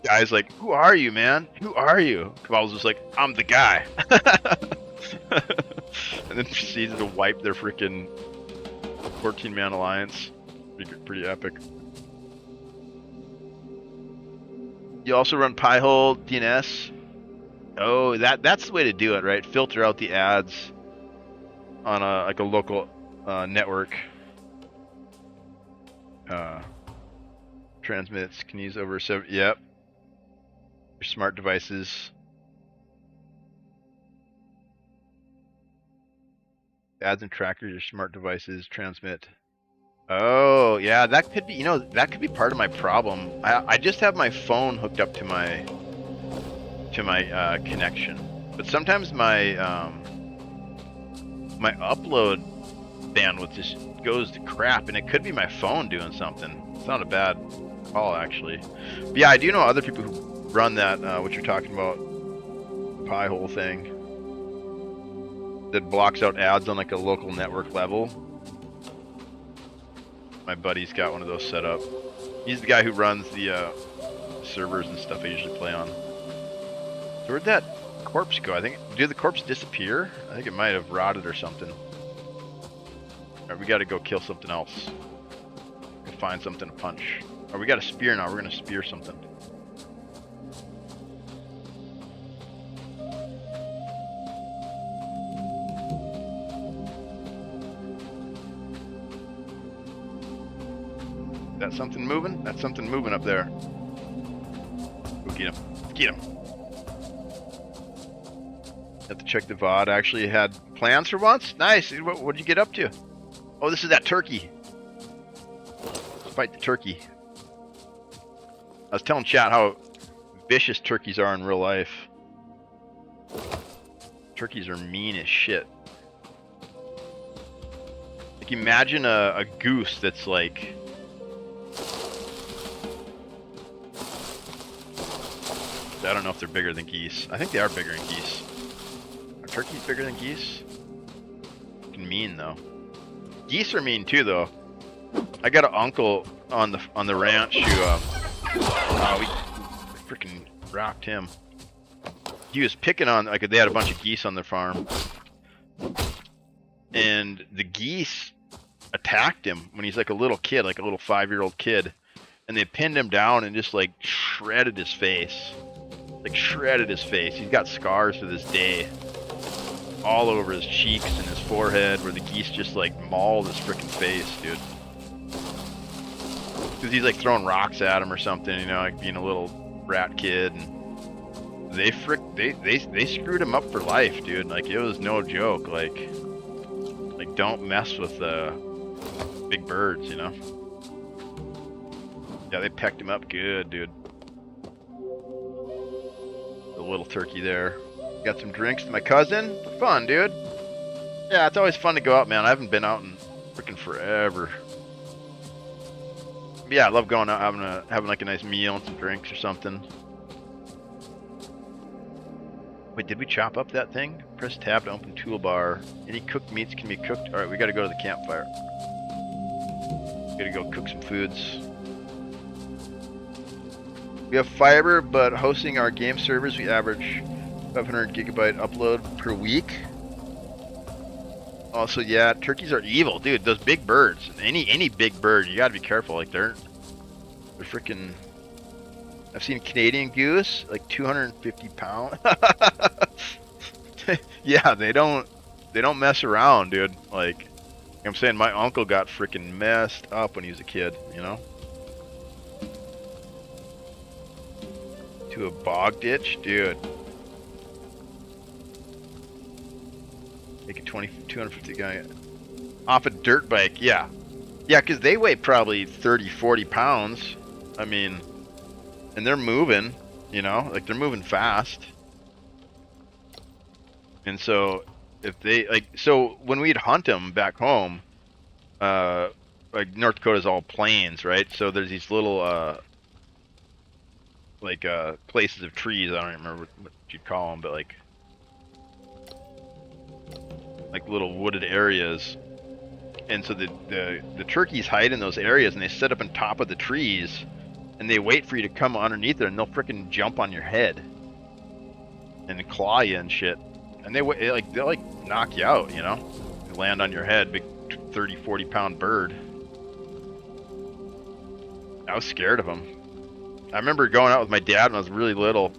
Guy's like, who are you, man? Who are you? Kabobble's just like, I'm the guy. And then proceeded to wipe their freaking 14-man Alliance. Pretty epic. You also run Pi-hole DNS. Oh, that's the way to do it, right? Filter out the ads on a local network. Transmits can use over 7. Yep. Your smart devices. Ads and trackers, your smart devices transmit. Oh, yeah, that could be, you know, that could be part of my problem. I just have my phone hooked up to my connection, but sometimes my my upload bandwidth just goes to crap, and it could be my phone doing something. It's not a bad call, actually. But yeah, I do know other people who run that, what you're talking about, Pi-hole thing, that blocks out ads on like a local network level. My buddy's got one of those set up. He's the guy who runs the servers and stuff I usually play on. So where'd that corpse go? I think, did the corpse disappear? I think it might have rotted or something. Alright, we gotta go kill something else. Go find something to punch. Or we got a spear now, we're gonna spear something. That something moving? That's something moving up there. Go get him. Get him. Have to check the VOD. Actually had plans for once. Nice. What did you get up to? Oh, this is that turkey. Let's fight the turkey. I was telling chat how vicious turkeys are in real life. Turkeys are mean as shit. Like, imagine a goose that's like... I don't know if they're bigger than geese. I think they are bigger than geese. Are turkeys bigger than geese? Fucking mean though. Geese are mean too though. I got an uncle on the ranch who we freaking rocked him. He was picking on, like, they had a bunch of geese on their farm, and the geese attacked him when he's like a little kid, like a little 5-year-old kid, and they pinned him down and just like shredded his face. Like shredded his face. He's got scars to this day all over his cheeks and his forehead where the geese just like mauled his freaking face, dude. Because he's like throwing rocks at him or something, you know, like being a little brat kid, and they screwed him up for life, dude. Like, it was no joke. Like don't mess with big birds, you know. Yeah, they pecked him up good, dude. The little turkey there. Got some drinks to my cousin. Fun, dude. Yeah, it's always fun to go out, man. I haven't been out in freaking forever. Yeah, I love going out, having like a nice meal and some drinks or something. Wait, did we chop up that thing? Press tab to open toolbar. Any cooked meats can be cooked. All right, we got to go to the campfire. Got to go cook some foods. We have fiber, but hosting our game servers, we average 500 gigabyte upload per week. Also, yeah, turkeys are evil, dude. Those big birds, any big bird, you gotta be careful. Like, they're freaking. I've seen Canadian goose, like 250 pounds. Yeah, they don't mess around, dude. Like, I'm saying, my uncle got freaking messed up when he was a kid, you know. To a bog ditch, dude. Make a 250 guy off a dirt bike. Yeah, because they weigh probably 30-40 pounds. I mean, and they're moving, you know, like they're moving fast. And so if they so when we'd hunt them back home, like North Dakota's all plains, right? So there's these little places of trees. I don't even remember what you'd call them, but like little wooded areas. And so the turkeys hide in those areas, and they sit up on top of the trees, and they wait for you to come underneath there, and they'll freaking jump on your head and claw you and shit. And they'll knock you out, you know. They land on your head, big 30-40 pound bird. I was scared of them. I remember going out with my dad when I was really little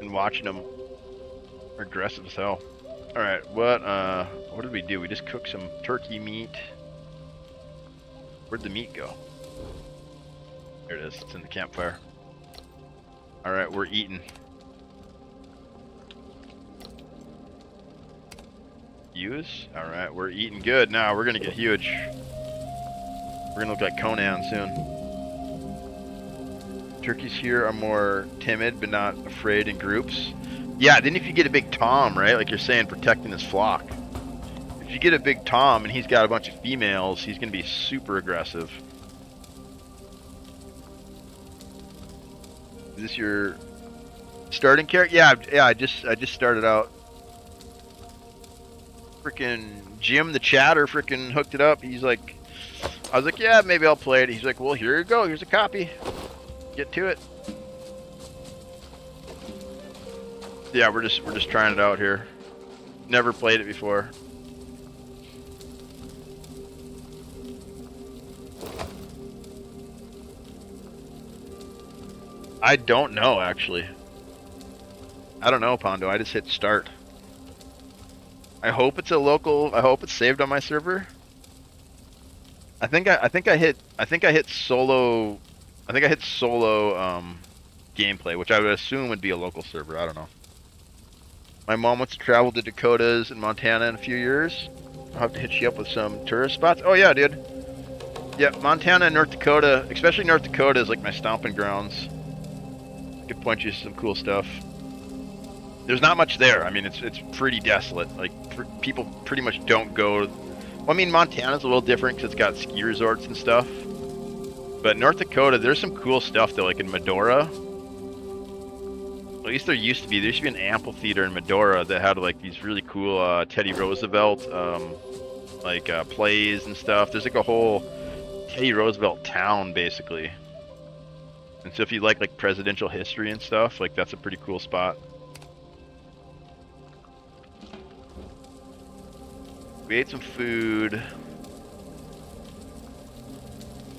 and watching them. They're aggressive as hell. All right, what did we do? We just cooked some turkey meat. Where'd the meat go? There it is. It's in the campfire. All right, we're eating. Use? All right, we're eating good now. We're gonna get huge. We're gonna look like Conan soon. Turkeys here are more timid, but not afraid in groups. Yeah, then if you get a big tom, right? Like you're saying, protecting his flock. If you get a big tom and he's got a bunch of females, he's gonna be super aggressive. Is this your starting character? Yeah, I just started out. Freaking Jim the chatter freaking hooked it up. He's like, I was like, yeah, maybe I'll play it. He's like, well, here you go. Here's a copy. Get to it. Yeah, we're just trying it out here. Never played it before. I don't know, actually. I don't know, Pondo. I just hit start. I hope it's a local. I hope it's saved on my server. I think I hit solo gameplay, which I would assume would be a local server. I don't know. My mom wants to travel to Dakotas and Montana in a few years. I'll have to hit you up with some tourist spots. Oh yeah, dude. Yeah, Montana and North Dakota, especially North Dakota, is like my stomping grounds. I could point you to some cool stuff. There's not much there. I mean, it's pretty desolate. Like people pretty much don't go. Well, I mean, Montana's a little different because it's got ski resorts and stuff. But North Dakota, there's some cool stuff though, like in Medora. At least there used to be. There used to be an amphitheater in Medora that had like these really cool Teddy Roosevelt plays and stuff. There's like a whole Teddy Roosevelt town basically. And so if you like presidential history and stuff, like that's a pretty cool spot. We ate some food.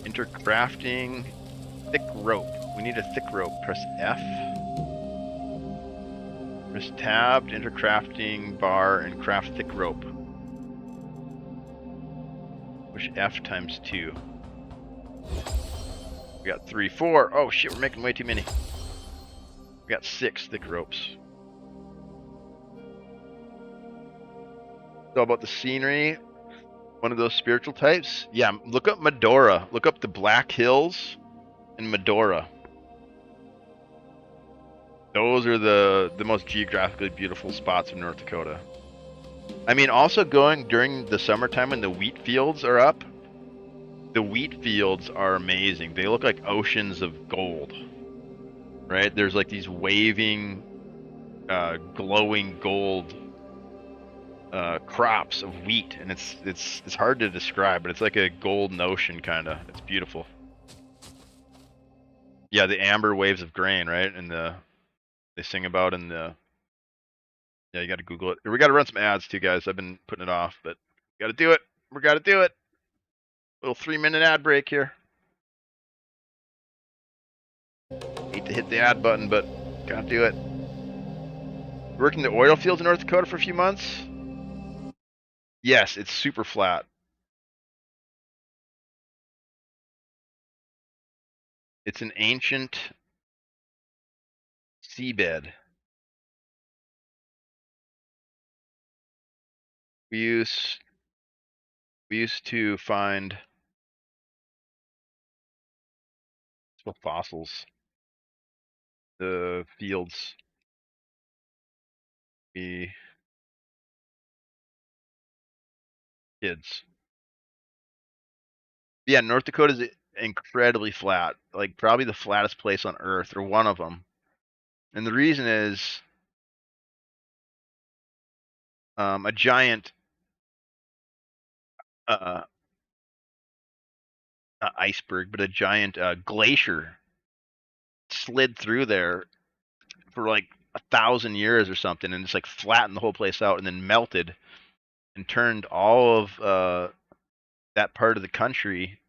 Intercrafting. Thick rope. We need a thick rope. Press F. Press tab to enter crafting bar and craft thick rope. Push F times 2. We got 3, 4. Oh shit, we're making way too many. We got 6 thick ropes. So about the scenery, one of those spiritual types. Yeah, look up Medora. Look up the Black Hills in Medora. Those are the most geographically beautiful spots in North Dakota. I mean, also going during the summertime when the wheat fields are up. The wheat fields are amazing. They look like oceans of gold. Right? There's like these waving, glowing gold crops of wheat, and it's hard to describe, but it's like a golden ocean kind of. It's beautiful. Yeah, the amber waves of grain, right? And they sing about in the. Yeah, you got to Google it. We got to run some ads too, guys. I've been putting it off, but got to do it. We got to do it. Little 3-minute ad break here. Hate to hit the ad button, but gotta do it. Working the oil fields in North Dakota for a few months. Yes, it's super flat. It's an ancient seabed. We used to find fossils. The fields. We kids. Yeah, North Dakota is incredibly flat. Like probably the flattest place on Earth, or one of them. And the reason is a giant not iceberg, but a giant glacier slid through there for like 1,000 years or something, and just like flattened the whole place out, and then melted and turned all of that part of the country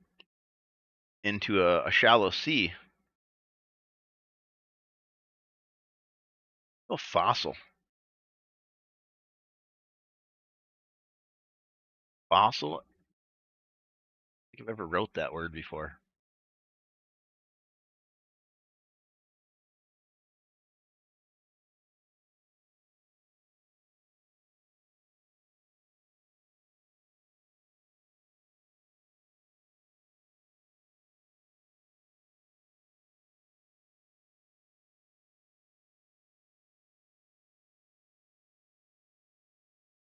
into a shallow sea. Oh, fossil. Fossil? I don't think I've ever wrote that word before.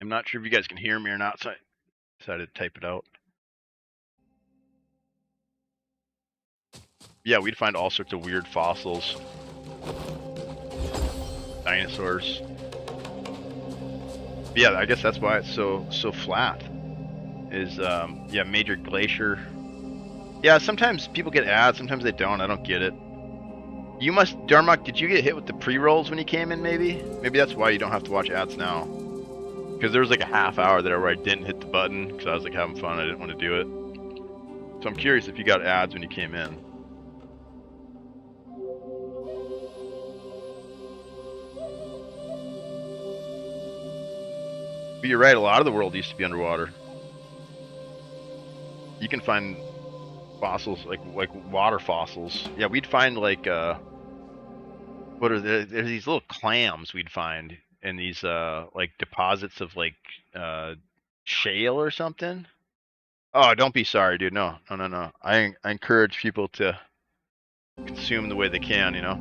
I'm not sure if you guys can hear me or not, so I decided to type it out. Yeah, we'd find all sorts of weird fossils. Dinosaurs. Yeah, I guess that's why it's so flat. Is yeah, major glacier. Yeah, sometimes people get ads, sometimes they don't. I don't get it. You must, Darmok, did you get hit with the pre-rolls when you came in, maybe? Maybe that's why you don't have to watch ads now. Because there was like a half hour there where I didn't hit the button because I was like having fun. I didn't want to do it. So I'm curious if you got ads when you came in. But you're right, a lot of the world used to be underwater. you can find fossils like water fossils. Yeah, we'd find like what are there's these little clams we'd find in these like deposits of like shale or something. Oh, don't be sorry, dude. No. I encourage people to consume the way they can, you know.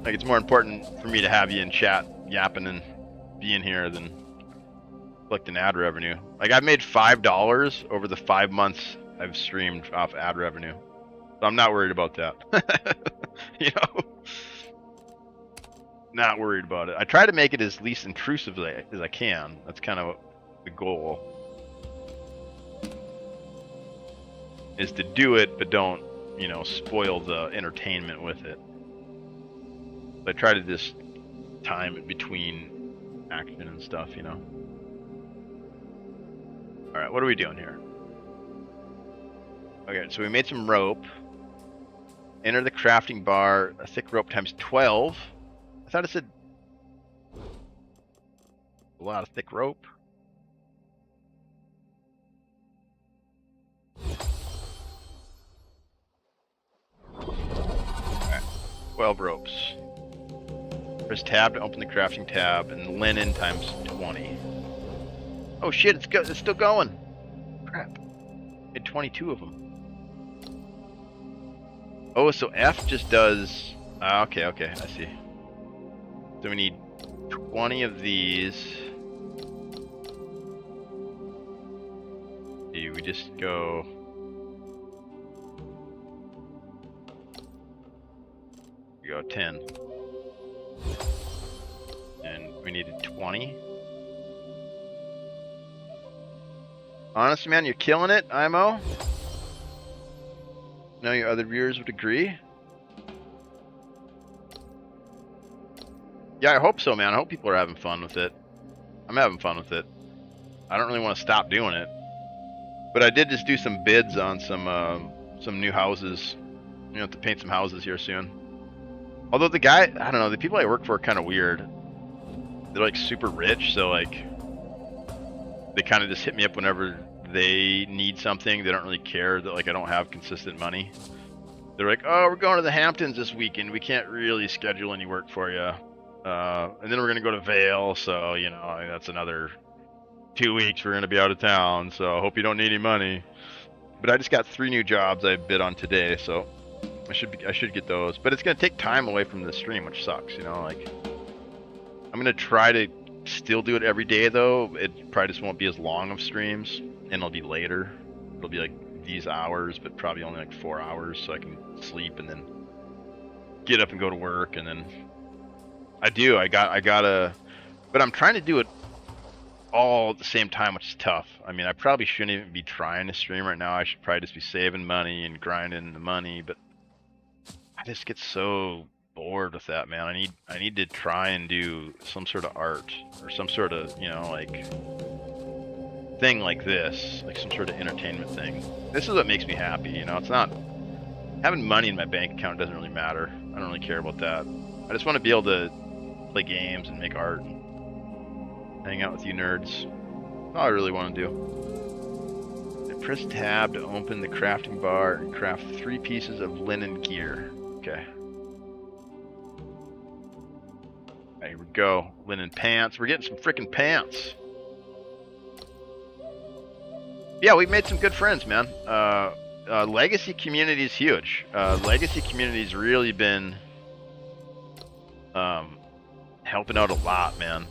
Like it's more important for me to have you in chat yapping and being here than collecting ad revenue. Like I've made $5 over the 5 months I've streamed off ad revenue. So I'm not worried about that. You know? Not worried about it. I try to make it as least intrusive as I can. That's kind of the goal. Is to do it, but don't, you know, spoil the entertainment with it. I try to just time it between action and stuff, you know. Alright, what are we doing here? Okay, so we made some rope. Enter the crafting bar, a thick rope times 12. I thought it said a lot of thick rope. Alright, 12 ropes. Press tab to open the crafting tab, and linen times 20. Oh shit, it's still going. Crap. Made 22 of them. Oh, so F just does... okay, I see. So we need 20 of these. See, we just go... We go 10. And we needed 20. Honestly, man, you're killing it, IMO. Know your other viewers would agree. Yeah, I hope so, man. I hope people are having fun with it. I'm having fun with it. I don't really want to stop doing it. But I did just do some bids on some new houses. You have to paint some houses here soon. Although the guy, I don't know, the people I work for are kind of weird. They're like super rich, so like they kind of just hit me up whenever they need something. They don't really care that like I don't have consistent money. They're like, oh, we're going to the Hamptons this weekend. We can't really schedule any work for you. And then we're gonna go to Vale, so you know that's another 2 weeks. We're gonna be out of town, so I hope you don't need any money. But I just got 3 new jobs I bid on today, so I should get those. But it's gonna take time away from the stream, which sucks. You know, like I'm gonna try to still do it every day though. It probably just won't be as long of streams, and it'll be later. It'll be like these hours, but probably only like 4 hours, so I can sleep and then get up and go to work, and then I gotta, but I'm trying to do it all at the same time, which is tough. I mean, I probably shouldn't even be trying to stream right now. I should probably just be saving money and grinding the money, but I just get so bored with that, man. I need to try and do some sort of art or some sort of, you know, like thing like this, like some sort of entertainment thing. This is what makes me happy, you know. It's not having money in my bank account doesn't really matter. I don't really care about that. I just want to be able to play games and make art and hang out with you nerds. That's all I really want to do. I press tab to open the crafting bar and craft 3 pieces of linen gear. Okay. Right, here we go. Linen pants. We're getting some freaking pants. Yeah, we've made some good friends, man. Legacy community is huge. Legacy community's really been helping out a lot, man.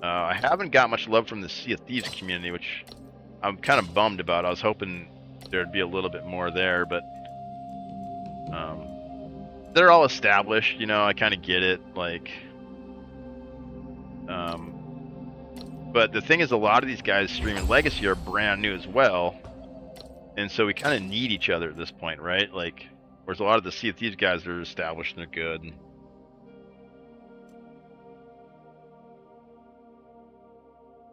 I haven't got much love from the Sea of Thieves community, which I'm kind of bummed about. I was hoping there'd be a little bit more there, but they're all established, you know. I kind of get it, like but the thing is, a lot of these guys streaming Legacy are brand new as well, and so we kind of need each other at this point, right? Like, whereas a lot of the Sea of Thieves guys are established and they're good.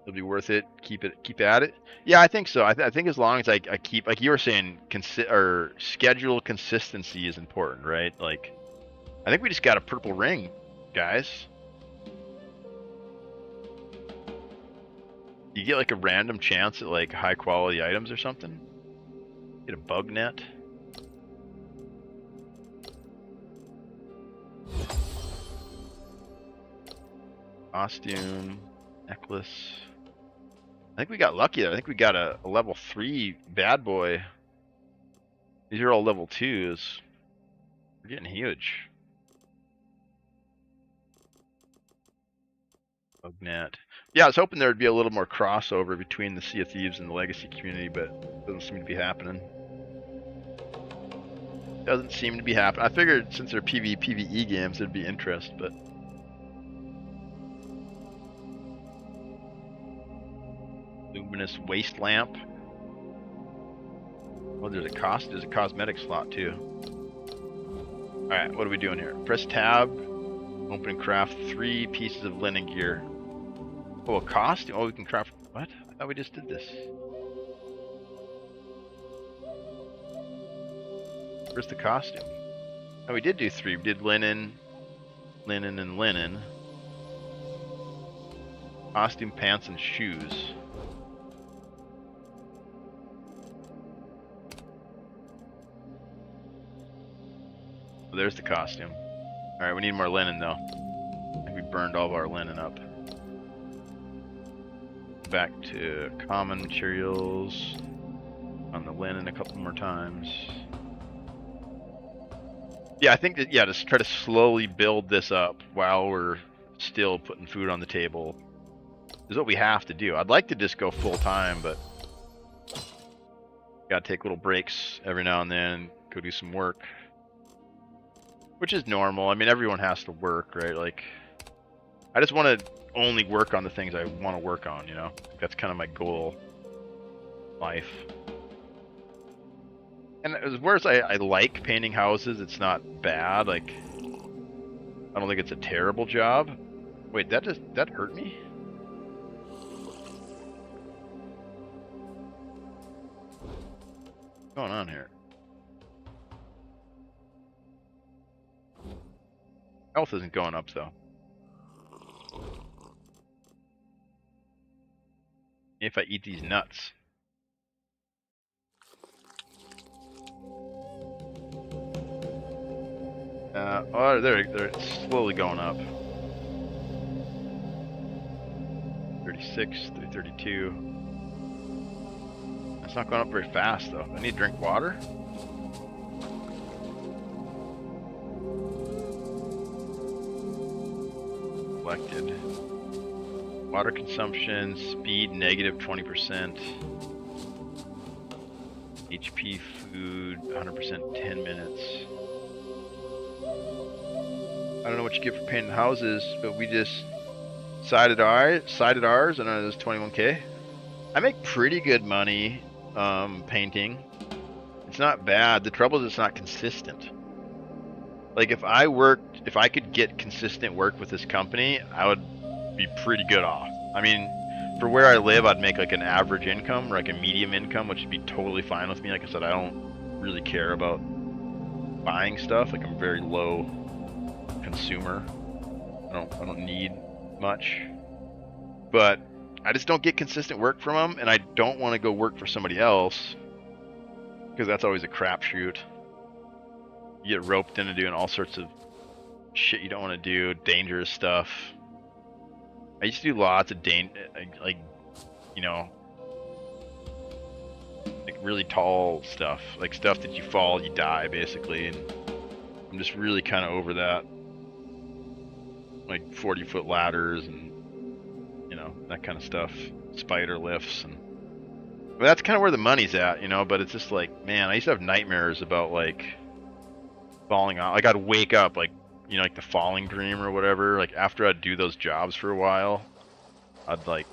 It'll be worth it. Keep at it. Yeah, I think so. I think as long as I keep, like you were saying, schedule consistency is important, right? Like, I think we just got a purple ring, guys. You get like a random chance at like high quality items or something? Get a bug net? Costume, necklace. I think we got lucky there. I think we got a level 3 bad boy. These are all level 2s. We're getting huge. Bug net. Yeah, I was hoping there would be a little more crossover between the Sea of Thieves and the Legacy community, but it doesn't seem to be happening. Doesn't seem to be happening. I figured since they're PvE games, there'd be interest, but luminous waste lamp. Well, there's a cosmetic slot too. All right, what are we doing here? Press tab. Open and craft 3 pieces of linen gear. Oh, a costume? Oh, we can craft... What? I thought we just did this. Where's the costume? Oh, we did do 3. We did linen, linen, and linen. Costume, pants, and shoes. Oh, there's the costume. Alright, we need more linen though. I think we burned all of our linen up. Back to common materials. On the linen a couple more times. Yeah, I think that, yeah, just try to slowly build this up while we're still putting food on the table. Is what we have to do. I'd like to just go full time, but gotta take little breaks every now and then and go do some work. Which is normal. I mean, everyone has to work, right? Like, I just want to only work on the things I want to work on, you know? That's kind of my goal in life. And whereas I like painting houses, it's not bad. Like, I don't think it's a terrible job. Wait, that hurt me? What's going on here? Health isn't going up though. If I eat these nuts. Oh, they're slowly going up. 36, 32. It's not going up very fast though. I need to drink water. Collected. Water consumption, speed negative 20%. HP food 100% 10 minutes. I don't know what you get for painting houses, but we just sided ours. I don't know, it was 21k. I make pretty good money painting. It's not bad. The trouble is it's not consistent. Like if I could get consistent work with this company, I would be pretty good off. I mean, for where I live, I'd make like an average income or like a medium income, which would be totally fine with me. Like I said, I don't really care about buying stuff. Like I'm very low consumer. I don't need much. But I just don't get consistent work from them, and I don't want to go work for somebody else because that's always a crapshoot. You get roped into doing all sorts of shit you don't want to do, dangerous stuff. I used to do lots of like, you know, like really tall stuff, like stuff that you fall, you die basically, and I'm just really kind of over that. Like 40-foot ladders and, you know, that kind of stuff, spider lifts, and but that's kind of where the money's at, you know. But it's just like, man, I used to have nightmares about like falling off. Like I'd wake up like, you know, like the falling dream or whatever. Like after I'd do those jobs for a while, I'd like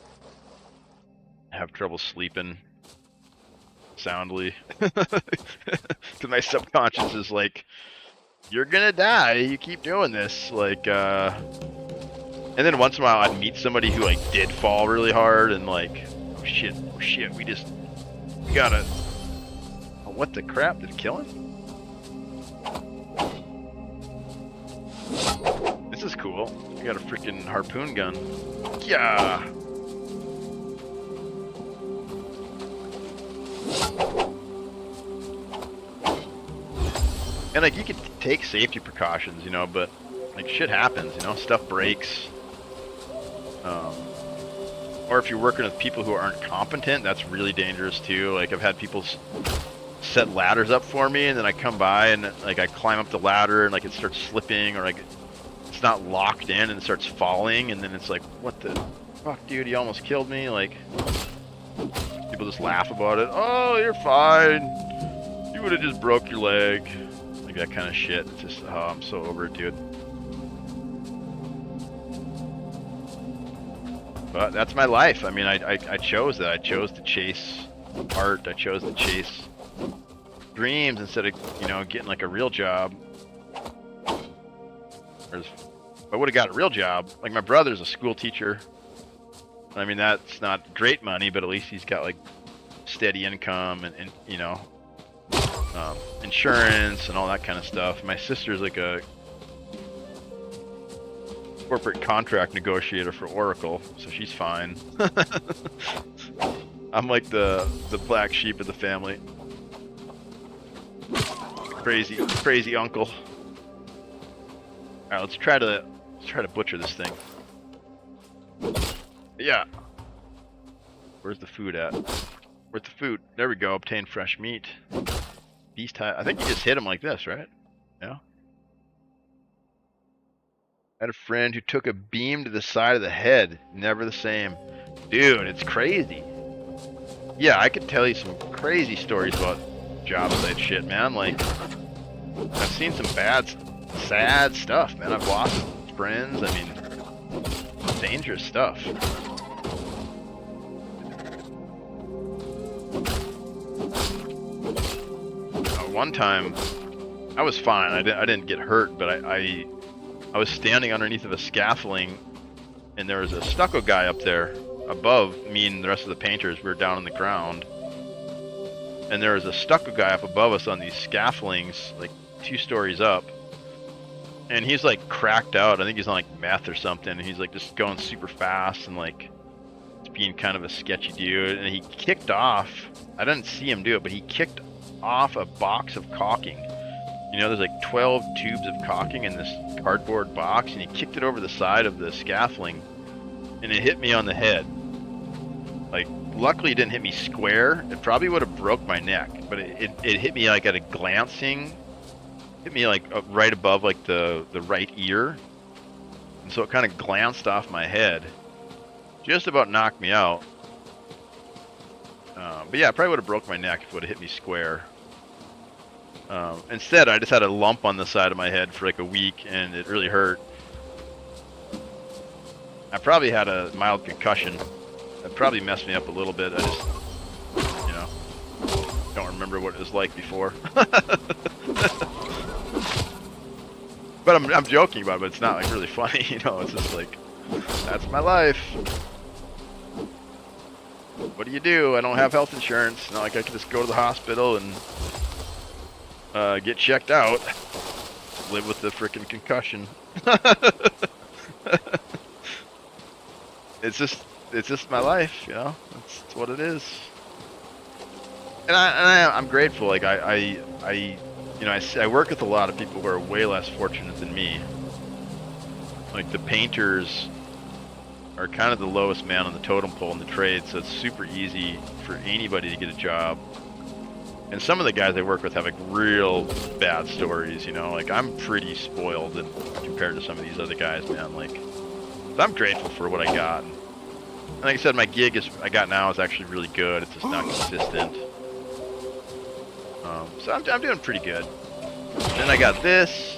have trouble sleeping soundly because my subconscious is like, you're gonna die, you keep doing this, like and then once in a while I'd meet somebody who like did fall really hard and like, oh shit, we gotta, oh, what the crap, did it kill him? This is cool. We got a freaking harpoon gun. Yeah. And like you could take safety precautions, you know, but like shit happens, you know, stuff breaks. Or if you're working with people who aren't competent, that's really dangerous too. Like I've had people set ladders up for me, and then I come by and like I climb up the ladder and like it starts slipping, or like it's not locked in and it starts falling, and then it's like, what the fuck, dude, you almost killed me. Like people just laugh about it. Oh, you're fine. You would have just broke your leg. Like that kind of shit. It's just, oh, I'm so over it, dude. But that's my life. I mean, I chose that. I chose to chase art. I chose to chase dreams instead of, you know, getting like a real job. If I would have got a real job, like my brother's a school teacher. I mean, that's not great money, but at least he's got like steady income and you know, insurance and all that kind of stuff. My sister's like a corporate contract negotiator for Oracle, so she's fine. I'm like the black sheep of the family. Crazy uncle. All right, let's try to butcher this thing. Yeah. Where's the food at? Where's the food? There we go. Obtain fresh meat. Beast high. I think you just hit him like this, right? Yeah. I had a friend who took a beam to the side of the head. Never the same. Dude, it's crazy. Yeah, I could tell you some crazy stories about job site shit, man. Like, I've seen some bad, sad stuff, man. I've lost friends. I mean, dangerous stuff. One time, I was fine. I didn't get hurt, but I was standing underneath of a scaffolding, and there was a stucco guy up there above me and the rest of the painters. We were down on the ground, and there was a stucco guy up above us on these scaffoldings, like 2 stories up, and he's like cracked out. I think he's on like meth or something, and he's like just going super fast and like being kind of a sketchy dude. And he kicked off, I didn't see him do it, but he kicked off a box of caulking. You know, there's like 12 tubes of caulking in this cardboard box, and he kicked it over the side of the scaffolding, and it hit me on the head. Like, luckily it didn't hit me square. It probably would have broke my neck, but it hit me like at a glancing, hit me like right above like the right ear, and so it kind of glanced off my head. Just about knocked me out. But yeah, I probably would have broke my neck if it would have hit me square. Instead, I just had a lump on the side of my head for like a week, and it really hurt. I probably had a mild concussion. That probably messed me up a little bit. I just, you know, don't remember what it was like before. But I'm joking about it, but it's not like really funny, you know. It's just like, that's my life. What do? I don't have health insurance. Not like I could just go to the hospital and get checked out. Live with the frickin' concussion. It's just my life, you know. It's what it is. And I'm grateful. Like I work with a lot of people who are way less fortunate than me. Like the painters are kind of the lowest man on the totem pole in the trade, so it's super easy for anybody to get a job. And some of the guys I work with have like real bad stories, you know. Like I'm pretty spoiled compared to some of these other guys, man. Like, so I'm grateful for what I got. And like I said, my gig I got now is actually really good. It's just not consistent. So I'm doing pretty good. Then I got this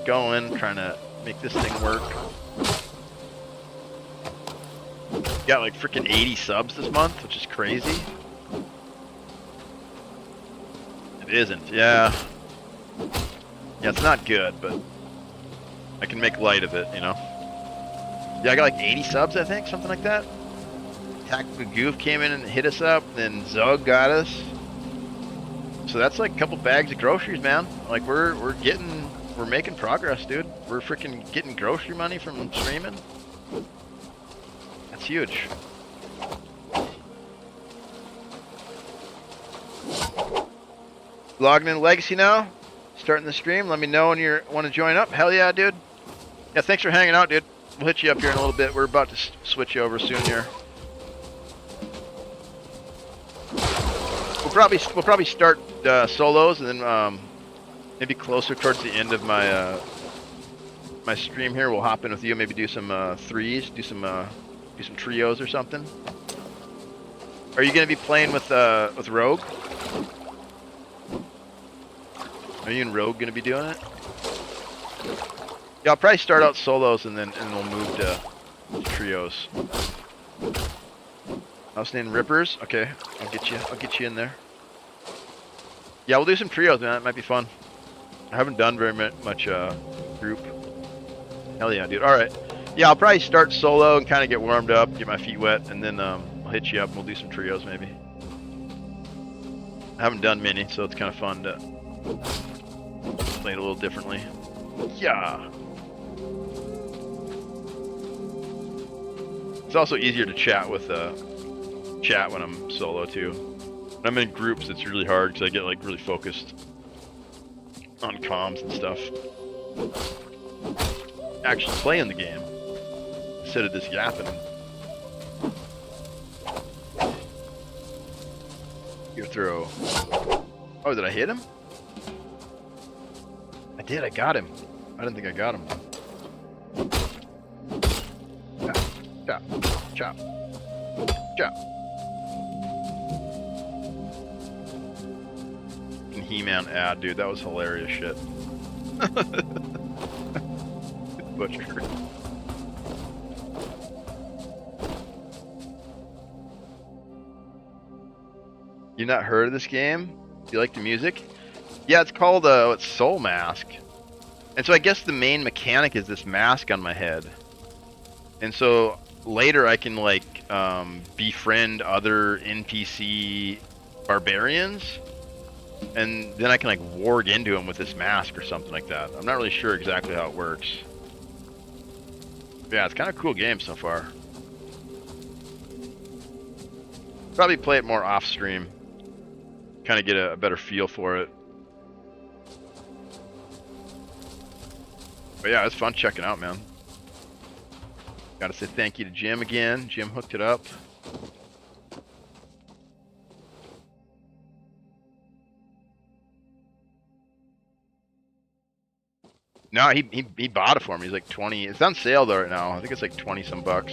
going, trying to make this thing work. Got like freaking 80 subs this month, which is crazy. It isn't, yeah. Yeah, it's not good, but I can make light of it, you know. Yeah, I got like 80 subs, I think, something like that. Tactical Goof came in and hit us up, then Zug got us. So that's like a couple bags of groceries, man. Like we're making progress, dude. We're freaking getting grocery money from streaming. That's huge. Logging in Legacy now. starting the stream. Let me know when you want to join up. Hell yeah, dude. Yeah, thanks for hanging out, dude. We'll hit you up here in a little bit. We're about to switch you over soon here. We'll probably start solos, and then maybe closer towards the end of my my stream here, we'll hop in with you. Maybe do some threes, do some trios or something. Are you gonna be playing with Rogue? Are you and Rogue gonna be doing it? Yeah, I'll probably start out solos and we'll move to trios. I was saying Rippers. Okay, I'll get you in there. Yeah, we'll do some trios, man. That might be fun. I haven't done very much group. Hell yeah, dude. All right. Yeah, I'll probably start solo and kind of get warmed up, get my feet wet, and then I'll hit you up and we'll do some trios maybe. I haven't done many, so it's kind of fun to play it a little differently. Yeah. It's also easier to chat with chat when I'm solo too. When I'm in groups, it's really hard because I get like really focused on comms and stuff. Actually playing the game instead of just yapping. Your throw. Oh, did I hit him? I did. I got him. I didn't think I got him. Chop, chop, chop, chop. He-Man ad, dude, that was hilarious shit. Butcher. You not heard of this game? Do you like the music? Yeah, it's called it's Soul Mask. And so I guess the main mechanic is this mask on my head. And so later I can like befriend other NPC barbarians, and then I can like warg into them with this mask or something like that. I'm not really sure exactly how it works. But yeah, it's kind of a cool game so far. Probably play it more off stream, kind of get a better feel for it. But yeah, it's fun checking out, man. Gotta say thank you to Jim again. Jim hooked it up. No, he bought it for me. He's like 20. It's on sale though right now. I think it's like 20 some bucks.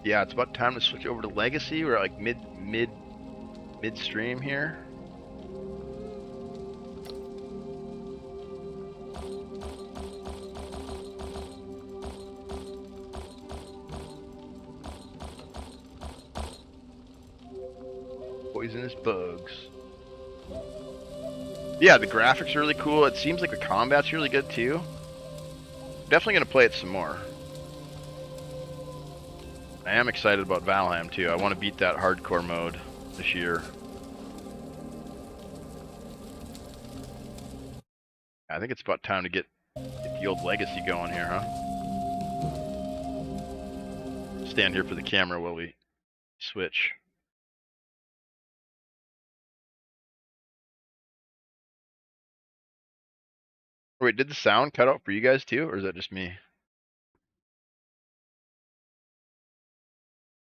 Yeah, it's about time to switch over to Legacy. We're like midstream here. Poisonous bugs. Yeah, the graphics are really cool. It seems like the combat's really good too. Definitely gonna play it some more. I am excited about Valheim too. I want to beat that hardcore mode this year. I think it's about time to get the old Legacy going here, huh? Stand here for the camera while we switch. Wait, did the sound cut out for you guys too, or is that just me?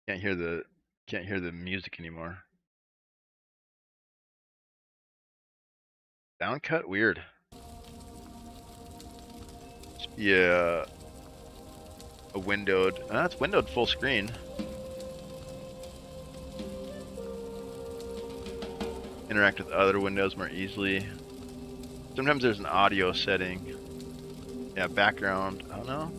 Can't hear the music anymore. Sound cut? Weird. Yeah, a windowed. It's windowed full screen. Interact with other windows more easily. Sometimes there's an audio setting. Yeah, background. I don't know.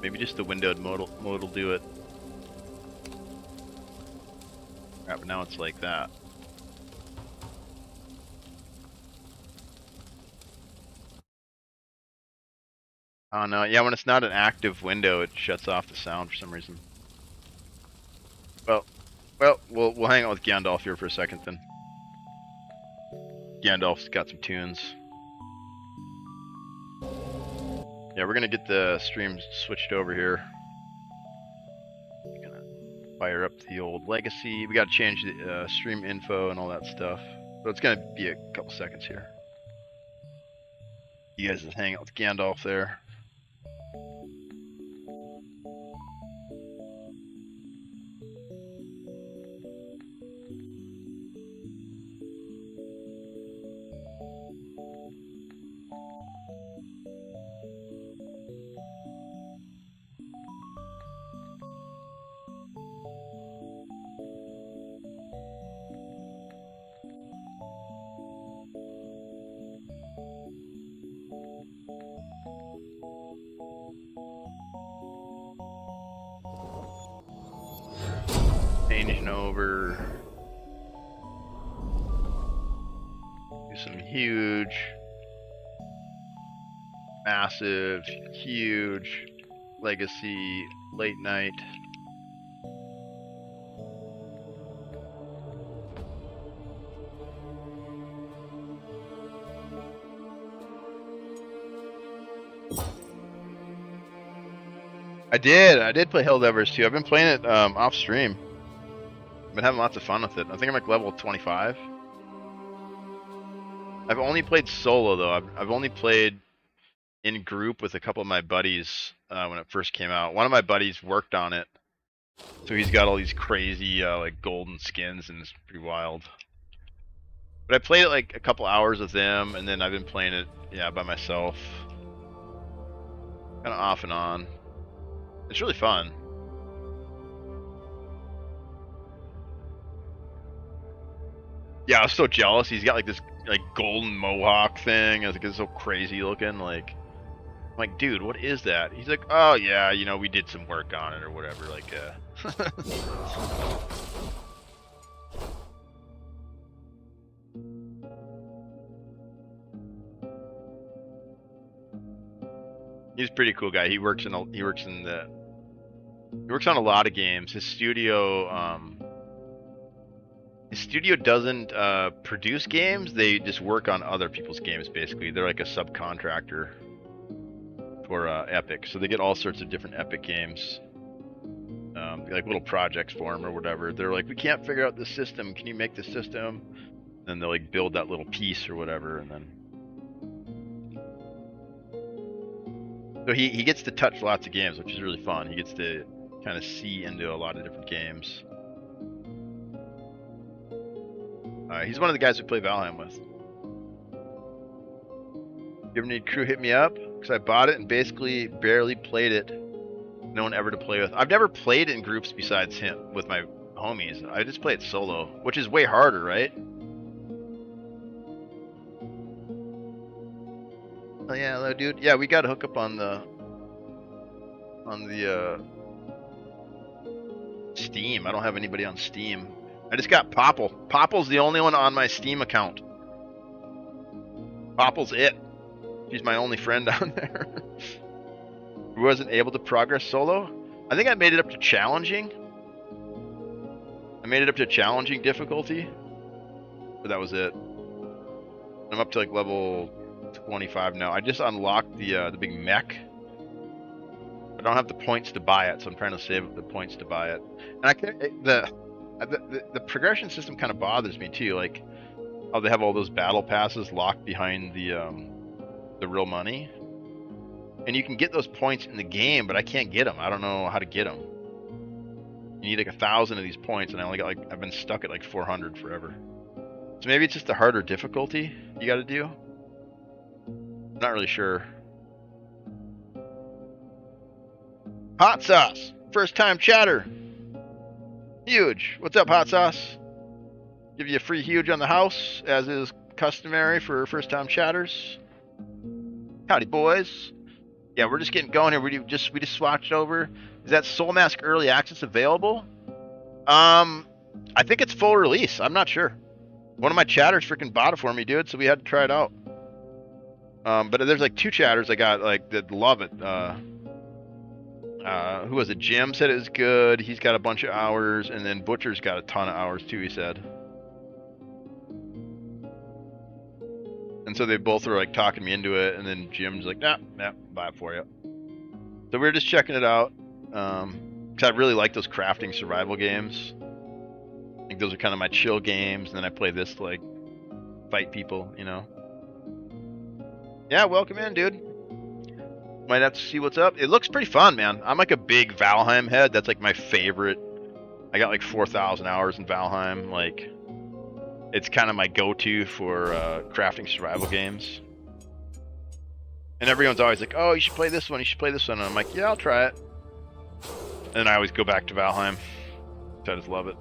Maybe just the windowed mode will do it. Right, but now it's like that. Oh no, yeah, when it's not an active window, it shuts off the sound for some reason. Well, we'll hang out with Gandalf here for a second then. Gandalf's got some tunes. Yeah, we're gonna get the stream switched over here. Gonna fire up the old legacy. We gotta change the stream info and all that stuff. So it's gonna be a couple seconds here. You guys just hang out with Gandalf there. Changing over. Do some huge, massive, huge legacy late night. I did play Helldivers too. I've been playing it off stream. Been having lots of fun with it. I think I'm like level 25. I've only played solo though. I've only played in group with a couple of my buddies when it first came out. One of my buddies worked on it, so he's got all these crazy like golden skins, and it's pretty wild. But I played it like a couple hours with them, and then I've been playing it, yeah, by myself, kind of off and on. It's really fun. Yeah, I was so jealous. He's got like this like golden mohawk thing. I was like, it's so crazy looking. Like, I'm like, dude, what is that? He's like, oh yeah, you know, we did some work on it or whatever. Like, he's a pretty cool guy. He works on a lot of games. His studio doesn't produce games. They just work on other people's games, basically. They're like a subcontractor for Epic. So they get all sorts of different Epic games. Like little projects for them or whatever. They're like, we can't figure out this system. Can you make this system? And then they'll like build that little piece or whatever, and then... So he gets to touch lots of games, which is really fun. He gets to kind of see into a lot of different games. He's one of the guys we play Valheim with. You ever need crew, hit me up, because I bought it and basically barely played it. No one ever to play with. I've never played in groups besides him, with my homies. I just play it solo, which is way harder, right? Oh yeah, hello dude. Yeah, we got to hook up on the Steam. I don't have anybody on Steam. I just got Popple. Popple's the only one on my Steam account. Popple's it. She's my only friend down there. Who wasn't able to progress solo. I think I made it up to challenging. I made it up to challenging difficulty. But that was it. I'm up to like level 25 now. I just unlocked the big mech. I don't have the points to buy it, so I'm trying to save up the points to buy it. And I can't, the progression system kind of bothers me too, like how they have all those battle passes locked behind the real money, and you can get those points in the game, but I can't get them. I don't know how to get them. You need like 1,000 of these points, and I only got like, I've been stuck at like 400 forever. So maybe it's just a harder difficulty you got to do. I'm not really sure. Hot sauce, first time chatter. Huge. What's up, Hot Sauce? Give you a free huge on the house, as is customary for first-time chatters. Howdy, boys. Yeah, we're just getting going here. We just swatched over. Is that Soul Mask Early Access available? I think it's full release. I'm not sure. One of my chatters freaking bought it for me, dude, so we had to try it out. But there's like 2 chatters I got like that love it. Who was it? Jim said it was good. He's got a bunch of hours, and then Butcher's got a ton of hours too, he said. And And so they both were like talking me into it, and then Jim's like, nah, buy it for you. So we were just checking it out. Because I really like those crafting survival games. I think those are kind of my chill games, and then I play this to like fight people, you know. Yeah, welcome in, dude. Might have to see what's up. It looks pretty fun, man. I'm like a big Valheim head. That's like my favorite. I got like 4,000 hours in Valheim. Like, it's kind of my go-to for crafting survival games. And everyone's always like, oh, you should play this one, you should play this one. And I'm like, yeah, I'll try it. And I always go back to Valheim. I just love it.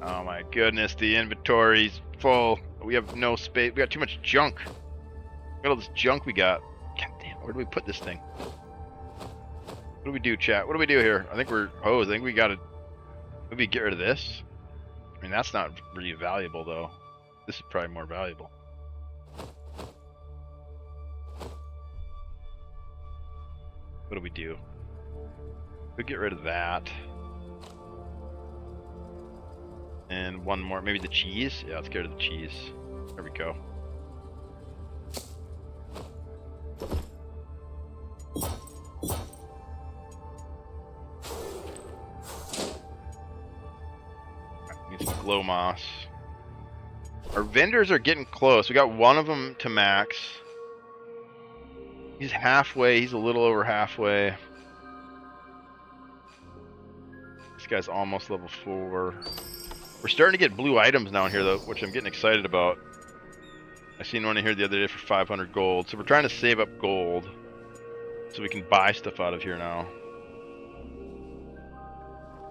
Oh my goodness, the inventory's full. We have no space. We got too much junk. Look at all this junk we got. God damn, where do we put this thing? What do we do, chat? What do we do here? I think we're hosed. I think we gotta maybe get rid of this. I mean, that's not really valuable though. This is probably more valuable. What do we do? We get rid of that. And one more, maybe the cheese? Yeah, let's get rid of the cheese. There we go. Need some glow moss. Our vendors are getting close. We got one of them to max. He's halfway. He's a little over halfway. This guy's almost level 4. We're starting to get blue items now in here, though, which I'm getting excited about. I seen one in here the other day for 500 gold. So we're trying to save up gold so we can buy stuff out of here now.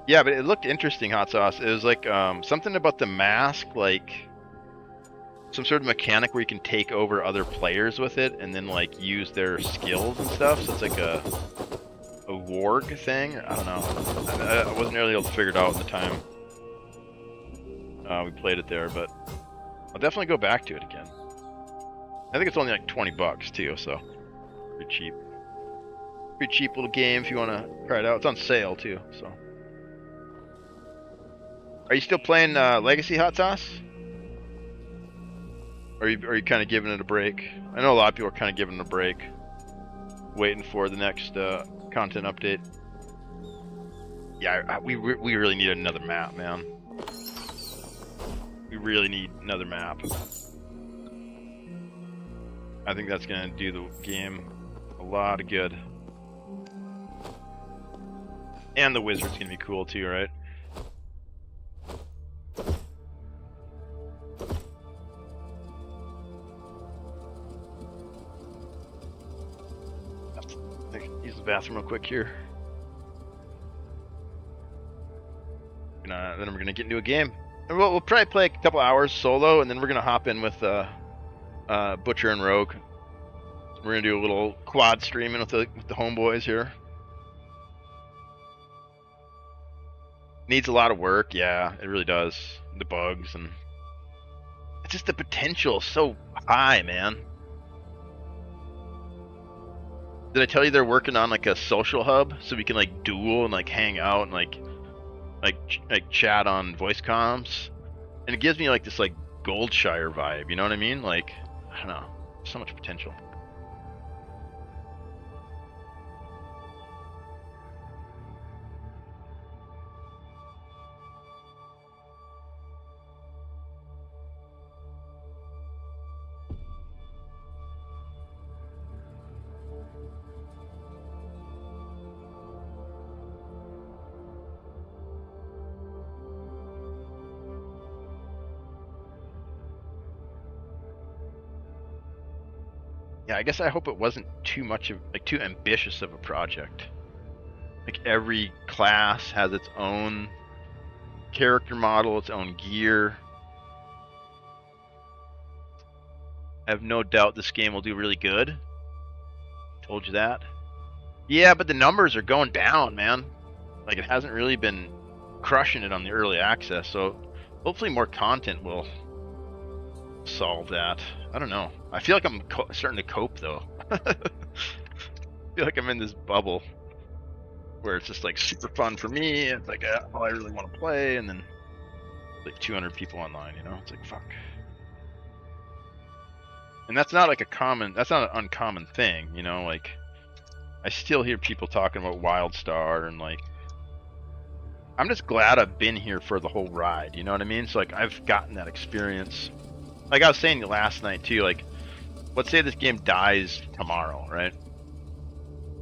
Yeah, but it looked interesting, Hot Sauce. It was like something about the mask, like some sort of mechanic where you can take over other players with it and then like use their skills and stuff. So it's like a warg thing. I don't know. I wasn't really able to figure it out at the time. We played it there, but I'll definitely go back to it again. I think it's only like 20 bucks too, so pretty cheap. Pretty cheap little game if you want to try it out. It's on sale too, so. Are you still playing Legacy, Hot Sauce? Or are you kind of giving it a break? I know a lot of people are kind of giving it a break, waiting for the next content update. Yeah, we really need another map, man. We really need another map. I think that's gonna do the game a lot of good. And the wizard's gonna be cool too, right? Use the bathroom real quick here. Then we're gonna get into a game. And we'll probably play a couple hours solo, and then we're gonna hop in with Butcher and Rogue. We're gonna do a little quad streaming with the homeboys here. Needs a lot of work, yeah, it really does. The bugs and it's just the potential is so high, man. Did I tell you they're working on like a social hub so we can like duel and like hang out and like chat on voice comms? And it gives me like this like Goldshire vibe, you know what I mean? Like, I don't know, so much potential. Yeah, I guess I hope it wasn't too much of like too ambitious of a project. Like every class has its own character model, its own gear. I have no doubt this game will do really good. Told you that. Yeah, but the numbers are going down, man. Like it hasn't really been crushing it on the early access, so hopefully more content will solve that. I don't know. I feel like I'm starting to cope though. I feel like I'm in this bubble where it's just like super fun for me. It's like all I really want to play, and then like 200 people online, you know? It's like, fuck. And that's not like that's not an uncommon thing, you know? Like, I still hear people talking about WildStar and like, I'm just glad I've been here for the whole ride, you know what I mean? So like, I've gotten that experience. Like I was saying last night too, like, let's say this game dies tomorrow, right?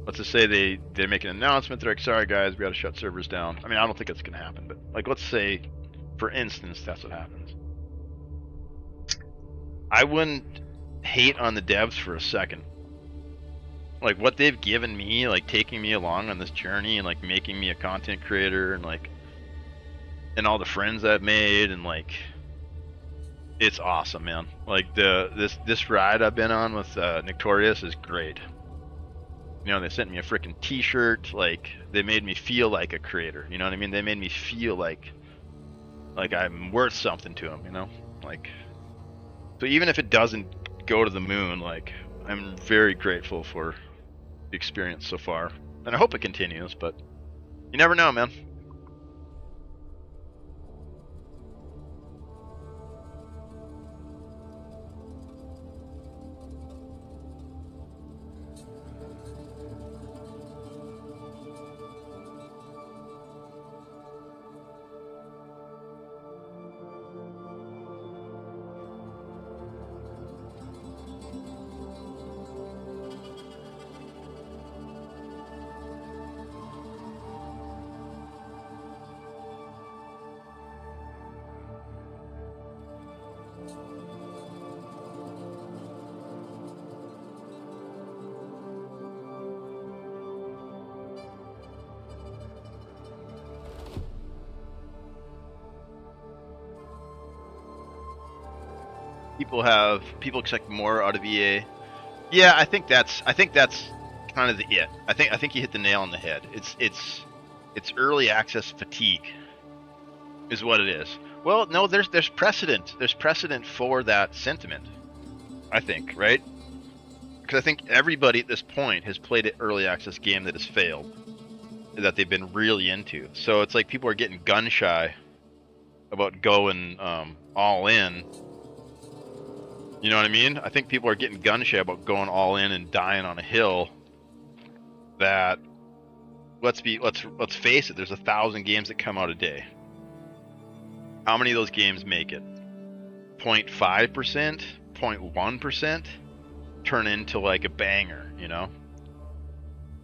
Let's just say they make an announcement, they're like, sorry guys, we gotta shut servers down. I mean, I don't think it's gonna happen, but like, let's say, for instance, that's what happens. I wouldn't hate on the devs for a second. Like, what they've given me, like, taking me along on this journey and, like, making me a content creator and, like, and all the friends I've made and, like, it's awesome, man. Like, this ride I've been on with Victorious is great. You know, they sent me a freaking t-shirt, like, they made me feel like a creator, you know what I mean? They made me feel like I'm worth something to them, you know? Like, so even if it doesn't go to the moon, like, I'm very grateful for the experience so far. And I hope it continues, but you never know, man. People expect more out of EA. Yeah, I think that's kind of the it. I think you hit the nail on the head. It's early access fatigue is what it is. Well, no, there's precedent. There's precedent for that sentiment, I think, right? Because I think everybody at this point has played an early access game that has failed, that they've been really into. So it's like people are getting gun shy about going all in. You know what I mean? I think people are getting gun shy about going all in and dying on a hill. That let's face it, there's 1,000 games that come out a day. How many of those games make it? 0.5%, 0.1% turn into like a banger, you know?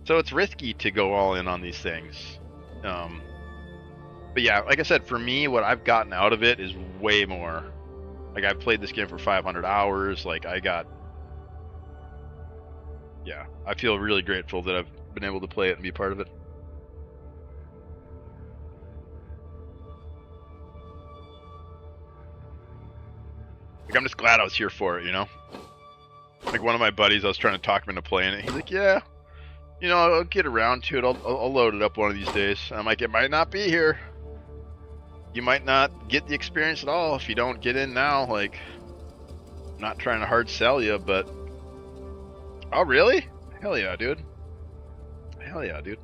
So it's risky to go all in on these things. But yeah, like I said, for me, what I've gotten out of it is way more. Like, I've played this game for 500 hours. Like, I feel really grateful that I've been able to play it and be part of it. Like, I'm just glad I was here for it, you know? Like, one of my buddies, I was trying to talk him into playing it. He's like, yeah, you know, I'll get around to it. I'll load it up one of these days. And I'm like, it might not be here. You might not get the experience at all if you don't get in now. Like, I'm not trying to hard sell you, but... Oh, really? Hell yeah, dude. Hell yeah, dude.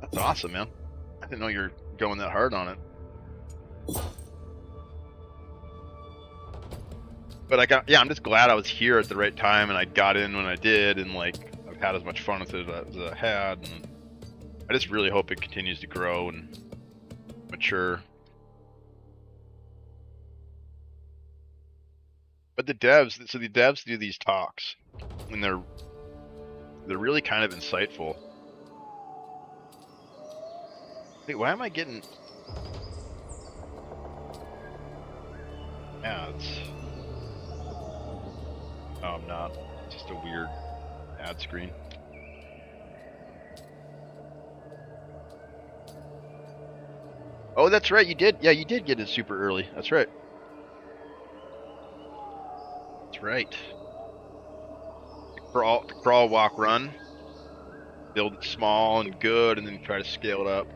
That's awesome, man. I didn't know you were going that hard on it. But I'm just glad I was here at the right time and I got in when I did, and like, I've had as much fun with it as I had, and I just really hope it continues to grow and mature. But the devs do these talks, and they're really kind of insightful. Wait, why am I getting ads? No, I'm not. It's just a weird ad screen. Oh, that's right. You did. Yeah, you did get it super early. That's right. That's right. Crawl, walk, run. Build it small and good, and then try to scale it up.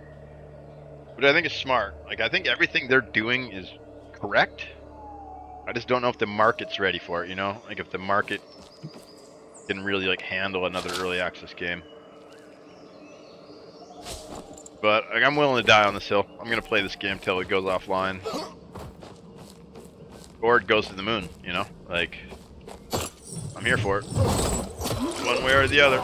But I think it's smart. Like, I think everything they're doing is correct. I just don't know if the market's ready for it, you know? Like, if the market can really, like, handle another early access game. But like, I'm willing to die on this hill. I'm gonna play this game till it goes offline, or it goes to the moon. You know, like I'm here for it, one way or the other.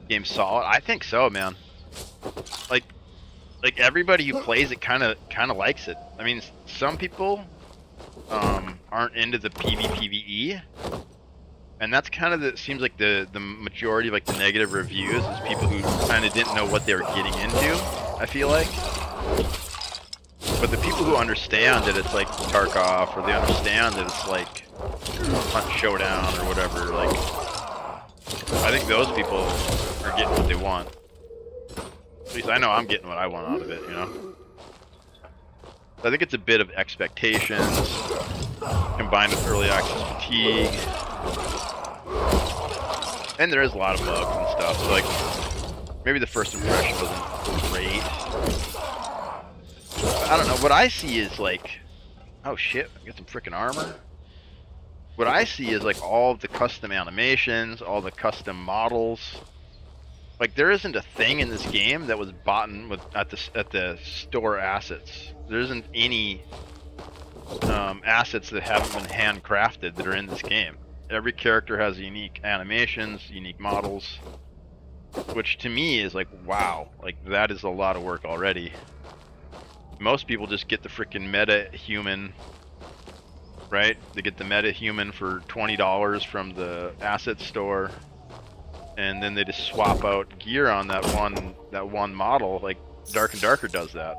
Game solid? I think so, man. Like everybody who plays it kind of likes it. I mean, some people aren't into the PvPvE, and that's kind of seems like the majority of like the negative reviews is people who kind of didn't know what they were getting into. I feel like, but the people who understand that it's like Tarkov, or they understand that it's like Hunt Showdown or whatever, like I think those people are getting what they want. At least I know I'm getting what I want out of it, you know? I think it's a bit of expectations combined with early access fatigue. And there is a lot of bugs and stuff, so like, maybe the first impression wasn't great. I don't know, what I see is like, oh shit, I got some freaking armor. What I see is like all of the custom animations, all the custom models. Like there isn't a thing in this game that was bought with at the store assets. There isn't any assets that haven't been handcrafted that are in this game. Every character has unique animations, unique models, which to me is like, wow, like that is a lot of work already. Most people just get the freaking meta human, right? They get the meta human for $20 from the asset store, and then they just swap out gear on that one model. Like Dark and Darker does that,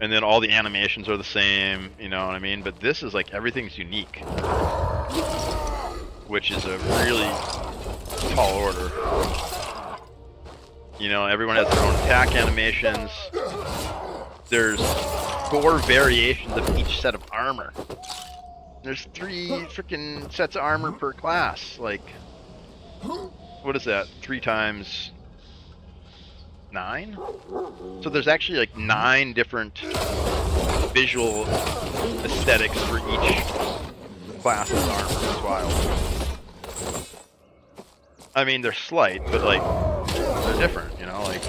and then all the animations are the same, you know what I mean? But this is like everything's unique, which is a really tall order. You know, everyone has their own attack animations. There's 4 variations of each set of armor. There's 3 freaking sets of armor per class. Like, what is that? 3 times 9? So there's actually like 9 different visual aesthetics for each class's armor. It's wild. I mean, they're slight, but like, they're different, you know? Like,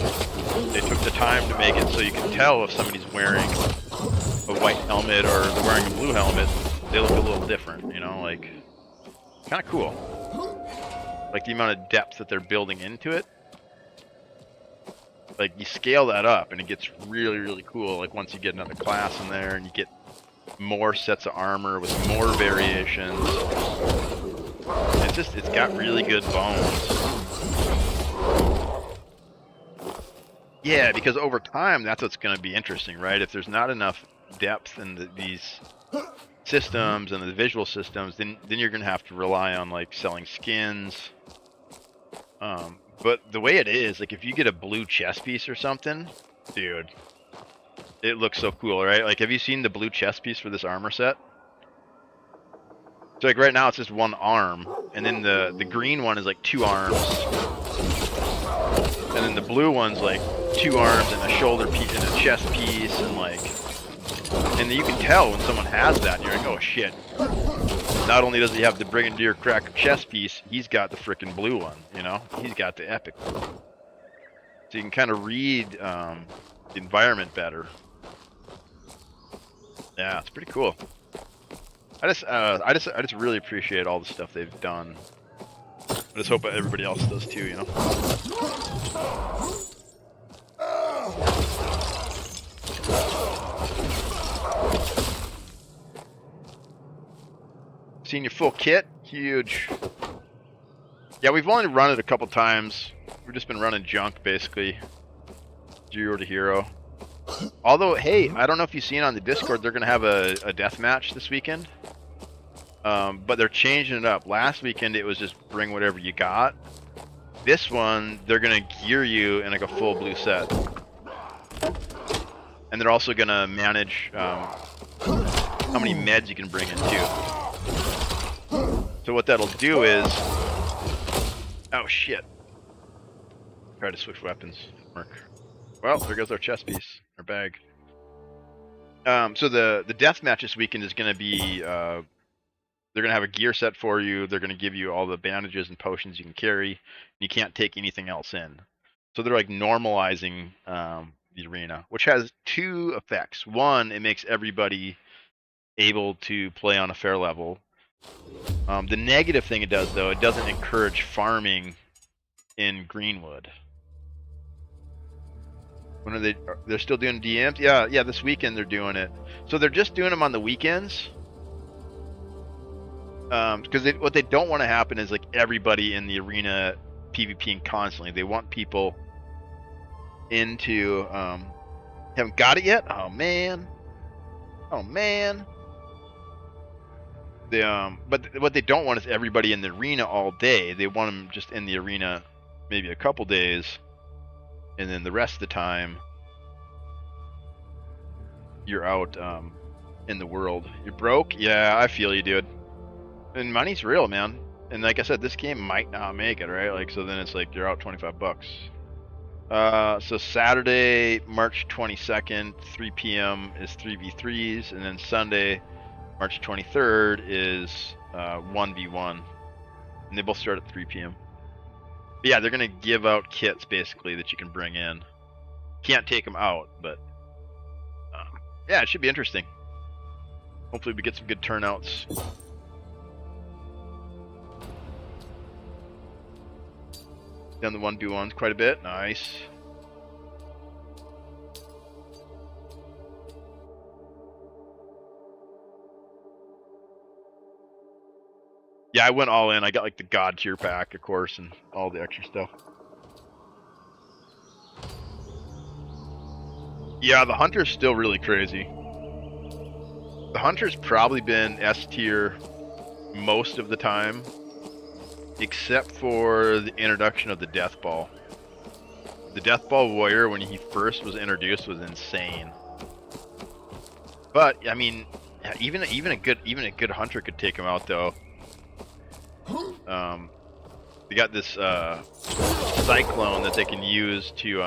they took the time to make it so you can tell if somebody's wearing a white helmet or they're wearing a blue helmet. They look a little different, you know? Like, kind of cool. Like the amount of depth that they're building into it. Like you scale that up and it gets really, really cool. Like once you get another class in there and you get more sets of armor with more variations. It's got really good bones. Yeah, because over time, that's what's going to be interesting, right? If there's not enough depth in these systems and the visual systems, then you're going to have to rely on like selling skins. But the way it is, like if you get a blue chest piece or something, dude, it looks so cool, right? Like, have you seen the blue chest piece for this armor set? So like right now it's just one arm, and then the green one is like 2 arms, and then the blue one's like 2 arms and a shoulder piece and a chest piece, and like, and you can tell when someone has that, and you're like, oh shit. Not only does he have the Brigadier Cracker chest piece, he's got the frickin' blue one, you know? He's got the epic one. So you can kind of read the environment better. Yeah, it's pretty cool. I just really appreciate all the stuff they've done. I just hope everybody else does too, you know? Seen your full kit? Huge. Yeah, we've only run it a couple times. We've just been running junk, basically. 0 to hero. Although, hey, I don't know if you've seen on the Discord, they're going to have a death match this weekend. But they're changing it up. Last weekend, it was just bring whatever you got. This one, they're going to gear you in like a full blue set. And they're also going to manage how many meds you can bring in, too. So what that'll do is, Oh shit. Try to switch weapons. Work. Well, there goes our chest piece, our bag. So the death match this weekend is going to be, they're going to have a gear set for you. They're going to give you all the bandages and potions you can carry. You can't take anything else in. So they're like normalizing the arena, which has two effects. One, it makes everybody able to play on a fair level. The negative thing it does, though, it doesn't encourage farming in Greenwood. When are they? They're still doing DMs? Yeah, this weekend they're doing it. So they're just doing them on the weekends. Because what they don't want to happen is like everybody in the arena PvPing constantly. They want people into haven't got it yet? Oh man. But what they don't want is everybody in the arena all day. They want them just in the arena maybe a couple days, and then the rest of the time you're out in the world. You're broke? Yeah, I feel you, dude. And money's real, man. And like I said, this game might not make it, right? Like, so then it's like you're out $25. So Saturday, March 22nd, 3 p.m. is 3v3s, and then Sunday, March 23rd is 1v1, and they both start at 3 p.m. But yeah, they're gonna give out kits basically that you can bring in. Can't take them out, but yeah, it should be interesting. Hopefully, we get some good turnouts. Done the 1v1s quite a bit. Nice. Yeah, I went all in. I got like the God tier pack, of course, and all the extra stuff. Yeah, the Hunter's still really crazy. The Hunter's probably been S tier most of the time, except for the introduction of the Death Ball. The Death Ball Warrior, when he first was introduced, was insane. But I mean, even a good Hunter could take him out, though. They got this cyclone that they can use to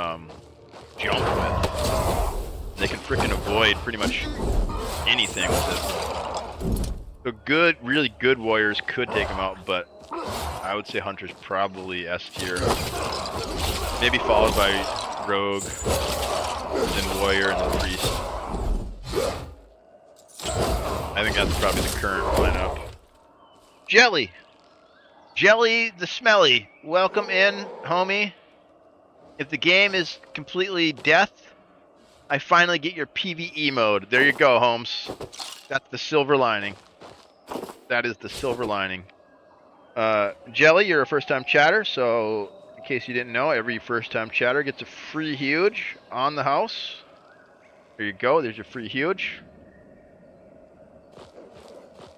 jump with. They can frickin' avoid pretty much anything with it. So really good warriors could take him out, but I would say Hunter's probably S tier. Maybe followed by Rogue, then Warrior, and then Priest. I think that's probably the current lineup. Jelly the Smelly, welcome in, homie. If the game is completely death, I finally get your PvE mode. There you go, Holmes. That's the silver lining. That is the silver lining. Jelly, you're a first-time chatter, so in case you didn't know, every first-time chatter gets a free huge on the house. There you go, there's your free huge.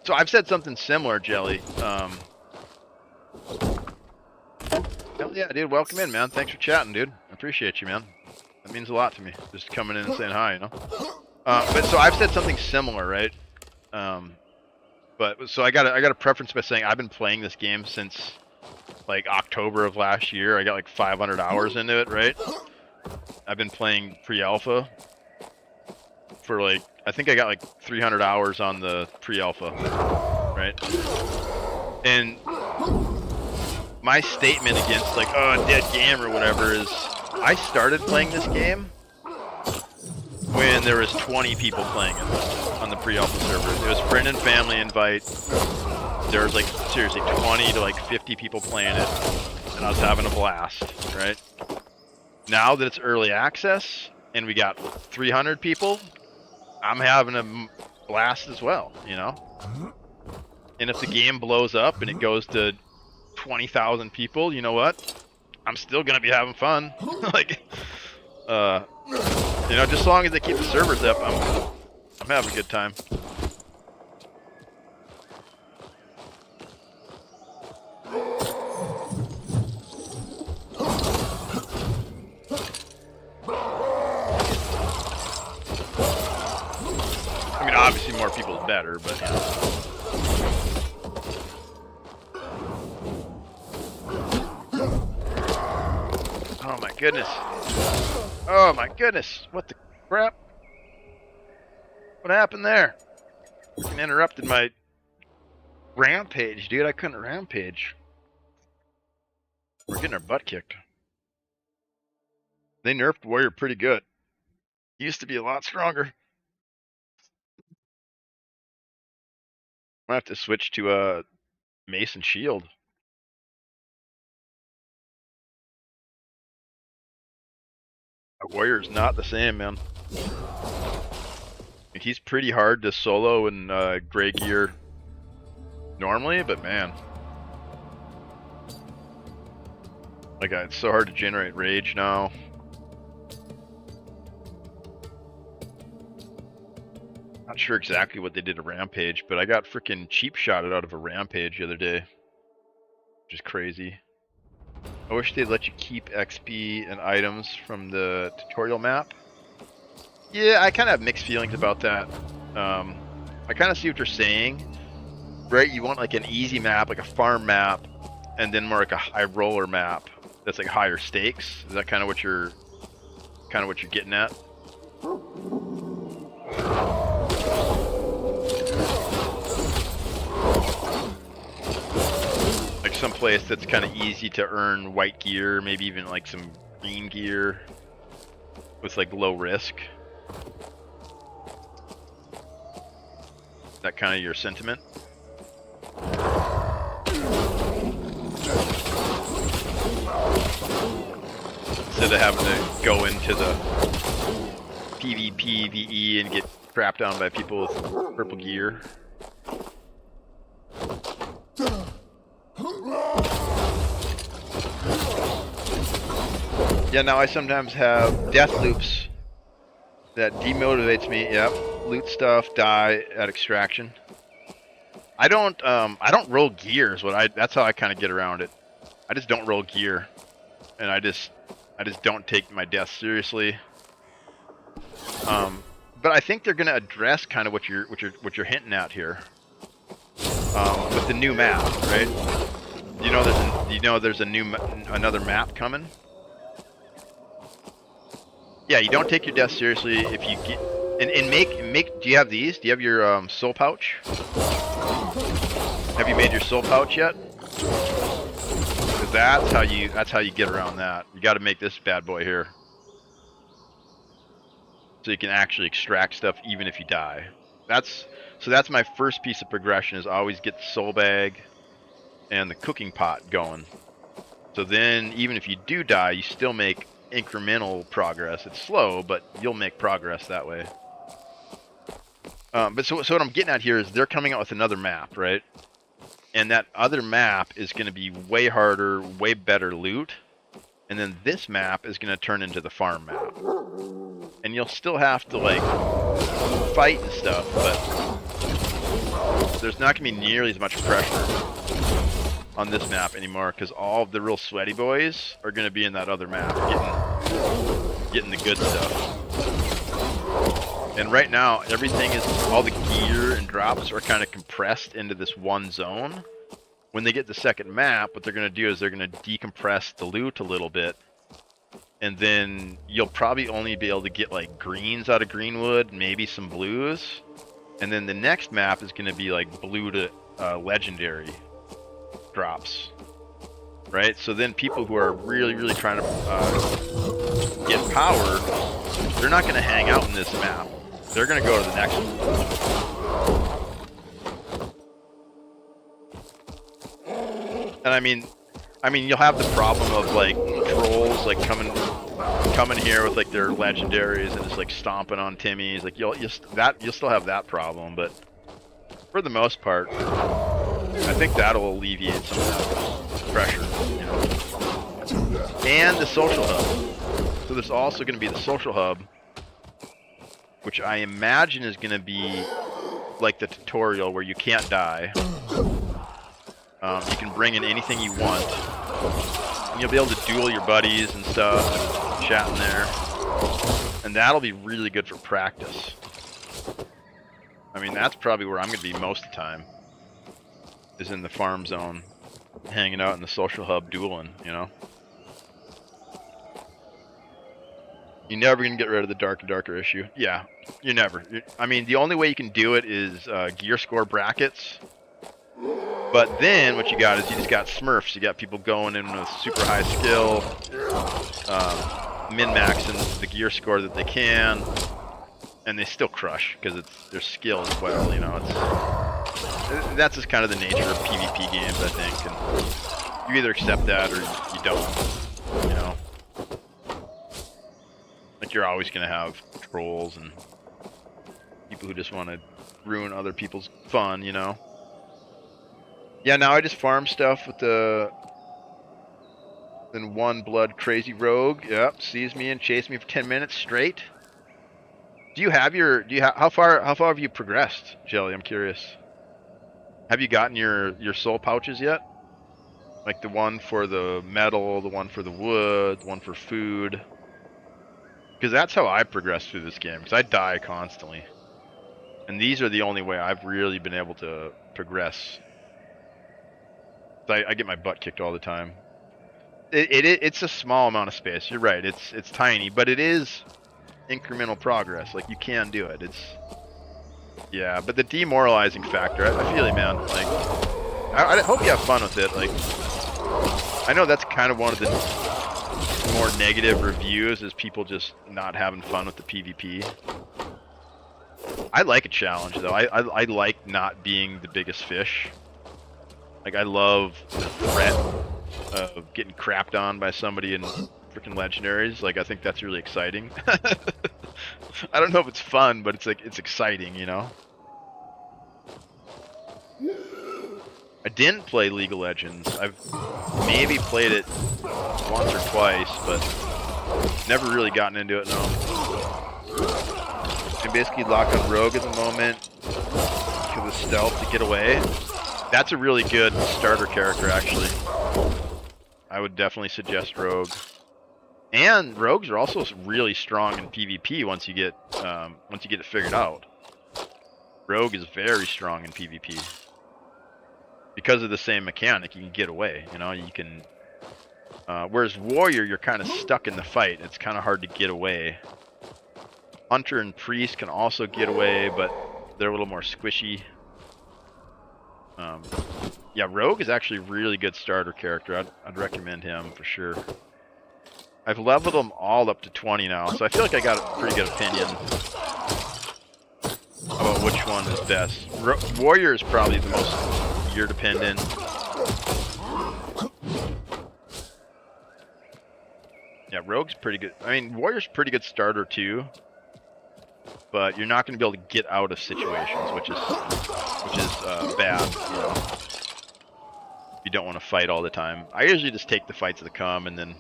So I've said something similar, Jelly. Hell yeah, dude, welcome in, man. Thanks for chatting, dude. I appreciate you, man. That means a lot to me, just coming in and saying hi, you know? But so I've said something similar, right? But so I got a preference by saying I've been playing this game since like October of last year. I got like 500 hours into it, right? I've been playing pre-alpha for like, I think I got like 300 hours on the pre-alpha, right? And my statement against like, oh, dead game or whatever is, I started playing this game when there was 20 people playing it on the pre-alpha server. It was friend and family invite. There was like seriously 20 to like 50 people playing it, and I was having a blast, right? Now that it's early access and we got 300 people, I'm having a blast as well, you know? And if the game blows up and it goes to 20,000 people, you know what? I'm still gonna be having fun. Like, you know, just as long as they keep the servers up, I'm having a good time. I mean, obviously more people is better, but you know. goodness. Oh my goodness. What the crap? What happened there? Fucking interrupted my rampage, dude. I couldn't rampage. We're getting our butt kicked. They nerfed Warrior pretty good. He used to be a lot stronger. I have to switch to Mace and Shield. Warrior's not the same, man. He's pretty hard to solo in gray gear normally, but man. Like, it's so hard to generate rage now. Not sure exactly what they did to Rampage, but I got freaking cheap shotted out of a Rampage the other day. Which is crazy. I wish they'd let you keep XP and items from the tutorial map. Yeah, I kind of have mixed feelings about that. I kind of see what you're saying. Right, you want like an easy map, like a farm map, and then more like a high roller map that's like higher stakes. Is that kind of what you're getting at? Like some place that's kind of easy to earn white gear, maybe even like some green gear with like low risk. Is that kind of your sentiment? Instead of having to go into the PvP, VE and get crapped on by people with purple gear. Yeah, now I sometimes have death loops that demotivates me. Yep, loot stuff, die at extraction. I don't roll gears. That's how I kind of get around it. I just don't roll gear, and I just don't take my death seriously. But I think they're gonna address kind of what you're hinting at here with the new map, right? There's another map coming. Yeah, you don't take your death seriously if you get and make. Do you have these? Do you have your soul pouch? Have you made your soul pouch yet? Because that's how you get around that. You got to make this bad boy here, so you can actually extract stuff even if you die. That's my first piece of progression, is always get the soul bag and the cooking pot going. So then even if you do die, you still make incremental progress. It's slow, but you'll make progress that way. But so what I'm getting at here is they're coming out with another map, right? And that other map is going to be way harder, way better loot. And then this map is going to turn into the farm map. And you'll still have to like fight and stuff, but there's not going to be nearly as much pressure on this map anymore, because all of the real sweaty boys are going to be in that other map getting the good stuff. And right now, everything is, all the gear and drops are kind of compressed into this one zone. When they get the second map, what they're going to do is they're going to decompress the loot a little bit. And then you'll probably only be able to get like greens out of Greenwood, maybe some blues. And then the next map is going to be like blue to legendary drops. Right? So then people who are really, really trying to get power, they're not going to hang out in this map. They're going to go to the next one. And I mean, you'll have the problem of like trolls like coming here with like their legendaries and just like stomping on Timmys. Like you'll still have that problem, but for the most part, I think that'll alleviate some of that pressure, you know. And the social hub. So there's also going to be the social hub, which I imagine is going to be like the tutorial where you can't die. You can bring in anything you want. And you'll be able to duel your buddies and stuff, and chat in there. And that'll be really good for practice. I mean, that's probably where I'm going to be most of the time, is in the farm zone, hanging out in the social hub dueling, you know? You're never gonna get rid of the dark and darker issue. Yeah, you're never. I mean, the only way you can do it is gear score brackets. But then what you got is you just got smurfs. You got people going in with super high skill, min-maxing the gear score that they can, and they still crush because it's their skill as well. You know, that's just kind of the nature of PvP games, I think. And you either accept that or you don't. You know, like you're always gonna have trolls and people who just want to ruin other people's fun. You know. Yeah, now I just farm stuff with the then one blood crazy rogue. Yep, sees me and chased me for 10 minutes straight. Do you have your how far have you progressed, Jelly? I'm curious. Have you gotten your soul pouches yet? Like the one for the metal, the one for the wood, the one for food. Because that's how I progress through this game, because I die constantly. And these are the only way I've really been able to progress. I get my butt kicked all the time. It's a small amount of space. You're right. It's tiny, but it is incremental progress. Like you can do it. Yeah. But the demoralizing factor, I feel you, man. Like I hope you have fun with it. Like I know that's kind of one of the more negative reviews is people just not having fun with the PvP. I like a challenge though. I like not being the biggest fish. Like, I love the threat of getting crapped on by somebody in freaking legendaries. Like, I think that's really exciting. I don't know if it's fun, but it's exciting, you know? I didn't play League of Legends. I've maybe played it once or twice, but never really gotten into it, no. I basically lock on Rogue at the moment to the stealth to get away. That's a really good starter character, actually. I would definitely suggest Rogue. And Rogues are also really strong in PvP once you get it figured out. Rogue is very strong in PvP because of the same mechanic. You can get away. You know, you can. Whereas Warrior, you're kind of stuck in the fight. It's kind of hard to get away. Hunter and Priest can also get away, but they're a little more squishy. Yeah, Rogue is actually a really good starter character. I'd recommend him for sure. I've leveled them all up to 20 now, so I feel like I got a pretty good opinion about which one is best. Warrior is probably the most gear dependent. Yeah, Rogue's pretty good. I mean, Warrior's pretty good starter too, but you're not going to be able to get out of situations, which is bad. You know, you don't want to fight all the time. I usually just take the fights that come, and then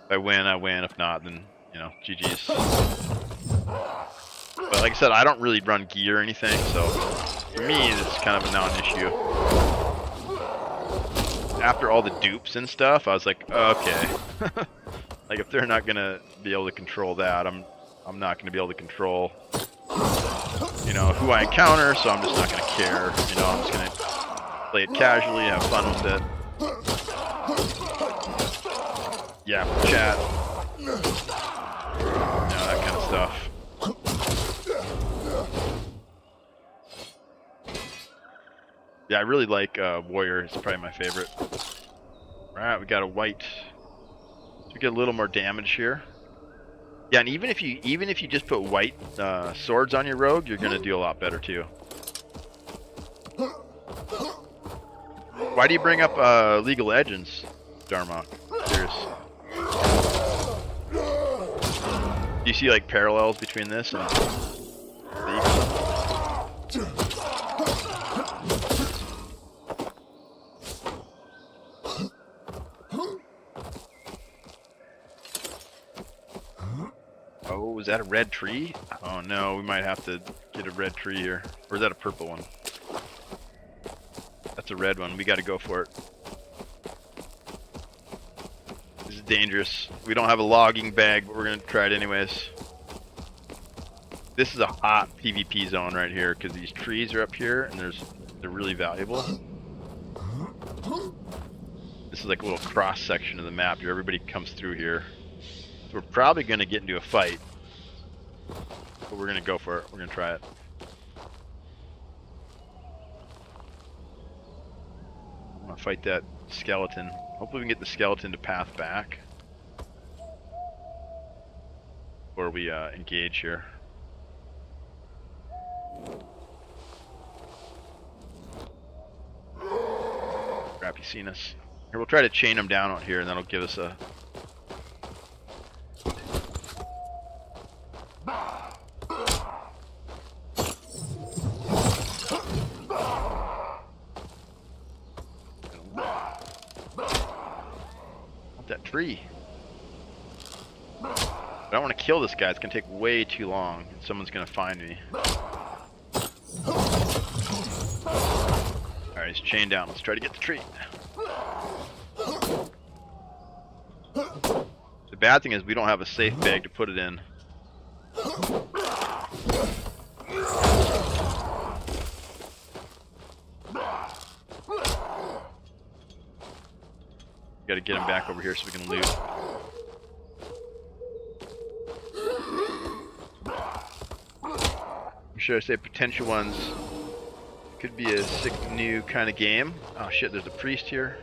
if I win, I win. If not, then you know, GG's. But like I said, I don't really run gear or anything, so for me, it's kind of a non-issue. After all the dupes and stuff, I was like, okay, like if they're not gonna be able to control that, I'm not gonna be able to control, you know, who I encounter, so I'm just not gonna care. You know, I'm just gonna play it casually, have fun with it. Yeah, chat. You know, that kind of stuff. Yeah, I really like Warrior. It's probably my favorite. Alright, we got a white. So we get a little more damage here. Yeah, and even if you just put white swords on your rogue, you're gonna do a lot better too. Why do you bring up League of Legends, Darmok? Serious. Do you see like parallels between this and League? Oh, is that a red tree? Oh no, we might have to get a red tree here. Or is that a purple one? That's a red one. We got to go for it. This is dangerous. We don't have a logging bag, but we're going to try it anyways. This is a hot PvP zone right here because these trees are up here and they're really valuable. This is like a little cross section of the map here. Everybody comes through here. We're probably going to get into a fight. But we're going to go for it. We're going to try it. I'm going to fight that skeleton. Hopefully we can get the skeleton to path back. Before we engage here. Crap, he's seen us. Here, we'll try to chain him down out here, and that'll give us a... that tree. But I don't want to kill this guy. It's going to take way too long. And someone's going to find me. Alright, he's chained down. Let's try to get the tree. The bad thing is we don't have a safe bag to put it in. Got to get him back over here so we can loot. Should I say potential ones? Could be a sick new kind of game. Oh shit, there's a priest here.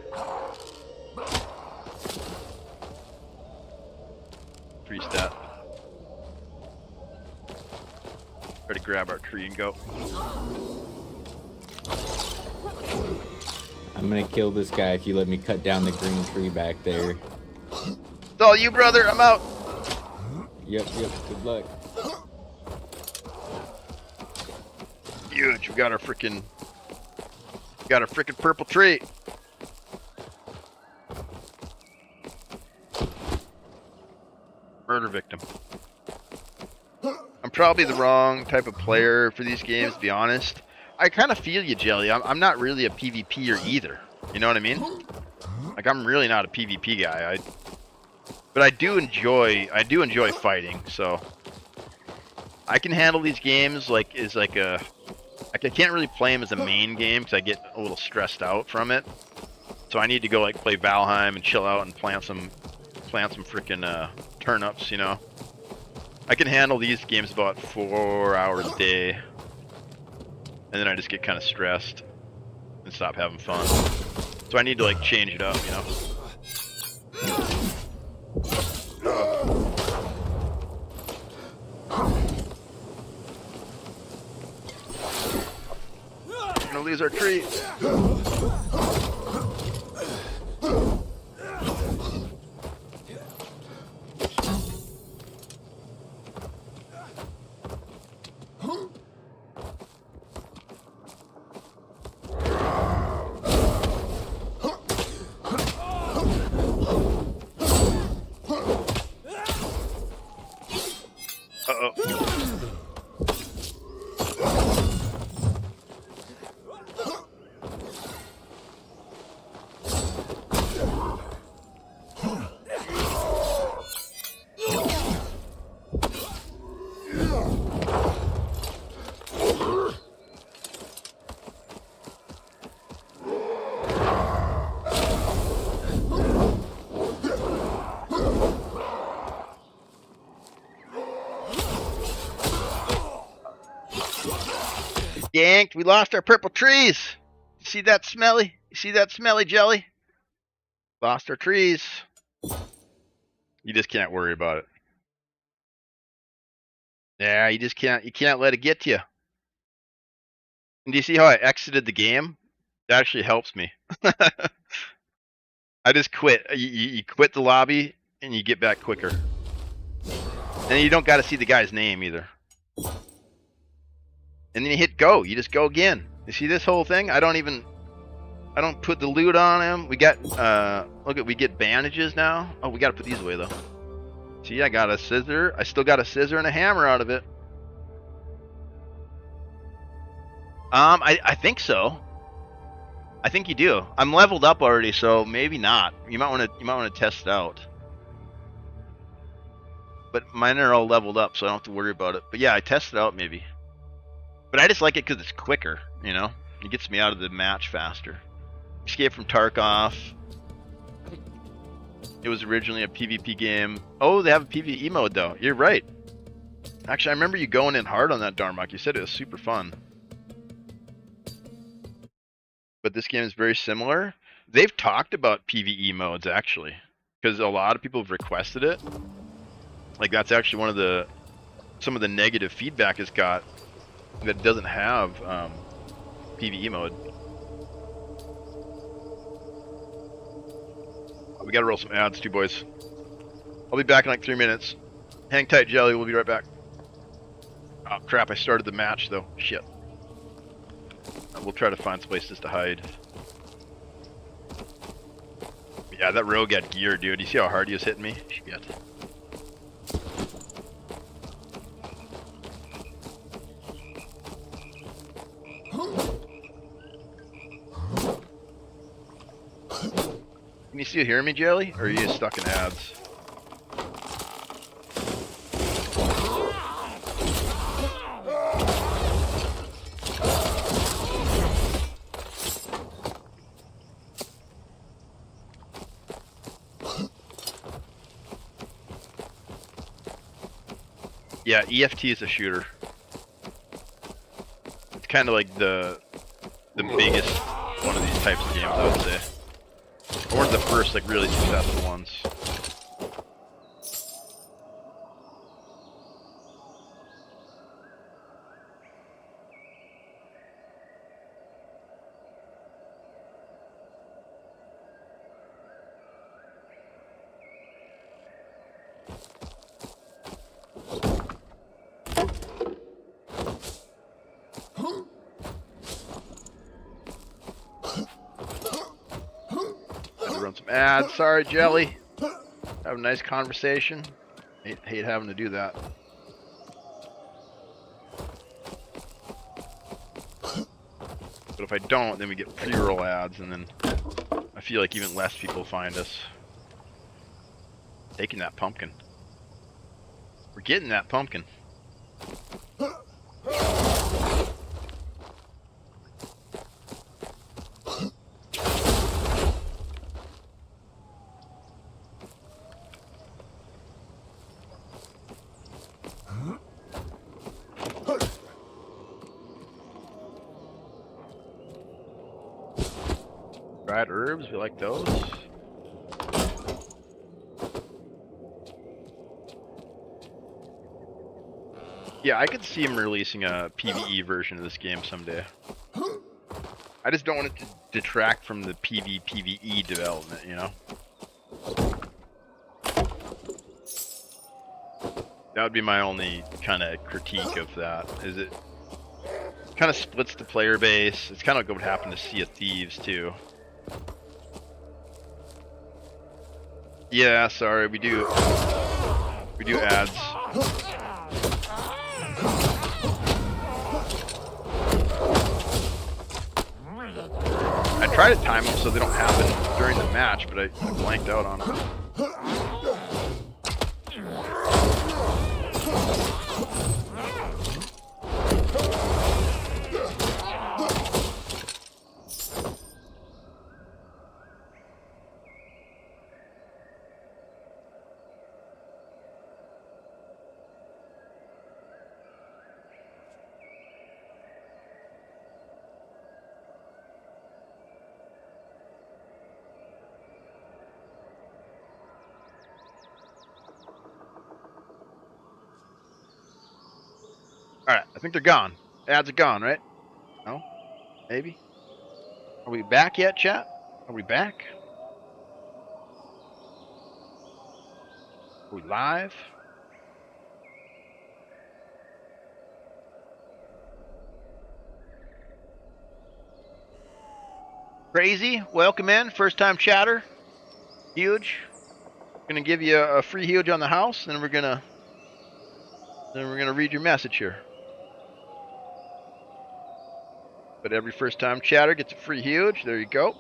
Priest that. Try to grab our tree and go. I'm gonna kill this guy if you let me cut down the green tree back there. It's all you, brother. I'm out. Yep, good luck. Huge. We got our freaking purple tree. Murder victim. I'm probably the wrong type of player for these games, to be honest. I kind of feel you, Jelly. I'm not really a PvPer either. You know what I mean? Like, I'm really not a PvP guy. But I do enjoy fighting. So I can handle these games like I can't really play them as a main game because I get a little stressed out from it. So I need to go like play Valheim and chill out and plant some freaking turnips, you know. I can handle these games about 4 hours a day, and then I just get kind of stressed and stop having fun. So I need to like change it up, you know. We're gonna lose our tree. Yanked, we lost our purple trees. You see that smelly? You see that smelly, Jelly? Lost our trees. You just can't worry about it. Yeah, you can't let it get to you. And do you see how I exited the game? That actually helps me. I just quit. You quit the lobby and you get back quicker. And you don't got to see the guy's name either. And then you hit go. You just go again. You see this whole thing? I don't put the loot on him. We got, we get bandages now. Oh, we got to put these away though. See, I got a scissor. I still got a scissor and a hammer out of it. I think so. I think you do. I'm leveled up already, so maybe not. You might want to test it out. But mine are all leveled up, so I don't have to worry about it. But yeah, I tested it out maybe. But I just like it because it's quicker, you know? It gets me out of the match faster. Escape from Tarkov. It was originally a PvP game. Oh, they have a PvE mode though. You're right. Actually, I remember you going in hard on that Darmok. You said it was super fun. But this game is very similar. They've talked about PvE modes actually, because a lot of people have requested it. Like that's actually one of some of the negative feedback it's got, that it doesn't have PvE mode. We gotta roll some ads too, boys. I'll be back in like 3 minutes. Hang tight, Jelly. We'll be right back. Oh crap! I started the match though. Shit. We'll try to find some places to hide. Yeah, that rogue had gear, dude. You see how hard he was hitting me? Shit. Can you still hear me, Jelly? Or are you stuck in ads? Yeah, EFT is a shooter. It's kind of like the biggest one of these types of games, I would say. Or one of the first like really successful ones. Run some ads. Sorry, Jelly. Have a nice conversation. Hate having to do that. But if I don't, then we get pre-roll ads, and then I feel like even less people find us. Taking that pumpkin. We're getting that pumpkin. Dried herbs, we like those. Yeah, I could see him releasing a PvE version of this game someday. I just don't want it to detract from the PvE development, you know? That would be my only kind of critique of that, is it kind of splits the player base. It's kind of like what would happen to Sea of Thieves, too. Yeah, sorry, we do ads. I try to time them so they don't happen during the match, but I blanked out on them. Alright, I think they're gone. Ads are gone, right? No? Maybe? Are we back yet, chat? Are we back? Are we live? Crazy, welcome in. First time chatter. Huge. Gonna give you a free huge on the house, and then we're gonna read your message here. But every first time chatter gets a free huge. There you go.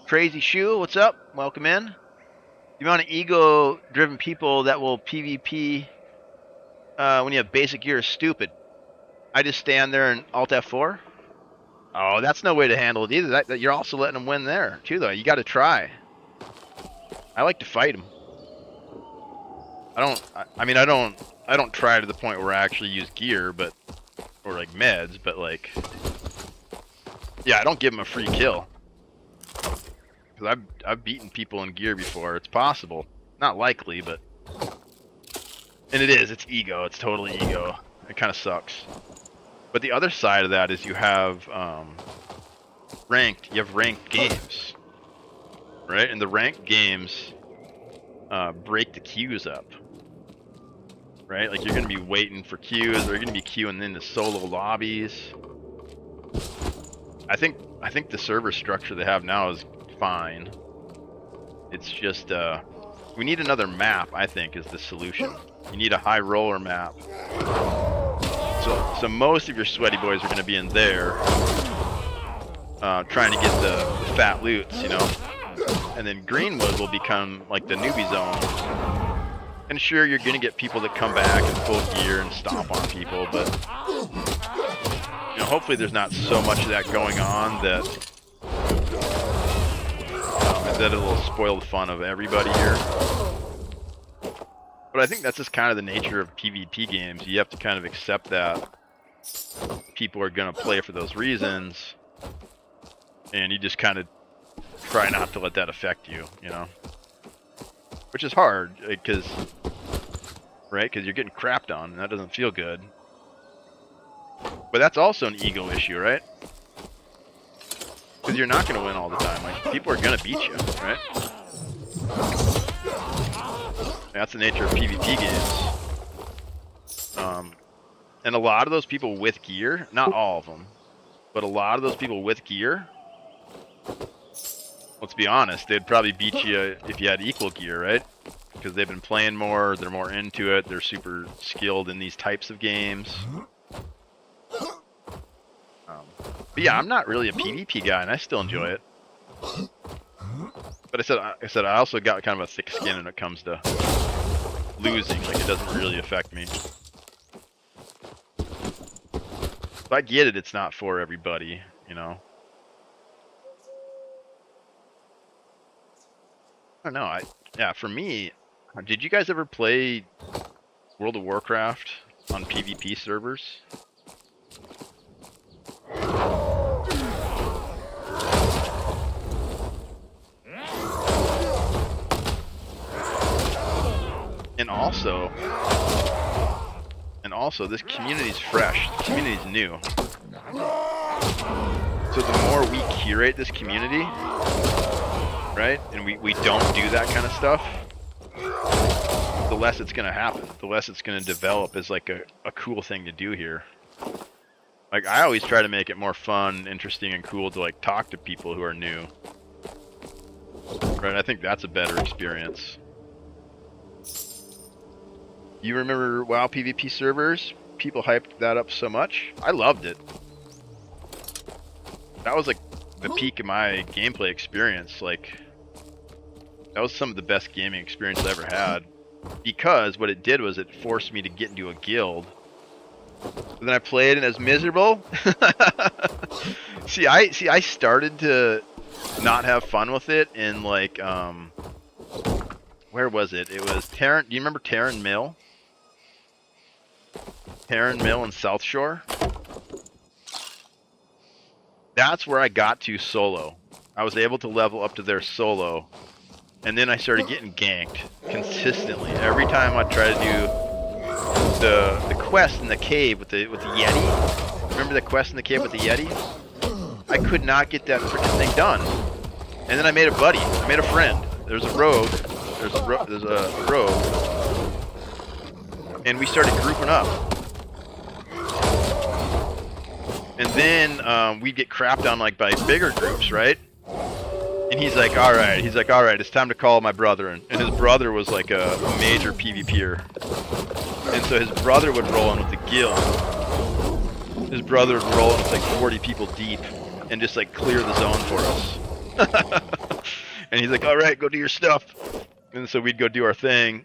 Crazy Shoe, what's up? Welcome in. The amount of ego-driven people that will PvP when you have basic gear is stupid. I just stand there and Alt F4. Oh, that's no way to handle it either. That you're also letting them win there too, though. You got to try. I like to fight them. I don't try to the point where I actually use gear, but, or like meds, but like, yeah, I don't give them a free kill. Because I've beaten people in gear before. It's possible. Not likely, but, and it is, it's ego. It's totally ego. It kind of sucks. But the other side of that is you have, you have ranked games, right? And the ranked games, break the queues up. Right? Like you're going to be waiting for queues, or you're going to be queuing in the solo lobbies. I think the server structure they have now is fine. It's just we need another map, I think, is the solution. You need a high roller map. So most of your sweaty boys are going to be in there trying to get the fat loots, you know. And then Greenwood will become like the newbie zone. And sure, you're going to get people that come back in full gear and stomp on people, but you know, hopefully there's not so much of that going on that it'll spoil the fun of everybody here. But I think that's just kind of the nature of PvP games. You have to kind of accept that people are going to play for those reasons, and you just kind of try not to let that affect you, you know? Which is hard, because, right? Because you're getting crapped on, and that doesn't feel good. But that's also an ego issue, right? Because you're not going to win all the time. Like, people are going to beat you, right? That's the nature of PvP games. And a lot of those people with gear, not all of them, but a lot of those people with gear, let's be honest, they'd probably beat you if you had equal gear, right? Because they've been playing more, they're more into it, they're super skilled in these types of games. But yeah, I'm not really a PvP guy, and I still enjoy it. But I said I also got kind of a thick skin when it comes to losing. Like, it doesn't really affect me. But I get it, it's not for everybody, you know. I don't know. Yeah, for me, did you guys ever play World of Warcraft on PvP servers? And also, this community's fresh. The community's new. So the more we curate this community, right, and we don't do that kind of stuff, the less it's going to happen. The less it's going to develop as like a cool thing to do here. Like, I always try to make it more fun, interesting, and cool to like talk to people who are new. Right, I think that's a better experience. You remember WoW PvP servers? People hyped that up so much. I loved it. That was like the peak of my gameplay experience. Like, that was some of the best gaming experience I ever had. Because what it did was it forced me to get into a guild. And then I played and I was miserable. See, I started to not have fun with it in like where was it? It was Terran. Do you remember Terran Mill? Terran Mill in South Shore. That's where I got to solo. I was able to level up to their solo, and then I started getting ganked consistently. Every time I try to do the quest in the cave with the Yeti. Remember the quest in the cave with the Yeti? I could not get that freaking thing done. And then I made a buddy. I made a friend. There's a rogue. There's a rogue. And we started grouping up. And then we'd get crapped on like by bigger groups, right? And he's like, all right, it's time to call my brother. And his brother was like a major PvPer. And so his brother would roll in with the guild. His brother would roll in with like 40 people deep and just like clear the zone for us. And he's like, all right, go do your stuff. And so we'd go do our thing.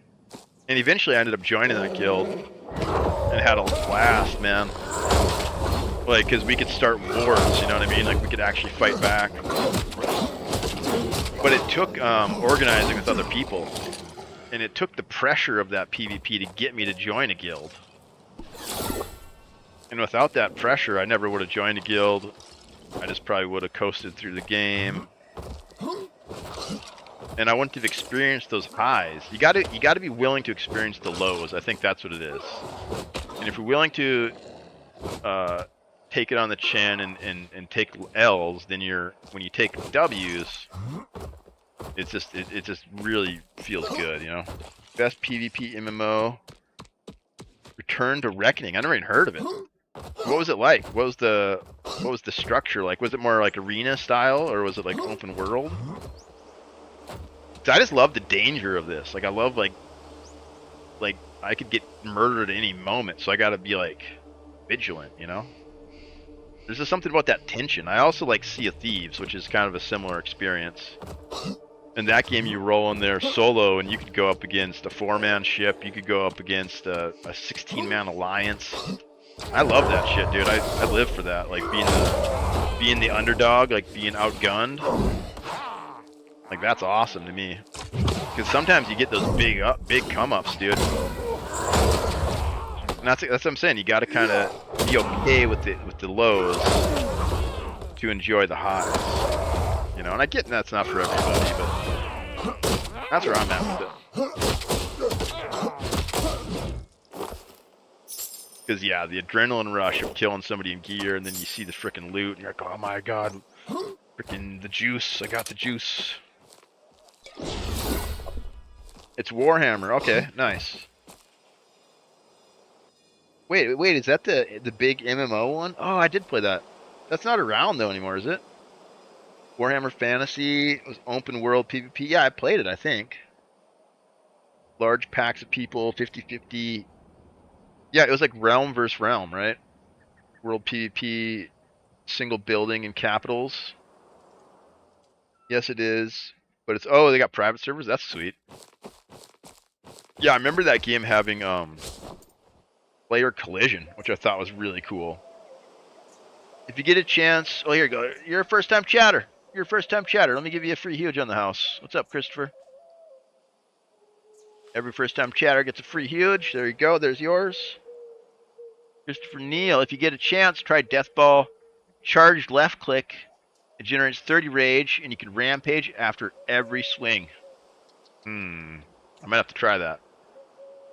And eventually I ended up joining that guild and had a blast, man. Like, because we could start wars, you know what I mean? Like, we could actually fight back. But it took organizing with other people, and it took the pressure of that PvP to get me to join a guild. And without that pressure, I never would have joined a guild. I just probably would have coasted through the game, and I wouldn't have experienced those highs. You gotta be willing to experience the lows. I think that's what it is. And if you're willing to take it on the chin and take L's, then when you take W's, it just really feels good, you know. Best PvP MMO. Return to Reckoning. I never even heard of it. What was it like? What was the structure like? Was it more like arena style, or was it like open world? 'Cause I just love the danger of this. Like I love like I could get murdered at any moment, so I gotta be like vigilant, you know? There's just something about that tension. I also like Sea of Thieves, which is kind of a similar experience. In that game, you roll in there solo, and you could go up against a 4-man ship. You could go up against a 16-man alliance. I love that shit, dude. I live for that. Like being the underdog, like being outgunned. Like that's awesome to me. Because sometimes you get those big come-ups, dude. And that's what I'm saying. You got to kind of be okay with the lows to enjoy the highs. You know, and I get that's not for everybody, but that's where I'm at with it. Because yeah, the adrenaline rush of killing somebody in gear, and then you see the frickin' loot, and you're like, oh my god, frickin' the juice! I got the juice. It's Warhammer. Okay, nice. Wait, is that the big MMO one? Oh, I did play that. That's not around though anymore, is it? Warhammer Fantasy, it was open world PvP. Yeah, I played it, I think. Large packs of people, 50-50. Yeah, it was like realm versus realm, right? World PvP, single building and capitals. Yes, it is. But it's, oh, they got private servers? That's sweet. Yeah, I remember that game having player collision, which I thought was really cool. If you get a chance, oh, here you go. You're a first-time chatter. You're a first-time chatter. Let me give you a free huge on the house. What's up, Christopher? Every first-time chatter gets a free huge. There you go. There's yours. Christopher Neal, if you get a chance, try Deathball. Charged left click. It generates 30 rage, and you can rampage after every swing. I might have to try that.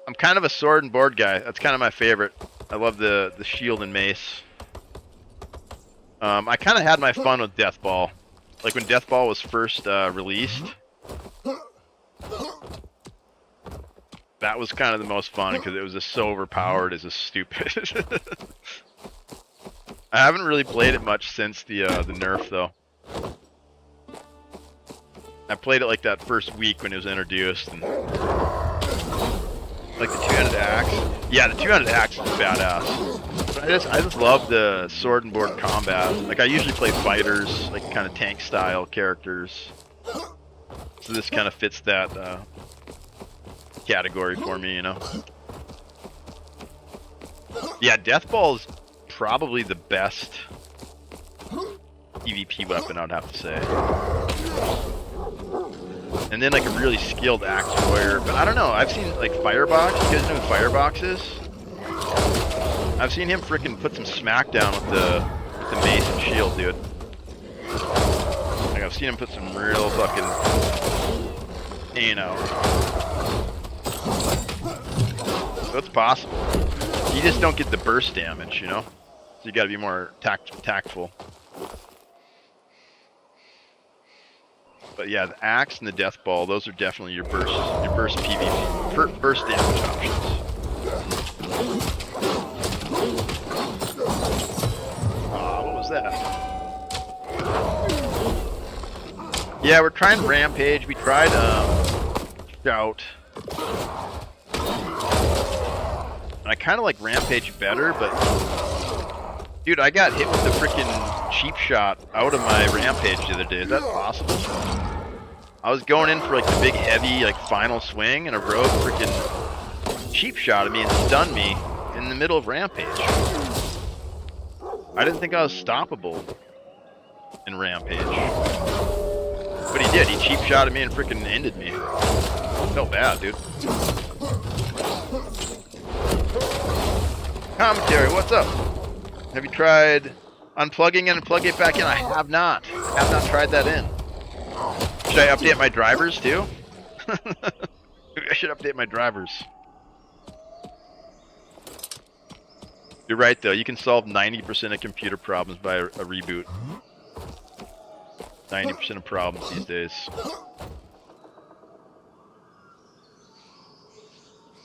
I'm kind of a sword and board guy. That's kind of my favorite. I love the shield and mace. I kind of had my fun with Deathball. Like when Deathball was first released. That was kind of the most fun because it was just so overpowered, it's just stupid. I haven't really played it much since the nerf though. I played it like that first week when it was introduced, and like the two-handed axe. Yeah, the two-handed axe is badass. But I just love the sword and board combat. Like I usually play fighters, like kind of tank style characters. So this kind of fits that category for me, you know. Yeah, Deathball is probably the best PvP weapon, I'd have to say. And then like a really skilled axe warrior, but I don't know. I've seen like Firebox. You guys know who Firebox is? I've seen him frickin' put some smackdown with the mace and shield, dude. Like I've seen him put some real fucking, you know. So it's possible. You just don't get the burst damage, you know. So you got to be more tactful. But yeah, the axe and the death ball, those are definitely your burst PvP, burst damage options. What was that? Yeah, we're trying Rampage. We tried Shout. And I kind of like Rampage better, but dude, I got hit with the freaking cheap shot out of my Rampage the other day. Is that possible? I was going in for like the big heavy like final swing, and a rogue freaking cheap shot at me and stunned me in the middle of Rampage. I didn't think I was stoppable in Rampage. But he did. He cheap shotted me and freaking ended me. Felt bad, dude. Commentary, what's up? Have you tried unplugging and plug it back in? I have not. I have not tried that in. Should I update my drivers too? Maybe I should update my drivers. You're right though, you can solve 90% of computer problems by a reboot. 90% of problems these days.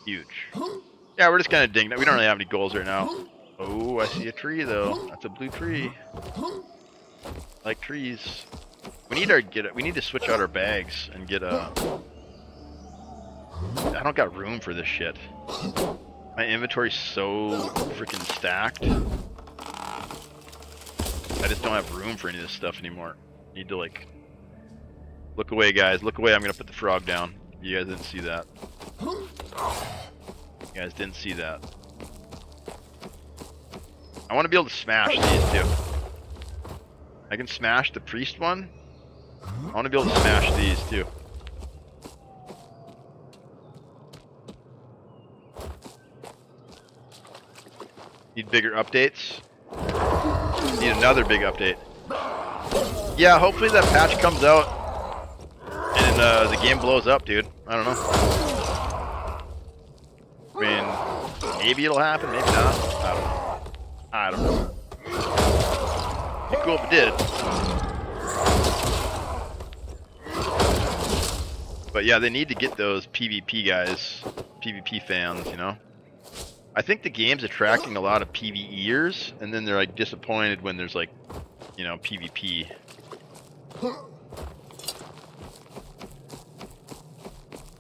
Huge. Yeah, we're just kind of dinged. We don't really have any goals right now. Oh, I see a tree though. That's a blue tree. Like trees. We need to switch out our bags and get a. I don't got room for this shit. My inventory's so freaking stacked. I just don't have room for any of this stuff anymore. Need to like. Look away, guys. Look away. I'm gonna put the frog down. You guys didn't see that. You guys didn't see that. I want to be able to smash these too. I can smash the priest one. I want to be able to smash these too. Need bigger updates. Need another big update. Yeah, hopefully that patch comes out and the game blows up, dude. I don't know. I mean, maybe it'll happen, maybe not. I don't know. It'd be cool if it did. But yeah, they need to get those PvP guys, PvP fans, you know? I think the game's attracting a lot of PvEers, and then they're like disappointed when there's like, you know, PvP.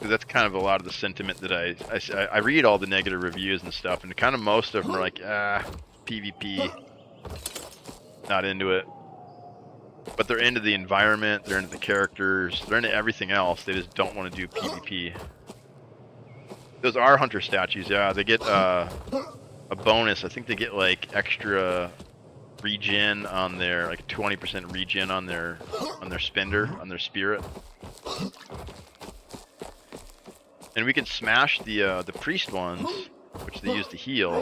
That's kind of a lot of the sentiment that I read all the negative reviews and stuff, and kind of most of them are like, PvP, not into it. But they're into the environment, they're into the characters, they're into everything else. They just don't want to do PvP. Those are hunter statues, yeah. They get a bonus. I think they get like extra regen on their, like 20% regen on their spender, on their spirit. And we can smash the priest ones, which they use to heal.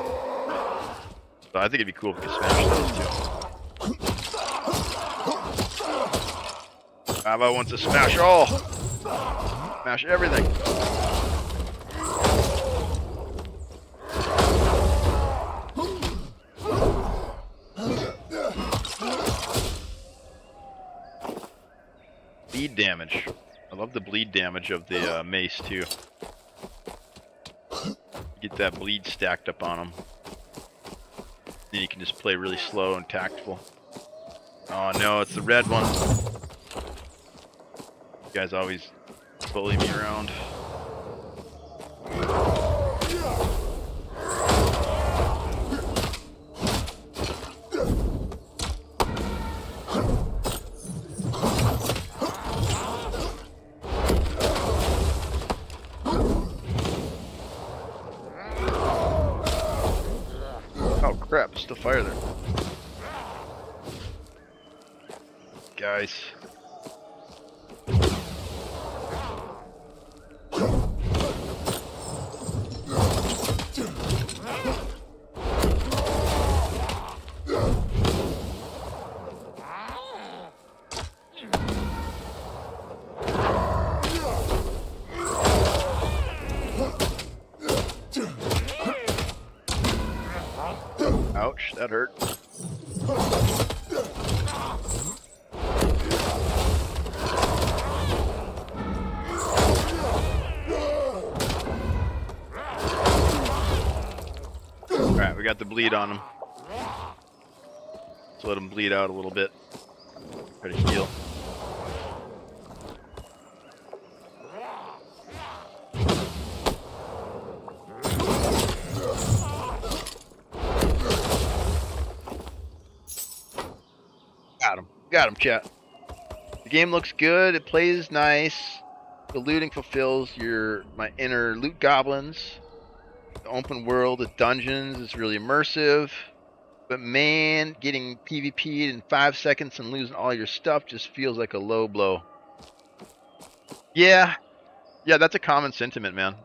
So I think it'd be cool if we could smash those too. Ava wants to smash all. Smash everything. Bleed damage. I love the bleed damage of the mace too. Get that bleed stacked up on them. Then you can just play really slow and tactful. Oh no, it's the red one. You guys always bully me around. Oh crap, still fire there. Guys. Ouch, that hurt. Alright, we got the bleed on him. Let's let him bleed out a little bit. Try to heal. Got him, chat. The game looks good. It plays nice. The looting fulfills my inner loot goblins. The open world, the dungeons is really immersive. But man, getting PvP'd in 5 seconds and losing all your stuff just feels like a low blow. Yeah, that's a common sentiment, man.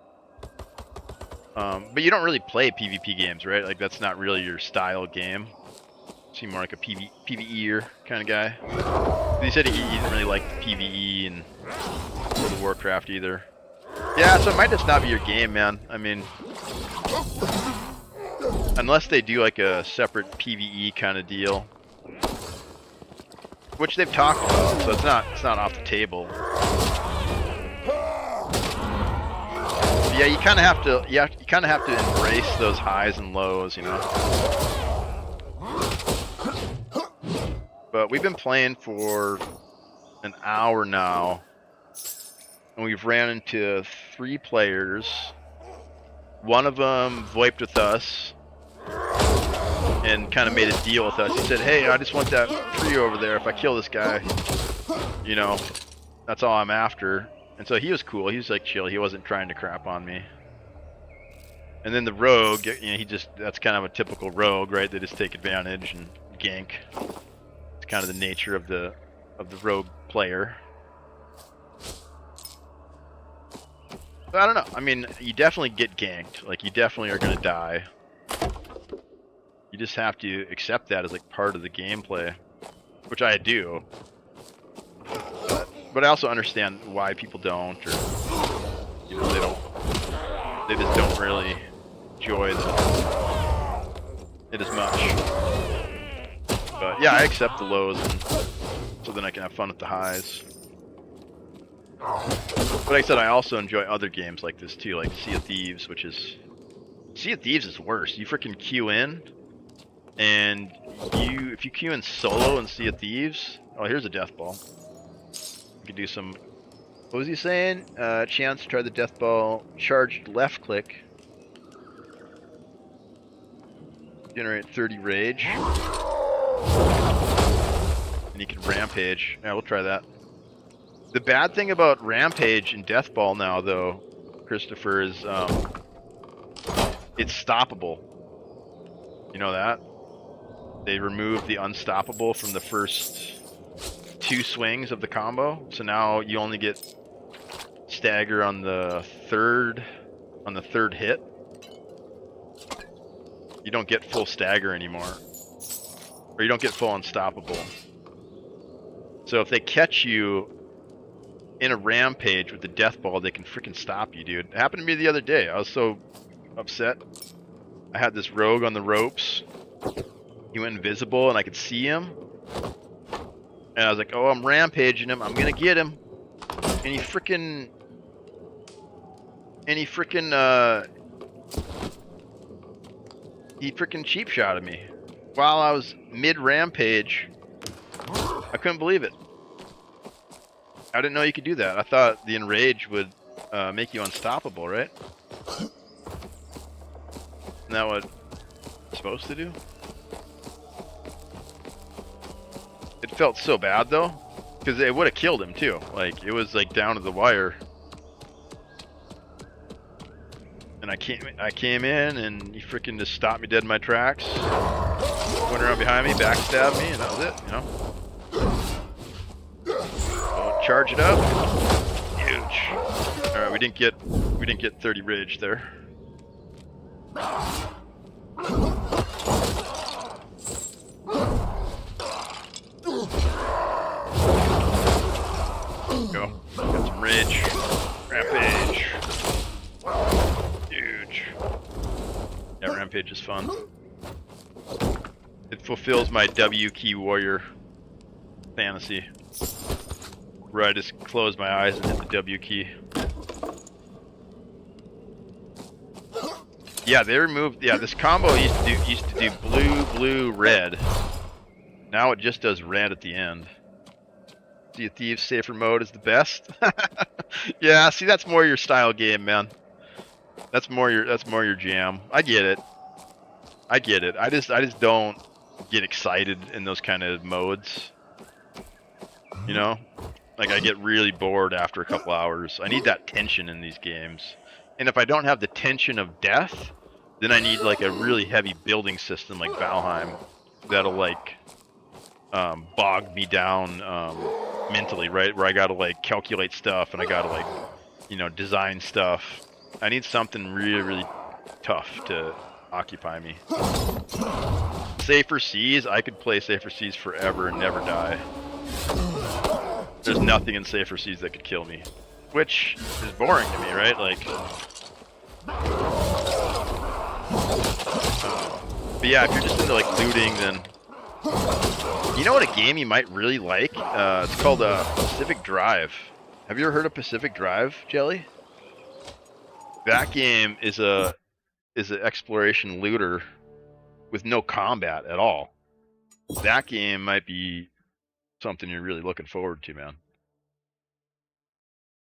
But you don't really play PvP games, right? Like that's not really your style game. You seem more like a PvE-er kind of guy. He said he didn't really like the PvE and World of Warcraft either. Yeah, so it might just not be your game, man. I mean, unless they do like a separate PvE kind of deal, which they've talked about, so it's not off the table. Yeah, you kind of have to. You kind of have to embrace those highs and lows, you know. But we've been playing for an hour now, and we've ran into 3 players. One of them VoIPed with us and kind of made a deal with us. He said, "Hey, I just want that tree over there. If I kill this guy, you know, that's all I'm after." And so he was cool. He was like chill. He wasn't trying to crap on me. And then the rogue, you know, that's kind of a typical rogue, right? They just take advantage and gank. It's kind of the nature of the rogue player. But I don't know. I mean, you definitely get ganked. Like, you definitely are going to die. You just have to accept that as like part of the gameplay, which I do. But I also understand why people don't, or you know, they just don't really enjoy it as much. But yeah, I accept the lows, and so then I can have fun with the highs. But like I said, I also enjoy other games like this too, like Sea of Thieves, Sea of Thieves is worse. You freaking queue in, and if you queue in solo in Sea of Thieves, oh, here's a death ball. You can do some, what was he saying? Chance to try the death ball, charged left click. Generate 30 rage. And you can rampage. Yeah, we'll try that. The bad thing about rampage and death ball now, though, Christopher, is it's stoppable. You know that? They removed the unstoppable from the first 2 swings of the combo, so now you only get stagger on the third hit. You don't get full stagger anymore, or you don't get full unstoppable. So if they catch you in a rampage with the death ball, they can freaking stop you, dude. It happened to me the other day. I was so upset. I had this rogue on the ropes. He went invisible, and I could see him. And I was like, oh, I'm rampaging him. I'm gonna get him. And he freaking cheap shot at me while I was mid rampage. I couldn't believe it. I didn't know you could do that. I thought the enrage would make you unstoppable, right? Isn't that what it's supposed to do? It felt so bad though, because it would have killed him too. Like, it was like down to the wire. And I came in, and he freaking just stopped me dead in my tracks. Went around behind me, backstabbed me, and that was it, you know. So charge it up. Huge. All right, we didn't get 30 rage there. Go. Got some rage. Rampage. Huge. Yeah, rampage is fun. It fulfills my W key warrior fantasy, where I just close my eyes and hit the W key. Yeah, they removed. Yeah, this combo used to do blue, blue, red. Now it just does red at the end. Sea of Thieves safer mode is the best. Yeah, see, that's more your style game, man. That's more your jam. I get it. I just don't get excited in those kind of modes. You know? Like, I get really bored after a couple hours. I need that tension in these games. And if I don't have the tension of death, then I need like a really heavy building system like Valheim that'll like bog me down mentally, right? Where I gotta like calculate stuff and I gotta like, you know, design stuff. I need something really, really tough to occupy me. Safer Seas, I could play Safer Seas forever and never die. There's nothing in Safer Seas that could kill me. Which is boring to me, right? Like, but yeah, if you're just into like looting, then you know what a game you might really like? It's called Pacific Drive. Have you ever heard of Pacific Drive, Jelly? That game is an exploration looter with no combat at all. That game might be something you're really looking forward to, man.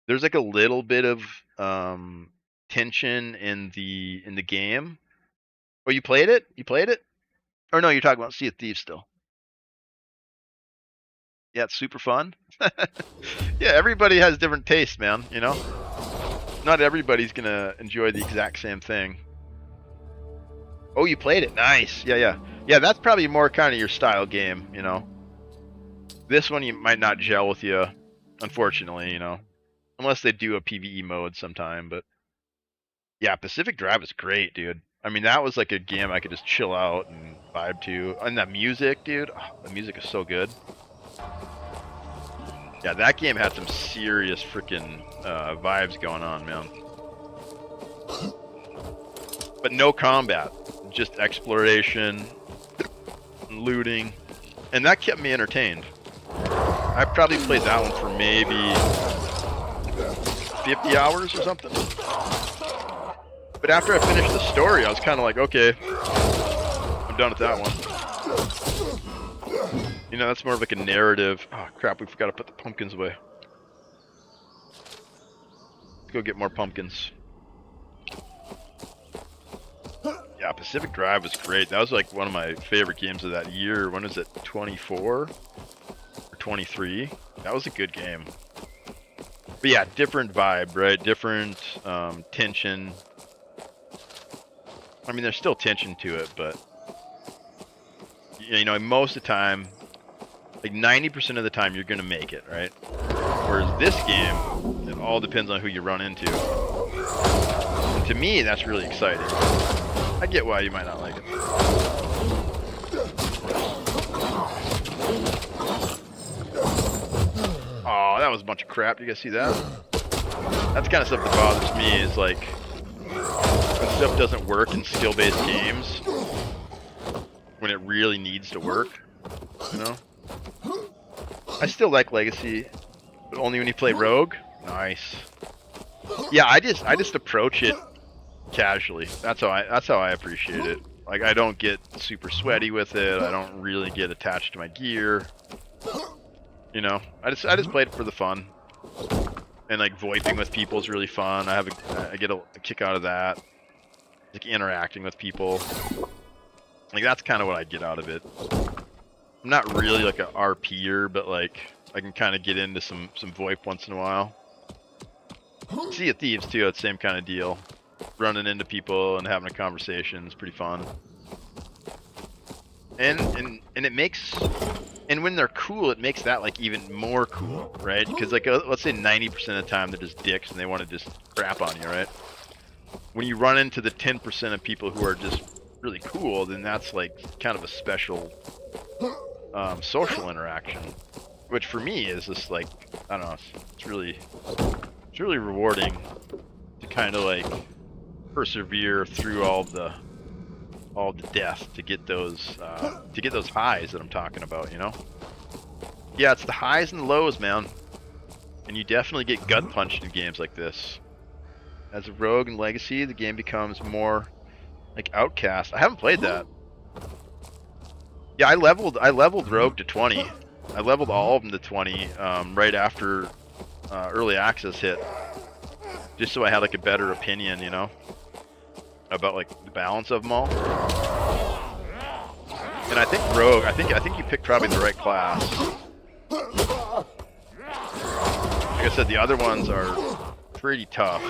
There's like a little bit of tension in the game. Oh, you played it? You played it? Or no, you're talking about Sea of Thieves still. Yeah, it's super fun. Yeah, everybody has different tastes, man, you know? Not everybody's gonna enjoy the exact same thing. Oh, you played it? Nice. Yeah. Yeah, that's probably more kind of your style game, you know? This one you might not gel with you, unfortunately, you know? Unless they do a PvE mode sometime, but... Yeah, Pacific Drive is great, dude. I mean, that was like a game I could just chill out and vibe to. And that music, dude, the music is so good. Yeah, that game had some serious freaking vibes going on, man. But no combat, just exploration, looting, and that kept me entertained. I probably played that one for maybe 50 hours or something. But after I finished the story, I was kind of like, okay, I'm done with that one. You know, that's more of like a narrative. Oh crap, we forgot to put the pumpkins away. Let's go get more pumpkins. Yeah, Pacific Drive was great. That was like one of my favorite games of that year. When was it? 24 or 23? That was a good game. But yeah, different vibe, right? Different tension. I mean, there's still tension to it, but you know, most of the time, like 90% of the time, you're gonna make it, right? Whereas this game, it all depends on who you run into. And to me, that's really exciting. I get why you might not like it. Oh, that was a bunch of crap. You guys see that? That's kind of stuff that bothers me, is like when stuff doesn't work in skill-based games when it really needs to work, you know? I still like Legacy, but only when you play Rogue. Nice. Yeah, I just approach it casually. That's how I appreciate it. Like, I don't get super sweaty with it. I don't really get attached to my gear. You know, I just played it for the fun. And like VoIPing with people is really fun. I get a kick out of that. Like interacting with people. Like that's kind of what I get out of it. I'm not really like a RPer, but like I can kind of get into some VoIP once in a while. Sea of Thieves too, it's the same kind of deal. Running into people and having a conversation is pretty fun. And it makes, and when they're cool, it makes that like even more cool, right? Because like let's say 90% of the time they're just dicks and they want to just crap on you, right? When you run into the 10% of people who are just really cool, then that's like kind of a special social interaction, which for me is just like, I don't know, it's really rewarding to kind of like persevere through all the death to get those highs that I'm talking about, you know? Yeah, it's the highs and the lows, man. And you definitely get gut punched in games like this. As a Rogue and Legacy, the game becomes more like Outcast. I haven't played that. Yeah, I leveled Rogue to 20. I leveled all of them to 20 right after early access hit, just so I had like a better opinion, you know, about like the balance of them all. And I think Rogue, I think you picked probably the right class. Like I said, the other ones are pretty tough.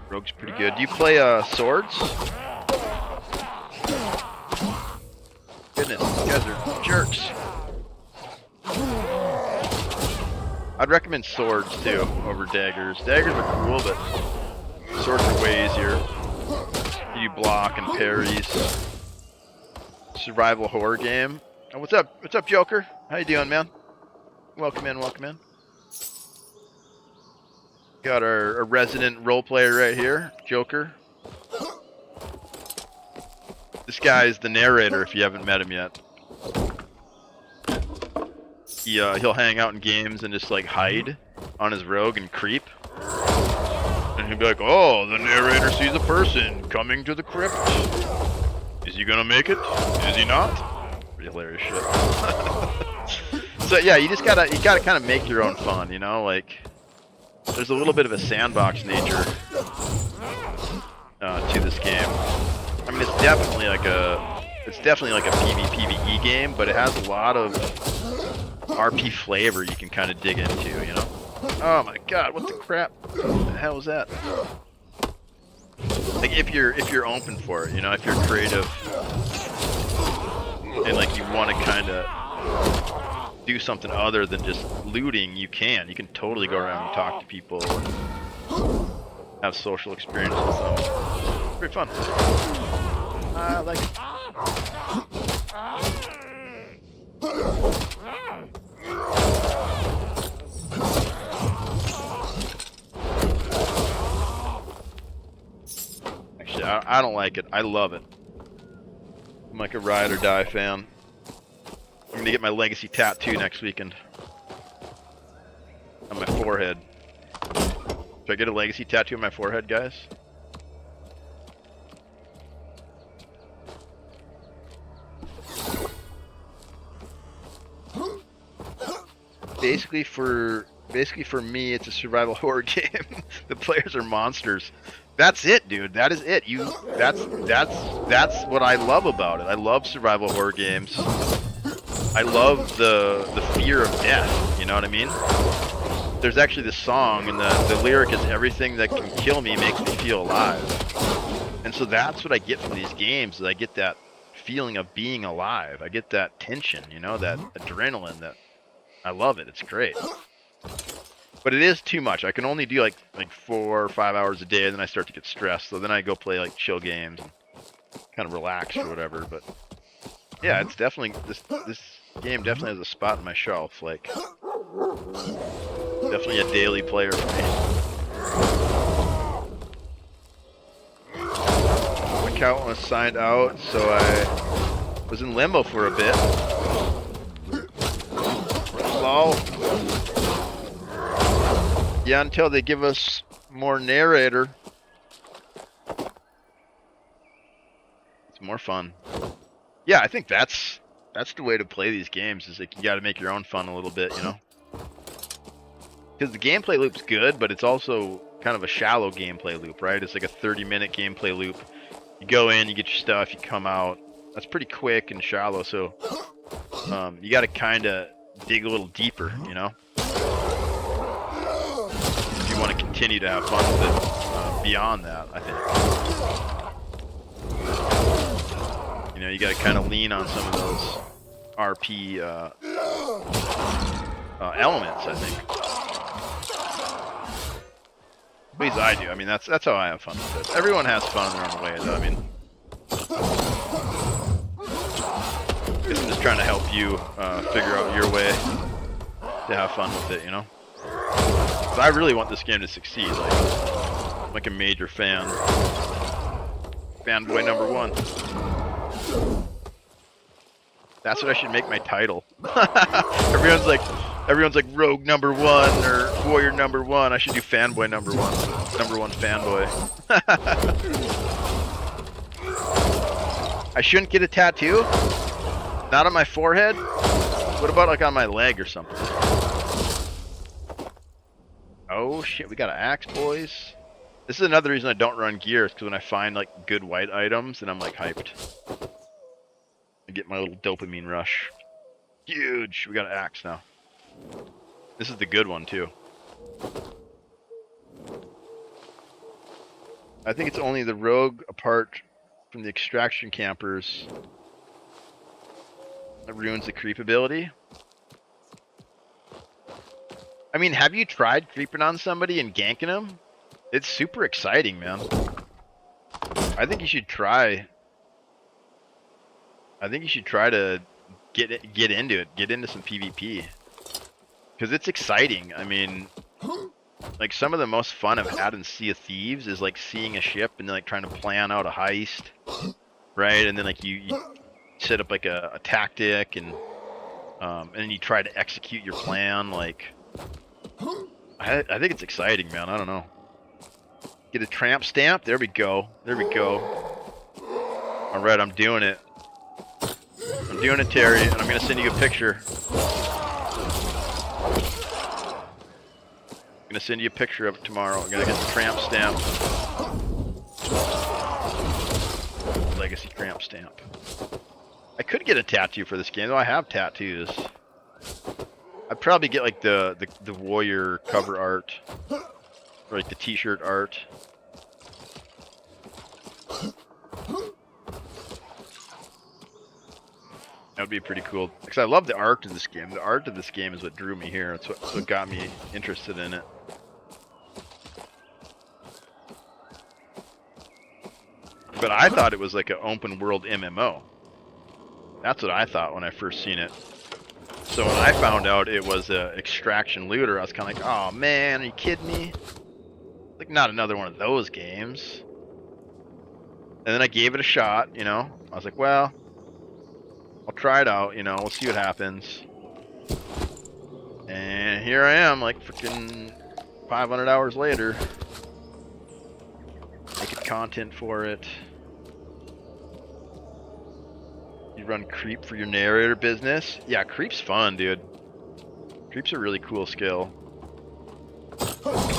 Rogue's pretty good. Do you play swords? goodness, you guys are jerks. I'd recommend swords too over daggers. Daggers are cool, but swords are way easier. You block and parries. Survival horror game. Oh, what's up? What's up, Joker? How you doing, man? Welcome in, welcome in. Got our resident role player right here, Joker. This guy is the narrator if you haven't met him yet. He'll hang out in games and just like hide on his rogue and creep. And he'll be like, oh, the narrator sees a person coming to the crypt. Is he gonna make it? Is he not? Pretty hilarious shit. So yeah, you gotta kind of make your own fun, you know, like there's a little bit of a sandbox nature to this game. I mean, it's definitely like a PvPvE game, but it has a lot of RP flavor you can kind of dig into, you know? Oh my god, what the crap? What the hell was that? Like if you're open for it, you know, if you're creative and like you want to kind of do something other than just looting, you can totally go around and talk to people and have social experiences with them. It's pretty fun. I like it. Actually, I don't like it. I love it. I'm like a ride or die fan. I'm gonna get my legacy tattoo next weekend. On my forehead. Should I get a legacy tattoo on my forehead, guys? Basically for me, it's a survival horror game. The players are monsters. That's it, dude. That is it. That's what I love about it. I love survival horror games. I love the fear of death. You know what I mean? There's actually this song, and the lyric is "Everything that can kill me makes me feel alive." And so that's what I get from these games. Is I get that feeling of being alive. I get that tension. You know, that adrenaline. That I love it. It's great. But it is too much. I can only do like 4 or 5 hours a day, and then I start to get stressed. So then I go play like chill games and kind of relax or whatever. But yeah, it's definitely this game definitely has a spot in my shelf. Like definitely a daily player for me. My account was signed out, so I was in limbo for a bit. Lol. Yeah, until they give us more narrator. It's more fun. Yeah, I think that's the way to play these games, is like you gotta make your own fun a little bit, you know? Because the gameplay loop's good, but it's also kind of a shallow gameplay loop, right? It's like a 30-minute gameplay loop. You go in, you get your stuff, you come out. That's pretty quick and shallow, so you gotta kind of dig a little deeper, you know? If you want to continue to have fun with it beyond that, I think. You know, you got to kind of lean on some of those RP elements, I think. At least I do. I mean, that's how I have fun with it. Everyone has fun in their own way, though. I mean, I guess I'm just trying to help you figure out your way to have fun with it, you know? Because I really want this game to succeed. Like, I'm like a major fan. Fanboy #1. That's what I should make my title. Everyone's like Rogue #1 or Warrior #1. I should do Fanboy #1. #1 fanboy. I shouldn't get a tattoo? Not on my forehead? What about like on my leg or something? Oh shit, we got an axe, boys. This is another reason I don't run gear, is because when I find like good white items, then I'm like hyped. I get my little dopamine rush. Huge! We got an axe now. This is the good one too. I think it's only the rogue, apart from the extraction campers, That ruins the creep ability. I mean, have you tried creeping on somebody and ganking them? It's super exciting, man. I think you should try. I think you should try to get into it, get into some PvP, because it's exciting. I mean, like some of the most fun I've had in Sea of Thieves is like seeing a ship and then like trying to plan out a heist, right? And then like you set up like a tactic and then you try to execute your plan. Like, I think it's exciting, man. I don't know. Get a tramp stamp. There we go. There we go. All right, I'm doing it. I'm doing it, Terry, and I'm gonna send you a picture. I'm gonna send you a picture of it tomorrow. I'm gonna get the tramp stamp. Legacy tramp stamp. I could get a tattoo for this game, though I have tattoos. I'd probably get like the warrior cover art, or like the t-shirt art. That would be pretty cool, because I love the art in this game. The art of this game is what drew me here. It's what got me interested in it. But I thought it was like an open world MMO. That's what I thought when I first seen it. So when I found out it was a extraction looter, I was kind of like, oh man, are you kidding me? Like, not another one of those games. And then I gave it a shot, you know. I was like, well, I'll try it out, you know, we'll see what happens. And here I am, like freaking 500 hours later, making content for it. You run creep for your narrator business? Yeah, creep's fun, dude. Creep's a really cool skill.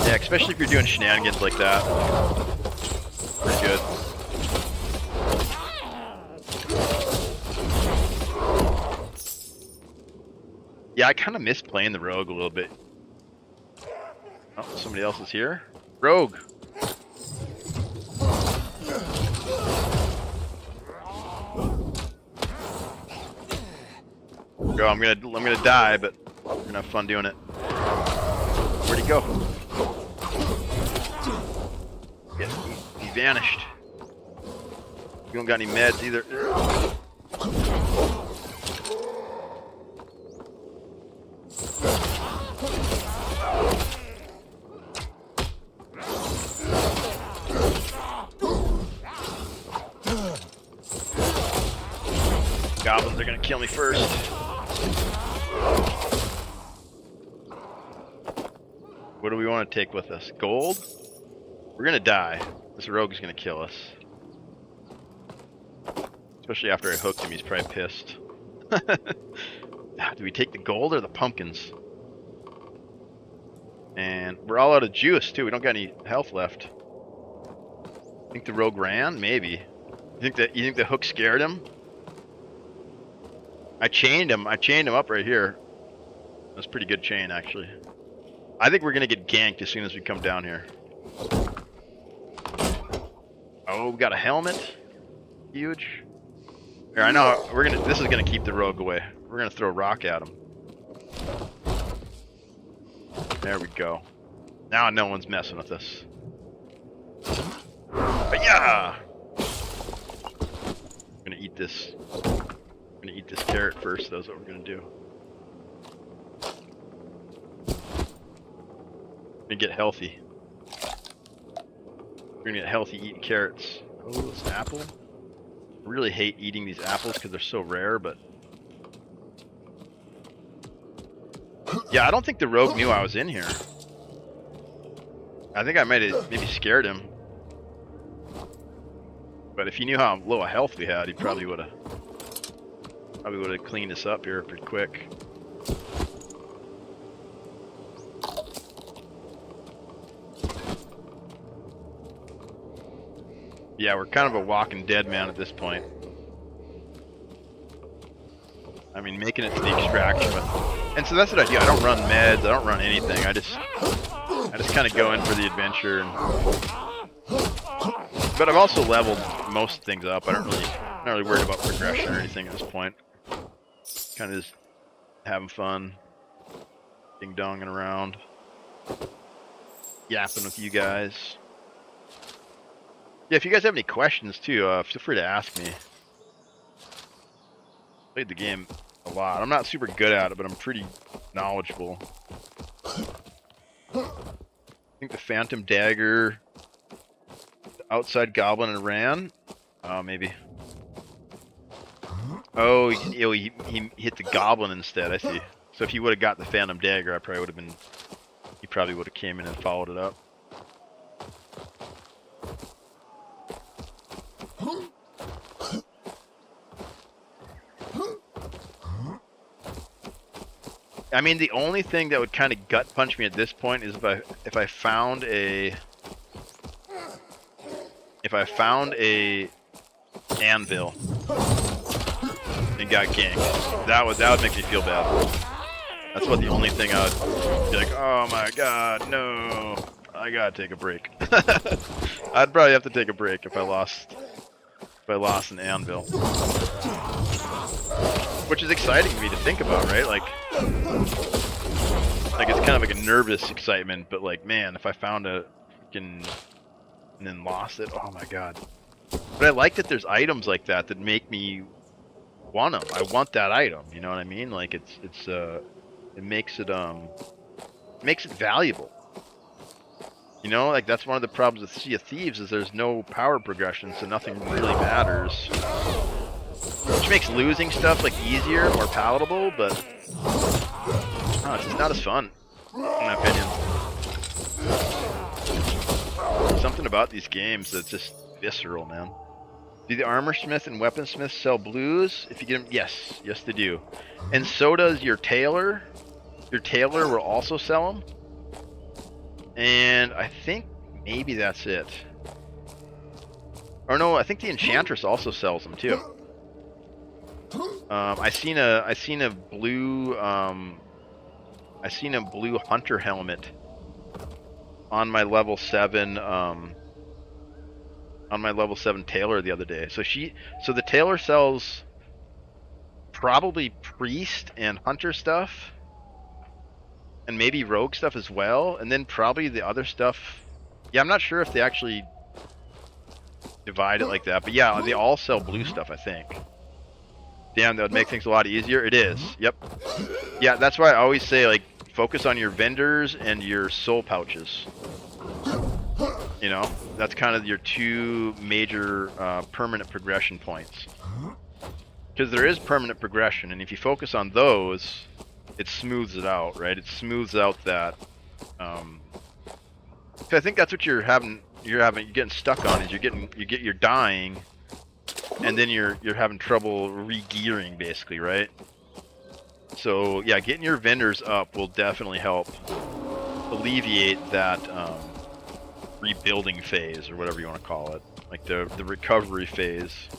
Yeah, especially if you're doing shenanigans like that. Pretty good. Yeah, I kind of miss playing the rogue a little bit. Oh, somebody else is here. Rogue. Go. I'm gonna die, but we're gonna have fun doing it. Where'd he go? Yeah, he vanished. You don't got any meds either. Goblins are gonna kill me first. What do we want to take with us? Gold? We're gonna die. This rogue is gonna kill us. Especially after I hooked him, he's probably pissed. Do we take the gold or the pumpkins? And we're all out of juice too. We don't got any health left. Think the rogue ran? Maybe. You think the hook scared him? I chained him up right here. That's a pretty good chain, actually. I think we're gonna get ganked as soon as we come down here. Oh, we got a helmet. Huge. Here, I know this is gonna keep the rogue away. We're gonna throw a rock at him. There we go. Now no one's messing with us. But yeah. I'm gonna eat this. I'm gonna eat this carrot first. That's what we're gonna do. We're gonna get healthy. We're gonna get healthy eating carrots. Oh, this apple. I really hate eating these apples because they're so rare, but yeah, I don't think the rogue knew I was in here. I think I might have maybe scared him. But if he knew how low a health we had, he probably would have cleaned us up here pretty quick. Yeah, we're kind of a walking dead man at this point. I mean, making it to the extraction, and so that's what I do. I don't run meds. I don't run anything. I just kind of go in for the adventure. But I've also leveled most things up. I'm not really worried about progression or anything at this point. Kind of just having fun, ding-donging around, yapping with you guys. Yeah, if you guys have any questions too, feel free to ask me. Played the game a lot. I'm not super good at it, but I'm pretty knowledgeable. I think the Phantom Dagger, the outside goblin and ran. Maybe. Oh, he hit the goblin instead. I see. So if he would have got the Phantom Dagger, I probably would have been. He probably would have came in and followed it up. I mean, the only thing that would kind of gut punch me at this point is if I found a anvil and got ganked. That would make me feel bad. That's what the only thing I would be like, oh my god, no, I gotta take a break. I'd probably have to take a break if I lost an anvil. Which is exciting to me to think about, right? Like it's kind of like a nervous excitement, but like, man, if I found a fucking and then lost it, oh my god. But I like that there's items like that that make me want them. I want that item, you know what I mean? Like it makes it valuable. You know, like that's one of the problems with Sea of Thieves is there's no power progression, so nothing really matters. Which makes losing stuff like easier, more palatable, but it's just not as fun, in my opinion. Something about these games that's just visceral, man. Do the armor smith and weaponsmith sell blues? If you get them, yes, they do. And so does your tailor. Your tailor will also sell them. And I think maybe that's it. Or no, I think the enchantress also sells them too. I seen a blue hunter helmet on my level 7 tailor the other day. So the tailor sells probably priest and hunter stuff and maybe rogue stuff as well, and then probably the other stuff. Yeah, I'm not sure if they actually divide it like that, but yeah, they all sell blue stuff, I think. Damn, that would make things a lot easier. It is. Yep. Yeah, that's why I always say, like, focus on your vendors and your soul pouches. You know, that's kind of your two major permanent progression points. Because there is permanent progression, and if you focus on those, it smooths it out, right? It smooths out that. I think that's what you're getting stuck on. Is you're dying. And then you're having trouble re-gearing, basically, right? So yeah, getting your vendors up will definitely help alleviate that rebuilding phase, or whatever you want to call it, like the recovery phase.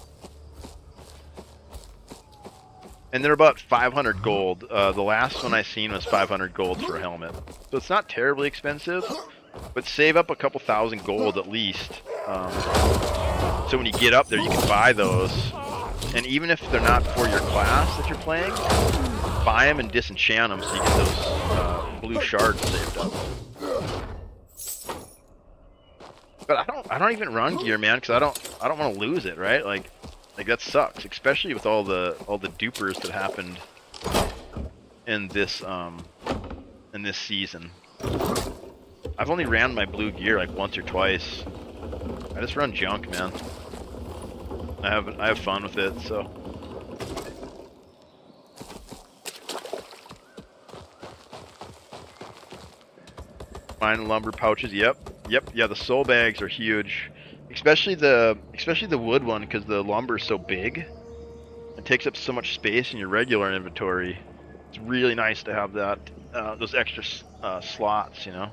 And they're about 500 gold. The last one I seen was 500 gold for a helmet, so it's not terribly expensive, but save up a couple thousand gold at least. So when you get up there, you can buy those, and even if they're not for your class that you're playing, buy them and disenchant them so you get those blue shards saved up. But I don't even run gear, man, because I don't want to lose it, right? Like that sucks, especially with all the dupers that happened in this season. I've only ran my blue gear like once or twice. I just run junk, man. I have fun with it, so. Fine lumber pouches, yep, yeah. The soul bags are huge, especially the wood one, because the lumber is so big. It takes up so much space in your regular inventory. It's really nice to have that those extra slots, you know.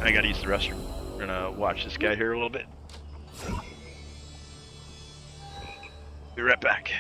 I gotta use the restroom. We're gonna watch this guy here a little bit. Be right back.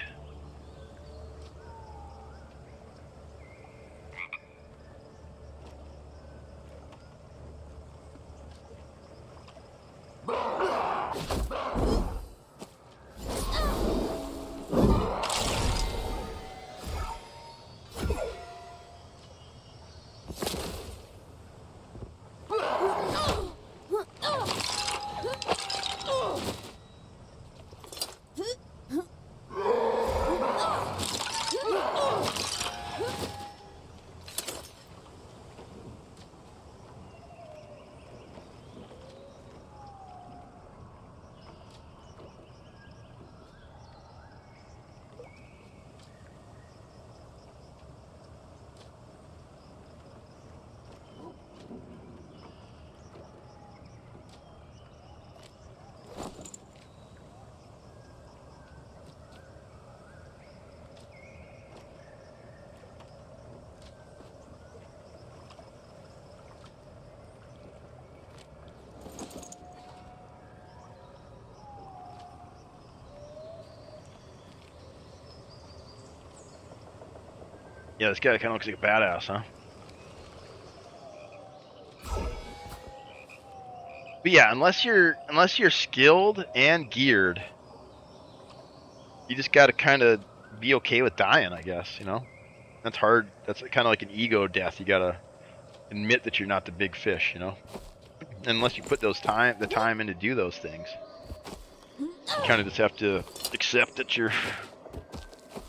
Yeah, this guy kind of looks like a badass, huh? But yeah, unless you're skilled and geared, you just got to kind of be okay with dying, I guess. You know, that's hard. That's kind of like an ego death. You gotta admit that you're not the big fish. You know, unless you put the time in to do those things, you kind of just have to accept that you're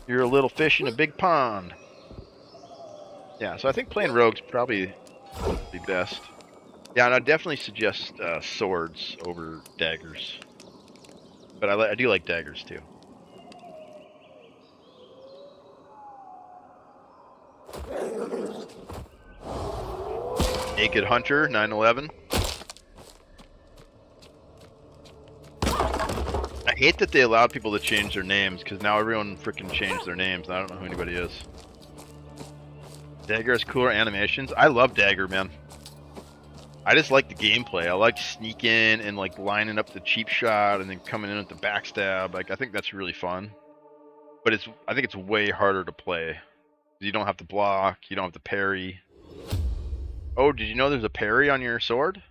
a little fish in a big pond. Yeah, so I think playing rogue's probably the best. Yeah, and I definitely suggest swords over daggers, but I do like daggers too. Naked Hunter 911. I hate that they allowed people to change their names, because now everyone freaking changed their names and I don't know who anybody is. Dagger has cooler animations. I love Dagger, man. I just like the gameplay. I like sneaking and like lining up the cheap shot and then coming in at the backstab. Like, I think that's really fun. But I think it's way harder to play. You don't have to block, you don't have to parry. Oh, did you know there's a parry on your sword?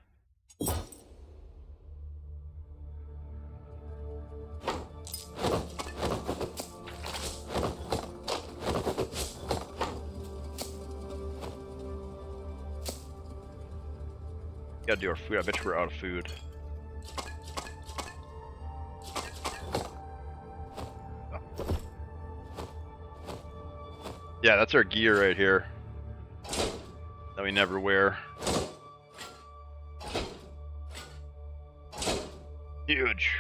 Gotta do our food. I bet you we're out of food. Yeah, that's our gear right here that we never wear. Huge.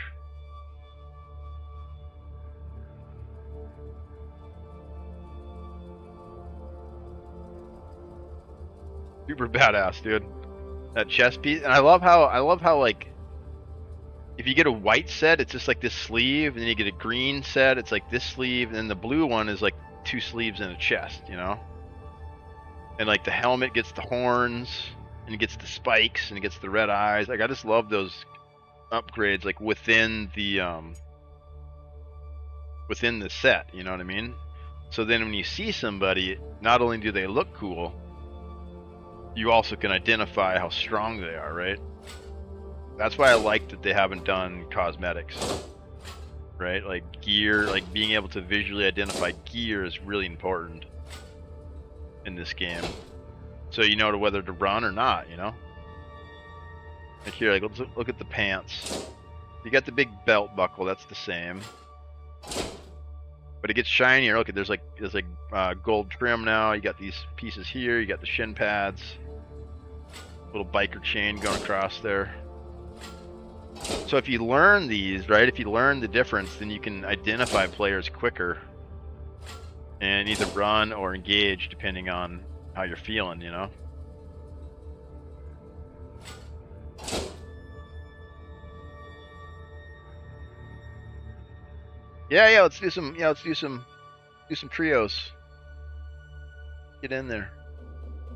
Super badass, dude. That chest piece, and I love how like, if you get a white set, it's just like this sleeve, and then you get a green set, it's like this sleeve, and then the blue one is like 2 sleeves and a chest, you know? And like the helmet gets the horns, and it gets the spikes, and it gets the red eyes. Like, I just love those upgrades, like within the set, you know what I mean? So then when you see somebody, not only do they look cool, you also can identify how strong they are, right? That's why I like that they haven't done cosmetics, right? Like gear, like being able to visually identify gear is really important in this game. So you know whether to run or not, you know? Like here, like, let's look at the pants. You got the big belt buckle, that's the same. But it gets shinier. Look, there's like gold trim now. You got these pieces here. You got the shin pads. Little biker chain going across there. So if you learn these, right? If you learn the difference, then you can identify players quicker and either run or engage depending on how you're feeling, you know? Yeah, let's do some trios. Get in there.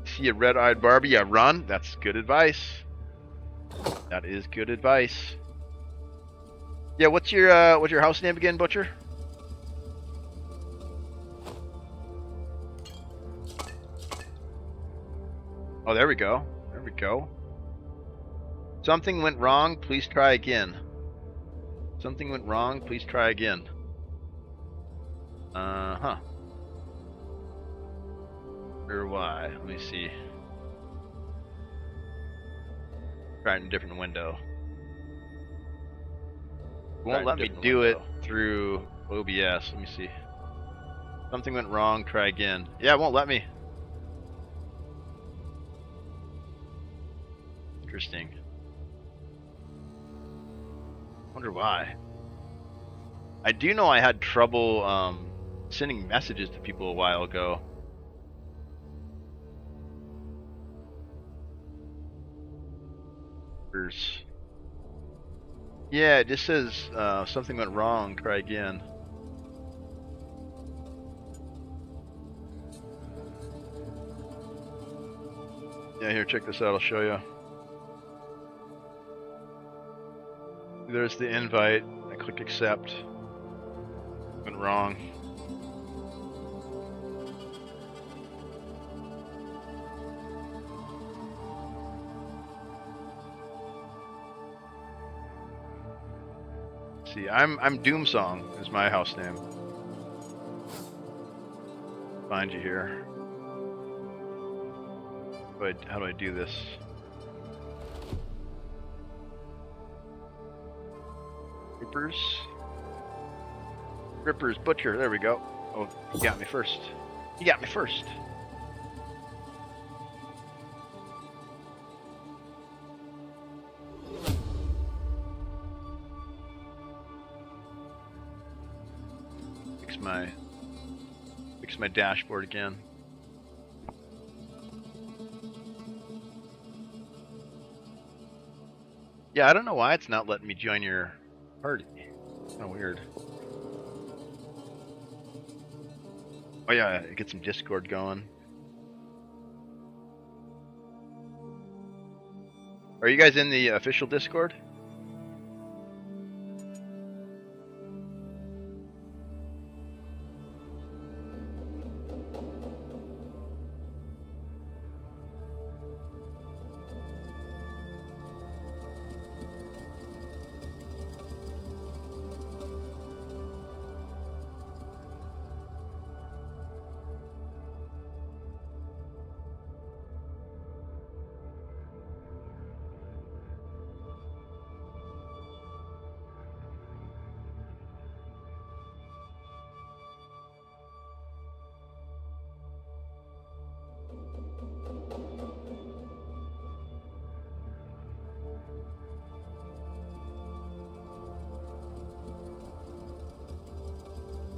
See a red-eyed Barbie? Yeah, run. That's good advice. That is good advice. Yeah, what's your house name again, Butcher? Oh, there we go. There we go. Something went wrong. Please try again. Something went wrong. Please try again. Huh. Or why? Let me see. Try it in a different window. Won't let me do it through OBS. Let me see. Something went wrong. Try again. Yeah, it won't let me. Interesting. Wonder why. I do know I had trouble sending messages to people a while ago. Yeah, it just says something went wrong. Try again. Yeah, here, check this out. I'll show you. There's the invite. I click accept. Went wrong. see. I'm Doomsong is my house name. Find you here. How do I do this? Rippers Butcher. There we go. Oh, you got me first. You got me first. Fix my dashboard again. Yeah, I don't know why it's not letting me join your party. Kind of weird. Oh yeah, get some Discord going. Are you guys in the official Discord?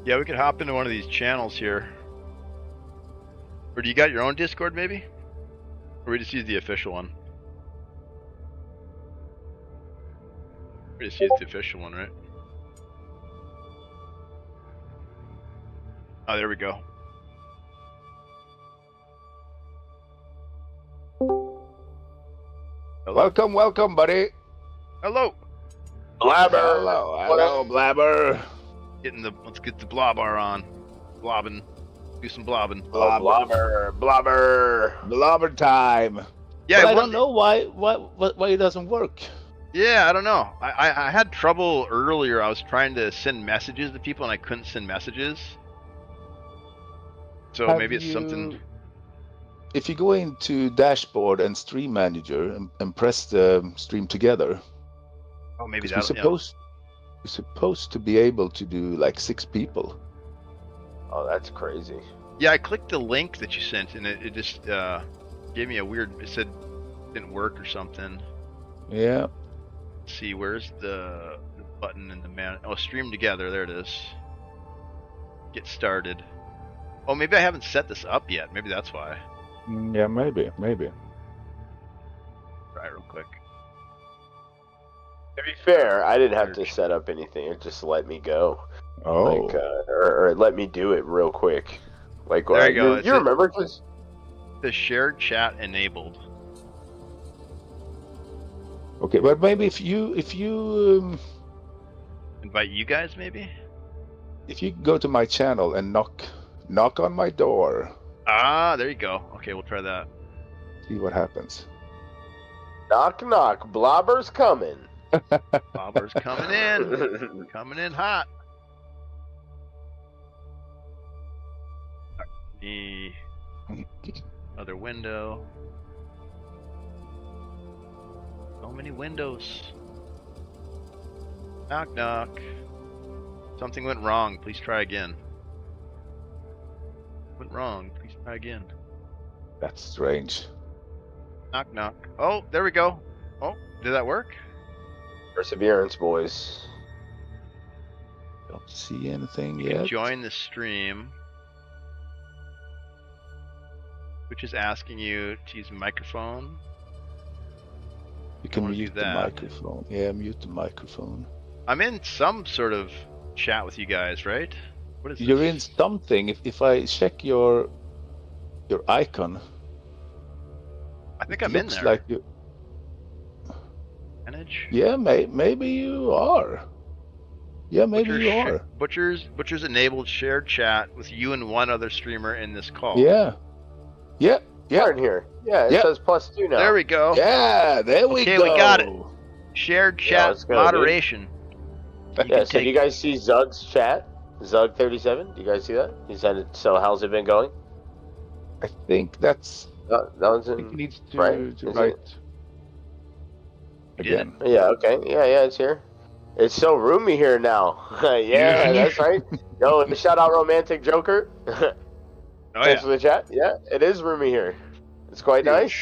Yeah, we could hop into one of these channels here. Or do you got your own Discord maybe? Or we just use the official one? We just use the official one, right? Oh, there we go. Hello? Welcome, buddy. Hello. Blabber. Hello, Blabber. Let's get the blobber on. Blobbing. Do some blobbing. Blobber time. Yeah, but I don't know why it doesn't work. Yeah, I don't know. I had trouble earlier. I was trying to send messages to people and I couldn't send messages. So maybe it's something. If you go into dashboard and stream manager and press the stream together. Oh, maybe that's You're supposed to be able to do like 6 people. Oh, that's crazy. Yeah, I clicked the link that you sent and it just gave me a weird. It said it didn't work or something. Yeah. Let's see, where's the button in the man? Oh, stream together. There it is. Get started. Oh, maybe I haven't set this up yet. Maybe that's why. Yeah, maybe. Try real quick. To be fair, I didn't have to set up anything. It just let me go. Oh. Like, or it let me do it real quick. Like, there you go. You remember just the shared chat enabled. Okay, but maybe if you invite you guys, maybe. If you go to my channel and knock on my door. Ah, there you go. Okay, we'll try that. See what happens. Knock, knock. Blobber's coming. Blobber's coming in. Coming in hot. The other window. So many windows. Knock, knock. Something went wrong. Please try again. Went wrong. Please try again. That's strange. Knock, knock. Oh, there we go. Oh, did that work? Perseverance, boys. Don't see anything you yet. Can join the stream, which is asking you to use a microphone. You can mute the microphone. Yeah, mute the microphone. I'm in some sort of chat with you guys, right? What is You're this? in something. If I check your icon, I think I'm in there. Like you. Manage? Yeah, maybe you are. Yeah, maybe you are. Butcher's enabled shared chat with you and one other streamer in this call. Yeah. Yeah. We're in here. Yeah, it says +2 now. There we go. Yeah, there we go. Okay, we got it. Shared chat moderation. Yeah, so do you guys see Zug's chat? Zug37? Do you guys see that? He said it, so how's it been going? I think that's... That one's I in... think he needs to, right? to write... Again. Yeah, okay. Yeah, it's here. It's so roomy here now. Yeah, that's right. Yo, shout out Romantic Joker. Thanks for the chat. Yeah, it is roomy here. It's quite nice.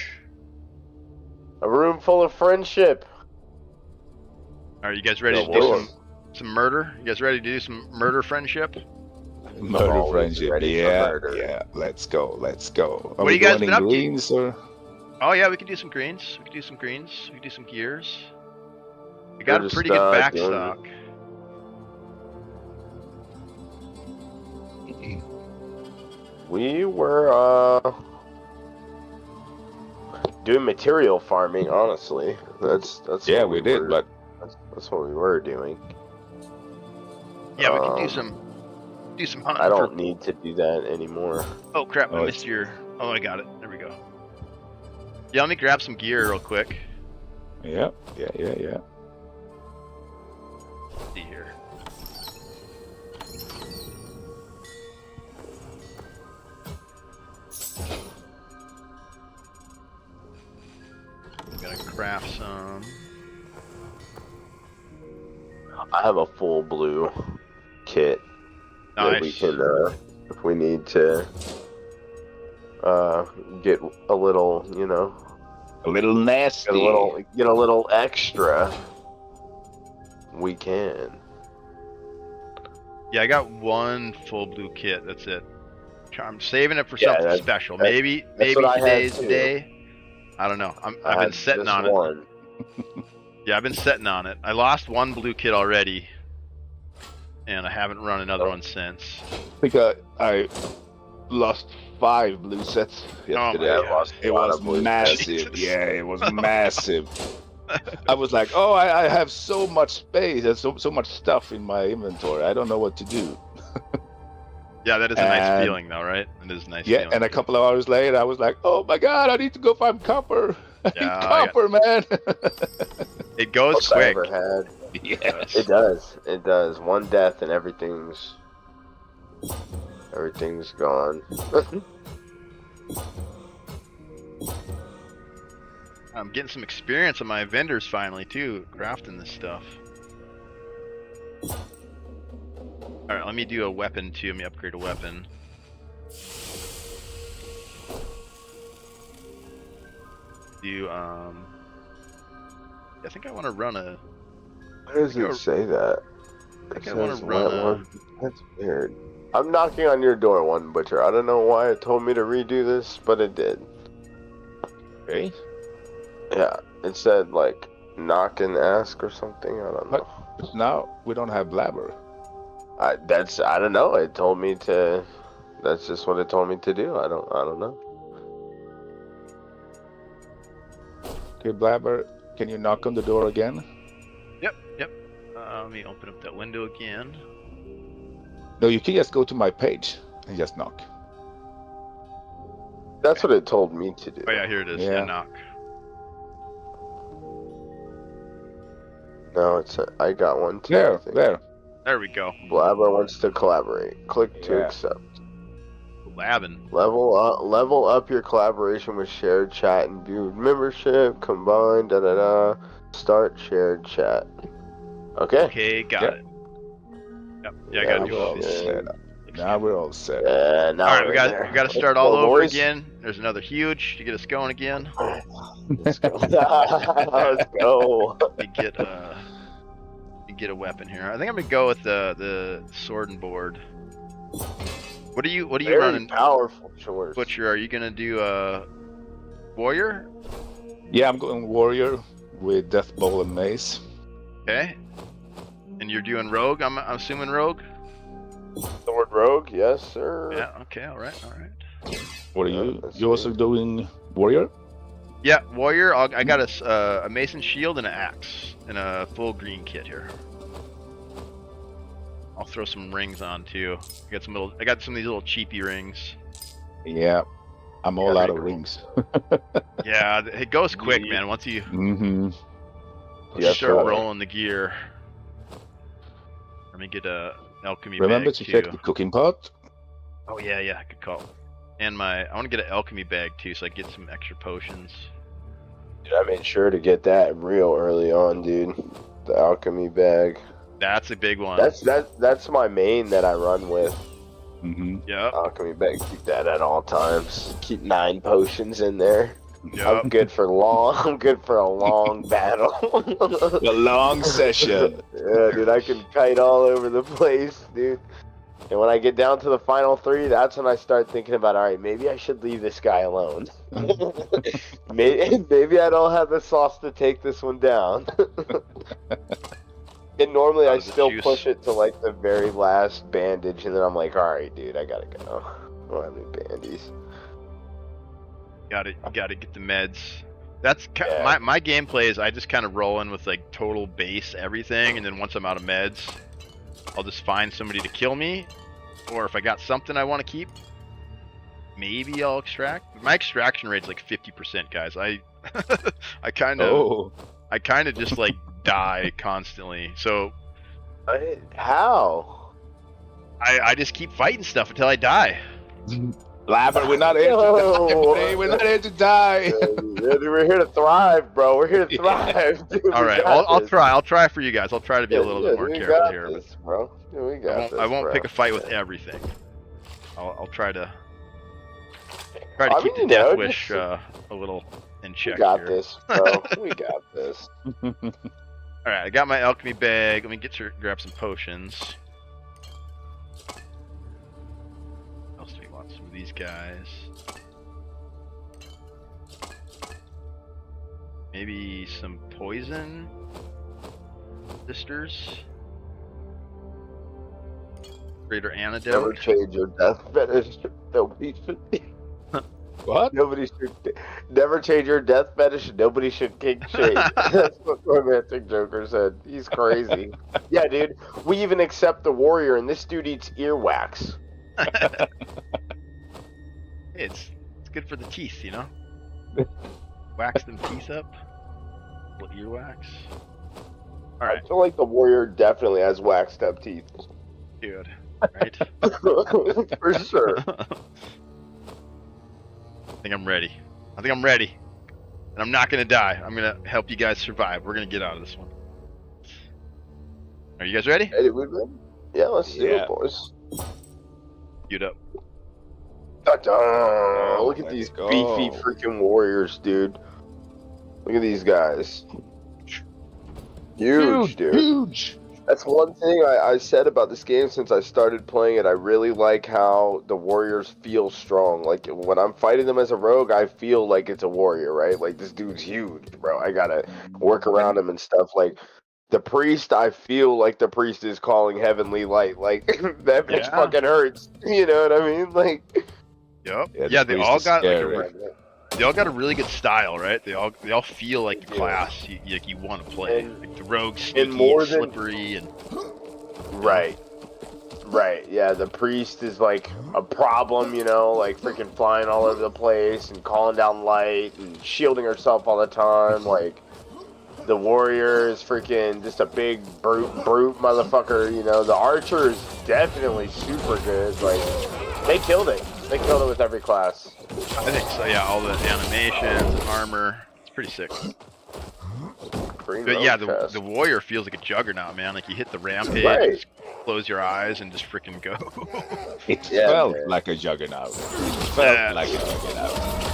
A room full of friendship. Are you guys ready to do some murder? You guys ready to do some murder friendship? Murder friendship. Yeah. Let's go. Are what you guys been up greens, to? Or? Oh yeah, we could do some greens. We could do some gears. We got a pretty good backstock. We were doing material farming, honestly. That's yeah, we did, but that's what we were doing. Yeah, we can do some hunting. I don't need to do that anymore. Oh crap, I missed your... Oh, I got it. There we go. Yeah, let me grab some gear real quick. Yeah. Let's see here. I'm gonna craft some. I have a full blue kit that we can, if we need to, get a little, a little nasty, get a little extra. We can. Yeah, I got one full blue kit. That's it. I'm saving it for something special. Maybe today's the day. I don't know. I've been setting on it. Yeah, I've been setting on it. I lost one blue kit already, and I haven't run another one since. I think I lost 5 blue sets yesterday. It was massive. Yeah, it was massive. I was like, oh, I have so much space. There's so much stuff in my inventory. I don't know what to do. Yeah, that is a nice feeling, though, right? It is a nice feeling. And a couple of hours later, I was like, oh my god, I need to go find copper. I need copper, man. It goes quick. Yes. It does. One death and everything's gone. I'm getting some experience on my vendors finally too, crafting this stuff. All right, let me do a weapon too. Let me upgrade a weapon. I think I want to run a... Why does it say that? I think I want to run a... That's weird. I'm knocking on your door, One Butcher. I don't know why it told me to redo this, but it did. Okay. Yeah, it said like knock and ask or something. I don't know. But now we don't have blabber. I don't know. It told me to. That's just what it told me to do. I don't know. Okay, blabber, can you knock on the door again? Yep. Let me open up that window again. No, you can just go to my page and just knock. That's what it told me to do. Oh yeah, here it is. Yeah, knock. No, I got one too. There we go. Blabber wants to collaborate. Click to accept. Labbing. Level up your collaboration with shared chat and view membership. Combine. Start shared chat. Okay. Okay, got it. Yep. Yeah, I gotta do all this. Now we're all set. Now all right, we got to start all over again. There's another huge to get us going again. Let's go. Let's go. Let me get a weapon here. I think I'm gonna go with the sword and board. What are you running? Powerful choice. Butcher, are you gonna do warrior? Yeah, I'm going warrior with death bowl and mace. Okay. And you're doing rogue? I'm assuming rogue. Sword rogue, yes sir. Yeah. Okay. All right. What are you? You also doing warrior? Yeah, warrior. I got a mason shield and an axe and a full green kit here. I'll throw some rings on too. I got some of these little cheapy rings. Yeah, I'm all out of rings. Yeah, it goes quick, man. Once you Mm-hmm. start rolling the gear. Let me get a alchemy Remember bag to too. check the cooking pot. Oh yeah, good call. And I want to get an alchemy bag too, so I get some extra potions. Dude, I made sure to get that real early on, dude. The alchemy bag. That's a big one. That's my main that I run with. Mm-hmm. Yep. Alchemy bag. Keep that at all times. Keep 9 potions in there. Yep. I'm good for a long battle. A long session. Yeah, dude, I can kite all over the place, dude. And when I get down to the final 3, that's when I start thinking about, all right, maybe I should leave this guy alone. maybe I don't have the sauce to take this one down. And normally I still push it to like the very last bandage, and then I'm like, all right, dude, I gotta go. I don't have any bandies. Gotta get the meds. That's my gameplay is I just kind of roll in with like total base everything, and then once I'm out of meds, I'll just find somebody to kill me, or if I got something I want to keep, maybe I'll extract. My extraction rate's like 50%, guys. I kind of just like die constantly. So how? I just keep fighting stuff until I die. But we're not here to die. We're not here to die. We're here to thrive, bro. We're here to thrive. Dude, all right, I'll try. I'll try for you guys. I'll try to be a little bit more careful here. This, bro. We got I won't pick a fight with everything. I'll try to keep the death wish a little in check. We got here. this, bro. We got this. All right, I got my alchemy bag. Let me grab some potions. What else do we want? Some of these guys. Maybe some poison sisters. Greater antidote. Never change your death fetish. Nobody should. What? Nobody should. Never change your death fetish. Nobody should kink shade. That's what Romantic Joker said. He's crazy. Yeah, dude. We even accept the warrior, and this dude eats earwax. It's good for the teeth, you know. Wax them teeth up. Little earwax. All right. I feel like the warrior definitely has waxed up teeth. Dude. Right? For sure. I think I'm ready. And I'm not gonna die. I'm gonna help you guys survive. We're gonna get out of this one. Are you guys ready? Yeah, let's do it, boys. Queued up. Look at these beefy freaking warriors, dude. Look at these guys. Huge, dude. Huge. That's one thing I said about this game since I started playing it. I really like how the warriors feel strong. Like, when I'm fighting them as a rogue, I feel like it's a warrior, right? Like, this dude's huge, bro. I gotta work around him and stuff. Like, the priest, I feel like the priest is calling heavenly light. Like, that bitch fucking hurts. You know what I mean? Like, yep. Yeah, they all got they all got a really good style, right? They all feel like the class you want to play. Like the rogue, sneaky, and slippery, and right. Yeah, the priest is like a problem, you know, like freaking flying all over the place and calling down light and shielding herself all the time. Like, the warrior is freaking just a big brute motherfucker. You know, the archer is definitely super good. Like, they killed it. They killed it with every class. I think so, yeah. All the animations and armor. It's pretty sick. But yeah, the warrior feels like a juggernaut, man. Like, you hit the rampage, just close your eyes, and just freaking go. It felt like a juggernaut. Like a juggernaut.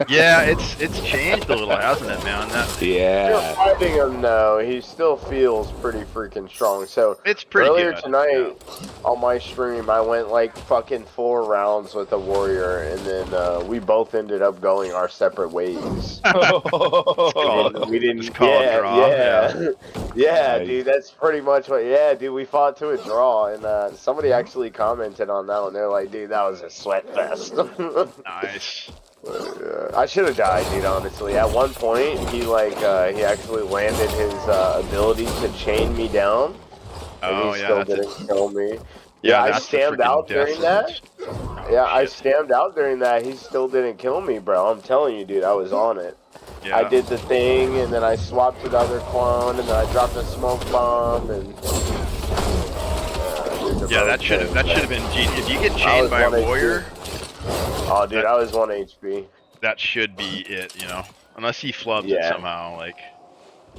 Yeah, it's changed a little, hasn't it, man? You're fighting him though. He still feels pretty freaking strong. So it's pretty earlier good, tonight on my stream, I went like fucking 4 rounds with a warrior, and then we both ended up going our separate ways. We didn't just call it a draw. Yeah, dude, that's pretty much what. Yeah, dude, we fought to a draw, and somebody actually commented on that one. They're like, dude, that was a sweat fest. Nice. I should have died, dude, honestly. At one point, he actually landed his ability to chain me down, and he still didn't kill me. Yeah, I stammed out during that. I stammed out during that. He still didn't kill me, bro. I'm telling you, dude, I was on it. Yeah. I did the thing, and then I swapped to the other clone, and then I dropped a smoke bomb, and Yeah, that should have been if you get chained by a warrior. Oh, dude, I was 1 HP. That should be it, you know, unless he flubs it somehow, like.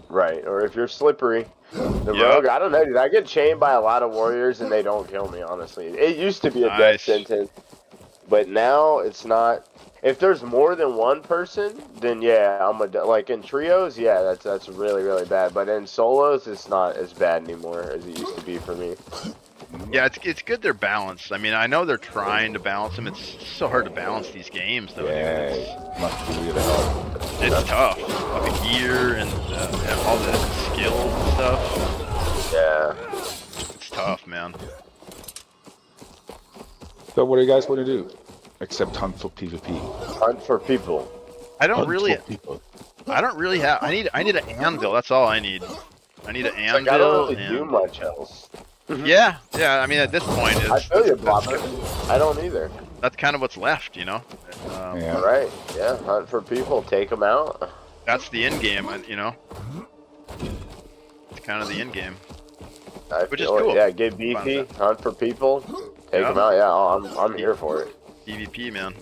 Right, or if you're slippery. The rogue, I don't know, dude. I get chained by a lot of warriors and they don't kill me, honestly. It used to be a death sentence, but now it's not. If there's more than one person, then yeah, like in trios, yeah, that's really, really bad. But in solos, it's not as bad anymore as it used to be for me. Yeah, it's good they're balanced. I mean, I know they're trying to balance them. It's so hard to balance these games, though. Yeah, must be really hard. It's tough. Like the gear and all the skills and stuff. Yeah. It's tough, man. So what do you guys want to do? Except hunt for PvP. Hunt for people. I don't really have. I need an anvil. That's all I need. I need an anvil. Like, I don't really do much else. Yeah. I mean, at this point, I feel you, Blobber. I don't either. That's kind of what's left, you know. Yeah. Right. Yeah. Hunt for people. Take them out. That's the end game, you know. It's kind of the end game. Which is cool. Yeah. Get beefy. Hunt for people. Take them out. Yeah. I'm here for it. PvP, man.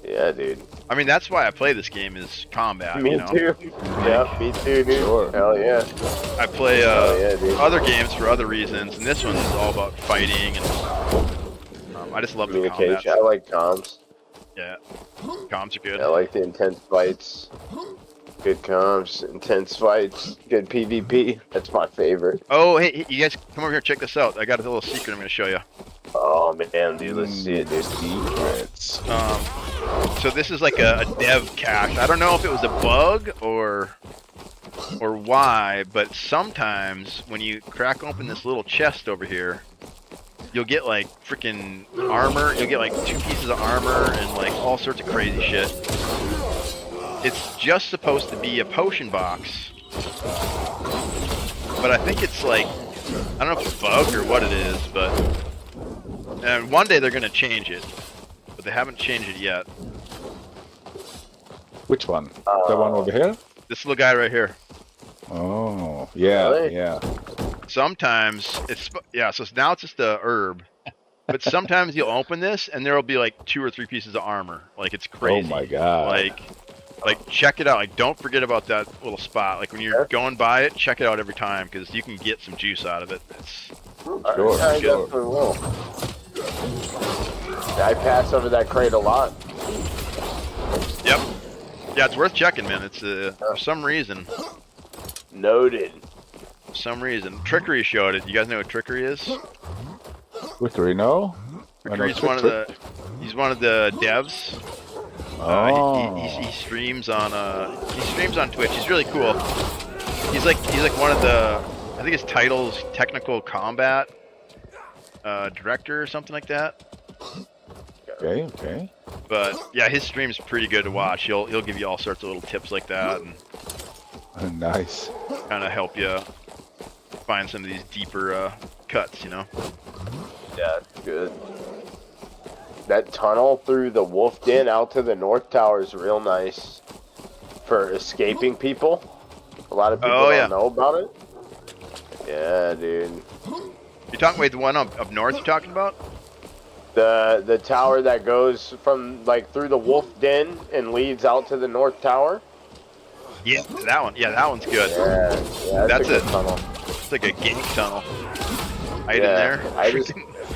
Yeah, dude. I mean, that's why I play this game is combat. Me you know? too. Yeah, me too, dude. Sure. Hell yeah. I play other games for other reasons, and this one's all about fighting, and I just love the combat. I like comms. Yeah, comms are good. I like the intense fights. Good comms, intense fights, good PvP. That's my favorite. Oh, hey, you guys come over here, check this out. I got a little secret I'm going to show you. Oh man, dude, let's see it. There's secrets. So this is like a dev cache. I don't know if it was a bug or why, but sometimes when you crack open this little chest over here, you'll get like freaking armor. You'll get like 2 pieces of armor and like all sorts of crazy shit. It's just supposed to be a potion box, but I think it's like, I don't know if it's a bug or what it is, but and one day they're going to change it, but they haven't changed it yet. Which one? The one over here? This little guy right here. Oh, yeah, Really? yeah. Sometimes it's, so now it's just a herb, but sometimes you'll open this and there'll be like 2 or 3 pieces of armor. Like, it's crazy. Oh my god. Like check it out. Like, don't forget about that little spot. Like, when you're going by it, check it out every time, because you can get some juice out of it. It's Sure. I definitely will. I pass over that crate a lot. Yep. Yeah, it's worth checking, man. It's for some reason. Noted. For some reason, Trickery showed it. You guys know what Trickery is? Trickery, no? Trickery's one of the devs. He streams on Twitch. He's really cool. He's like one of the, I think his title's technical combat director or something like that. Okay. But yeah, his stream's pretty good to watch. He'll give you all sorts of little tips like that, and nice. Kind of help you find some of these deeper cuts, you know. Yeah, good. That tunnel through the wolf den out to the north tower is real nice for escaping people. A lot of people don't know about it. Yeah, dude. You talking about the one up north? You're talking about? The tower that goes from like through the wolf den and leads out to the north tower. Yeah, that one. Yeah, that one's good. Yeah, that's a good tunnel. It's like a gank tunnel. Hide in there.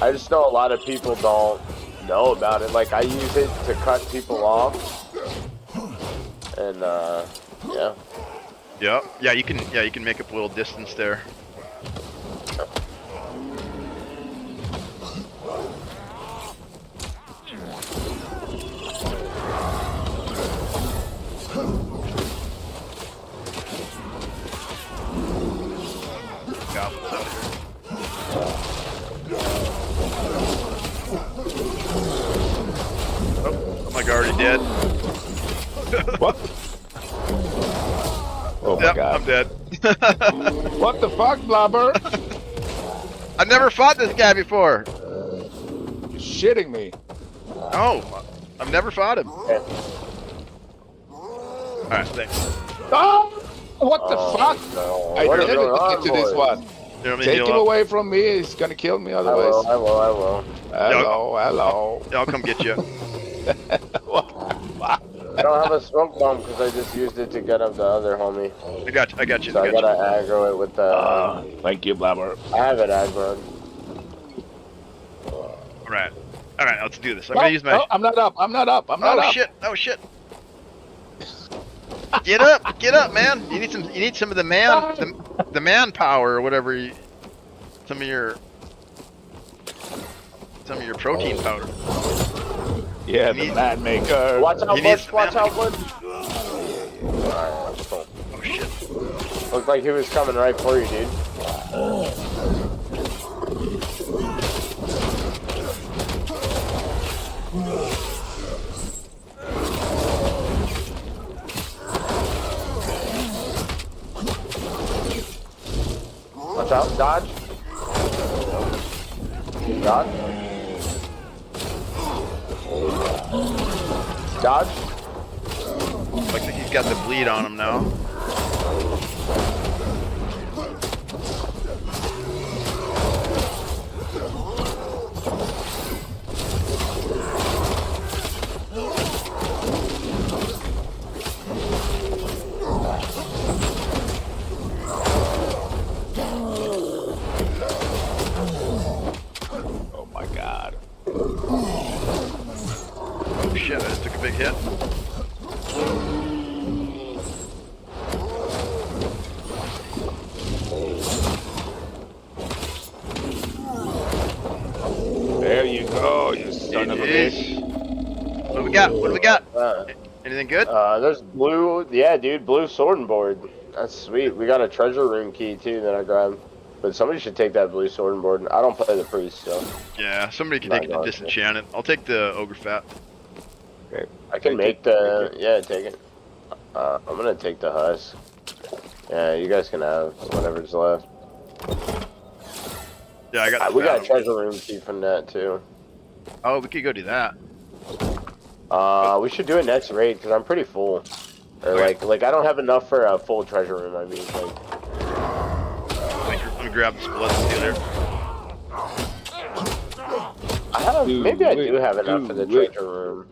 I just know a lot of people don't know about it. Like, I use it to cut people off. And yeah. Yep. Yeah, you can make up a little distance there. Goblins out here. Oh, I'm like already dead. What? Oh my god. I'm dead. What the fuck, Blobber? I've never fought this guy before. You're shitting me. No, I've never fought him. Alright, thanks. Oh! What the fuck? No. I never get to this one. Take him away from me. He's gonna kill me otherwise. I will. Hello. I'll come get you. I don't have a smoke bomb because I just used it to get up the other homie. I got you. So I gotta aggro it with the... thank you, Blabber. I have it aggroed. Alright, let's do this. I'm gonna use my... No, I'm not up. Oh shit. Get up, man. You need some of the manpower or whatever. Some of your protein powder. Yeah, the man maker. Watch out, Butch. Watch out, Butch. Oh shit. Looked like he was coming right for you, dude. Watch out, dodge. Dodge. Dodge. Looks like he's got the bleed on him now. Oh my god. Oh shit, I just took a big hit. There you go, you son of a bitch. What do we got? Anything good? There's blue. Yeah, dude, blue sword and board. That's sweet. We got a treasure room key too that I grabbed. But somebody should take that blue sword and board. I don't play the priest, so. Yeah, somebody can take it to disenchant it. I'll take the ogre fat. Okay. I can make the. Yeah, take it. I'm gonna take the husk. Yeah, you guys can have whatever's left. Yeah, I got. We got a treasure room key from that too. Oh, we could go do that. We should do it next raid because I'm pretty full. Or like I don't have enough for a full treasure room. I mean, like. I'm gonna grab this blood steel here. I have. Maybe I do have enough for the treasure room.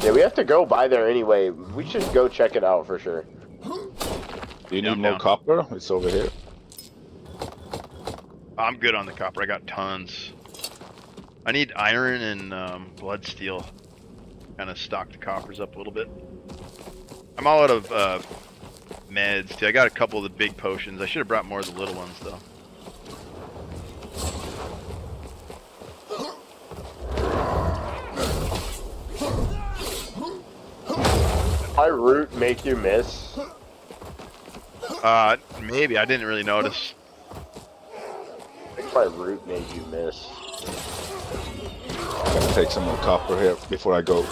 Yeah, we have to go by there anyway. We should go check it out for sure. Do you need more copper? It's over here. I'm good on the copper. I got tons. I need iron and blood steel. Kind of stock the coppers up a little bit. I'm all out of meds too. I got a couple of the big potions. I should have brought more of the little ones though. My root make you miss? Maybe. I didn't really notice. I think my root made you miss. I'm gonna take some more copper here before I go.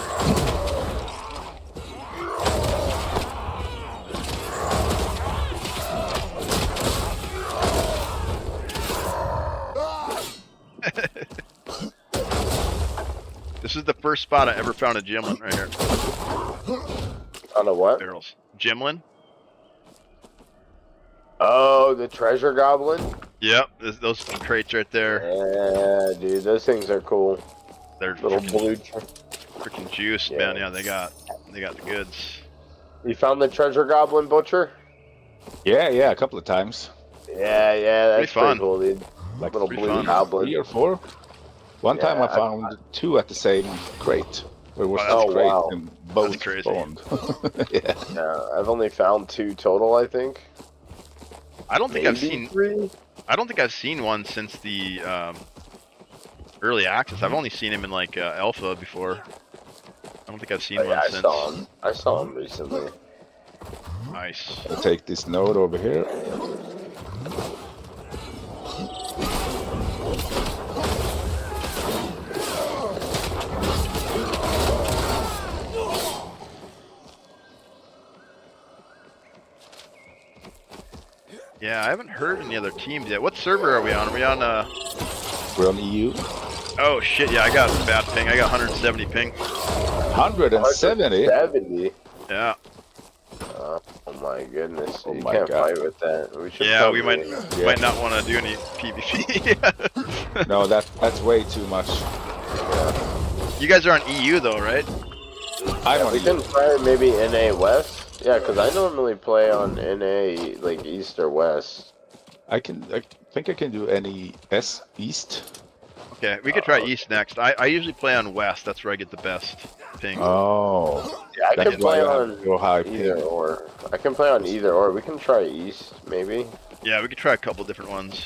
This is the first spot I ever found a gimlin right here. On a what? Barrels. Gimlin? Oh, the treasure goblin? Yep, those crates right there. Yeah, dude, those things are cool. They're little blue. Freaking juice, man. Yeah, they got the goods. You found the treasure goblin, Butcher? Yeah, a couple of times. Yeah, that's pretty cool, dude. Like little blue goblin. 3 or 4. One time I found 2 at the same crate. There was a crate and both spawned. Yeah, I've only found 2 total, I think. I don't think I've seen 3. I don't think I've seen one since the early access. I've only seen him in like alpha before. I don't think I've seen one since. I saw him recently. Nice. I'll take this node over here. Yeah, I haven't heard any other teams yet. What server are we on? Are we on We're on EU. Oh shit, yeah, I got a bad ping. I got 170 ping. 170? 170? Yeah. Oh my my goodness. Oh you my can't God. fight with that. We should Yeah, we probably- might not want to do any PvP. No, that's way too much. You guys are on EU though, right? We can try maybe NA West. Yeah, because I normally play on NA like East or West. I think I can do any East. Okay, we could try East next. I usually play on West. That's where I get the best ping. Oh. Yeah, I That's can play why I on have real high either ping. or. I can play on either or. We can try East maybe. Yeah, we could try a couple different ones.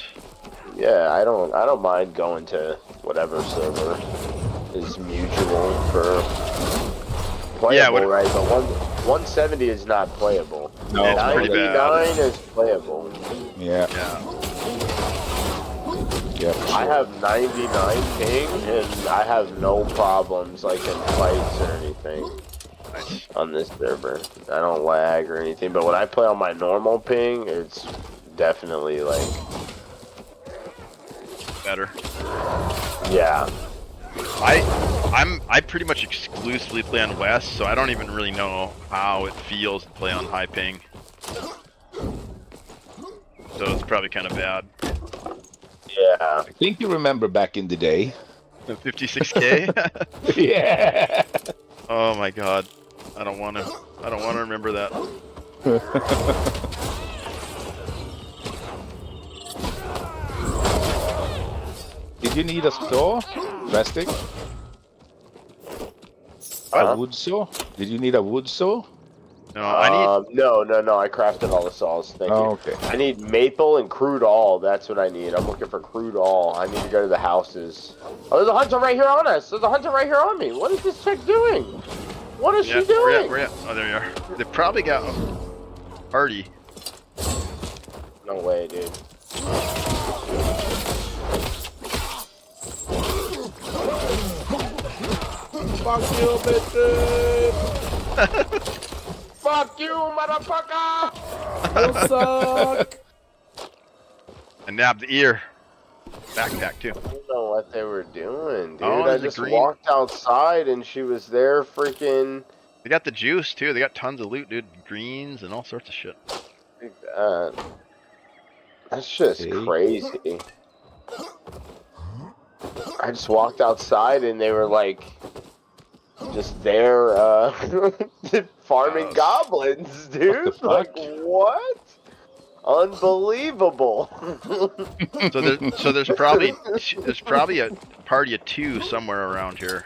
Yeah, I don't mind going to whatever server is mutual for playable, right? But 170 is not playable. No, it's pretty 99 bad. is playable. Yeah. I have 99 ping and I have no problems like in fights or anything on this server. I don't lag or anything, but when I play on my normal ping, it's definitely like Better. yeah. I pretty much exclusively play on West, so I don't even really know how it feels to play on high ping. So it's probably kind of bad. Yeah. I think you remember back in the day. The 56K? Yeah. Oh my god. I don't want to remember that. Did you need a saw? Plastic? A wood saw? Did you need a wood saw? No, I need. No. I crafted all the saws. Thank you. Okay. I need maple and crude all. That's what I need. I'm looking for crude all. I need to go to the houses. Oh, there's a hunter right here on us. There's a hunter right here on me. What is this chick doing? What is she doing? Where you at? Oh, there you are. They probably got a party. No way, dude. Fuck you, bitches! Fuck you, motherfucker! You suck! I nabbed the ear. Backpack too. I don't know what they were doing, dude. Oh, I there's a just green- walked outside and she was there freaking... They got the juice too. They got tons of loot, dude. Greens and all sorts of shit. Like that. That's just crazy. I just walked outside and they were like... just there, farming goblins, dude. Like, what? Unbelievable. So there's probably a party of two somewhere around here.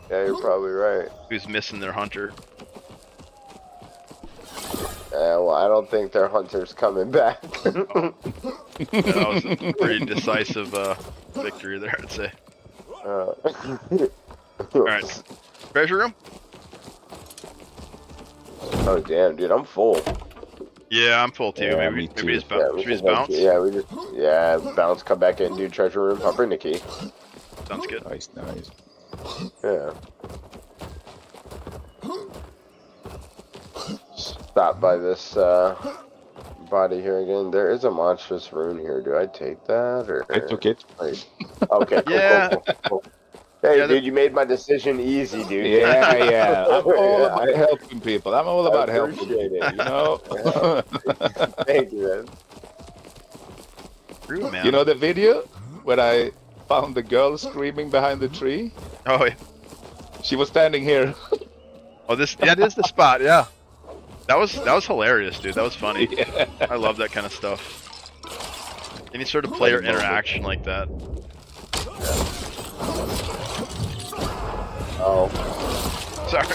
Yeah, you're probably right. Who's missing their hunter? Yeah, well, I don't think their hunter's coming back. That was a pretty decisive victory there, I'd say. Alright. Treasure room? Oh, damn, dude, I'm full. Yeah, I'm full too. Yeah, maybe just bounce. bounce. Yeah, bounce, come back in, do treasure room. I'll bring the key. Sounds good. Nice. Yeah. Stop by this body here again. There is a monstrous rune here. Do I take that or? I took it. Like, okay. Cool, Yeah. cool. Hey, Yeah, dude, you made my decision easy, dude. Yeah. I'm all about helping people. I'm all about helping appreciate people, it. you know? Thank you, man. True, man. You know the video where I found the girl screaming behind the tree? Oh, yeah. She was standing here. Oh, that is the spot. Yeah. That was hilarious, dude. That was funny. Yeah. I love that kind of stuff. Any sort of player interaction like that. Oh. Sorry.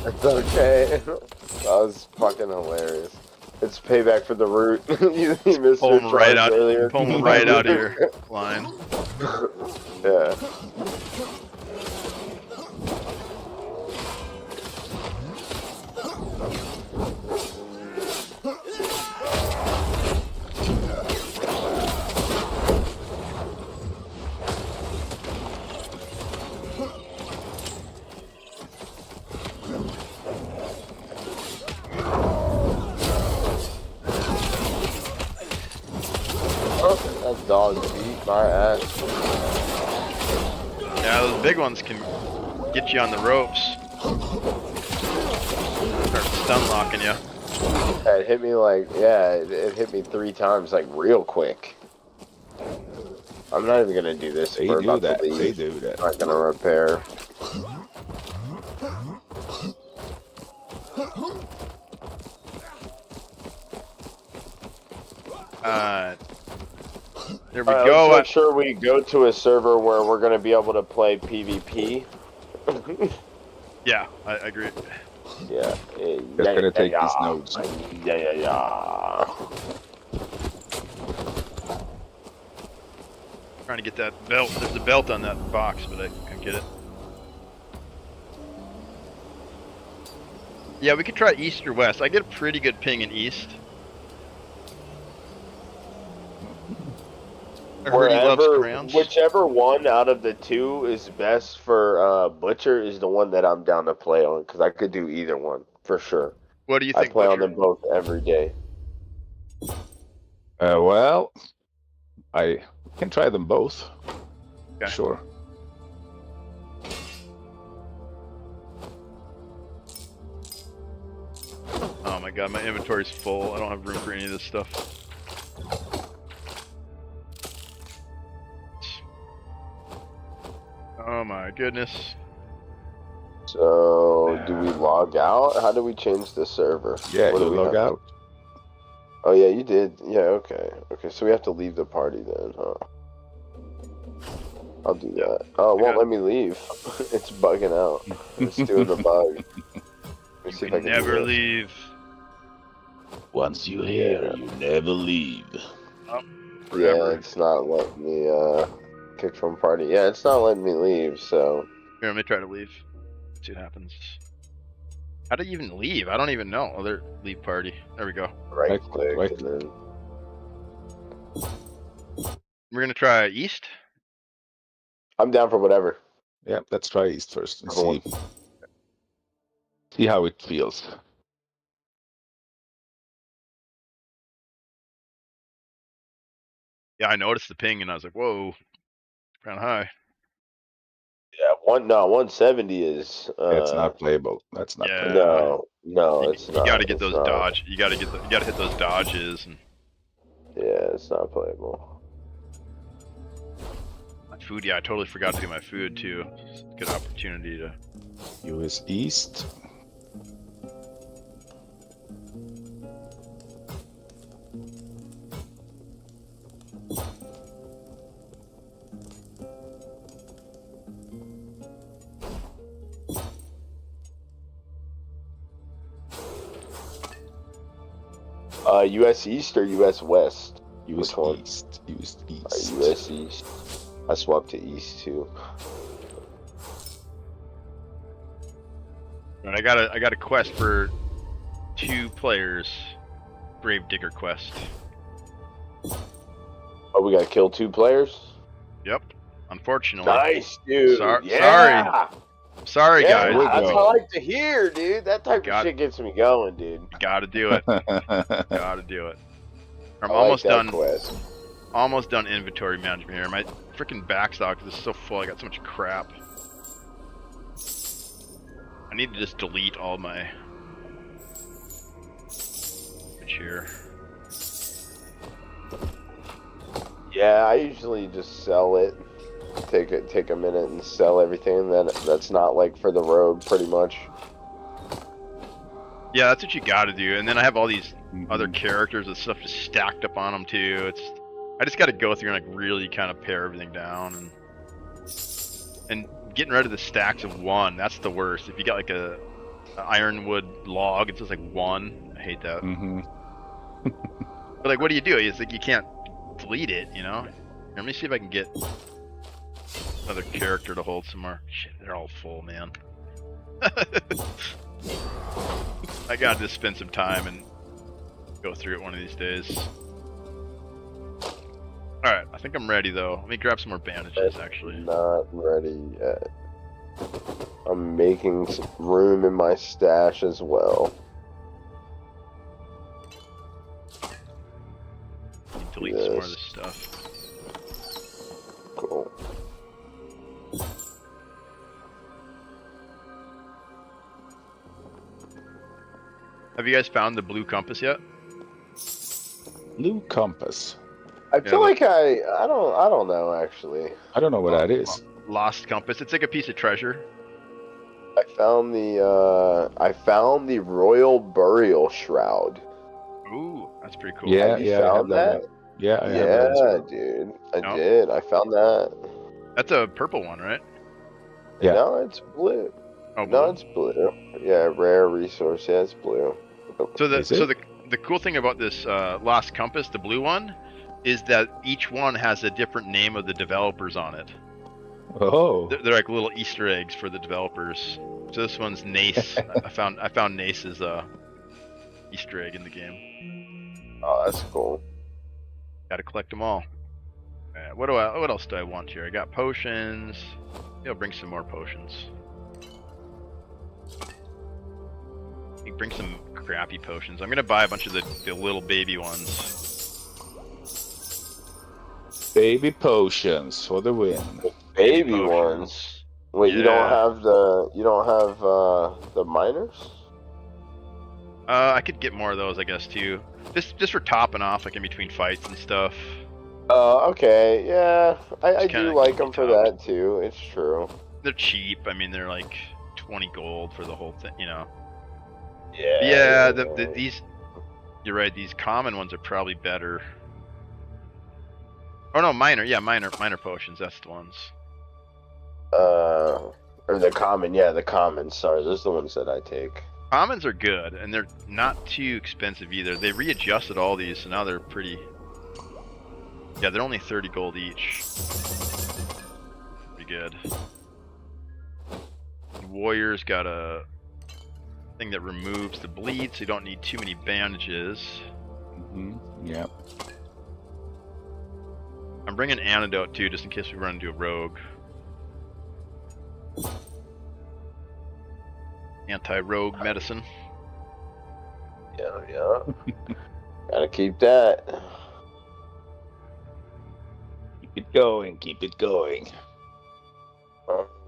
It's okay. That was fucking hilarious. It's payback for the root. you missed Pull your him right charge out. earlier. Pull him right out of your line. Yeah. That dog beat my ass. Yeah, those big ones can get you on the ropes. Start stun locking you. Yeah, it hit me like, yeah, it hit me 3 times, like, real quick. I'm not even gonna do this. We're about to leave. They do that. I'm not gonna repair. There we go. Let's make sure we go to a server where we're gonna be able to play PvP. Yeah, I agree. Yeah. Just gonna take these nodes. Yeah. Trying to get that belt. There's a belt on that box, but I couldn't get it. Yeah, we could try east or west. I get a pretty good ping in east. I heard he loves crayons. Whichever one out of the 2 is best for Butcher is the one that I'm down to play on, because I could do either one for sure. What do you think? I play Butcher? on them both every day. Well, I can try them both. Okay. Sure. Oh my god, my inventory's full. I don't have room for any of this stuff. Oh my goodness. So, do we log out? How do we change the server? Yeah, What you do we log have? out. Oh yeah, you did. Yeah, okay. Okay, so we have to leave the party then, huh? I'll do that. Oh, it won't let me leave. It's bugging out. It's doing the bug. Let me see if I can Never do this. leave. Once you hear, you never leave. Yeah, it's not letting me kick from party. Yeah, it's not letting me leave, so Here, let me try to leave. See what happens. How do you even leave? I don't even know. Oh, there, leave party. There we go. right click and then We're gonna try east. I'm down for whatever. Yeah, let's try east first and Cool. see how it feels. Yeah, I noticed the ping and I was like, whoa, kind of high. Yeah, 170 is It's not playable. That's not playable. No, it's not. You gotta get It's those not. dodge. You gotta hit those dodges and Yeah, it's not playable. my food. Yeah, I totally forgot to do my food too. It's a good opportunity to. US East. US East or US West? US Which one? East. US East. US East. I swapped to East too. And I got a quest for 2 players. Grave Digger quest. Oh, we gotta kill 2 players? Yep. Unfortunately. Nice, dude. Yeah. Sorry, yeah, guys. That's what I like to hear, dude. That type of shit gets me going, dude. You gotta do it. Gotta do it. I'm I almost like that done. quest. Almost done inventory management here. My freaking backstock is so full. I got so much crap. I need to just delete all my here. Yeah, I usually just sell it. Take a minute and sell everything that's not like for the rogue, pretty much. Yeah, that's what you gotta do. And then I have all these other characters and stuff just stacked up on them too. I just gotta go through and like really kind of pare everything down and getting rid of the stacks of 1. That's the worst. If you got like a ironwood log, it's just like 1. I hate that. But like, what do you do? It's like you can't delete it, you know. Let me see if I can get another character to hold some more. Shit, they're all full, man. I gotta just spend some time and go through it one of these days. Alright, I think I'm ready though. Let me grab some more bandages actually. Not ready yet. I'm making some room in my stash as well. Delete some more of this stuff. Cool. Have you guys found the blue compass yet? Blue compass. I feel like I don't know actually. I don't know what that is. Lost compass. It's like a piece of treasure. I found the royal burial shroud. Ooh, that's pretty cool. Yeah, Have you yeah, found that? Yeah, I have that as well. Dude, I did. I found that. That's a purple one, right? Yeah. No, it's blue. Oh, no, it's blue. Yeah, rare resource. Yeah, it's blue. So the cool thing about this lost compass, the blue one, is that each one has a different name of the developers on it. Oh. They're like little Easter eggs for the developers. So this one's Nace. I found Nace's Easter egg in the game. Oh, that's cool. Got to collect them all. What else do I want here? I got potions. I'll bring some more potions. Bring some crappy potions. I'm gonna buy a bunch of the little baby ones. Baby potions for the win. Baby ones. Wait, you don't have the miners? I could get more of those, I guess, too. Just for topping off, like in between fights and stuff. Okay, yeah. I do like them for that too. It's true. They're cheap. I mean, they're like 20 gold for the whole thing, you know. Yeah. Yeah. These. You're right. These common ones are probably better. Oh no, minor. Yeah, minor potions. That's the ones. Or the common. Yeah, the commons. Sorry, those are the ones that I take. Commons are good, and they're not too expensive either. They readjusted all these, so now they're pretty. Yeah, they're only 30 gold each. Pretty good. The warrior's got a thing that removes the bleed, so you don't need too many bandages. Yeah. I'm bringing antidote too, just in case we run into a rogue. Anti-rogue medicine. Yeah. Gotta keep that. Keep it going. Keep it going.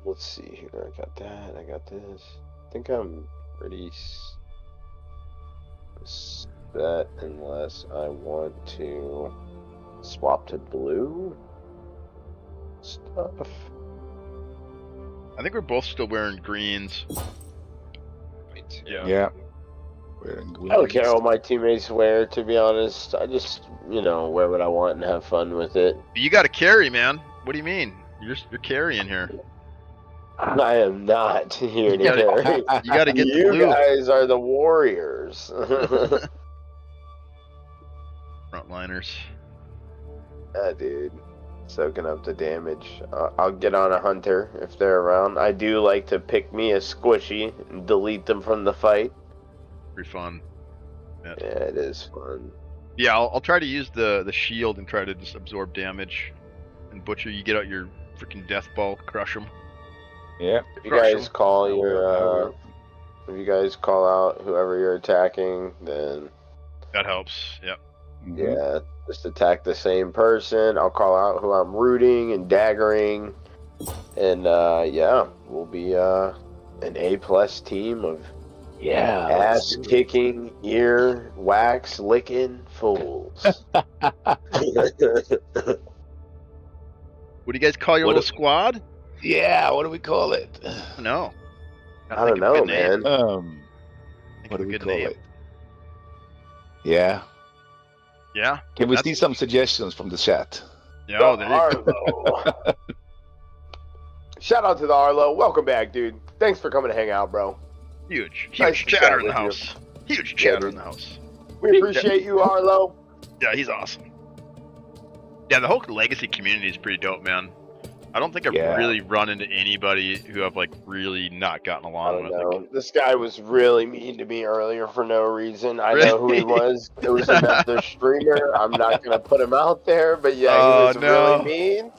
Let's see here. I got that. I got this. I think I'm pretty set unless I want to swap to blue stuff. I think we're both still wearing greens. Yeah. Wearing greens. I don't care what my teammates wear, to be honest. I just, wear what I want and have fun with it. You got to carry, man. What do you mean? You're carrying here. I am not here to carry. You got to get the blue. You guys are the warriors. Frontliners. Yeah, dude. Soaking up the damage. I'll get on a hunter if they're around. I do like to pick me a squishy and delete them from the fight. Pretty fun. Yeah, it is fun. Yeah, I'll try to use the shield and try to just absorb damage. And Butcher, you get out your freaking death ball, crush them. Yeah. If you guys call if you guys call out whoever you're attacking, then that helps. Yep. Yeah, just attack the same person. I'll call out who I'm rooting and daggering, and we'll be an A+ team of ass kicking, ear wax licking fools. What do you guys call your little squad? Yeah, what do we call it? No. I don't know, man. What do we call it? Yeah. Yeah. Can we see some suggestions from the chat? Yeah, oh, there you go. Shout out to the Arlo. Welcome back, dude. Thanks for coming to hang out, bro. Huge chatter in the house. Huge chatter in the house. We appreciate you, Arlo. Yeah, he's awesome. Yeah, the whole legacy community is pretty dope, man. I don't think I've really run into anybody who I've really not gotten along with. Like, this guy was really mean to me earlier for no reason. I know who he was. It was another streamer. I'm not gonna put him out there, but yeah, he was really mean.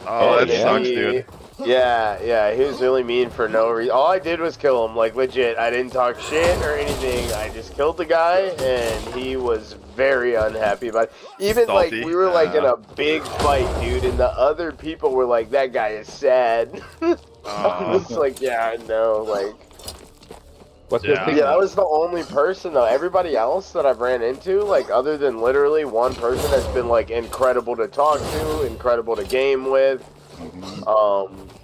Oh, that sucks, dude. Yeah, he was really mean for no reason. All I did was kill him, legit. I didn't talk shit or anything. I just killed the guy, and he was very unhappy about it. Even, Salty. we were, in a big fight, dude, and the other people were like, that guy is sad. I was like, yeah, I know, What's your thing? Yeah, I was the only person though. Everybody else that I've ran into, like other than literally one person, has been like incredible to talk to, incredible to game with.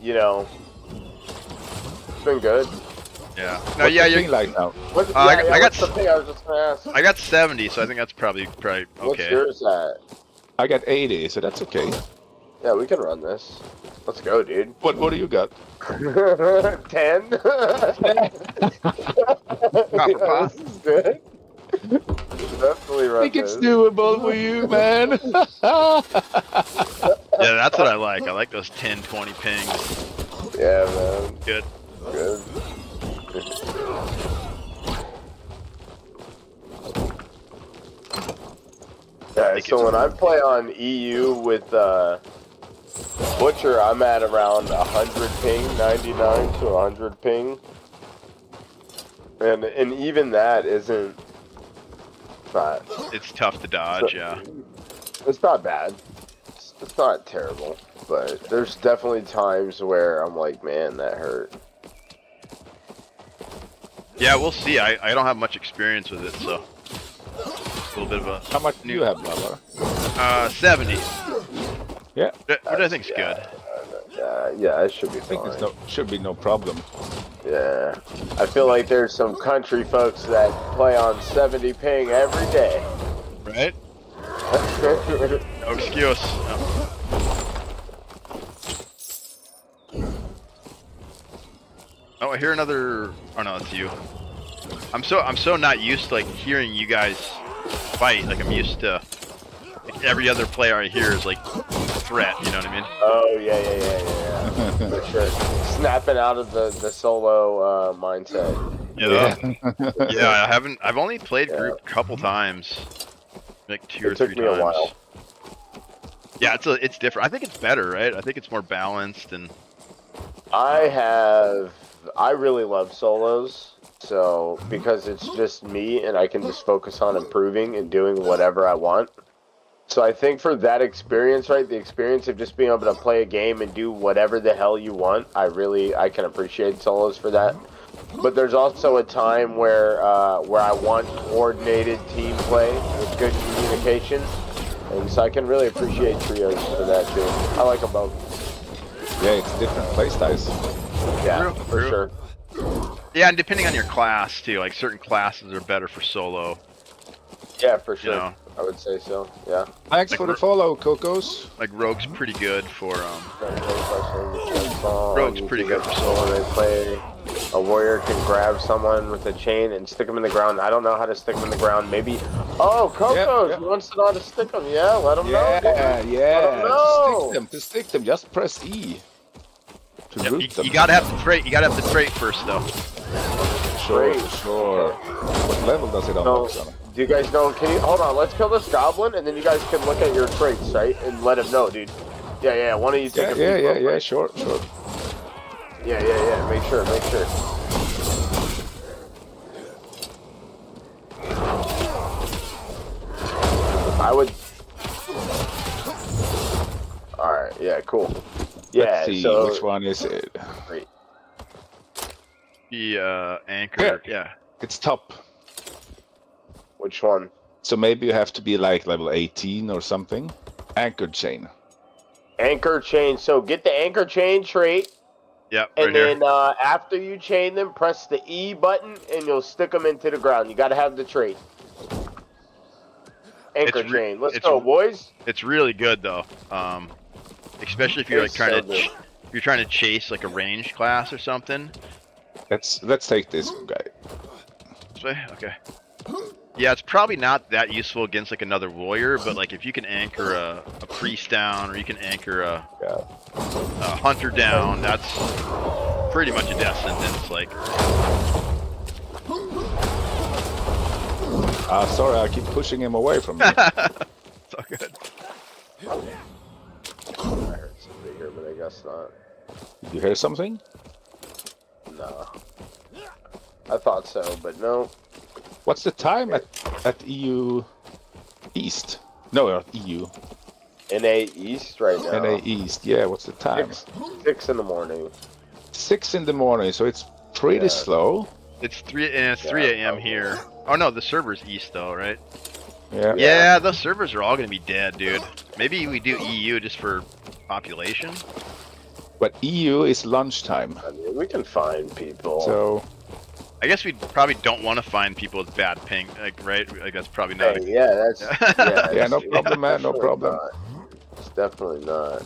You know, it's been good. Yeah. No, yeah, you're like now. I got the thing I was just gonna ask. I got 70, so I think that's probably okay. What's yours at? I got 80, so that's okay. Yeah, we can run this. Let's go, dude. What do you got? 10. This is good. Definitely run I think it's doable for you, man. Yeah, that's what I like. I like those 10, 20 pings. Yeah, man. Good. Good. Yeah, so when I play on EU with Butcher, I'm at around 100 ping, 99 to 100 ping. And even that isn't bad. It's tough to dodge, yeah. It's not bad. It's not terrible. But there's definitely times where I'm like, man, that hurt. Yeah, we'll see. I don't have much experience with it, so a little bit of a. How much do you have, Baba? 70. Yeah. What I think is good. Yeah, it should be fine. I think should be no problem. Yeah. I feel like there's some country folks that play on 70 ping every day. Right? No excuse. No. Oh, I hear another. Oh no, it's you. I'm so not used to like hearing you guys fight. Like I'm used to like, every other player I hear is like a threat. You know what I mean? Oh yeah. For sure. Snapping out of the solo mindset. Yeah. Yeah. I've only played group a couple times, like 2 or 3 times. It took me a while. Yeah, it's different. I think it's better, right? I think it's more balanced and. I really love solos, so because it's just me and I can just focus on improving and doing whatever I want. So I think for that experience, right, the experience of just being able to play a game and do whatever the hell you want, I can appreciate solos for that. But there's also a time where I want coordinated team play with good communication, and so I can really appreciate trios for that too. I like them both. Yeah, it's different playstyles. Yeah, for sure. Yeah, and depending on your class too, like certain classes are better for solo. Yeah, for sure. You know? I would say so. Yeah. Thanks for the follow, Cocos. Like Rogue's pretty good for Rogue's pretty good for solo. They play a warrior can grab someone with a chain and stick them in the ground. I don't know how to stick them in the ground. Maybe. Oh, Cocos wants to know how to stick them. Yeah, let him know. Yeah. To stick them. Just press E. You gotta have the trait. You gotta have the trait first, though. Sure. What level does it unlock? Do you guys know? Can you hold on? Let's kill this goblin, and then you guys can look at your traits, right? And let him know, dude. Yeah. One of you take a peek. Yeah. Sure. Yeah. Make sure. I would. All right. Yeah. Cool. Yeah. Let's see, so which one is it? Great. The anchor. Yeah. It's top. Which one? So maybe you have to be like level 18 or something. Anchor chain. Anchor chain. So get the anchor chain trait. Yep. And then after you chain them, press the E button and you'll stick them into the ground. You got to have the trait. Anchor chain. Let's go, boys. It's really good though. Especially if you're like trying to chase like a ranged class or something. Let's take this guy. This way? Okay. Yeah, it's probably not that useful against like another warrior, but like if you can anchor a priest down or you can anchor a hunter down, that's pretty much a death sentence. Like. Sorry, I keep pushing him away from me. It's all good. I heard something here, but I guess not. Did you hear something? No. I thought so, but no. What's the time at EU East? No, not EU. NA East right now. NA East, yeah. What's the time? 6 in the morning. 6 in the morning, so it's pretty slow. It's 3 a.m. here. Oh no, the server's east though, right? Yeah. Yeah, those servers are all gonna be dead, dude. Maybe we do EU just for population. But EU is lunchtime. I mean, we can find people. So. I guess we probably don't want to find people with bad ping, like, right? Like that's probably not. Hey, yeah, that's yeah, no problem, man. No problem. It's definitely not.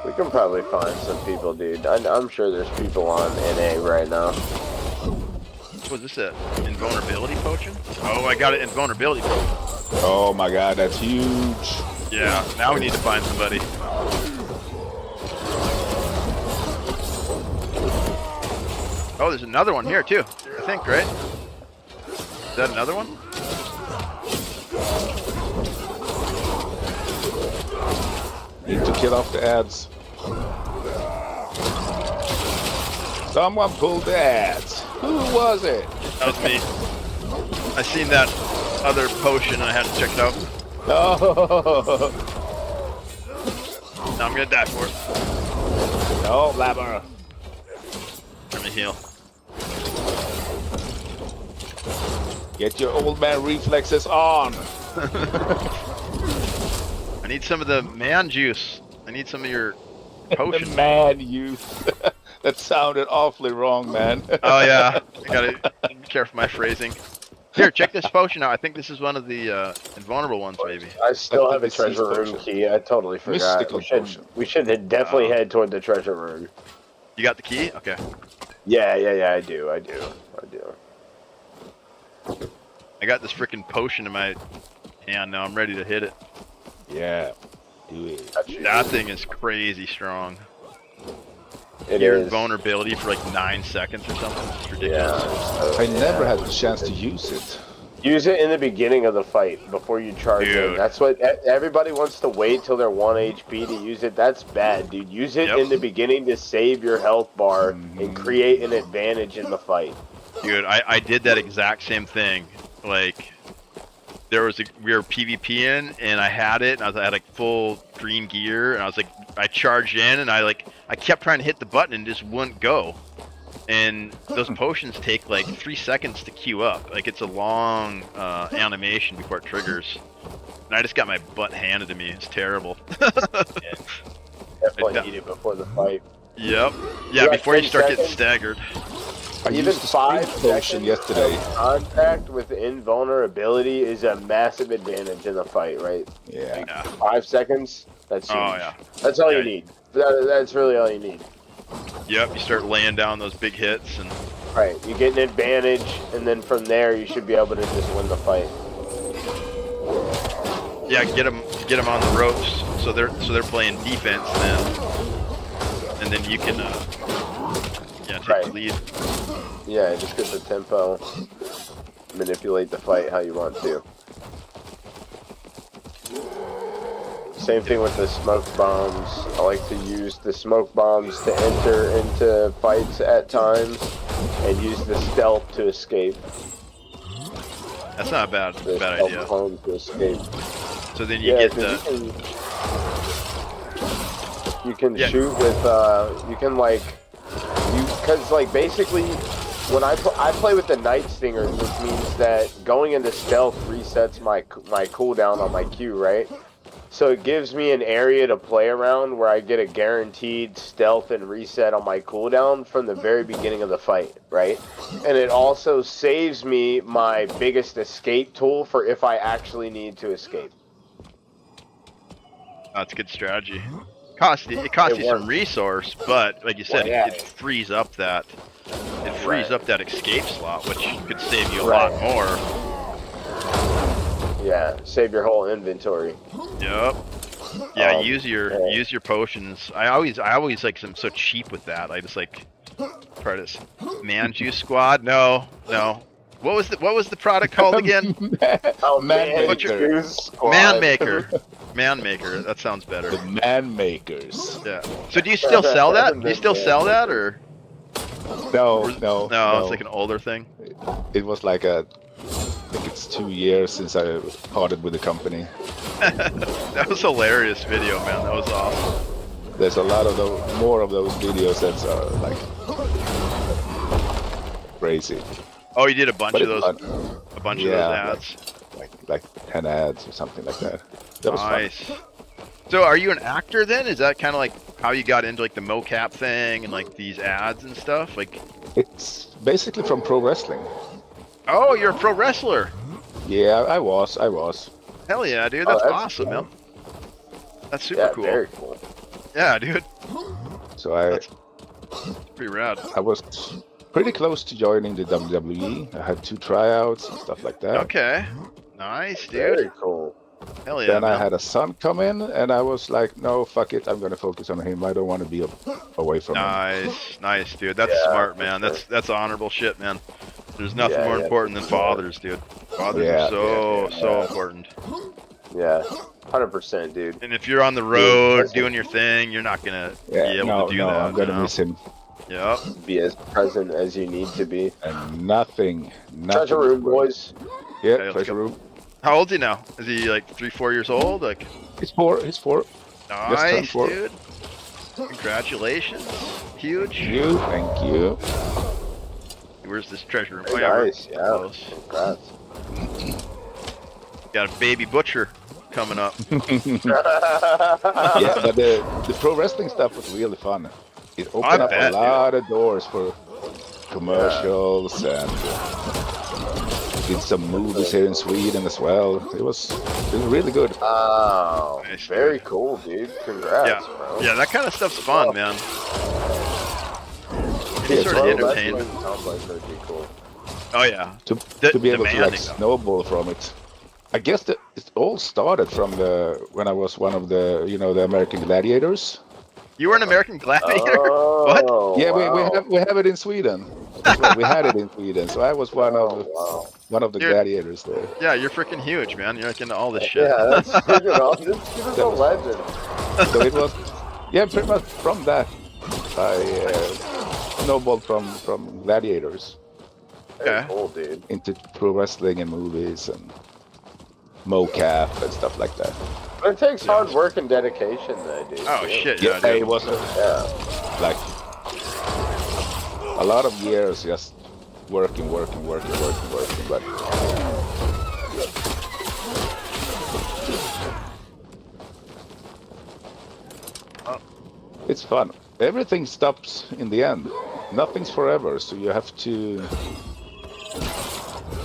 We can probably find some people, dude. I'm sure there's people on NA right now. Was this a invulnerability potion? Oh, I got an invulnerability potion. Oh my god, that's huge. Yeah, now we need to find somebody. Oh, there's another one here too, I think, right? Is that another one? Need to kill off the ads. Someone pulled the ads. Who was it? That was me. I seen that other potion and I had to check it out. Oh. Now I'm gonna die for it. No, Labber. Let me heal. Get your old man reflexes on. I need some of the man juice. I need some of your potion. The man juice. That sounded awfully wrong, man. Oh yeah, I gotta be careful my phrasing. Here, check this potion out. I think this is one of the invulnerable ones, maybe. I still have a treasure room key. I totally forgot. We should definitely head toward the treasure room. You got the key? Okay. Yeah, I do. I got this freaking potion in my hand now. I'm ready to hit it. Yeah, do it. That thing is crazy strong. Your invulnerability for like 9 seconds or something. It's ridiculous. Yeah. I never had the chance to use it. Use it in the beginning of the fight before you charge in. That's what everybody wants to wait till they're 1 HP to use it. That's bad, dude. Use it in the beginning to save your health bar and create an advantage in the fight. Dude, I did that exact same thing. Like, we were PvPing and I had it and I had like full green gear and I was like, I charged in and I kept trying to hit the button and it just wouldn't go. And those potions take like 3 seconds to queue up. Like, it's a long animation before it triggers. And I just got my butt handed to me. It's terrible. Definitely need it before the fight. Yep. Yeah, before you start getting staggered. Even 5 potion yesterday. Contact with invulnerability is a massive advantage in the fight, right? Yeah. Like 5 seconds. That's huge. Oh yeah. That's all you need. That's really all you need. Yep. You start laying down those big hits and. Right. You get an advantage, and then from there you should be able to just win the fight. Yeah, get them on the ropes so they're playing defense and then you can take the lead. Yeah, just get the tempo, manipulate the fight how you want to. Same thing with the smoke bombs. I like to use the smoke bombs to enter into fights at times and use the stealth to escape. That's not a bad idea. To escape. So then you get the. You can shoot with because like basically when I play with the Night Stingers, which means that going into stealth resets my cooldown on my Q, right? So it gives me an area to play around where I get a guaranteed stealth and reset on my cooldown from the very beginning of the fight, right? And it also saves me my biggest escape tool for if I actually need to escape. That's a good strategy. It costs you some resource, but like you said, it frees up that escape slot, which could save you a lot more. Yeah, save your whole inventory. Yep. Yeah, use your potions. I always like I'm so cheap with that. I just like try this man juice squad. No. What was the product called again? Man maker. That sounds better. The man makers. Yeah. So do you still sell that? Do you still sell that or? No. It's like an older thing. It was like I think it's 2 years since I parted with the company. That was a hilarious video, man. That was awesome. There's a lot of more of those videos that are like crazy. Oh, you did a bunch But of those, fun. a bunch of those ads. Like 10 ads or something like that. That was nice. fun. So, are you an actor then? Is that kind of like how you got into like the mocap thing and like these ads and stuff? Like, it's basically from pro wrestling. Oh, you're a pro wrestler. Yeah, I was. Hell yeah, dude. That's awesome, man. That's super cool. Very cool. Yeah, dude. So that's pretty rad. I was pretty close to joining the WWE. I had 2 tryouts and stuff like that. Okay. Nice, dude. Very cool. Hell yeah, Then man. I had a son come in, and I was like, no, fuck it. I'm going to focus on him. I don't want to be away from him. Nice, dude. That's smart, man. That's honorable shit, man. There's nothing more important than fathers, dude. Fathers are so important. Yeah, 100%, dude. And if you're on the road doing your thing, you're not gonna be able to do that. I'm going to miss him. Yep. Be as present as you need to be. And nothing. Treasure room, boys. Yeah, Okay, treasure room. How old is he now? Is he like 3-4 years old? Like He's 4. Nice, dude. Congratulations. Huge. Thank you. Where's this treasure room? Nice, yeah. Congrats. Got a baby butcher coming up. Yeah, but the pro wrestling stuff was really fun. It opened up a lot of doors for commercials and did some movies here in Sweden as well. It was really good. Oh, very cool, dude. Congrats, bro. Yeah, that kind of stuff's fun, man. Any sort of entertainment. Sounds like that'd be cool. Oh yeah. To be able to like demanding. snowball from it. I guess that it all started from when I was one of the the American Gladiators. You were an American Gladiator? What? Yeah, we have it in Sweden. We had it in Sweden, so I was one of the gladiators there. Yeah, you're freaking huge, man. You're like into all this shit. Yeah, that's this is a legend. So it was, pretty much from that I snowballed from gladiators. Very cool, dude. Into pro wrestling and movies and mocap and stuff like that. But it takes hard work and dedication, though, dude. Oh shit, yeah, dude. it was like a lot of years just working, but it's fun. Everything stops in the end. Nothing's forever, so you have to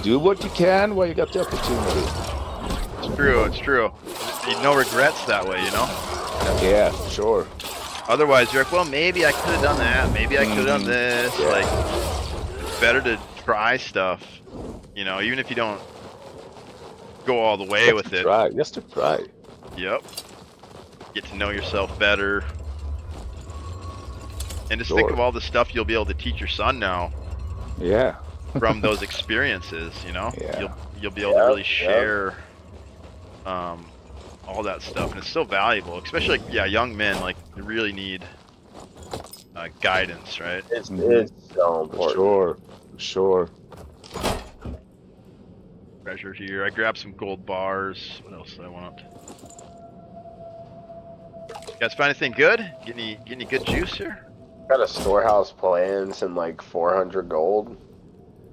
do what you can while you got the opportunity. It's true. No regrets that way, you know? Yeah, sure. Otherwise, you're like, well, maybe I could have done that. Maybe I could have done this. Yeah. Like, it's better to try stuff, you know, even if you don't go all the way with it. Just to try. Yep. Get to know yourself better. And just think of all the stuff you'll be able to teach your son now. Yeah. From those experiences, you know? Yeah. You'll be able to really share all that stuff, and it's so valuable, especially like, young men, like, they really need guidance, right? It's so important. Sure. Treasure here. I grabbed some gold bars. What else do I want? You guys find anything good? Get any good juice here? Got a storehouse plans and like 400 gold.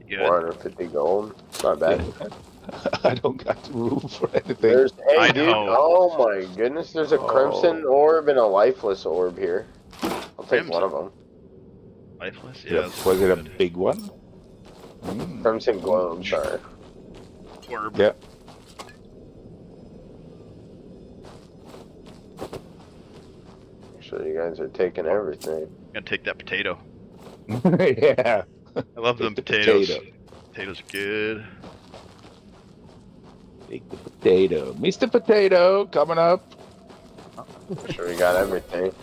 Good. 450 gold. It's not bad. I don't got room for anything. Dude, oh my goodness, there's a crimson orb and a lifeless orb here. I'll take one of them. Lifeless? Yeah. Was it a big one? Crimson globe, sorry. Orb. Yeah. Make sure you guys are taking everything. I'm gonna take that potato. Yeah. I love them potatoes. Potatoes are good. Take the potato. Mr. Potato coming up. Make sure we got everything.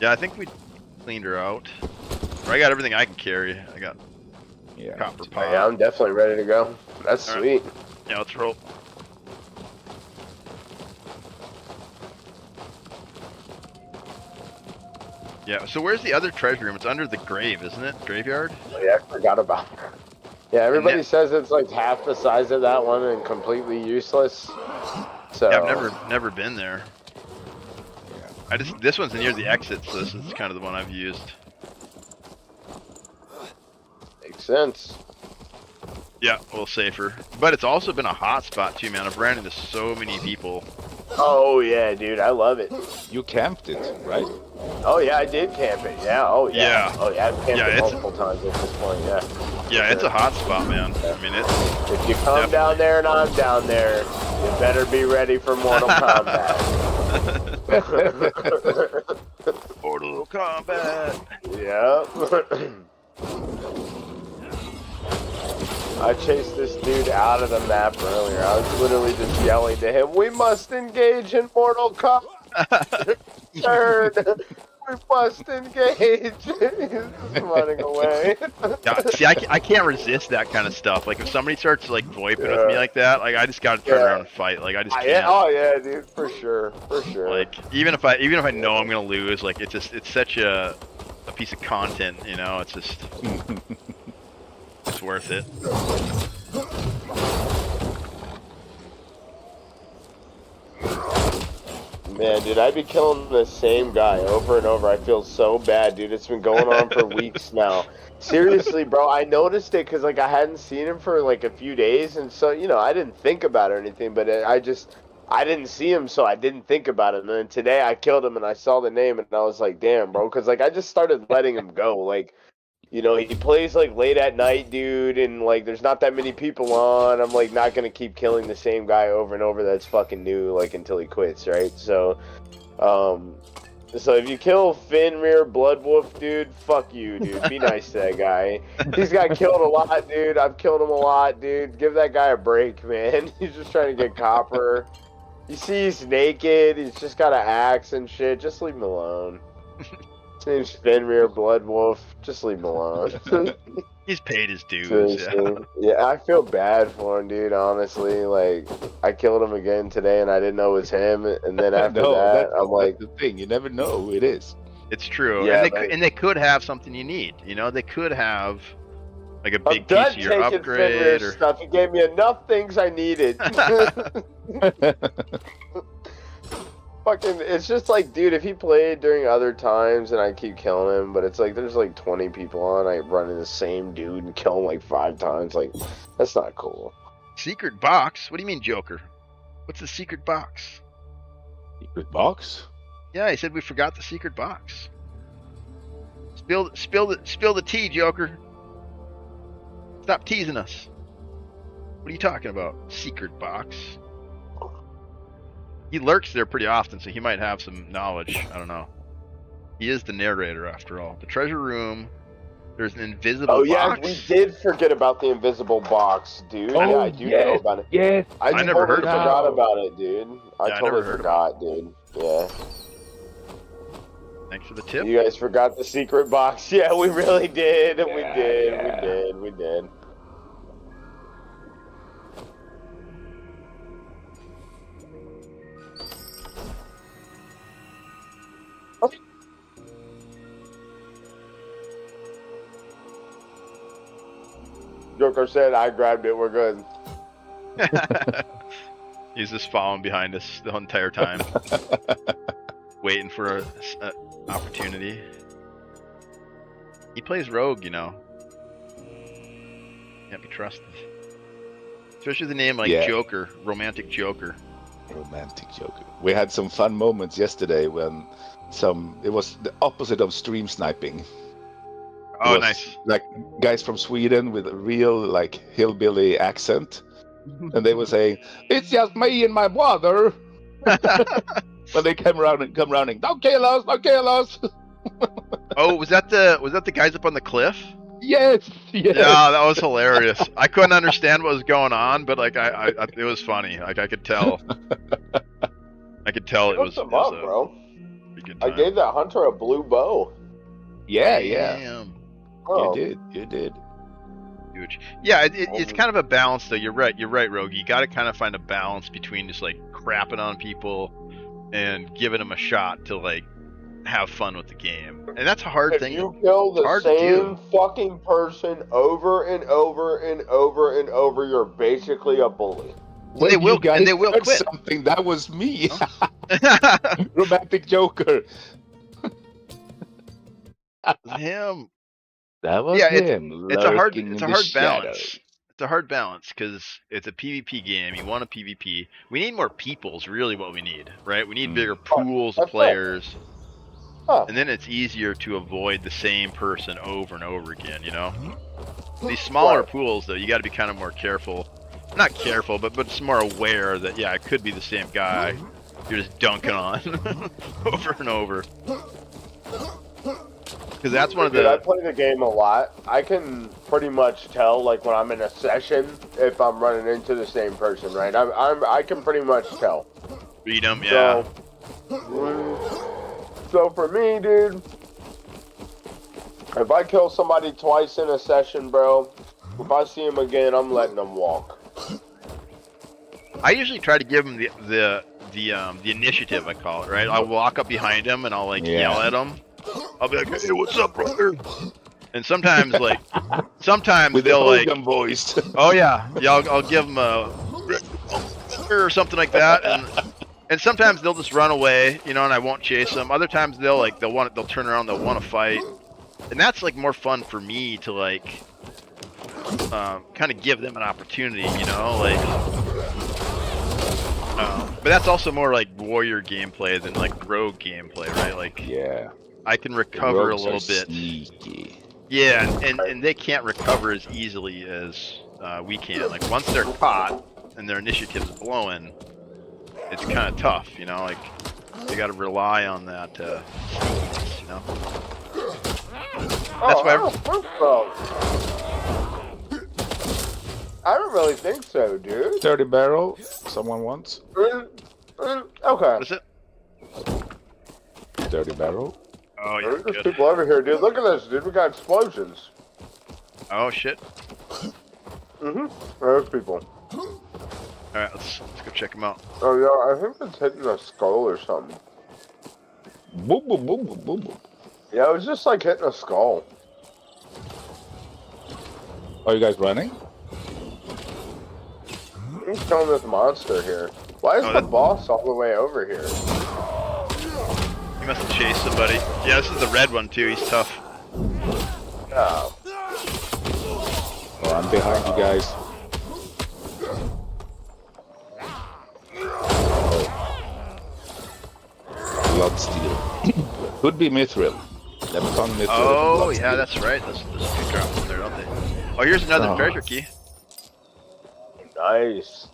Yeah, I think we cleaned her out. I got everything I can carry. I got copper pot. Yeah, I'm definitely ready to go. That's sweet. Yeah, let's roll. Yeah, so where's the other treasure room? It's under the grave, isn't it? Graveyard? Oh, yeah, I forgot about that. Yeah, everybody says it's like half the size of that one and completely useless. So yeah, I've never been there. This one's near the exit, so this is kind of the one I've used. Makes sense. Yeah, a little safer. But it's also been a hot spot too, man. I've ran into so many people. Oh yeah, dude, I love it. You camped it, right? Oh yeah, I did camp it. Yeah. Oh yeah. Yeah. Oh yeah, I've camped it multiple times at this point. Yeah. Yeah, it's a hot spot, man. I mean, it's. If you come down there and I'm down there, you better be ready for Mortal Kombat. Mortal Kombat. Yep. I chased this dude out of the map earlier. I was literally just yelling to him, "We must engage in Mortal Kombat! Turn! We must engage!" He's just running away. Yeah, see, I can't resist that kind of stuff. Like, if somebody starts, like, voiping with me like that, like, I just gotta turn around and fight. Like, I just can't. Oh, yeah, dude, for sure. For sure. Like, even if I know I'm gonna lose, like, it's such a piece of content, you know? It's just... It's worth it. Man, dude, I'd be killing the same guy over and over. I feel so bad, dude. It's been going on for weeks now. Seriously, bro, I noticed it because, like, I hadn't seen him for, like, a few days, and so, you know, I didn't think about it or anything, but I didn't see him, so I didn't think about it. And then today I killed him, and I saw the name, and I was like, damn, bro, because, like, I just started letting him go, like... You know, he plays, like, late at night, dude, and, like, there's not that many people on. I'm, like, not gonna keep killing the same guy over and over that's fucking new, like, until he quits, right? So, so if you kill Fenrir Bloodwolf, dude, fuck you, dude. Be nice to that guy. He's got killed a lot, dude. I've killed him a lot, dude. Give that guy a break, man. He's just trying to get copper. You see he's naked. He's just got an axe and shit. Just leave him alone. His name's Fenrir Bloodwolf. Just leave him alone. He's paid his dues. Yeah, I feel bad for him, dude, honestly. Like, I killed him again today, and I didn't know it was him. And then after that, I'm like... That's the thing. You never know who it is. It's true. Yeah, and they could have something you need. You know, they could have, like, a big piece of your upgrade. Or... stuff. He gave me enough things I needed. Fucking, it's just like, dude, if he played during other times and I keep killing him, but it's like there's like 20 people on, I run into the same dude and kill him like 5 times. Like, that's not cool. Secret box? What do you mean, Joker? What's the secret box? Secret box? Yeah, he said we forgot the secret box. Spill the tea, Joker. Stop teasing us. What are you talking about? Secret box? He lurks there pretty often, so he might have some knowledge. I don't know. He is the narrator, after all. The treasure room. There's an invisible box. Oh, yeah, we did forget about the invisible box, dude. Oh, yeah, I do know about it. Yes. I never heard forgot about it, dude. I totally heard forgot, dude. Yeah. Thanks for the tip. You guys forgot the secret box. Yeah, we really did. We did. Joker said, I grabbed it, we're good. He's just following behind us the entire time. Waiting for an opportunity. He plays rogue, you know. Can't be trusted. Especially the name like Joker, romantic Joker. Romantic Joker. We had some fun moments yesterday when it was the opposite of stream sniping. Oh, nice. Like guys from Sweden with a real like hillbilly accent, and they were saying, "It's just me and my brother." When they come running, don't kill us, don't kill us. Oh, was that the guys up on the cliff? Yes. Yeah, that was hilarious. I couldn't understand what was going on, but like it was funny. Like I could tell. It was. Bro. I gave that hunter a blue bow. Yeah. Damn. Oh. You did. Huge. Yeah, it's kind of a balance, though. You're right, Rogue. You got to kind of find a balance between just like crapping on people and giving them a shot to like have fun with the game, and that's a hard thing. You kill the same fucking person over and over and over and over, you're basically a bully. They will quit. Something that was me. Romantic Joker. Him. That was him. It's a hard balance. It's a hard balance because it's a PvP game. You want a PvP. We need more people is really what we need, right? We need bigger pools of players. And then it's easier to avoid the same person over and over again, you know? These smaller pools, though, you got to be kind of more careful. Not careful, but just more aware that, yeah, it could be the same guy you're just dunking on over and over. Because that's one of the... I play the game a lot. I can pretty much tell, like, when I'm in a session, if I'm running into the same person, right? I can pretty much tell. Read them, yeah. So for me, dude, if I kill somebody twice in a session, bro, if I see him again, I'm letting them walk. I usually try to give him the initiative, I call it, right? I'll walk up behind him and I'll like yell at him. I'll be like, "Hey, what's up, brother?" And sometimes with they'll like voice. Oh yeah, I'll give them a or something like that, and sometimes they'll just run away, you know, and I won't chase them. Other times they'll turn around, they'll want to fight, and that's like more fun for me to like kind of give them an opportunity, you know, like. But that's also more like warrior gameplay than like rogue gameplay, right? Like I can recover a little bit. Sneaky. Yeah, and they can't recover as easily as we can. Like once they're caught and their initiative's blowing, it's kind of tough, you know. Like you got to rely on that sneakiness, you know. That's why. I don't really think so, dude. 30 barrel. Someone wants. Okay. What is it? 30 barrel. Oh yeah. There's people over here, dude. Look at this, dude. We got explosions. Oh shit. There's people. Alright, let's go check them out. Oh yeah, I think it's hitting a skull or something. Boom, boom, boom, boom, boom, boom. Yeah, it was just like hitting a skull. Are you guys running? He's killing this monster here. Why is the boss all the way over here? He must have chased somebody. Yeah, this is the red one too. He's tough. Oh. Oh, I'm behind you guys. Bloodsteel. Could be Mithril. Leviton Mithril. Oh, yeah, that's right. There's two drops in there, don't they? Oh, here's another treasure key. Nice.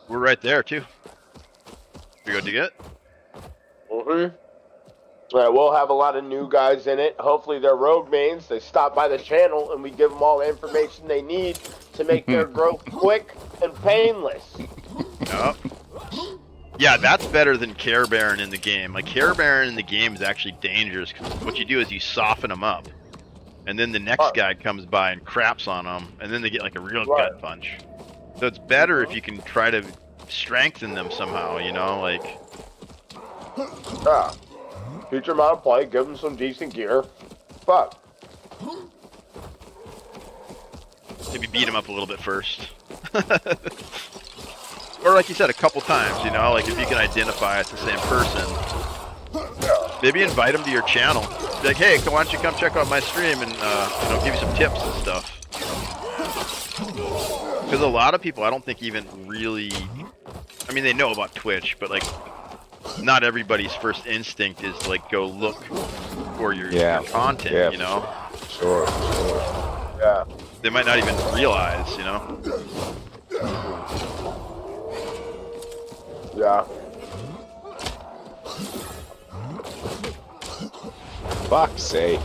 We're right there, too. We good to get? Yeah, we'll have a lot of new guys in it. Hopefully they're rogue mains. They stop by the channel and we give them all the information they need to make their growth quick and painless. Yep. Yeah, that's better than Care Baron in the game. Like, Care Baron in the game is actually dangerous because what you do is you soften them up. And then the next guy comes by and craps on them, and then they get like a real gut punch. So it's better if you can try to strengthen them somehow, you know, like... Yeah. Teach them how to play, give them some decent gear. Fuck. Maybe beat them up a little bit first. Or like you said, a couple times, you know, like if you can identify it's the same person. Maybe invite them to your channel. Be like, hey, why don't you come check out my stream and, you know, give you some tips and stuff. Because a lot of people, I don't think even really, I mean, they know about Twitch, but like, not everybody's first instinct is to like go look for your content, you know? Sure. Yeah. They might not even realize, you know? Yeah. Fuck's sake.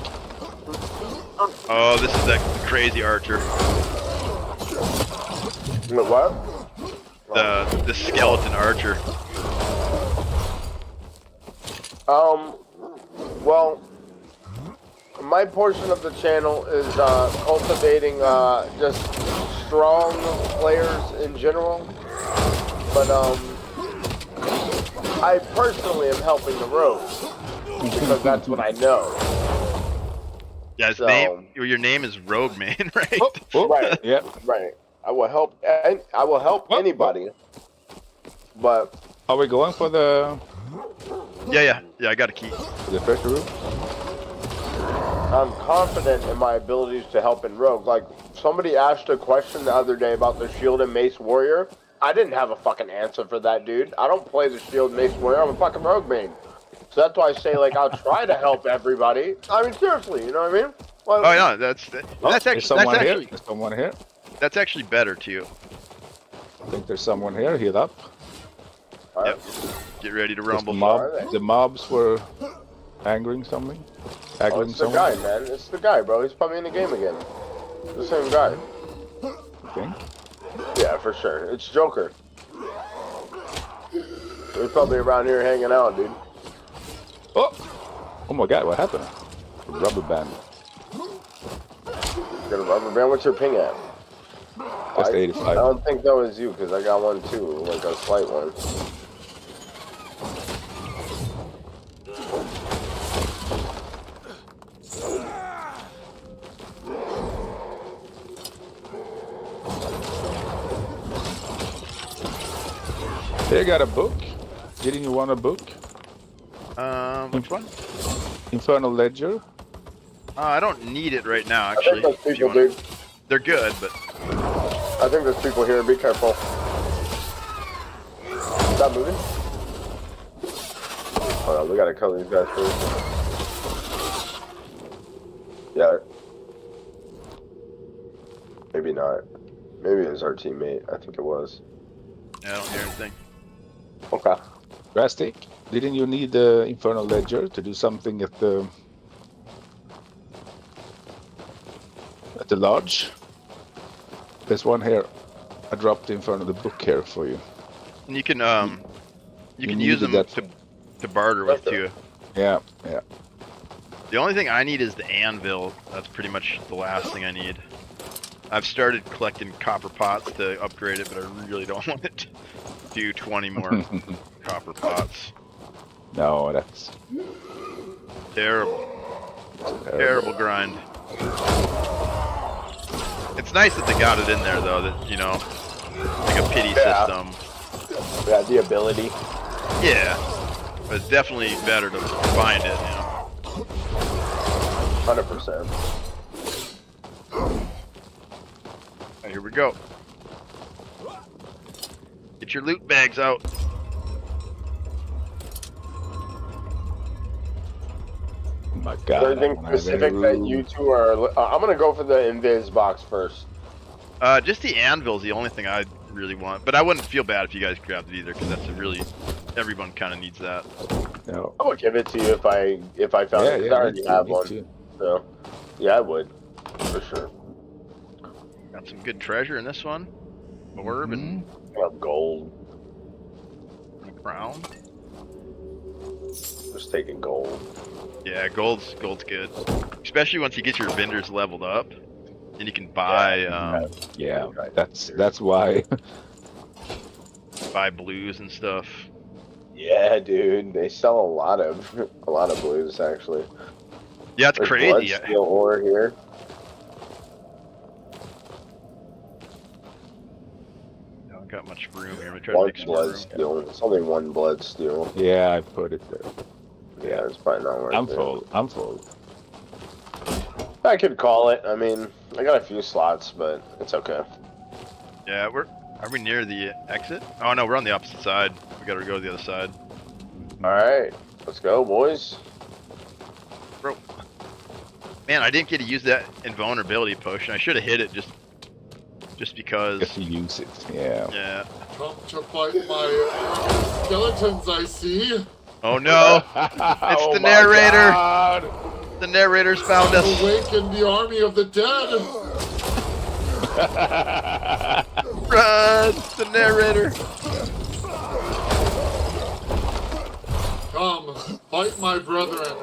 Oh, this is that crazy archer. What? The skeleton archer. Well, my portion of the channel is cultivating just strong players in general, but I personally am helping the rogues because that's what I know. Yeah, your name is Rogue Man, right? Right. Yep. Right. I will help anybody. But are we going for the? Yeah. I got a key. The treasure room. I'm confident in my abilities to help in Rogue. Like, somebody asked a question the other day about the Shield and Mace Warrior. I didn't have a fucking answer for that, dude. I don't play the Shield Mace Warrior. I'm a fucking Rogue main. So that's why I say, like, I'll try to help everybody. I mean, seriously, you know what I mean? Well, oh yeah, that's actually someone here. There's someone here. That's actually better too. I think there's someone here. Heal up. Yep. Get ready to rumble. The mobs were angering something. It's the guy, man. It's the guy, bro. He's probably in the game again. The same guy. You think? Yeah, for sure. It's Joker. He's probably around here hanging out, dude. Oh my god, what happened? A rubber band. Got a rubber band? What's your ping at? Just 85. I don't think that was you, because I got one too, like a slight one. They got a book. Didn't you want a book? Which one? Infernal Ledger. I don't need it right now, actually. I think those people, dude. They're good, but... I think there's people here. Be careful. Stop moving. Hold on, we gotta kill these guys first. Yeah. Maybe not. Maybe it was our teammate. I think it was. Yeah, I don't hear anything. Okay. Rastic, didn't you need the Infernal Ledger to do something at the lodge? There's one here. I dropped the Infernal book here for you. And you can use them to barter with too. Yeah, yeah. The only thing I need is the anvil. That's pretty much the last thing I need. I've started collecting copper pots to upgrade it, but I really don't want it to do 20 more copper pots. No, that's terrible. Terrible grind. It's nice that they got it in there, though. That, you know, like a pity system. Yeah, the ability. Yeah, but it's definitely better to find it. You know. 100%. Here we go. Get your loot bags out. Oh my god. Anything specific that you two are... I'm gonna go for the Invis box first. Just the anvil's the only thing I really want. But I wouldn't feel bad if you guys grabbed it either, because that's a really... Everyone kind of needs that. No. I would give it to you if I found it, because I already have one. So, yeah, I would. For sure. Got some good treasure in this one. Orb and... gold. And a crown. Just taking gold. Yeah, gold's good. Especially once you get your vendors leveled up. Then you can buy... yeah, that's why. Buy blues and stuff. Yeah, dude. They sell a lot of blues, actually. Yeah, it's crazy. Blood steel ore here. Got much room here. I'm trying to make some room. Steel. It's only one blood steel. Yeah, I put it there. Yeah, it's probably not worth it. I'm full. I could call it. I mean, I got a few slots, but it's okay. Yeah, are we near the exit? Oh no, we're on the opposite side. We gotta go to the other side. Alright, let's go, boys. Bro. Man, I didn't get to use that invulnerability potion. I should have hit it just because. Just to use it, yeah. Yeah. Come to fight my skeletons, I see. Oh no! It's the narrator! God. The narrator's found us. Awaken the army of the dead! Run! The narrator! Come, fight my brethren.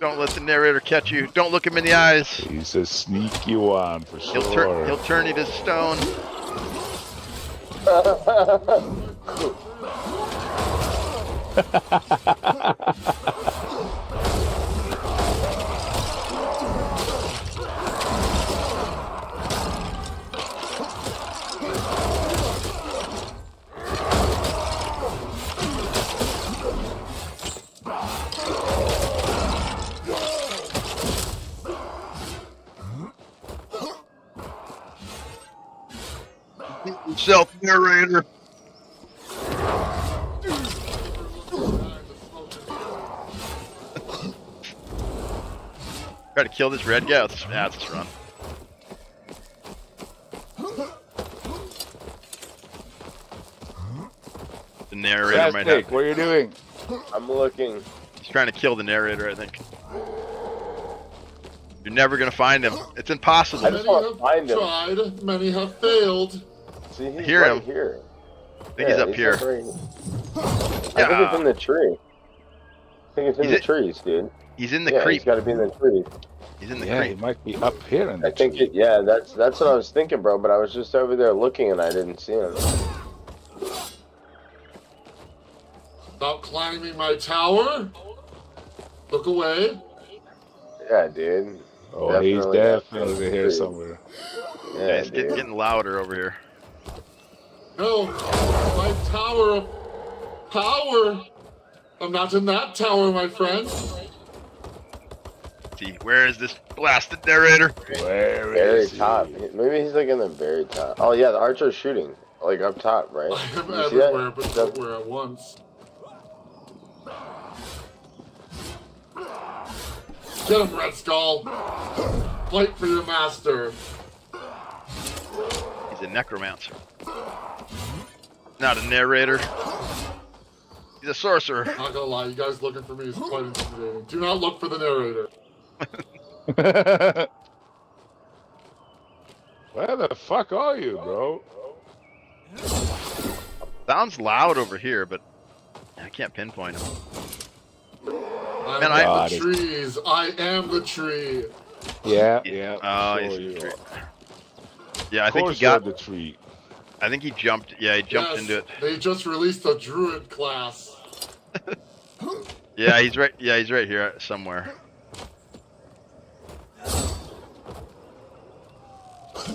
Don't let the narrator catch you. Don't look him in the eyes. He's a sneaky one for sure. He'll turn you to stone. Self-narrator. Try to kill this red guy. Let's run. The narrator might have. What are you doing? I'm looking. He's trying to kill the narrator, I think. You're never gonna find him. It's impossible. I just want to find him. Tried, many have failed. See, he's Hear right him. here. I think he's up here. Right. I think it's in the tree. I think it's in the trees, dude. He's in the creep. creep. He's got to be in the tree. He's in the Yeah, creep. he might be up here in the I think tree. yeah, that's what I was thinking, bro. But I was just over there looking and I didn't see him. Stop climbing my tower. Look away. Yeah, dude. Oh, he's definitely here somewhere. Yeah, it's getting louder over here. No, my tower of power. I'm not in that tower, my friend. See, where is this blasted narrator? Where Very is he? top. Maybe he's like in the very top. Oh yeah, the archer's shooting. Like up top, right? I am You see that? everywhere, but nowhere at once. Get him, Red Skull. Fight for your master. He's a necromancer. Not a narrator. He's a sorcerer. Not gonna lie, you guys looking for me is quite intimidating. Do not look for the narrator. Where the fuck are you, bro? Sounds loud over here, but I can't pinpoint him. I'm Man, the trees. I am the tree. Yeah. Oh, sure he's you in the tree. are. Yeah, I Of think course he got you're the tree. I think he jumped. Yeah, he jumped into it. They just released a druid class. Yeah, he's right. Yeah, he's right here somewhere.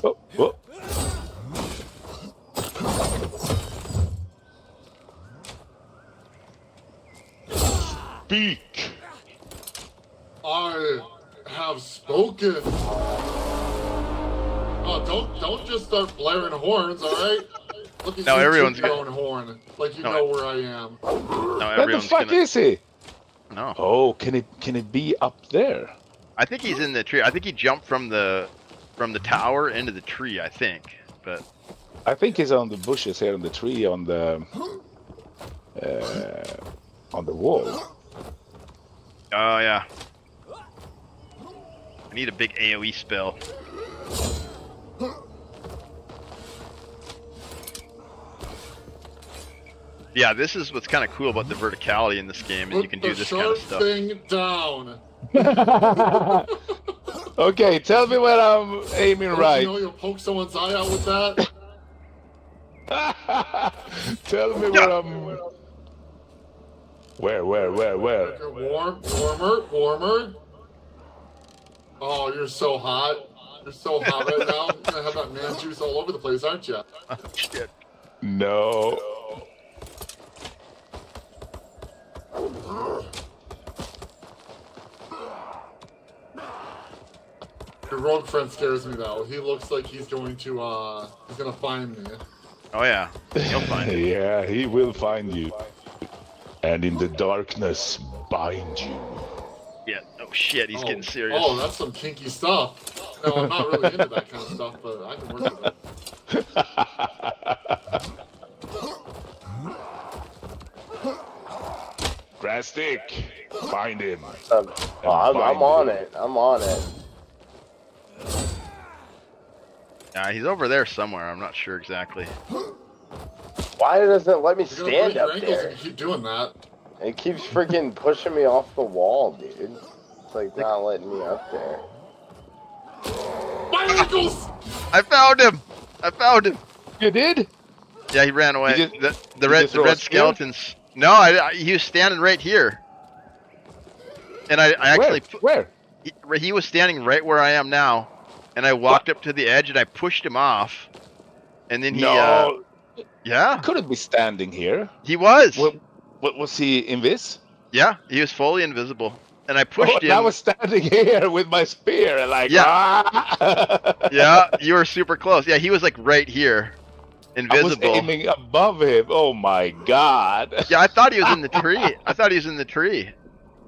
Oh. Speak. I have spoken. Oh, don't just start blaring horns, all right? Look at No, you everyone's toot your own horn, like you know where I am. No, Where the fuck is he? No. Oh, can it be up there? I think he's in the tree. I think he jumped from the tower into the tree. I think, but I think he's on the bushes here on the tree on the wall. oh yeah. I need a big AOE spell. Yeah, this is what's kind of cool about the verticality in this game, is you can do this kind of stuff. Thing down. Okay, tell me where I'm aiming right. You know you'll poke someone's eye out with that. Tell me where I'm. Where? Warmer. Oh, you're so hot. You're so hot right now. You're gonna have that man juice all over the place, aren't you? Oh, shit. No. Your rogue friend scares me though. He looks like he's gonna find me. Oh yeah, he'll find you. Yeah, he will find you. And in the darkness, bind you. Yeah. Oh shit, he's getting serious. Oh, that's some kinky stuff. No, I'm not really into that kind of stuff, but I can work with it. Drastic, find him. I'm on it. I'm on it. Nah, he's over there somewhere. I'm not sure exactly. Why doesn't it let me You're gonna stand break your up ankles there? if you keep doing that. It keeps freaking pushing me off the wall, dude. It's like not letting me up there. My ankles! I found him. You did? Yeah, he ran away. The red throw a spear? skeletons. No, he was standing right here. And I actually Where? He was standing right where I am now, and I walked up to the edge and I pushed him off, and then he. No. Yeah. He couldn't be standing here. He was. What was he invis? Yeah, he was fully invisible, and I pushed him. I was standing here with my spear, like. Yeah. Ah! Yeah, you were super close. Yeah, he was like right here. Invisible. I was aiming above him. Oh my god. Yeah, I thought he was in the tree.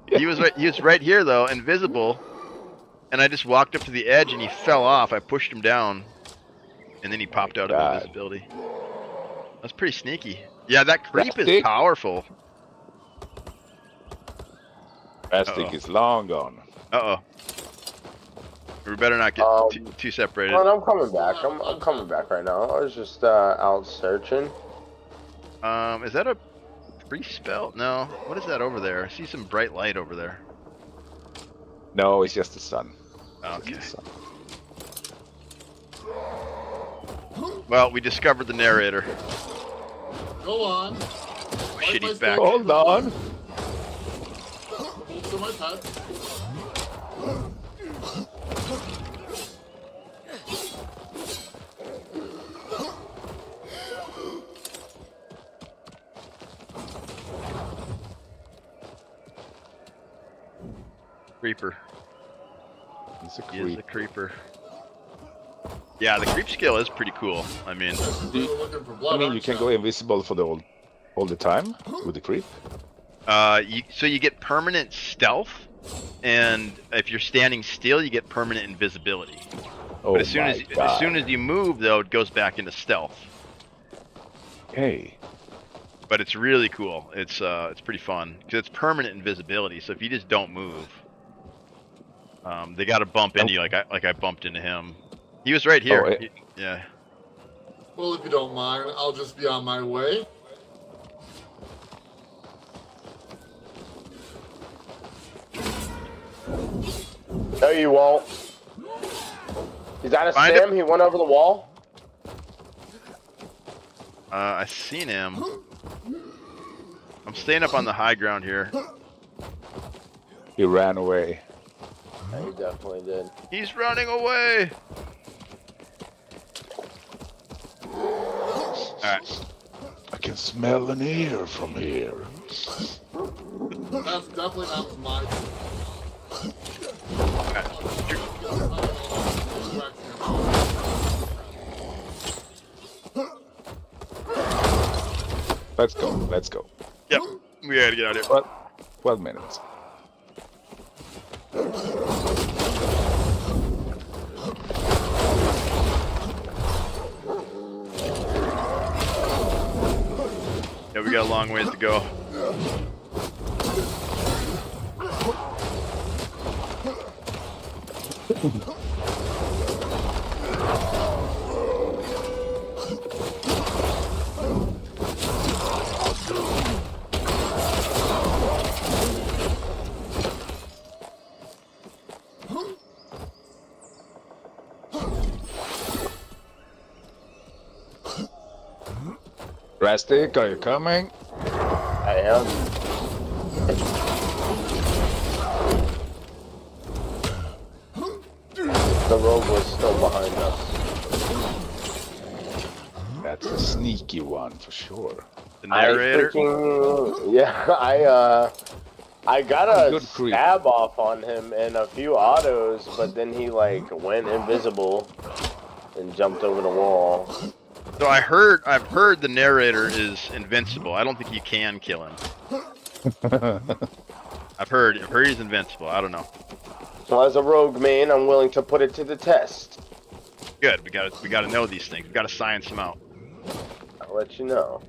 He was right here though, invisible. And I just walked up to the edge and he fell off. I pushed him down. And then he popped out of invisibility. That's pretty sneaky. Yeah, that creep is powerful. Rastic is long gone. We better not get too separated. Well, I'm coming back. I'm coming back right now. I was just out searching. Is that a free spell? No. What is that over there? I see some bright light over there. No, it's just the sun. Okay. Well, we discovered the narrator. Go on. Oh, shit, he's back. Hold on. To my pet. Creeper. He's a creep. He is a creeper. Yeah, the creep skill is pretty cool. I mean, you can go invisible for all the time with the creep. So you get permanent stealth, and if you're standing still, you get permanent invisibility. Oh, but as soon as you move, though, it goes back into stealth. Hey. But it's really cool. It's pretty fun because it's permanent invisibility. So if you just don't move, they got to bump into you like I bumped into him. He was right here. Yeah. Well, if you don't mind, I'll just be on my way. No, you won't. Is that a Sam? He went over the wall? I seen him. I'm staying up on the high ground here. He ran away. Yeah, he definitely did. He's running away. Alright. I can smell an ear from here. That's definitely not mine. Let's go. Yep, we gotta get out of here. 12 minutes. Yeah, we got a long ways to go. Rastic, are you coming? I am. The rogue was still behind us. That's a sneaky one for sure. The narrator? I got a stab off on him and a few autos, but then he like went invisible and jumped over the wall. So I've heard the narrator is invincible. I don't think you can kill him. I've heard he's invincible. I don't know. Well, as a rogue main, I'm willing to put it to the test. Good. We gotta know these things. We gotta science them out. I'll let you know.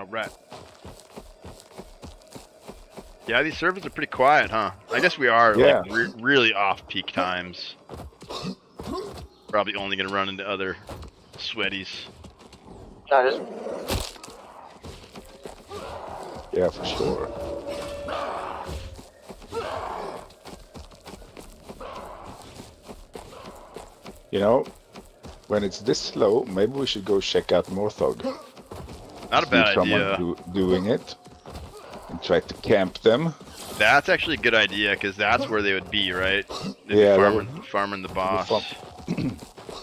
Alright. Yeah, these servers are pretty quiet, huh? I guess we are like really off peak times. Probably only gonna run into other sweaties. Yeah, for sure. You know, when it's this slow, maybe we should go check out Morthog. Not a bad idea. Doing it and try to camp them. That's actually a good idea because that's where they would be, right? They'd Yeah, be farming the boss.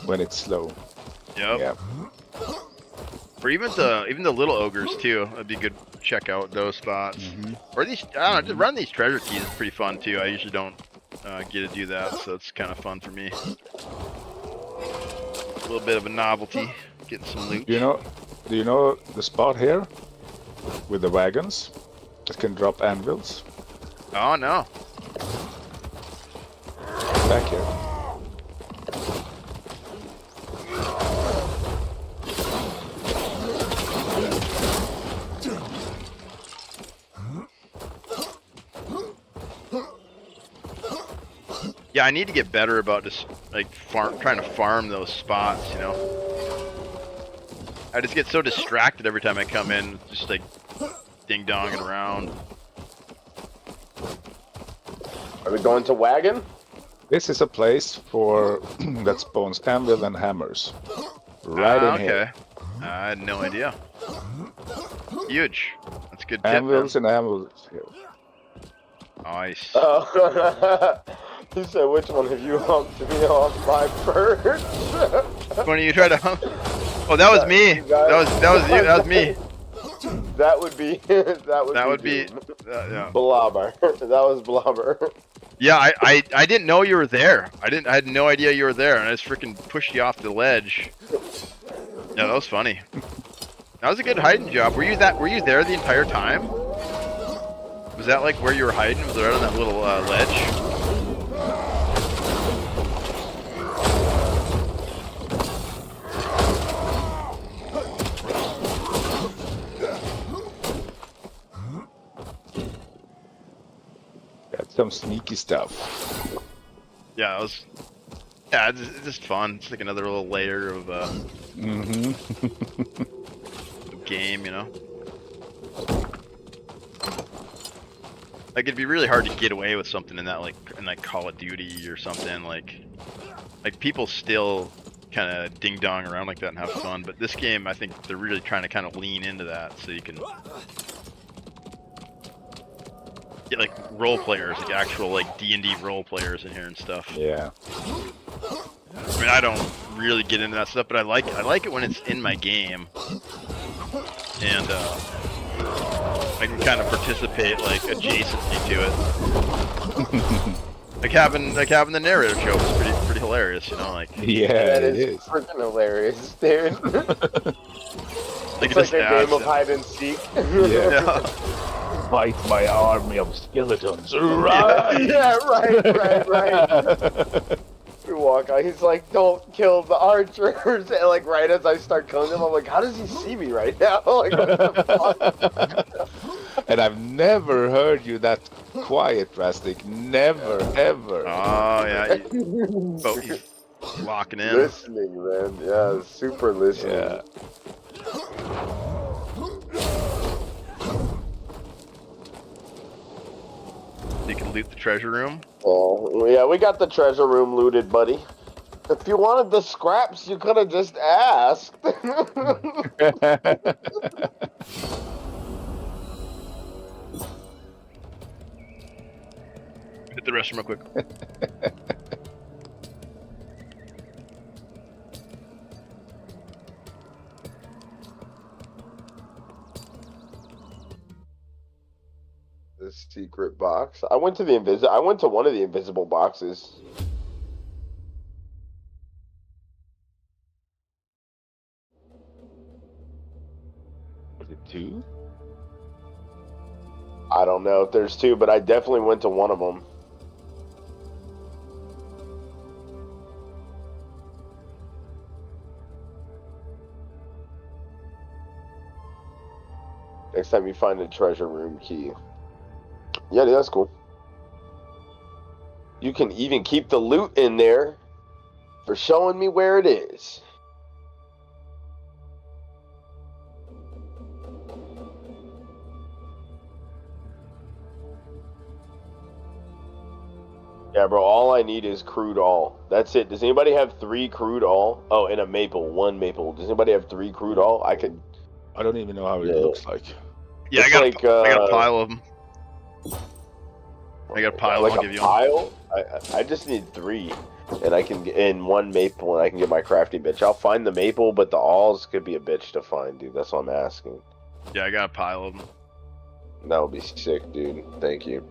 When it's slow. Yep. Yeah. Or even the little ogres too. It'd be good to check out those spots. Or these, I don't know, just run these treasure keys is pretty fun too. I usually don't get to do that, so it's kind of fun for me. A little bit of a novelty, getting some loot. Do you know the spot here with the wagons that can drop anvils? Oh no. Back here. Yeah, I need to get better about just like trying to farm those spots, you know. I just get so distracted every time I come in, just like ding-donging around. Are we going to wagon? This is a place for that spawns anvil and hammers. Right in here. I had no idea. Huge. That's a good tip, Anvils and anvils here. Nice. Oh. He said, which one have you humped me off my perch? When you try to hump? Oh, that was me. That was you. That was me. That would be. That would be. Yeah. Blobber. That was Blobber. Yeah, I didn't know you were there. I had no idea you were there, and I just freaking pushed you off the ledge. Yeah, that was funny. That was a good hiding job. Were you there the entire time? Was that like where you were hiding? Was it right on that little ledge? Got some sneaky stuff. Yeah, it's just fun. It's like another little layer of game, you know. Like it'd be really hard to get away with something in that, like in Call of Duty or something. Like people still kind of ding dong around like that and have fun. But this game, I think they're really trying to kind of lean into that, so you can get like role players, like actual like D&D role players in here and stuff. Yeah. I mean, I don't really get into that stuff, but I like it when it's in my game, and I can kind of participate like adjacently to it. like having the narrator show is pretty hilarious, you know. Like that is freaking hilarious, dude. It's like a game of hide and seek. Yeah. Fight my army of skeletons. Right. Yeah, right. We walk out. He's like, "Don't kill the archers." And like, right as I start killing them, I'm like, "How does he see me right now?" Like, what the fuck? And I've never heard you that quiet, Drastic. Never, ever. Oh yeah, he's locking in. Listening, man. Yeah, super listening. Yeah. You can loot the treasure room. Oh, yeah, we got the treasure room looted, buddy. If you wanted the scraps, you could have just asked. Hit the restroom real quick. The secret box. I went to one of the invisible boxes. Was it 2? I don't know if there's 2, but I definitely went to one of them. Next time you find a treasure room key. Yeah, that's cool. You can even keep the loot in there for showing me where it is. Yeah, bro. All I need is crude all. That's it. Does anybody have 3 crude all? Oh, and a maple. 1 maple. Does anybody have 3 crude all? I could. I don't even know how it looks like. Yeah, I got a pile of them. I got a pile. Like I'll give you pile? I just need 3, and I can get in 1 maple, and I can get my crafting bench. I'll find the maple, but the alls could be a bitch to find, dude. That's what I'm asking. Yeah, I got a pile of them. That would be sick, dude. Thank you.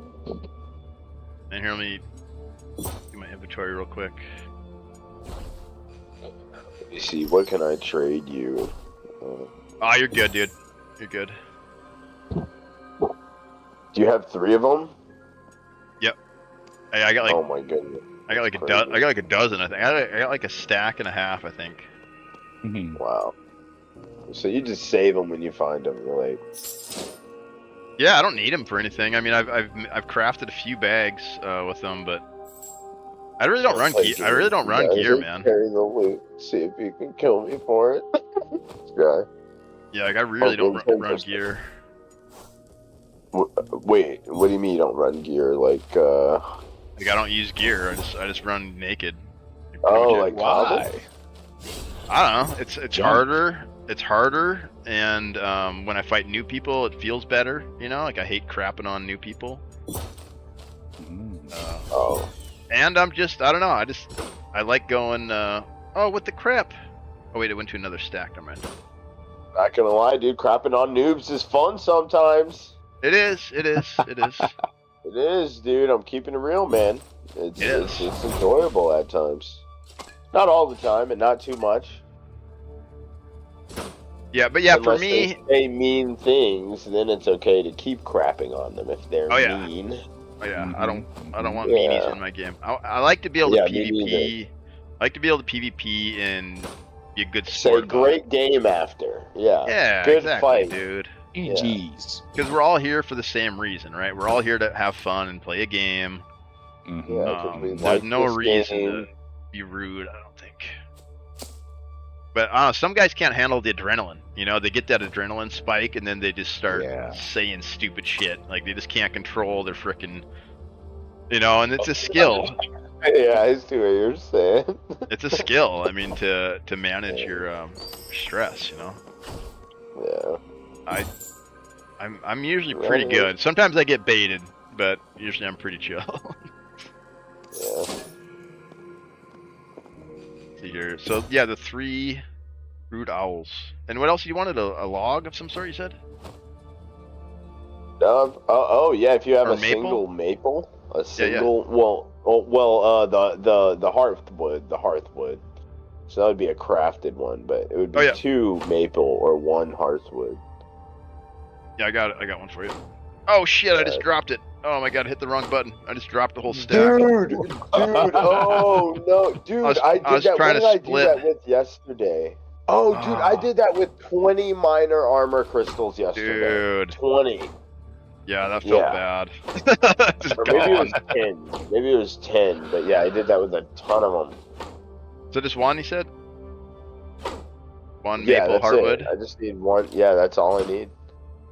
And here, let me do my inventory real quick. Let me see. What can I trade you? Oh, you're good, dude. You're good. Do you have 3 of them? Yep. Hey, I got like. Oh my goodness. I got like a dozen. I got like a dozen. I think. I got like a stack and a half. I think. Wow. So you just save them when you find them, like. Yeah, I don't need them for anything. I mean, I've crafted a few bags with them, but I really don't run gear. I really don't run gear, man. Carry the loot. See if you can kill me for it. Guy. Yeah, like I really don't run gear. Wait, what do you mean you don't run gear? Like I don't use gear. I just run naked. Like why? I don't know. It's harder. It's harder, and when I fight new people, it feels better. You know, like I hate crapping on new people. And I don't know. I like going. Oh, what the crap? Oh wait, it went to another stack. Never mind. Not gonna lie, dude. Crapping on noobs is fun sometimes. It is. It is. It is. It is, dude. I'm keeping it real, man. It's enjoyable at times. Not all the time, and not too much. Yeah, but yeah, Unless for me, they say mean things, then it's okay to keep crapping on them if they're mean. Oh yeah, I don't want meanies in my game. I like to be able to PvP. I like to be able to PvP and be a good sport. Say great game after. Yeah. Yeah, good exactly, fight, dude. Jeez. Because we're all here for the same reason, right? We're all here to have fun and play a game. There's no reason to be rude, I don't think. But some guys can't handle the adrenaline. You know, they get that adrenaline spike and then they just start saying stupid shit. Like they just can't control their freaking, you know, and it's a skill. Yeah, I see what you're saying. It's a skill. I mean, to manage your stress, you know. Yeah. I'm usually pretty good. Sometimes I get baited, but usually I'm pretty chill. Yeah. See here. So yeah, the 3 rude owls. And what else? You wanted a log of some sort? You said. Yeah. If you have or a maple? single maple, a single. Yeah. The hearthwood. So that would be a crafted one, but it would be 2 maple or 1 hearthwood. Yeah, I got it. I got one for you. Oh shit! I just dropped it. Oh my god! I hit the wrong button. I just dropped the whole stack. Dude! Oh no, dude! I did that. What did I do that with yesterday? Oh, dude! I did that with 20 minor armor crystals yesterday. Dude. 20. Yeah, that felt bad. Or maybe it was 10. Maybe it was 10. But yeah, I did that with a ton of them. So just one, you said? One maple hardwood? I just need 1. Yeah, that's all I need.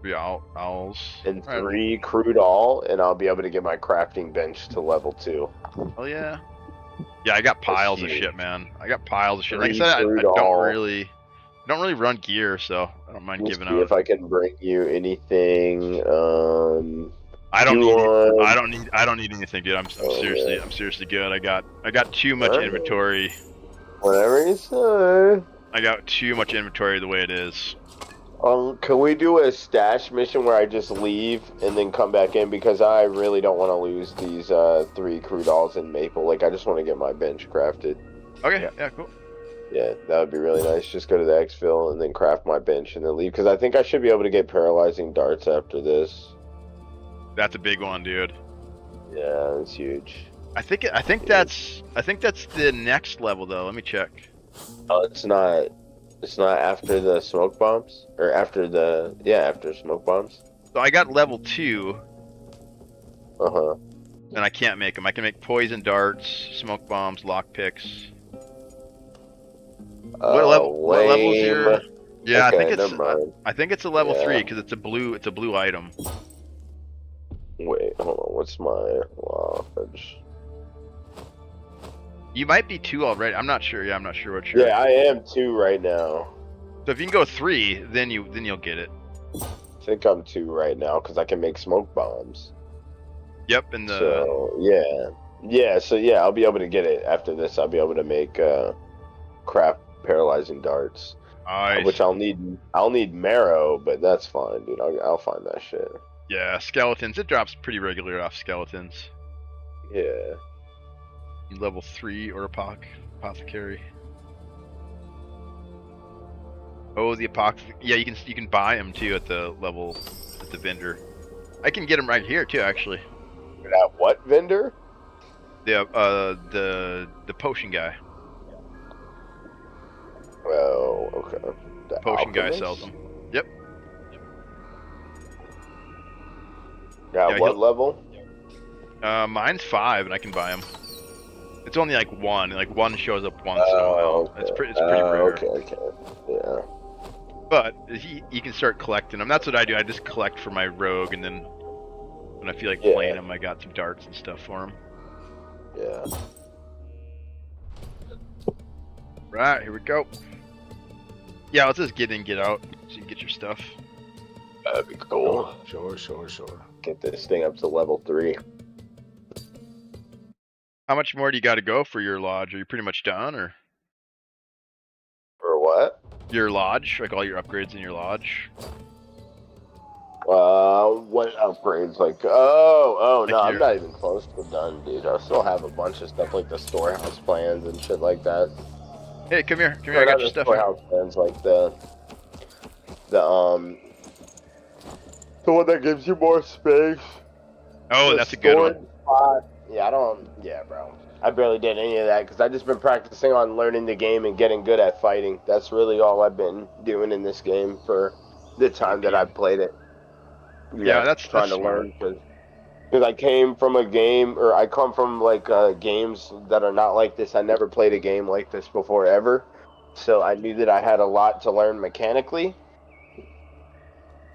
3 owls. And 3 crude all, and I'll be able to get my crafting bench to level 2. Oh yeah. Yeah, I got piles of shit, man. I got piles of shit. Like I 3 said, I crude don't all. really run gear, so I don't mind giving out. If I can bring you anything, I don't need anything, dude. I'm seriously good. I got too much inventory. Whatever you say. I got too much inventory the way it is. Can we do a stash mission where I just leave and then come back in, because I really don't want to lose these 3 crude alls in maple. Like, I just want to get my bench crafted. Okay, yeah, cool. Yeah, that would be really nice. Just go to the exfil and then craft my bench and then leave, because I think I should be able to get paralyzing darts after this. That's a big one, dude. Yeah, that's huge. I think that's the next level though. Let me check. Oh, it's not. It's not after the smoke bombs, or after smoke bombs. So I got level 2. And I can't make them. I can make poison darts, smoke bombs, lock picks. What level's your? Yeah, okay, I think it's a level 3 because it's a blue item. Wait, hold on. What's my You might be 2 already. I'm not sure. Yeah, I'm not sure what you're. Yeah, I am 2 right now. So if you can go 3, then you'll get it. I think I'm 2 right now because I can make smoke bombs. Yep, and the. So yeah. So yeah, I'll be able to get it after this. I'll be able to make craft paralyzing darts, which I'll need marrow, but that's fine, dude. I'll find that shit. Yeah, skeletons. It drops pretty regular off skeletons. Yeah. Level 3 or apothecary. Oh, the apothecary. Yeah, you can buy them too at the vendor. I can get them right here too, actually. At what vendor? The potion guy. Oh, okay. The potion alchemist? guy sells them. Yep. Yeah, what level? Mine's 5, and I can buy them. It's only like 1. Like 1 shows up once in a while. Okay. It's pretty rare. Okay. Yeah. But you can start collecting them. That's what I do. I just collect for my rogue, and then when I feel like playing them, I got some darts and stuff for them. Yeah. Right, here we go. Yeah, let's just get in, get out, so you can get your stuff. That'd be cool. Sure. Get this thing up to level 3. How much more do you got to go for your lodge? Are you pretty much done, or? For what? Your lodge, like all your upgrades in your lodge. What upgrades? Like, no, Like I'm not even close to done, dude. I still have a bunch of stuff like the storehouse plans and shit like that. Hey, come here, I got your stuff. Storehouse plans, like the one that gives you more space. Oh, that's a good one. Yeah, bro. I barely did any of that because I've just been practicing on learning the game and getting good at fighting. That's really all I've been doing in this game for the time that I've played it. Yeah, that's trying to smart. learn because I came from a game, or I come from like games that are not like this. I never played a game like this before ever, so I knew that I had a lot to learn mechanically.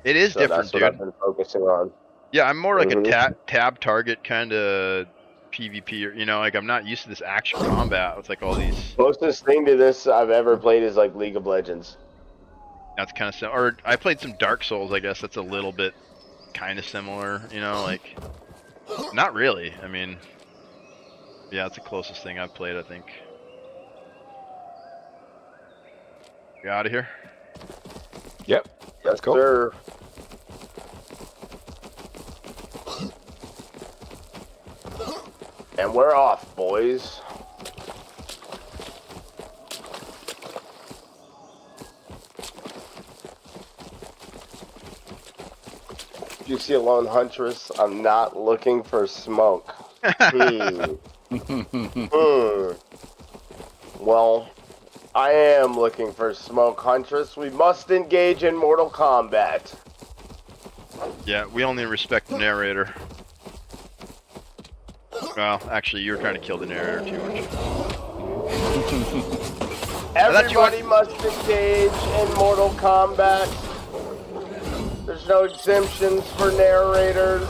It is different, that's what dude. I've been focusing on. Yeah, I'm more like a tab target kind of PvP, or like I'm not used to this action combat with like all these. Closest thing to this I've ever played is like League of Legends. That's kind of similar. Or I played some Dark Souls. I guess that's a little bit kind of similar. Like not really. I mean, yeah, it's the closest thing I've played, I think. You out of here? Yep. Let's go. Sir. And we're off, boys. If you see a lone huntress, I'm not looking for smoke. Well, I am looking for smoke, huntress. We must engage in Mortal Kombat. Yeah, we only respect the narrator. Well, actually, you were trying to kill the narrator too, weren't you? Everybody must engage in Mortal Kombat. There's no exemptions for narrators.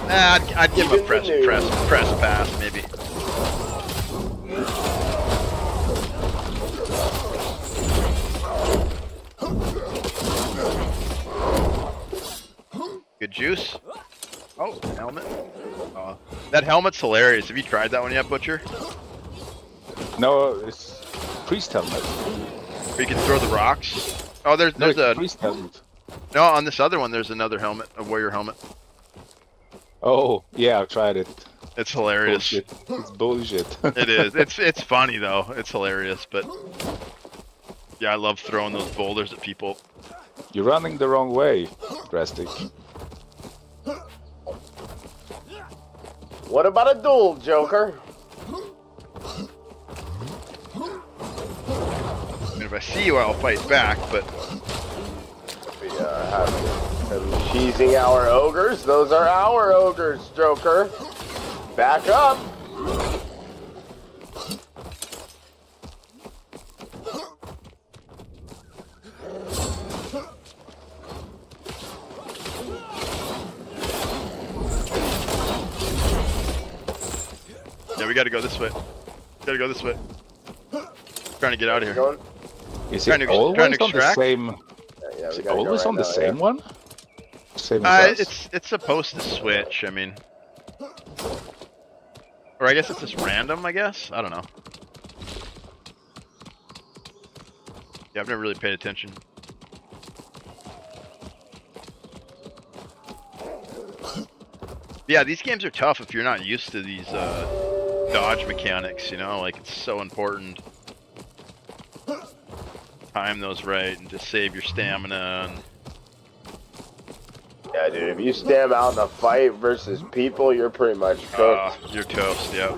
I'd give him a press pass, maybe. Good juice. Oh, helmet. That helmet's hilarious. Have you tried that one yet, Butcher? No, it's priest helmet. Where you can throw the rocks. Oh, there's a priest helmet. No, on this other one, there's another helmet, a warrior helmet. Oh, yeah, I've tried it. It's hilarious. Bullshit. It's bullshit. It is. It's funny though. It's hilarious, but yeah, I love throwing those boulders at people. You're running the wrong way, Drastic. What about a duel, Joker? I mean, if I see you, I'll fight back, but... We have cheesing our ogres. Those are our ogres, Joker. Back up. Yeah, we gotta go this way. Gotta go this way. Trying to get out of here. Is it always on the same? Yeah, is it always on the same one? Same as us? It's supposed to switch. I mean, or I guess it's just random. I guess I don't know. Yeah, I've never really paid attention. Yeah, these games are tough if you're not used to these dodge mechanics, you know? Like, it's so important. Time those right and just save your stamina. And... Yeah, dude, if you stam out in a fight versus people, you're pretty much cooked. You're toast, yep.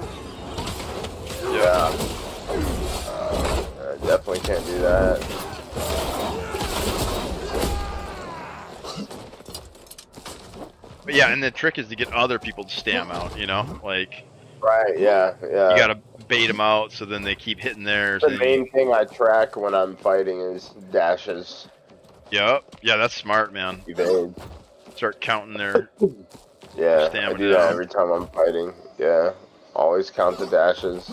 Yeah. Definitely can't do that. But yeah, and the trick is to get other people to stam out, you know? Like... Right, yeah. You gotta bait them out so then they keep hitting theirs. The main thing I track when I'm fighting is dashes. Yep. Yeah, that's smart, man. Evade. Start counting their stamina. I do that every time I'm fighting. Yeah. Always count the dashes.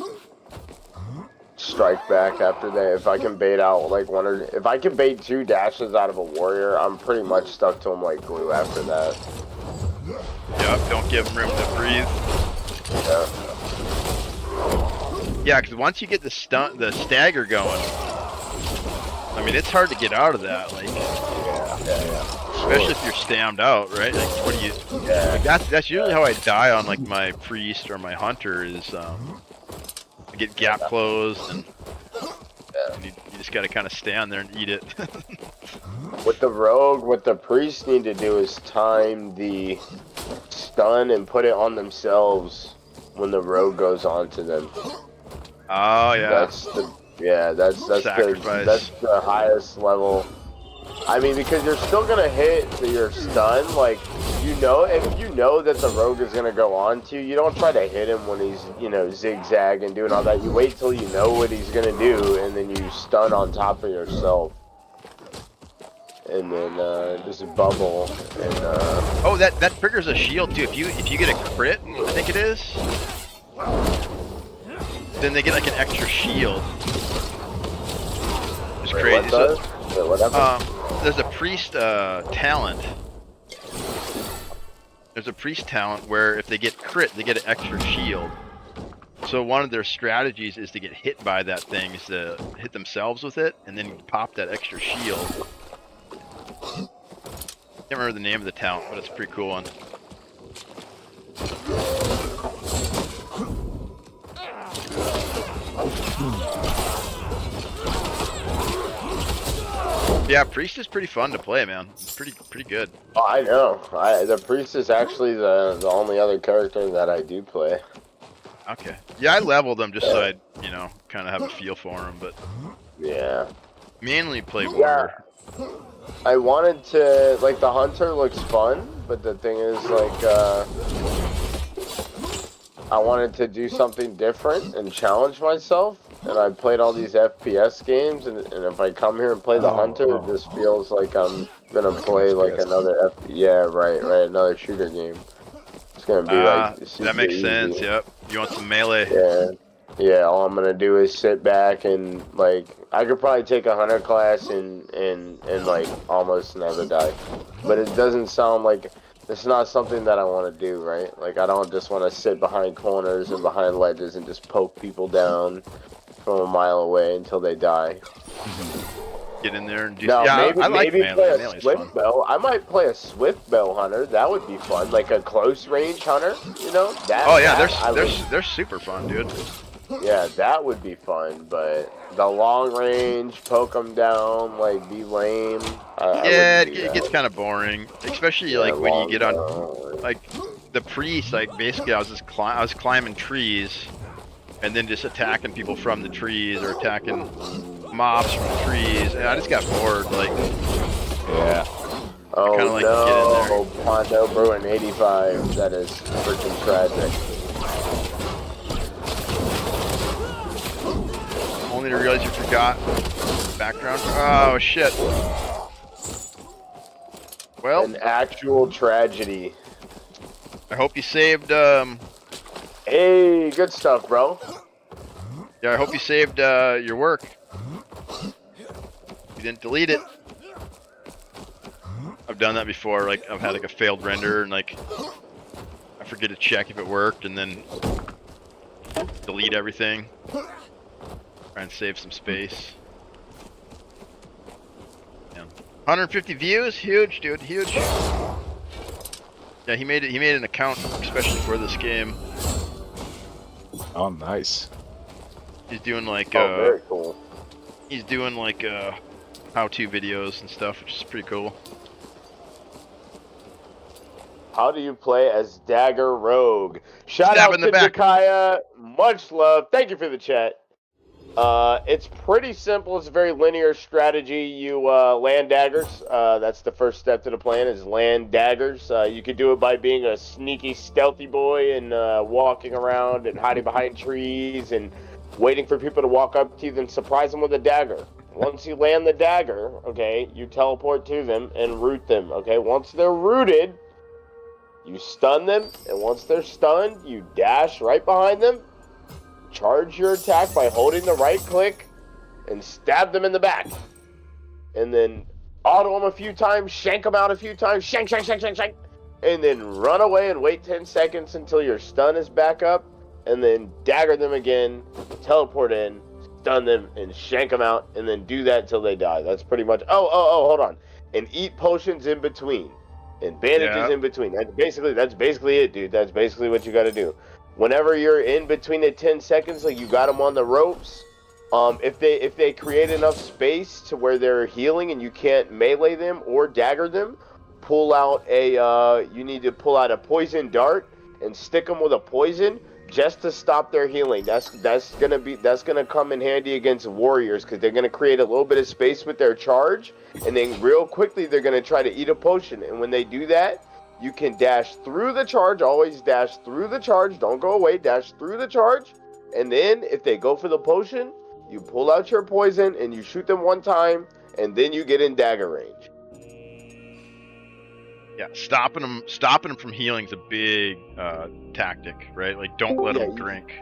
Strike back after they. If I can bait out like one or if I can bait 2 dashes out of a warrior, I'm pretty much stuck to him like glue after that. Yep. Don't give them room to breathe. Yeah. Yeah, because once you get the stagger going, I mean, it's hard to get out of that. Like, especially if you're stammed out, right? Like, what do you? Like that's usually how I die on like my priest or my hunter is. I get gap closed, and you just gotta kind of stand there and eat it. With the rogue, what the priests need to do is time the stun and put it on themselves when the rogue goes on to them. Oh yeah. That's the highest level. I mean, because you're still gonna hit your stun. Like, if you know that the rogue is gonna go on to you, you don't try to hit him when he's zigzag and doing all that. You wait till you know what he's gonna do, and then you stun on top of yourself. And then just bubble and oh, that triggers a shield too. If you get a crit, I think it is, then they get like an extra shield. It's crazy. There's a priest talent. There's a priest talent where if they get crit, they get an extra shield. So one of their strategies is to get hit by that thing, is to hit themselves with it, and then pop that extra shield. Can't remember the name of the talent, but it's a pretty cool one. Yeah, priest is pretty fun to play, man. It's pretty good. Oh, I know. The priest is actually the only other character that I do play. Okay. Yeah, I leveled them just so I, kind of have a feel for them, but yeah, mainly play warrior. I wanted to, like, the hunter looks fun, but the thing is, like, I wanted to do something different and challenge myself, and I played all these FPS games, and if I come here and play the hunter, it just feels like I'm gonna play, like, another another shooter game. It's gonna be, like, super that makes easy. sense, yep. You want some melee? Yeah, all I'm gonna do is sit back and, like, I could probably take a hunter class and like almost never die. But it doesn't sound like it's not something that I want to do, right? Like, I don't just want to sit behind corners and behind ledges and just poke people down from a mile away until they die. Get in there and do. No, yeah, maybe, I like maybe play melee. a swift bow. I might play a swift bow hunter. That would be fun, like a close range hunter. They're super fun, dude. Yeah, that would be fun, but the long range, poke them down, like, be lame. It gets kind of boring, especially like when you get on, like, the priest. Like, basically, I was climbing trees, and then just attacking people from the trees or attacking mobs from the trees, and I just got bored. Like, Oh kinda like no, to get in there. Pondo Bruin 85. That is freaking tragic. Only to realize you forgot background. Oh shit. Well, an actual tragedy. I hope you saved Hey, good stuff, bro. Yeah, I hope you saved your work. You didn't delete it. I've done that before. Like I've had like a failed render and like I forget to check if it worked and then delete everything. Try and save some space. Yeah. 150 views, huge, dude, huge. Yeah, he made an account especially for this game. Oh, nice. He's doing like very cool. He's doing like how-to videos and stuff, which is pretty cool. How do you play as Dagger Rogue? Shout out to Jakaya. Much love. Thank you for the chat. It's pretty simple. It's a very linear strategy. You land daggers. That's the first step to the plan is land daggers. You could do it by being a sneaky, stealthy boy and walking around and hiding behind trees and waiting for people to walk up to you, then surprise them with a dagger. Once you land the dagger, okay, you teleport to them and root them, okay? Once they're rooted, you stun them, and once they're stunned, you dash right behind them, charge your attack by holding the right click, and stab them in the back. And then auto them a few times, shank them out a few times, shank, and then run away and wait 10 seconds until your stun is back up, and then dagger them again, teleport in, stun them, and shank them out, and then do that till they die. That's pretty much... Oh, hold on. And eat potions in between. And bandages in between. That's basically it, dude. That's basically what you got to do. Whenever you're in between the 10 seconds, like you got them on the ropes, if they create enough space to where they're healing and you can't melee them or dagger them, pull out you need to pull out a poison dart and stick them with a poison just to stop their healing. That's gonna come in handy against warriors because they're gonna create a little bit of space with their charge, and then real quickly they're gonna try to eat a potion. And when they do that, you can dash through the charge. Always dash through the charge. Don't go away. Dash through the charge, and then if they go for the potion, you pull out your poison and you shoot them one time, and then you get in dagger range. Yeah, stopping them from healing is a big tactic, right? Like, don't let them drink.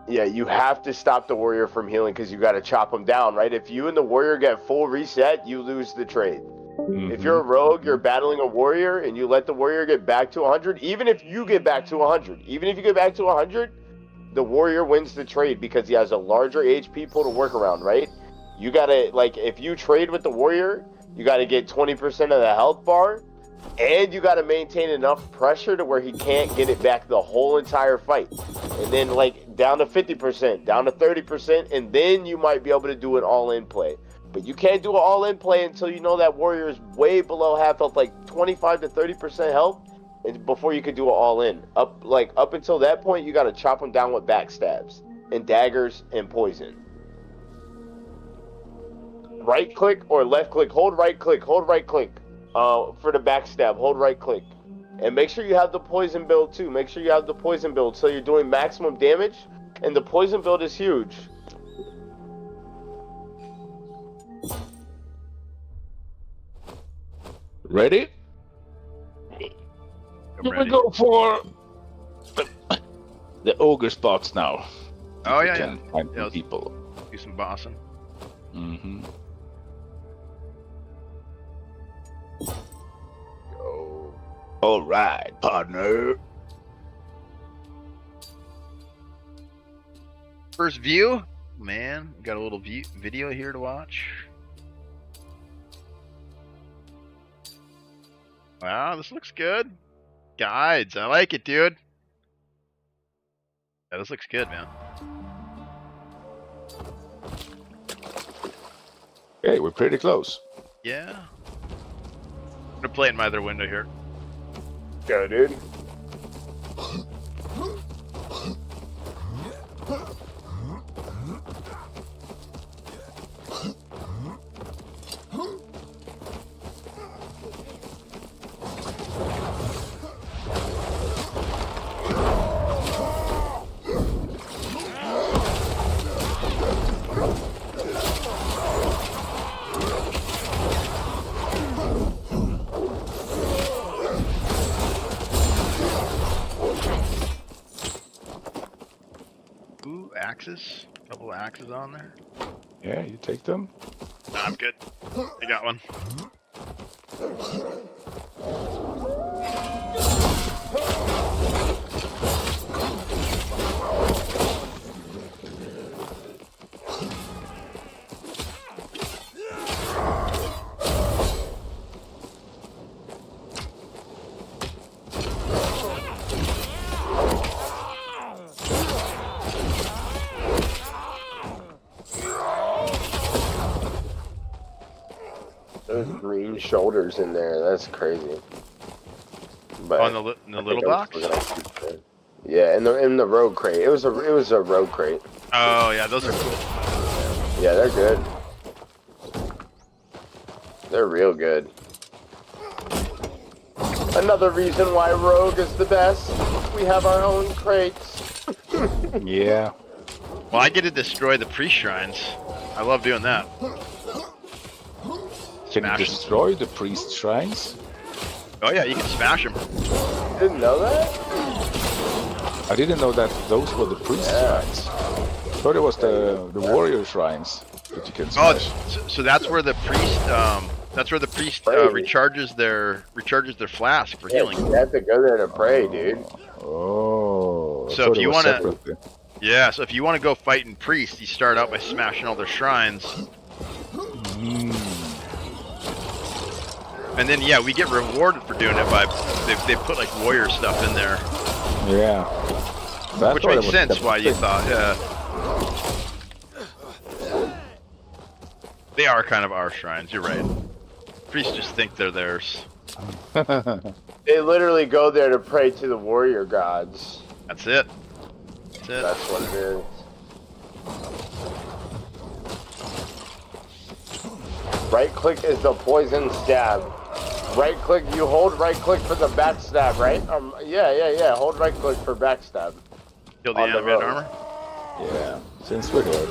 Yeah, you have to stop the warrior from healing because you got to chop them down, right? If you and the warrior get full reset, you lose the trade. Mm-hmm. If you're a rogue, you're battling a warrior, and you let the warrior get back to 100, even if you get back to 100, the warrior wins the trade because he has a larger HP pool to work around, right? You got to, like, if you trade with the warrior, you got to get 20% of the health bar, and you got to maintain enough pressure to where he can't get it back the whole entire fight. And then, like, down to 50%, down to 30%, and then you might be able to do an all-in play. But you can't do an all-in play until you know that warrior is way below half health, like 25 to 30% health, and before you could do an all-in. Up until that point, you got to chop them down with backstabs and daggers and poison. Right click or left click. Hold right click. For the backstab, hold right click. And make sure you have the poison build too. Make sure you have the poison build so you're doing maximum damage. And the poison build is huge. Ready? We go for the ogre spots now. Oh yeah. Find people. Do some bossing. Mm-hmm. Go. All right, partner. First view, man. Got a little video here to watch. Wow, this looks good. Guides, I like it, dude. Yeah, this looks good, man. Hey, we're pretty close. Yeah. I'm gonna play it in my other window here. Go, dude. axes. A couple of axes on there. Yeah, you take them. No, I'm good. I got one. There's green shoulders in there. That's crazy. But on the little box. Yeah, in the rogue crate. It was a rogue crate. Oh yeah, those are cool. Yeah, they're good. They're real good. Another reason why rogue is the best. We have our own crates. Yeah. Well, I get to destroy the priest shrines. I love doing that. Can you destroy the priest shrines? Oh yeah, you can smash them. Didn't know that? I didn't know that those were the priest shrines. I thought it was the warrior shrines that you can smash. Oh, so that's where the priest recharges their flask for healing. You have to go there to pray, dude. Oh. So if you want to, yeah. So if you want to go fighting priests, you start out by smashing all their shrines. And then yeah, we get rewarded for doing it by they put like warrior stuff in there. Yeah. So which makes sense why you thought, yeah. They are kind of our shrines, you're right. Priests just think they're theirs. They literally go there to pray to the warrior gods. That's it. That's it. That's what it is. Right click is the poison stab. Right click, you hold right click for the backstab, right? Yeah. Hold right click for backstab. Kill the animated armor? Yeah, since we're here.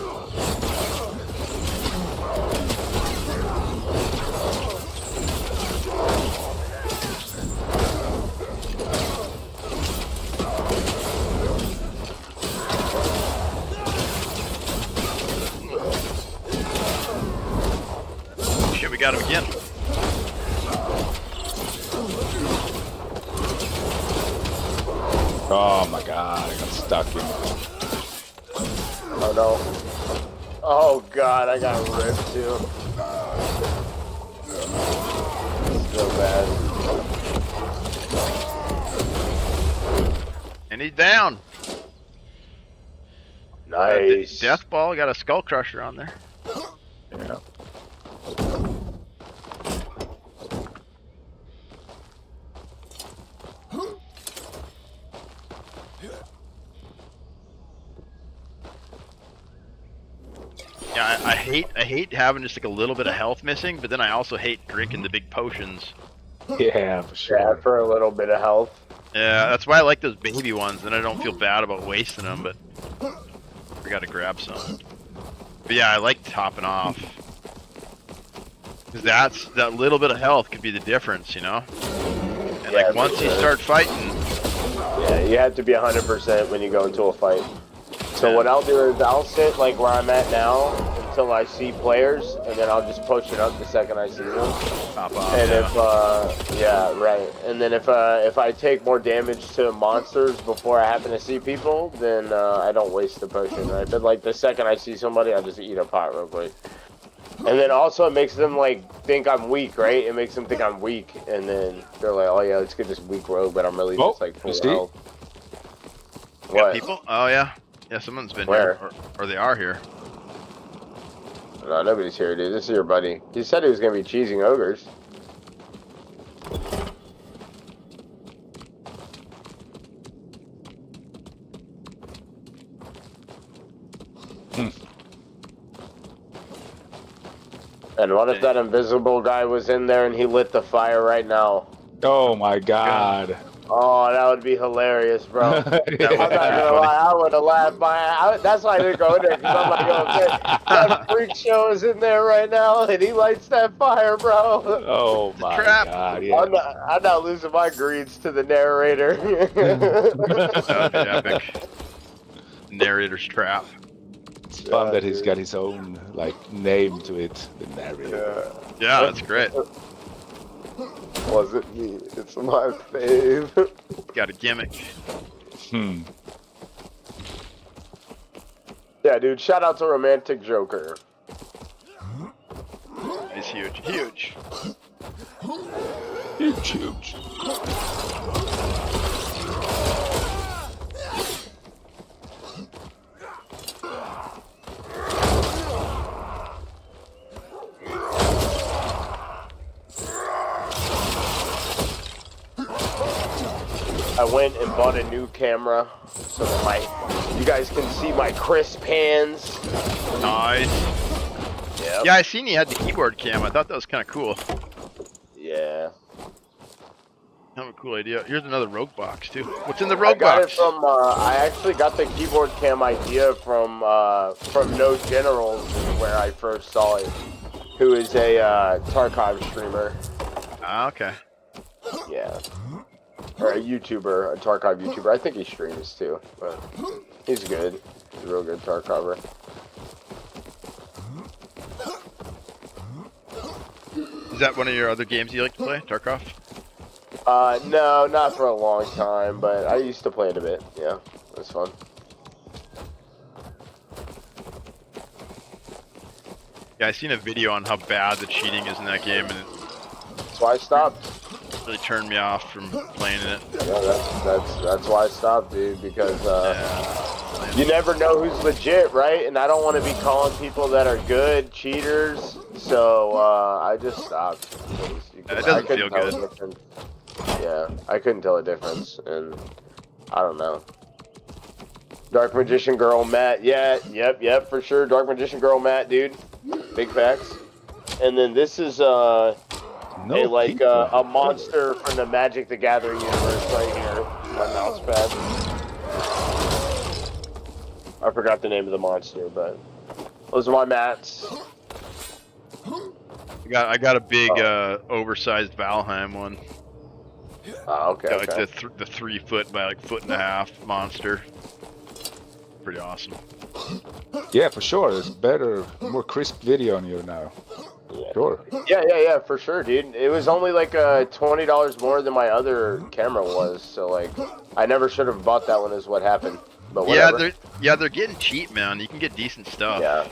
Shit, we got him again. Oh my god, I got stuck in. Oh no. Oh god, I got ripped too. So bad. And he's down. Nice. Death ball, got a skull crusher on there. Yeah. Yeah, I hate having just like a little bit of health missing, but then I also hate drinking the big potions. Yeah, for sure. Yeah, for a little bit of health. Yeah, that's why I like those baby ones, and I don't feel bad about wasting them, but we gotta grab some. But yeah, I like topping off. Because that little bit of health could be the difference, you know? And like once you start fighting... Yeah, you have to be 100% when you go into a fight. So what I'll do is I'll sit like where I'm at now until I see players, and then I'll just push it up the second I see them. Pop off, and and then if I take more damage to monsters before I happen to see people, then I don't waste the potion, right? But like the second I see somebody, I'll just eat a pot real quick. And then also it makes them like think I'm weak, right? It makes them think I'm weak, and then they're like, oh yeah, let's get this weak rogue, but I'm really just like full health. What? People? Oh yeah. Yeah, someone's been Where? here, or they are here. No, nobody's here, dude. This is your buddy. He said he was gonna be cheesing ogres. And what if that invisible guy was in there and he lit the fire right now? Oh my god. Oh, that would be hilarious, bro. I'm not gonna lie, I would have laughed. That's why I didn't go in there, because I'm like, okay, that freak show is in there right now, and he lights that fire, bro. Oh my god, yeah. I'm not losing my greeds to the narrator. That would be epic. Narrator's trap. It's fun that he's got his own like name to it, the narrator. Yeah, that's great. Wasn't me. It's my fave. Got a gimmick. Yeah, dude. Shout out to Romantic Joker. He's huge. Huge. Huge. I went and bought a new camera so that you guys can see my crisp hands. Nice. Yep. Yeah, I seen you had the keyboard cam. I thought that was kind of cool. Yeah. Kind of a cool idea. Here's another rogue box too. What's in the rogue box? I actually got the keyboard cam idea from No Generals, where I first saw it. Who is a Tarkov streamer. Ah, okay. Yeah. Or a YouTuber, a Tarkov YouTuber. I think he streams too, but he's good. He's a real good Tarkover. Is that one of your other games you like to play, Tarkov? No, not for a long time, but I used to play it a bit. Yeah, it was fun. Yeah, I seen a video on how bad the cheating is in that game, and that's why I stopped. Really turned me off from playing it. Yeah, that's why I stopped, dude. Because you never know who's legit, right? And I don't want to be calling people that are good cheaters, so I just stopped. It doesn't feel good. Yeah, I couldn't tell the difference, and I don't know. Dark Magician Girl Matt, yep, for sure. Dark Magician Girl Matt, dude. Big facts. And then this is a monster from the Magic the Gathering universe right here. My mouse pad. I forgot the name of the monster, but those are my mats. I got a big oversized Valheim one. Okay. Got, like the 3 foot by like 1.5 monster. Pretty awesome. Yeah, for sure. It's better, more crisp video on you now. Yeah. Sure. Yeah, for sure, dude. It was only like $20 more than my other camera was, so like I never should have bought that one. Is what happened. But whatever. They're getting cheap, man. You can get decent stuff. Yeah.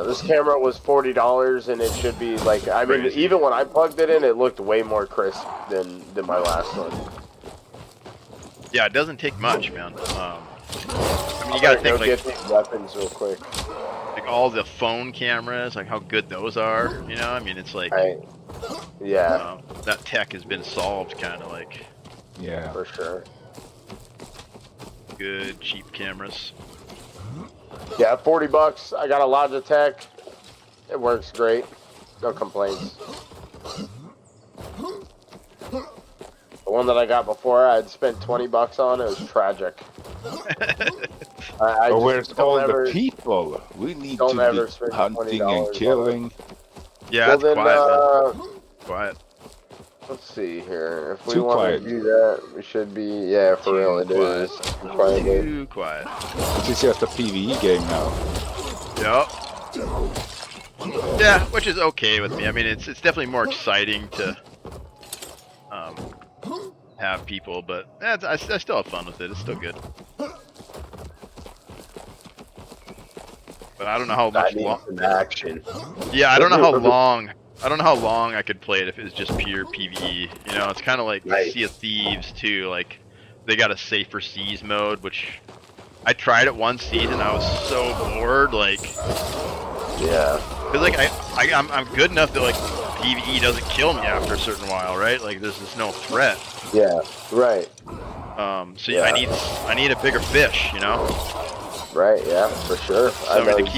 This camera was $40, and it should be like. I mean, even when I plugged it in, it looked way more crisp than my last one. Yeah, it doesn't take much, man. I mean, you gotta think get these weapons real quick. Like all the phone cameras, like how good those are. You know, I mean, it's like. Yeah. That tech has been solved, kind of like. Yeah. For sure. Good cheap cameras. Yeah, $40. I got a Logitech. It works great. No complaints. The one that I got before, I had spent $20 on. It was tragic. But where's all the people? We need to be hunting and killing. Yeah, it's quiet. Quiet. Let's see here. If we want to do that, we should be. Yeah, for real, it is. Too quiet. It's just a PvE game now. Yep. Yeah, which is okay with me. I mean, it's definitely more exciting to have people, but I still have fun with it. It's still good. But I don't know how much action. Yeah, I don't know how long. I don't know how long I could play it if it was just pure PvE. You know, it's kind of like Sea of Thieves too. Like, they got a safer seas mode, which I tried it one season. I was so bored. Like, yeah, cause like I'm good enough that like PvE doesn't kill me after a certain while, right? Like, there's just no threat. Yeah, right. So yeah. I need a bigger fish, you know. Right. Yeah, for sure. Somebody to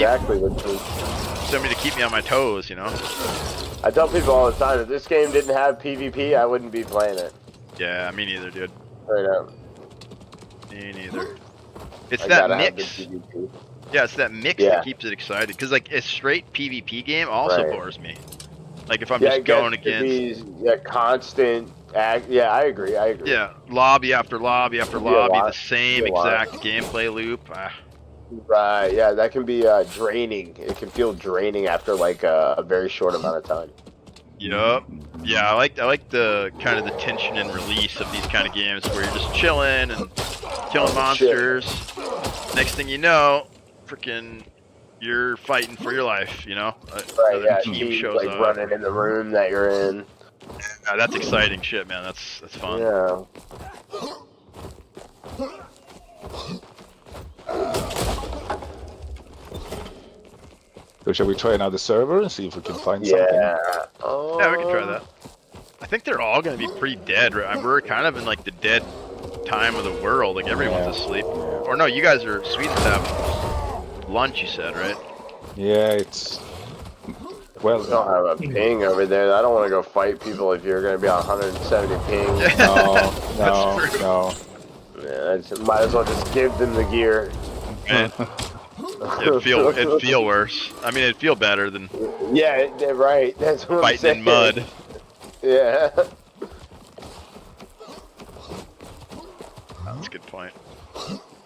keep me on my toes, you know. I tell people all the time, if this game didn't have PvP, I wouldn't be playing it. Yeah, me neither, dude. Right up. Me neither. It's that mix. Yeah, it's that mix that keeps it excited. Because like a straight PvP game also bores me. Like if I'm just going against. Constant. Yeah, I agree. Yeah, lobby after lobby after lobby, the same exact gameplay loop. Right, yeah, that can be draining. It can feel draining after like a very short amount of time. Yup. Yeah, I like the kind of the tension and release of these kind of games where you're just chilling and killing monsters. Next thing you know, freaking, you're fighting for your life. You know, Right, yeah, team shows like up. running in the room that you're in. Yeah, that's exciting shit, man. That's fun. Yeah. So shall we try another server and see if we can find something? Yeah, we can try that. I think they're all gonna be pretty dead. Right? We're kind of in like the dead time of the world. Like everyone's asleep. Or no, you guys are Sweden's having lunch. You said, right? Yeah, it's well. You don't have a ping over there. I don't want to go fight people if you're going to be on 170 ping. No. Yeah, might as well just give them the gear. It'd feel worse. I mean, it'd feel better than right. That's what fighting I'm saying. in mud. Yeah. That's a good point.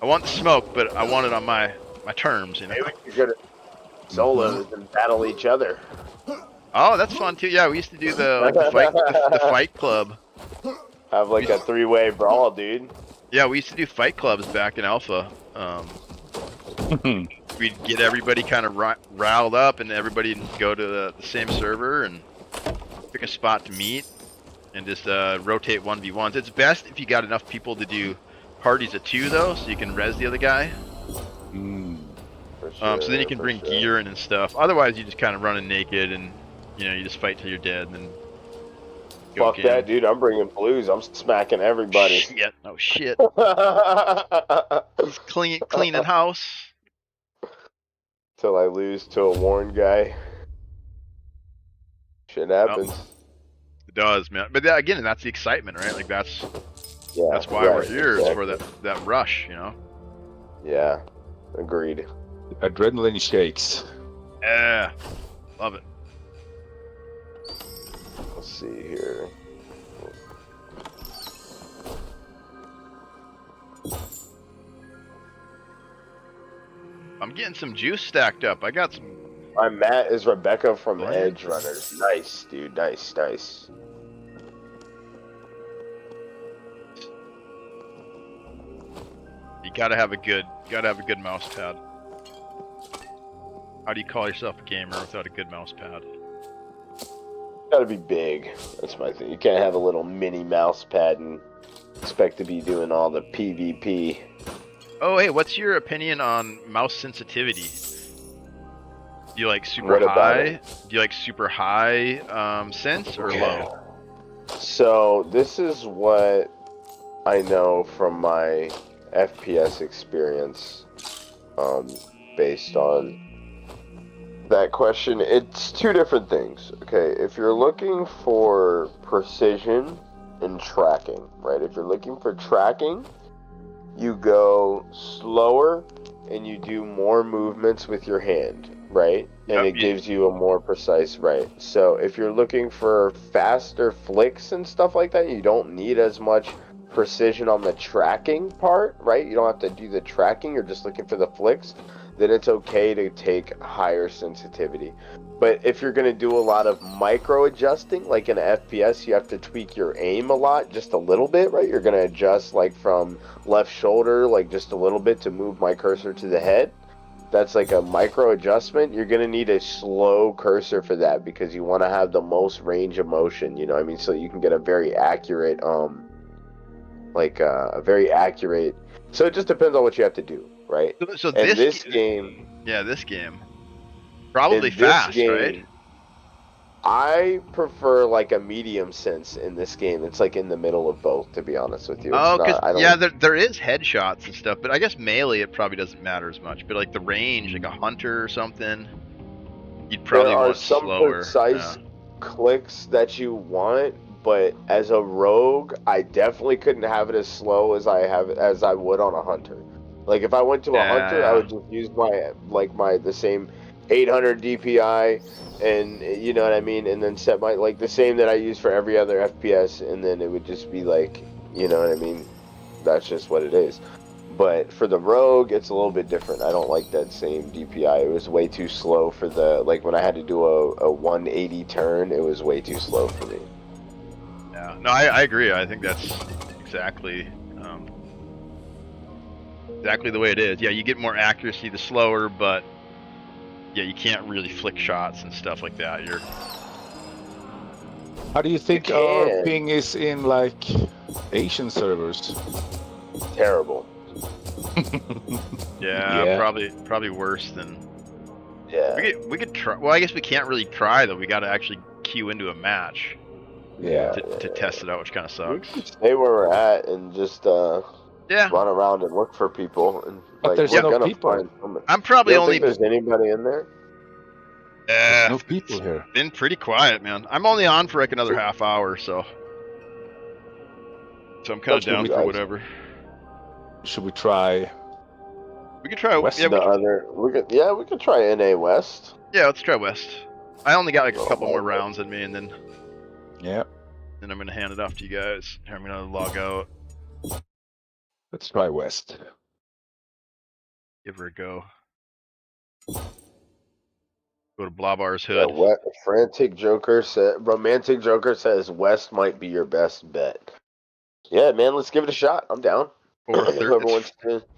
I want the smoke, but I want it on my terms, you know. Maybe we could solos and battle each other. Oh, that's fun too. Yeah, we used to do the fight club. Have like a 3-way brawl, dude. Yeah, we used to do fight clubs back in Alpha. We'd get everybody kind of riled up, and everybody go to the same server and pick a spot to meet, and just rotate 1v1s. It's best if you got enough people to do parties of 2, though, so you can res the other guy. So then you can bring gear in and stuff. Otherwise, you just kind of running naked, and you just fight till you're dead, and then Fuck that, dude. I'm bringing blues. I'm smacking everybody. Shit. Oh, shit. Cleaning house. Till I lose to a worn guy. Shit happens. It does, man. But again, that's the excitement, right? Like that's why we're here, is for that rush, you know? Yeah. Agreed. Adrenaline shakes. Yeah. Love it. Let's see here. I'm getting some juice stacked up. I got some. My Matt is Rebecca from Edge Runners. Nice, dude. Nice. You gotta have a good mouse pad. How do you call yourself a gamer without a good mouse pad? Gotta be big. That's my thing. You can't have a little mini mouse pad and expect to be doing all the PvP. Oh, hey, what's your opinion on mouse sensitivity? Do you like super high? Do you like super high sense or low? So this is what I know from my FPS experience, based on that question. It's two different things. Okay, if you're looking for precision and tracking, right? If you're looking for tracking, you go slower and you do more movements with your hand, right? And it gives you a more precise, right? So if you're looking for faster flicks and stuff like that, you don't need as much precision on the tracking part, right? You don't have to do the tracking, you're just looking for the flicks. Then it's okay to take higher sensitivity. But if you're going to do a lot of micro adjusting, like in FPS, you have to tweak your aim a lot, just a little bit, right? You're going to adjust like from left shoulder, like just a little bit to move my cursor to the head. That's like a micro adjustment. You're going to need a slow cursor for that because you want to have the most range of motion, you know what I mean? So you can get a very accurate, so it just depends on what you have to do, right? So and this game... Yeah, this game. Probably fast, right? I prefer like a medium sense in this game. It's like in the middle of both, to be honest with you. There is headshots and stuff, but I guess melee it probably doesn't matter as much. But like the range, like a hunter or something, you'd probably want slower. There are some precise clicks that you want, but as a rogue, I definitely couldn't have it as slow as I would on a hunter. Like if I went to a hunter, I would just use the same 800 DPI, and you know what I mean, and then set my the same that I use for every other FPS, and then it would just be like, you know what I mean, that's just what it is. But for the rogue, it's a little bit different. I don't like that same DPI. It was way too slow for the, like when I had to do a 180 turn, it was way too slow for me. Yeah, no, I agree. I think that's exactly exactly the way it is. Yeah, you get more accuracy the slower, but yeah, you can't really flick shots and stuff like that. You're. How do you think our ping is in like Asian servers? Terrible. Yeah, probably worse than. Yeah. We could try. Well, I guess we can't really try though. We got to actually queue into a match. Yeah. To test it out, which kind of sucks. We can stay where we're at and just run around and look for people. And but there's no people. I'm probably you don't only. Think there's anybody in there? There's no people here. Been pretty quiet, man. I'm only on for like another half hour, so I'm kind of down for whatever. Should we try? We could try West. Yeah, we could try NA West. Yeah, let's try West. I only got like a couple more rounds in me, and then. Yeah. Then I'm gonna hand it off to you guys. I'm gonna log out. Let's try West. Give her a go. Go to Blobar's hood. Romantic Joker says West might be your best bet. Yeah, man, let's give it a shot. I'm down. 4:30.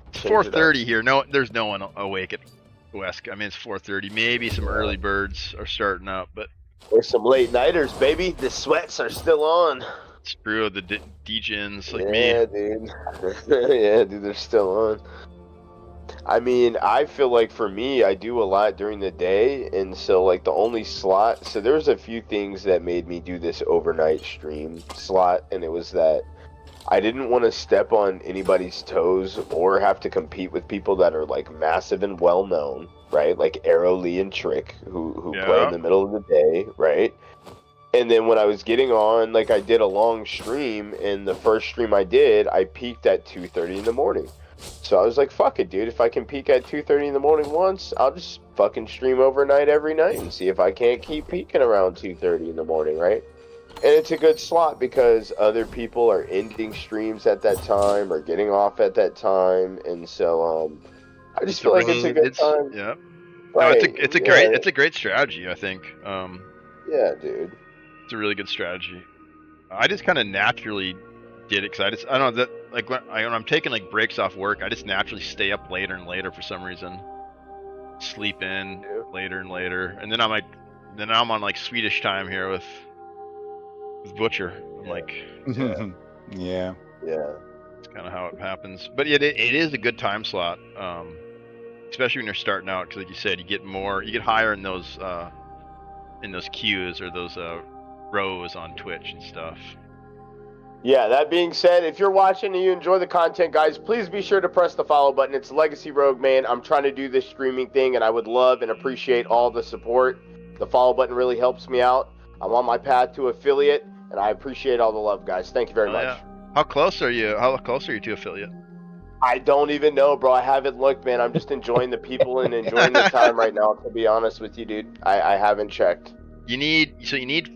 It's 4:30 here. No, there's no one awake at West. I mean, it's 4:30. Maybe some early birds are starting up, but there's some late nighters, baby. The sweats are still on. Screw the degens like me. Yeah, dude. Yeah, dude, they're still on. I mean, I feel like for me, I do a lot during the day, and so like the only slot. So there's a few things that made me do this overnight stream slot, and it was that I didn't want to step on anybody's toes or have to compete with people that are like massive and well known, right? Like Arrow, Lee, and Trick, who play in the middle of the day, right? And then when I was getting on, like I did a long stream, and the first stream I did, I peaked at 2:30 in the morning. So I was like, fuck it, dude. If I can peak at 2:30 in the morning once, I'll just fucking stream overnight every night and see if I can't keep peaking around 2:30 in the morning, right? And it's a good slot because other people are ending streams at that time or getting off at that time, and so I just feel like it's a good time. Yeah, right. No, it's a great strategy, I think. Yeah, dude, it's a really good strategy. I just kind of naturally did it because I don't know that like when I'm taking like breaks off work, I just naturally stay up later and later for some reason, sleep in later and later, and then I'm on like Swedish time here with Butcher. I'm like, yeah. It's kind of how it happens. But it is a good time slot, especially when you're starting out, because like you said, you get higher in those queues or those rows on Twitch and stuff. Yeah, that being said, if you're watching and you enjoy the content, guys, please be sure to press the follow button. It's Legacy Rogue, man. I'm trying to do this streaming thing, and I would love and appreciate all the support. The follow button really helps me out. I'm on my path to affiliate, and I appreciate all the love, guys. Thank you very much. Yeah. How close are you to affiliate? I don't even know, bro. I haven't looked, man. I'm just enjoying the people and enjoying the time right now, to be honest with you, dude. I haven't checked. You need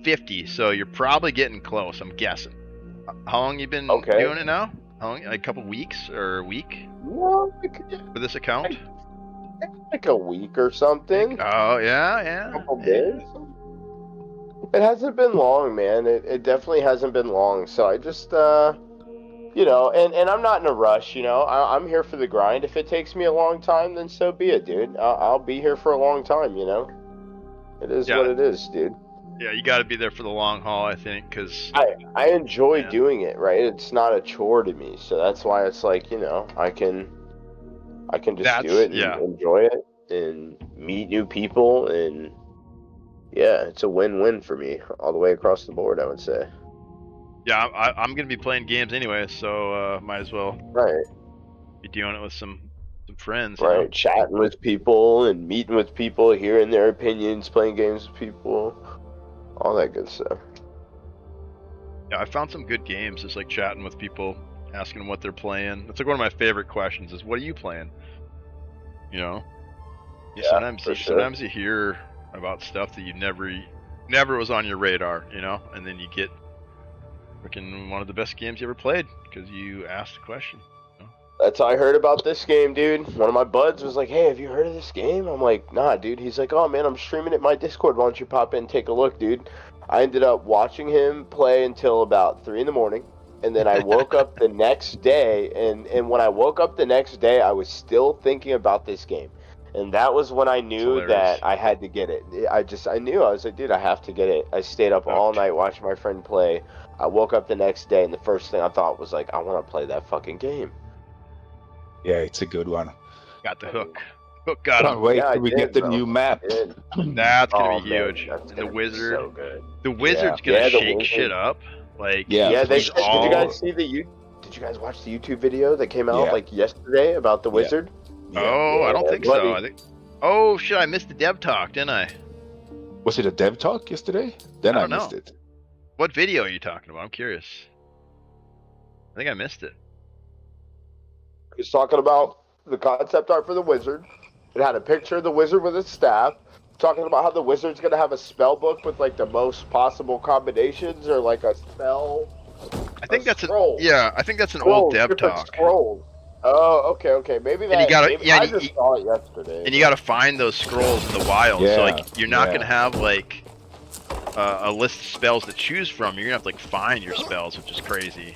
50, so you're probably getting close, I'm guessing. How long you been doing it now? How long? Like a couple weeks or a week? Well, for this account? Like a week or something. Oh yeah. A couple days. It hasn't been long, man. It definitely hasn't been long. So I just, and I'm not in a rush, I'm here for the grind. If it takes me a long time, then so be it, dude. I'll be here for a long time, It is what it is, dude. Yeah, you got to be there for the long haul, I think, because I enjoy doing it, right? It's not a chore to me, so that's why it's like, I can just do it and enjoy it and meet new people, and yeah, it's a win-win for me all the way across the board, I would say. Yeah, I'm gonna be playing games anyway, so might as well be doing it with some friends, right? Chatting with people and meeting with people, hearing their opinions, playing games with people. All that good stuff. Yeah, I found some good games, just like chatting with people, asking them what they're playing. That's like one of my favorite questions is, what are you playing? Sometimes you hear about stuff that you never was on your radar, and then you get freaking one of the best games you ever played because you asked the question. That's how I heard about this game, dude. One of my buds was like, "Hey, have you heard of this game?" I'm like, "Nah, dude." He's like, "Oh man, I'm streaming it my Discord. Why don't you pop in and take a look, dude?" I ended up watching him play until about 3 in the morning, and then I woke up the next day, and when I woke up the next day, I was still thinking about this game, and that was when I knew that I had to get it. I knew. I was like, dude, I have to get it. I stayed up all night watching my friend play. I woke up the next day, and the first thing I thought was like, I want to play that fucking game. Yeah, it's a good one. Got the hook. Hook got him. Can't wait till we get the new map. That's gonna be huge. And the wizard. So good. The wizard's gonna shake shit up. Like did you guys see did you guys watch the YouTube video that came out like yesterday about the wizard? Oh, I don't think so. I think. Oh shit! I missed the dev talk, didn't I? Was it a dev talk yesterday? Then I missed it. What video are you talking about? I'm curious. I think I missed it. He's talking about the concept art for the wizard. It had a picture of the wizard with his staff, talking about how the wizard's gonna have a spell book with like the most possible combinations, or like a spell. I think that's scroll. I think that's an old dev talk. Scrolls. Oh, okay. Maybe that. And you gotta, I just saw it yesterday. And you gotta find those scrolls in the wild. So like, you're not gonna have like a list of spells to choose from. You're gonna have to like find your spells, which is crazy.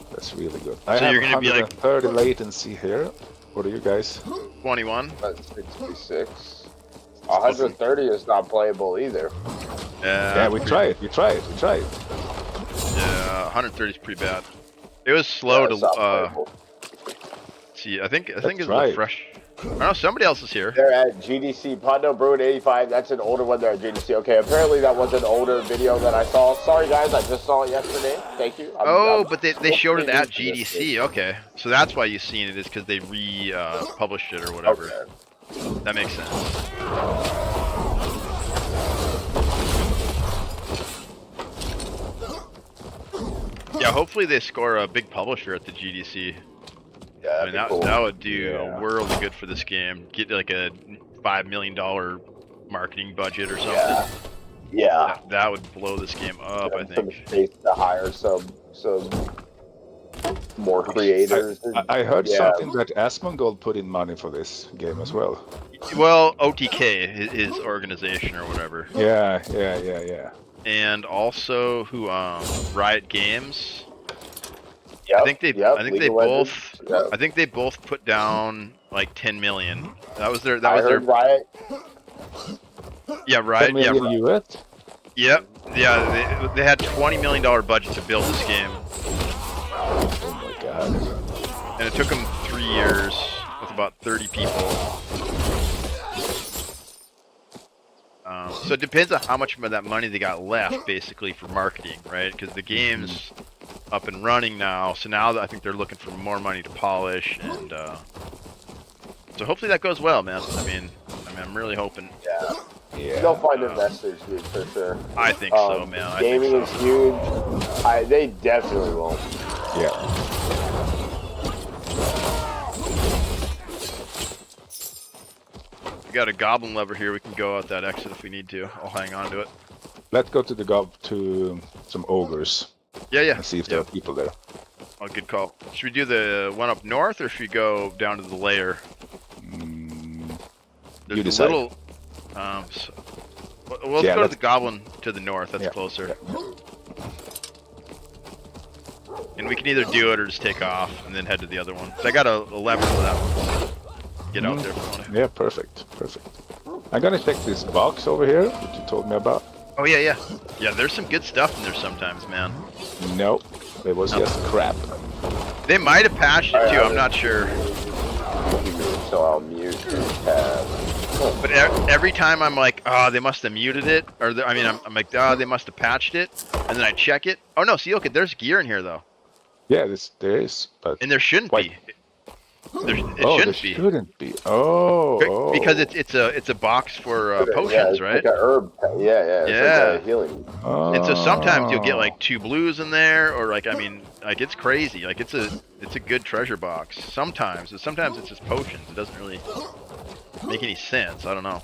That's really good. So I have you're gonna be like 30 latency here. What are you guys? 21. That's 66. 130 is not playable either. Yeah, we tried. Yeah, 130 is pretty bad. It was slow to see. I think it's a fresh. I don't know. Somebody else is here. They're at GDC. Pondo Bruin 85. That's an older one. They're at GDC. Okay, apparently that was an older video that I saw. Sorry guys, I just saw it yesterday. Thank you. But they showed it at GDC. Okay, so that's why you've seen it, is because they published it or whatever. Okay. That makes sense. Yeah, hopefully they score a big publisher at the GDC. Yeah, I mean, that would do a world of good for this game. Get like a $5 million marketing budget or something. Yeah. That would blow this game up, I think. Some space to hire some more creators. I heard something that Asmongold put in money for this game as well. Well, OTK, his organization or whatever. Yeah. And also Riot Games. Yep, I think they both put down like 10 million. That was their Riot. Yeah, Riot. 10 million US? Yep. Yeah, they had $20 million budget to build this game. Oh my god. And it took them 3 years with about 30 people. So it depends on how much of that money they got left, basically, for marketing, right? Because the game's up and running now, so now I think they're looking for more money to polish, and so hopefully that goes well, man. I mean, I'm really hoping. Yeah. They'll find investors, dude, for sure. I think so, man. Gaming is huge. They definitely will. Yeah. We got a goblin lever here. We can go out that exit if we need to. I'll hang on to it. Let's go to some ogres. Yeah. And see if there are people there. Oh, good call. Should we do the one up north, or should we go down to the lair? There's you decide. Let's go to the goblin to the north. That's closer. Yeah. And we can either do it or just take off and then head to the other one. So I got a lever for that one. Get out there if you want to. Yeah, perfect. I'm gonna check this box over here that you told me about. Oh yeah. Yeah, there's some good stuff in there sometimes, man. No, it was just crap. They might have patched it too. I'm not sure. So I'll mute this tab. But every time I'm like, oh, they must have muted it, or I'm like, oh, they must have patched it, and then I check it. Oh no, see, okay, there's gear in here though. Yeah, there is, but and there shouldn't be. It shouldn't be. Oh, because it's a box for potions, right? Like an herb. Yeah. Yeah. Like healing. And so sometimes you'll get like 2 blues in there, or like it's crazy. Like it's a good treasure box. Sometimes it's just potions. It doesn't really make any sense. I don't know.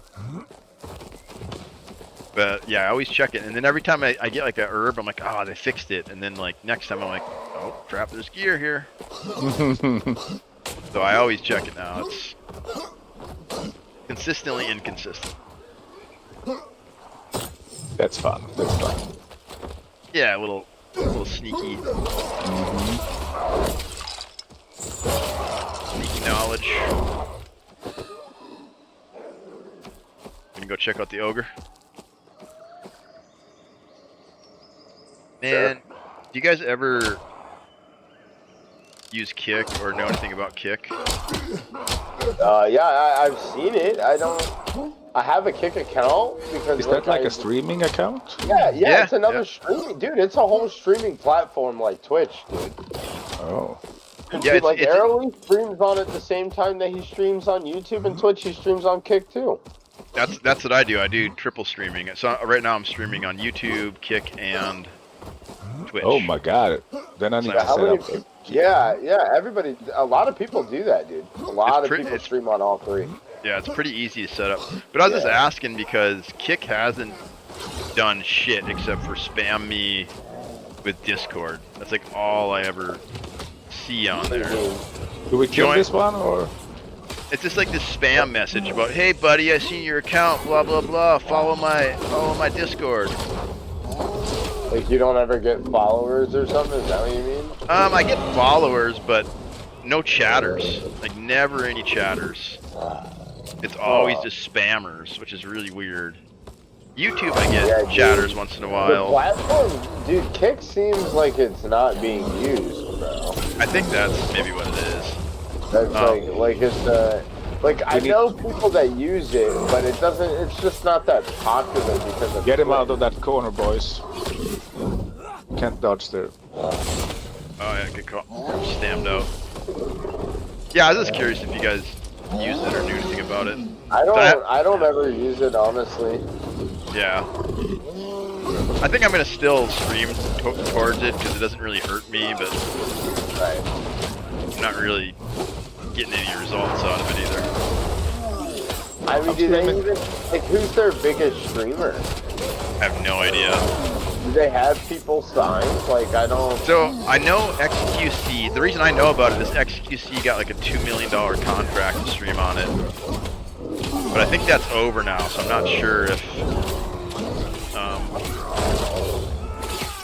But yeah, I always check it, and then every time I get like a herb, I'm like, oh, they fixed it, and then like next time I'm like, Oh, crap, there's gear here. So I always check it now. It's consistently inconsistent. That's fun. That's fun. Yeah, a little sneaky. Sneaky knowledge. Gonna go check out the ogre. Man, do you guys ever use Kick or know anything about Kick? Yeah, I've seen it. I have a Kick account because. Is that like a streaming account? Yeah, it's another streaming, dude. It's a whole streaming platform like Twitch, dude. Oh. Yeah, dude, like Arrowly streams on at the same time that he streams on YouTube, and Twitch he streams on Kick too. That's what I do. I do triple streaming. So right now I'm streaming on YouTube, Kick, and Twitch. Oh my god. Then I need to set up. Yeah, everybody, a lot of people do that, dude. A lot of people stream on all three. Yeah, it's pretty easy to set up. But I was just asking because Kick hasn't done shit except for spam me with Discord. That's like all I ever see on there. Do we kill this one or? It's just like this spam message about, hey buddy, I seen your account, blah blah blah. Follow my Discord. Like you don't ever get followers or something? Is that what you mean? I get followers, but no chatters. Like never any chatters. It's always just spammers, which is really weird. YouTube, I get chatters once in a while. The platform, dude, Kick seems like it's not being used, bro. I think that's maybe what it is. That's I know people that use it, but it's just not that popular because of. Get him out of that corner, boys. Can't dodge there. Oh yeah, good call. I'm stamped out. Yeah, I was just curious if you guys used it or knew anything about it. I don't ever use it, honestly. Yeah. I think I'm gonna still stream towards it because it doesn't really hurt me, but I'm not really getting any results out of it either. I mean, do they even, like, who's their biggest streamer? I have no idea. Do they have people signed? Like, I don't... So, I know XQC, the reason I know about it is XQC got like a $2 million contract to stream on it. But I think that's over now, so I'm not sure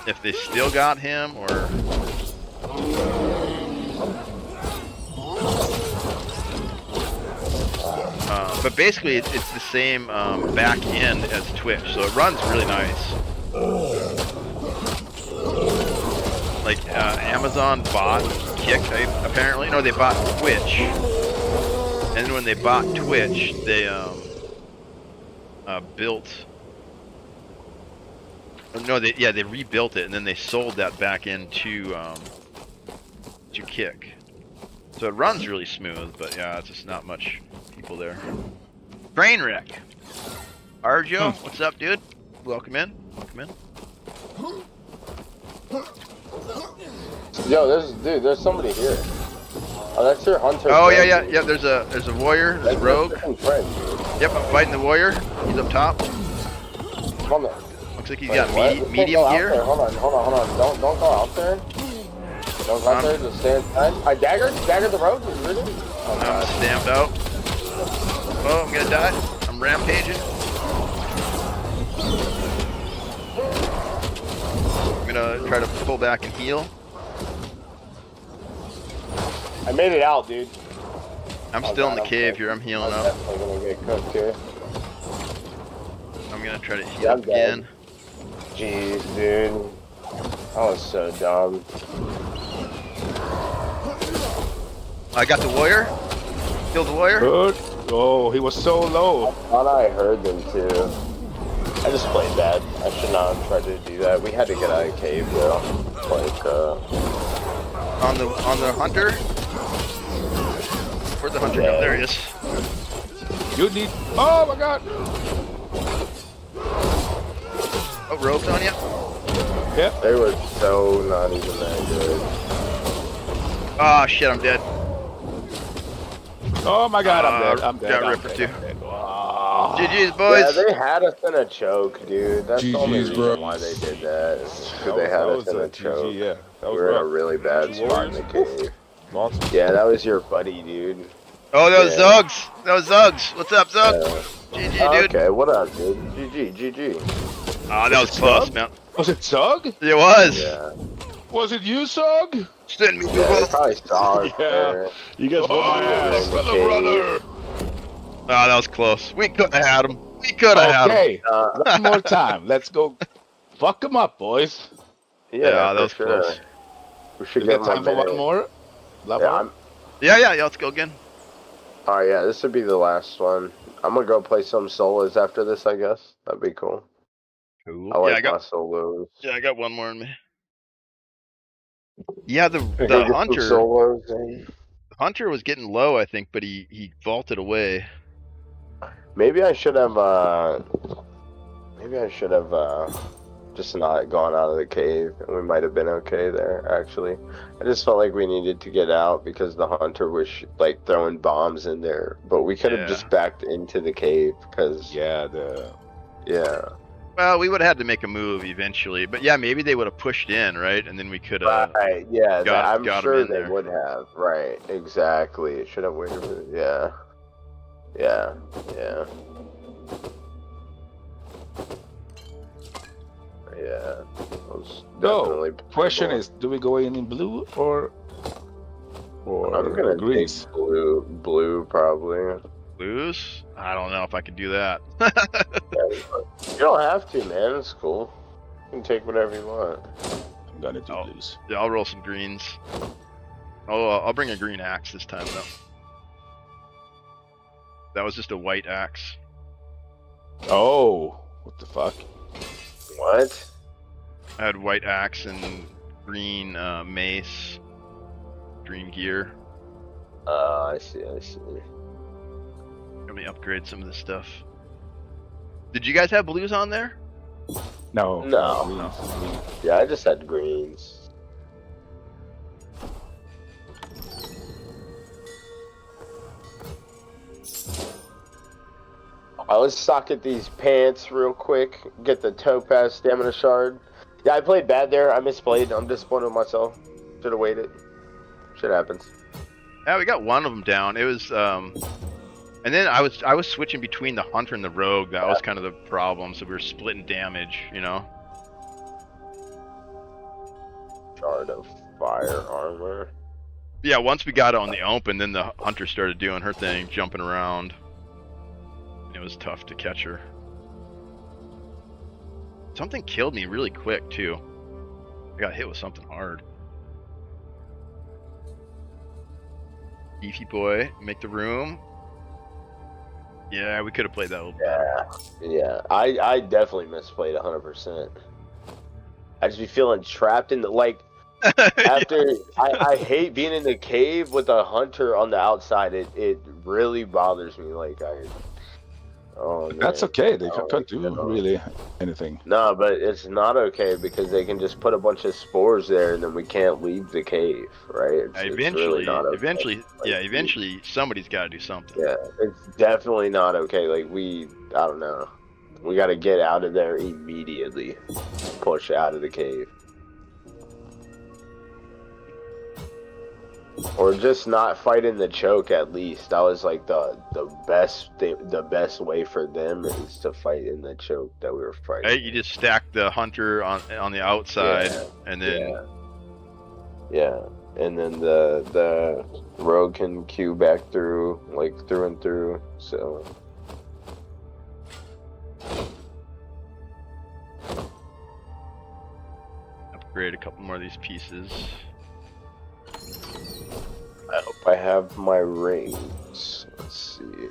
if they still got him or... but basically, it's the same back end as Twitch, so it runs really nice. Like Amazon bought Kick, apparently. No, they bought Twitch, and then when they bought Twitch, they built. No, they rebuilt it, and then they sold that back into to Kick. So it runs really smooth, but yeah, it's just not much people there. Trainwreck. Arjo, what's up, dude? Welcome in. Welcome in. Yo, there's somebody here. Oh, that's your hunter. Oh yeah. There's a warrior. There's a rogue. Yep, I'm fighting the warrior. He's up top. Come on. Looks like he's got medium gear. Hold on. Don't go out there. Don't go out there. Just stay inside. I dagger the rogue. I'm stamped out. Oh, I'm gonna die. I'm rampaging. I'm gonna try to pull back and heal. I made it out, dude. I'm still in the cave here. I'm healing up. I'm gonna get cooked here. I'm gonna try to heal up again. Jeez, dude. I was so dumb. I got the warrior. Killed the warrior. Good. Oh, he was so low. I thought I heard them too. I just played bad. I should not have tried to do that. We had to get out of the cave though. Like on the hunter. Where'd the hunter go? There he is. You need. Oh my god. Oh, rogue's on you. Yep. They were so not even that good. Oh shit, I'm dead. Oh my god, I'm dead. I'm dead. Got ripped too. GG's, boys. Yeah, they had us in a choke, dude. That's the only GG's, reason bro. why they did that. That They had was us in a GG, choke. yeah. That was We were in a rough. really bad Two spot in the warriors. cave. Monster. Yeah, that was your buddy, dude. Oh, that was Yeah. Zugs. That was Zugs. What's up, Zugs? GG, dude. Okay, what up, dude? GG. Oh, that was close, man. Was it Zug? It was. Yeah. Was it you, Zug? Send me Yeah, they probably saw us Yeah. there. You guys whooped my ass. Brother. Oh, that was close. We couldn't have had him. We could have had him. Okay, one more time. Let's go fuck them up, boys. Yeah, that was close. We should Is get there time for one more? Yeah, let's go again. Alright, yeah, this would be the last one. I'm gonna go play some solos after this, I guess. That'd be cool. Cool. I like my solos. Yeah, I got one more in me. Yeah, the Get hunter. some solos in. The hunter was getting low, I think, but he vaulted away. Maybe I should have just not gone out of the cave, and we might have been okay there, actually. I just felt like we needed to get out because the hunter was like throwing bombs in there, but we could have just backed into the cave because yeah. Well, we would have had to make a move eventually, but yeah, maybe they would have pushed in, right? And then we could have. Right, yeah, I'm got sure them in they there. would have. Right, exactly. It should have waited. Yeah. No. Question is, do we go in blue or I'm gonna green? take blue probably. Blues? I don't know if I could do that. You don't have to, man. It's cool. You can take whatever you want. I'm gonna do blues. Yeah, I'll roll some greens. I'll bring a green axe this time though. That was just a white axe. Oh, what the fuck? What? I had white axe and green mace, green gear. I see. Let me upgrade some of this stuff. Did you guys have blues on there? No. No. Yeah, I just had greens. Let's socket these pants real quick. Get the topaz stamina shard. Yeah, I played bad there. I misplayed. I'm disappointed with myself. Should have waited. Shit happens. Yeah, we got one of them down. It was and then I was switching between the hunter and the rogue. That was kind of the problem. So we were splitting damage, you know. Shard of fire armor. Yeah, once we got it on the open, then the hunter started doing her thing, jumping around. It was tough to catch her. Something killed me really quick too. I got hit with something hard. Beefy boy, make the room. Yeah, we could have played that a little better. Yeah. I definitely misplayed 100%. I just be feeling trapped in the after I hate being in the cave with a hunter on the outside. It really bothers me. Oh, man. That's okay. They can't do really anything. No, but it's not okay because they can just put a bunch of spores there and then we can't leave the cave, right? Eventually somebody's got to do something. Yeah, it's definitely not okay. I don't know. We got to get out of there immediately. Push out of the cave. Or just not fight in the choke at least. That was like the best way for them is to fight in the choke that we were fighting. Hey, you just stack the hunter on the outside, and then and then the rogue can queue back through and through. So upgrade a couple more of these pieces. I hope I have my rings. Let's see.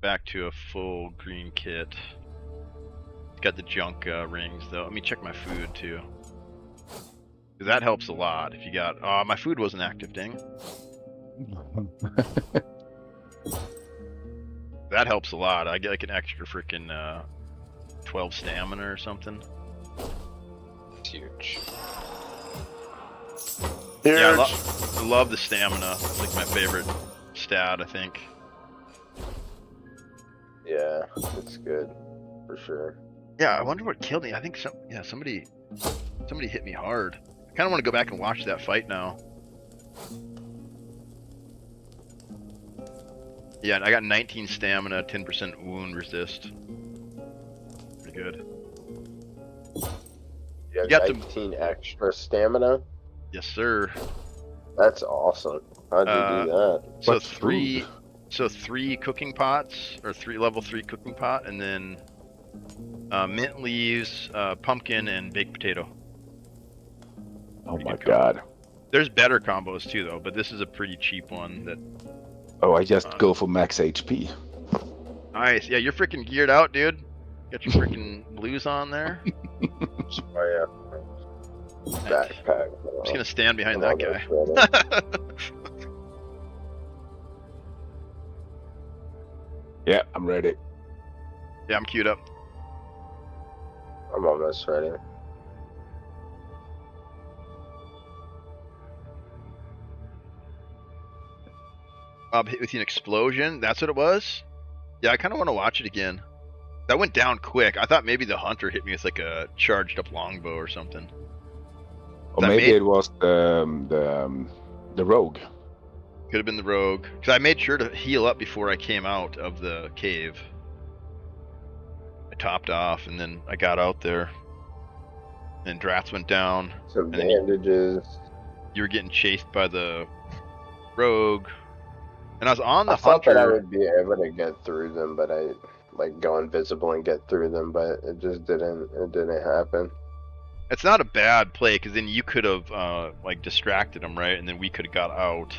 Back to a full green kit. It's got the junk rings though. Let me check my food too. Cause that helps a lot. If you got, my food wasn't active, dang. That helps a lot. I get like an extra freaking 12 stamina or something. Huge. Yeah, I love the stamina. It's like my favorite stat, I think. Yeah, it's good for sure. Yeah, I wonder what killed me. I think somebody hit me hard. I kind of want to go back and watch that fight now. Yeah, and I got 19 stamina, 10% wound resist. Pretty good. You got 19 extra stamina? Yes, sir. That's awesome. How'd you do that? So three cooking pots, or level 3 cooking pot, and then mint leaves, pumpkin, and baked potato. Oh my god. There's better combos too, though, but this is a pretty cheap one. That. Oh, I just go for max HP. Nice. Yeah, you're freaking geared out, dude. Got your freaking blues on there. Oh yeah. Backpack. I'm just gonna stand behind that guy. Yeah, I'm ready. Yeah, I'm queued up. I'm almost ready. Bob hit with an explosion. That's what it was? Yeah, I kind of want to watch it again. That went down quick. I thought maybe the hunter hit me with like a charged up longbow or something. Or maybe it was the rogue. Could have been the rogue. Because I made sure to heal up before I came out of the cave. I topped off and then I got out there. And drafts went down. Some bandages. You were getting chased by the rogue. And I was on the I hunter. thought that I would be able to get through them, but I like go invisible and get through them, but it just didn't. It didn't happen. It's not a bad play because then you could have like distracted them, right? And then we could have got out.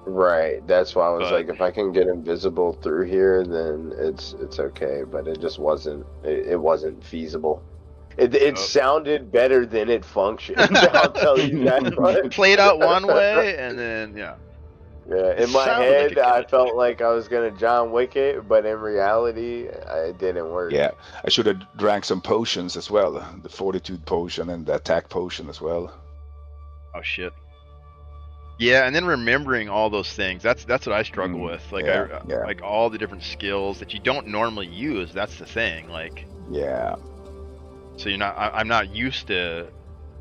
Right. That's why I was like, if I can get invisible through here, then it's okay. But it just wasn't. It wasn't feasible. It sounded better than it functioned. I'll tell you that much. Played out one way, and then yeah. Yeah, in my head, I felt like I was gonna John Wick it, but in reality, it didn't work. Yeah, I should have drank some potions as well. The fortitude potion and the attack potion as well. Oh shit. Yeah, and then remembering all those things. That's what I struggle with. Like like all the different skills that you don't normally use. That's the thing. Like. Yeah. So you're not. I'm not used to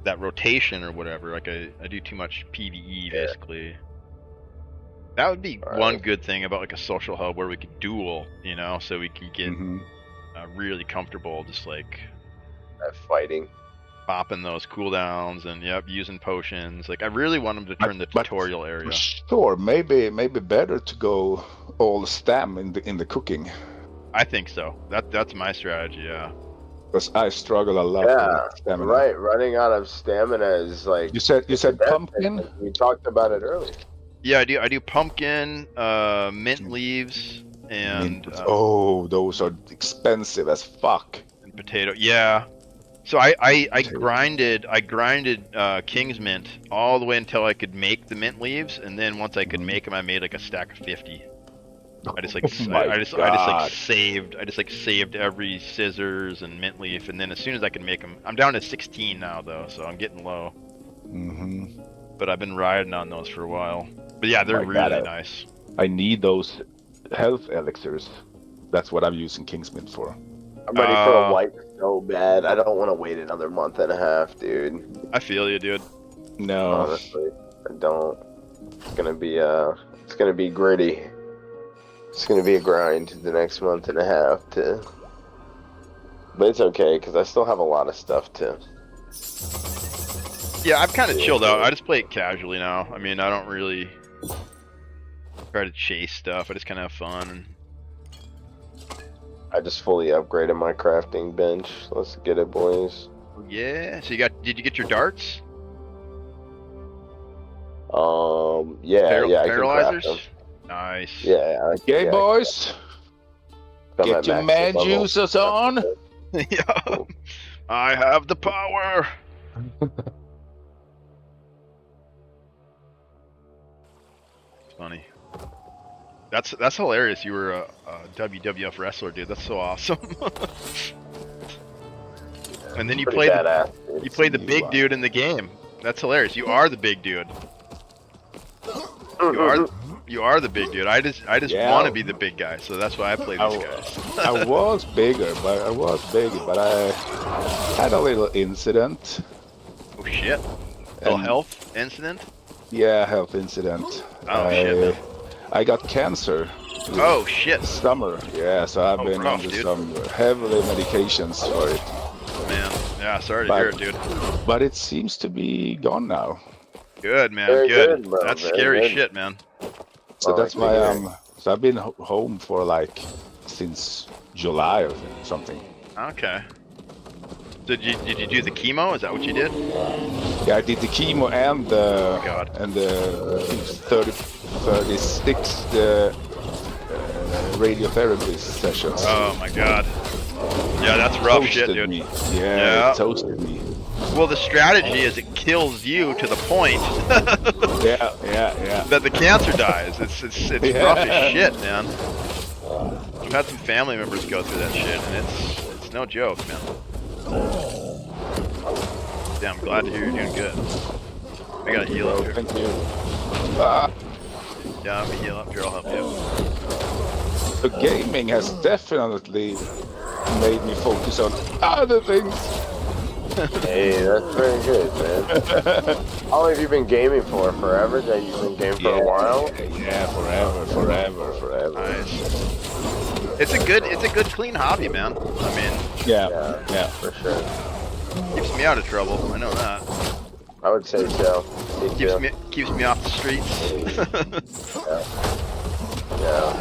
that rotation or whatever. Like I do too much PvE basically. That would be one good thing about like a social hub where we could duel, you know, so we can get really comfortable, just like fighting, popping those cooldowns, and using potions. Like I really want them to turn the tutorial area. Sure, maybe better to go all stam in the cooking. I think so. That's my strategy. Yeah. Because I struggle a lot with stamina. Right. Running out of stamina is like. You said pumpkin. We talked about it earlier. Yeah, I do pumpkin, mint leaves, and those are expensive as fuck. And potato, yeah. So I grinded King's Mint all the way until I could make the mint leaves, and then once I could make them, I made like a stack of 50. I just saved every scissors and mint leaf, and then as soon as I could make them, I'm down to 16 now though, so I'm getting low. But I've been riding on those for a while. But yeah, they're really nice. I need those health elixirs. That's what I'm using Kingsmint for. I'm ready for a wipe so bad. I don't want to wait another month and a half, dude. I feel you, dude. No. Honestly, I don't. It's gonna be gritty. It's gonna be a grind the next month and a half but it's okay because I still have a lot of stuff to. Yeah, I've kind of chilled out. I just play it casually now. I mean, I don't really try to chase stuff. I just kind of have fun. I just fully upgraded my crafting bench. Let's get it, boys. Yeah. So did you get your darts? Yeah, I paralyzers. can craft them. Nice. Yeah. Okay, boys. Get your man juices on. Yeah. I have the power. Funny. That's hilarious. You were a WWF wrestler, dude. That's so awesome. And then you played the big dude in the game. That's hilarious. You are the big dude. You are the big dude. I just want to be the big guy, so that's why I play these guys. I was bigger, but I had a little incident. Oh shit! A health incident? Yeah, health incident. Oh shit! Man. I got cancer. Oh shit! Summer. Yeah, so I've been under some heavily medications for it. Man, yeah, sorry to hear it, dude. But it seems to be gone now. Good, man. Very good. bro. That's Very scary good. shit, man. So that's why so I've been home for like since July or something. Okay. Did you do the chemo? Is that what you did? Yeah, I did the chemo and the 36 radiotherapy sessions. Oh my god. Yeah, that's rough shit, dude. Me. Yeah, it toasted me. Well, the strategy is it kills you to the point yeah. that the cancer dies. It's rough as shit, man. I've had some family members go through that shit, and it's no joke, man. Yeah, I'm glad to hear you're doing good. I gotta heal up here. Thank you. Yeah, let me heal up here. I'll help you. The gaming has definitely made me focus on other things. Hey, that's very good, man. How long have you been gaming for? Forever? That you've been gaming for a while? Yeah, forever. Nice. It's a good clean hobby, man. I mean, yeah, for sure. Keeps me out of trouble. I know that. I would say so. Keeps me off the streets. Yeah.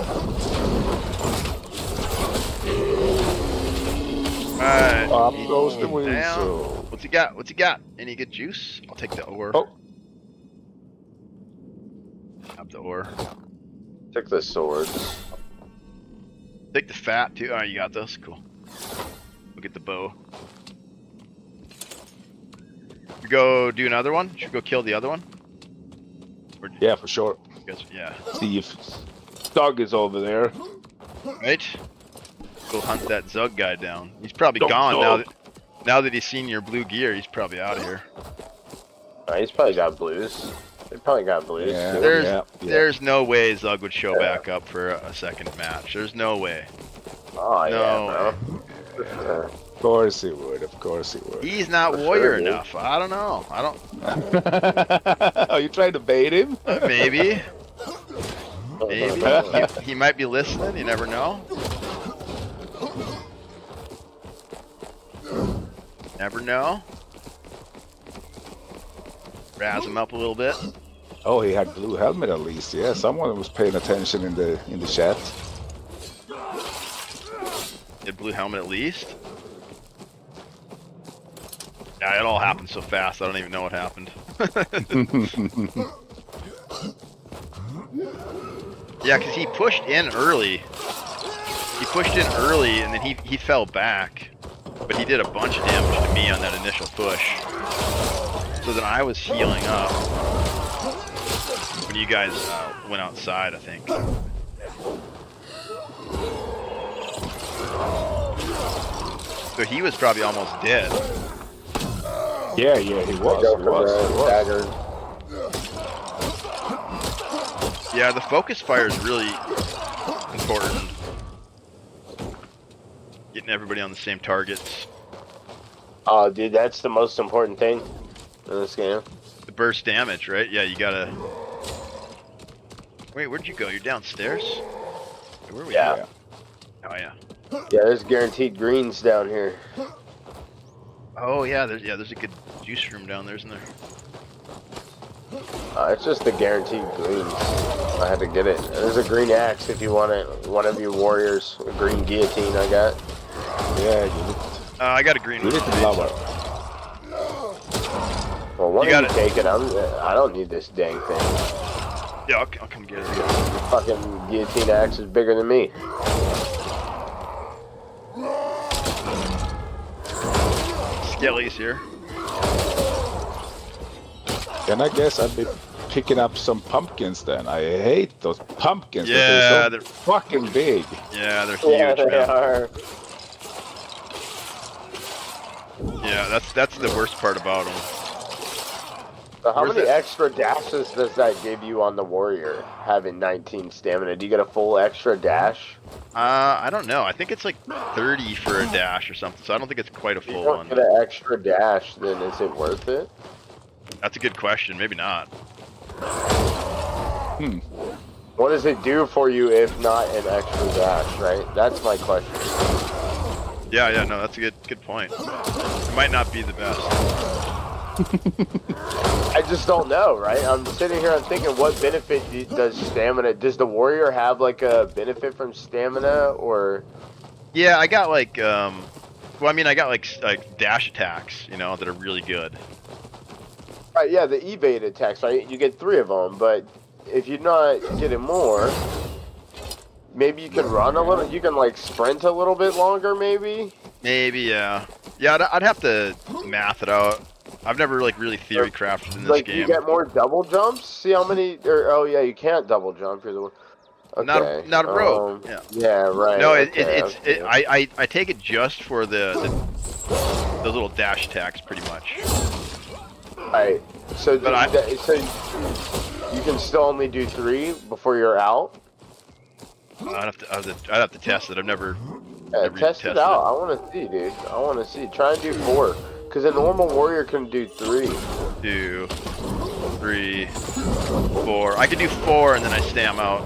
Alright. Up goes the weasel. What's he got? What's he got? Any good juice? I'll take the ore. Oh. Have the ore. Take the sword. Take the fat too. Oh, you got those? Cool. We'll get the bow. We go do another one? Should we go kill the other one? Yeah, for sure. Yeah. See if Doug is over there. Right? Go hunt that Zug guy down. He's probably gone now that he's seen your blue gear. He's probably out of here. He's probably got blues. They probably got blues. Yeah, there's no way Zug would show back up for a second match. There's no way. Oh no bro. Of course he would. He's not warrior enough. I don't know. Are you trying to bait him? Maybe. Maybe. He might be listening. You never know. Never know. Razz him up a little bit. Oh, he had blue helmet at least. Yeah, someone was paying attention in the chat. Did blue helmet at least? Yeah, it all happened so fast. I don't even know what happened. Yeah, because he pushed in early. And then he fell back. But he did a bunch of damage to me on that initial push. So then I was healing up when you guys went outside, I think. So he was probably almost dead. Yeah, he was. Yeah, the focus fire is really important. Getting everybody on the same targets. Oh, dude, that's the most important thing in this game. The burst damage, right? Yeah, you gotta... Wait, where'd you go? You're downstairs? Where are we at? Oh, yeah. Yeah, there's guaranteed greens down here. Oh, yeah, there's a good juice room down there, isn't there? It's just the guaranteed greens. I had to get it. There's a green axe if you want it. One of you warriors. A green guillotine I got. Yeah, I got a green one. Well, one of you take it. I don't need this dang thing. Yeah, I'll come get it. The fucking guillotine axe is bigger than me. Skelly's here. And I guess I'd be picking up some pumpkins then. I hate those pumpkins. Yeah, they're fucking big. Yeah, they're huge. Yeah, they are. Yeah, that's the worst part about them. So how many extra dashes does that give you on the warrior, having 19 stamina? Do you get a full extra dash? I don't know. I think it's like 30 for a dash or something, so I don't think it's quite a full one. If you don't get an extra dash, then is it worth it? That's a good question. Maybe not. What does it do for you if not an extra dash, right? That's my question. Yeah, no, that's a good point. It might not be the best. I just don't know, right? I'm sitting here, I'm thinking, what benefit does stamina? Does the warrior have like a benefit from stamina, or? Yeah, I got like, well, I mean, I got like dash attacks, you know, that are really good. Right, yeah, the evade attacks, right? You get 3 of them, but if you're not getting more, maybe you can run a little. You can like sprint a little bit longer, maybe. Maybe, yeah. Yeah, I'd have to math it out. I've never like really theory crafted in this game. You get more double jumps. See how many? Oh yeah, you can't double jump. You're the okay. Not a rogue. Yeah. Yeah, right. No, okay. I take it just for the little dash attacks, pretty much. Right. So so you can still only do 3 before you're out. I'd have to test it. I've never. Test it out. I want to see, dude. I want to see. Try and do 4. Because a normal warrior can do 3. 2, 3, 4. I can do 4 and then I stam out.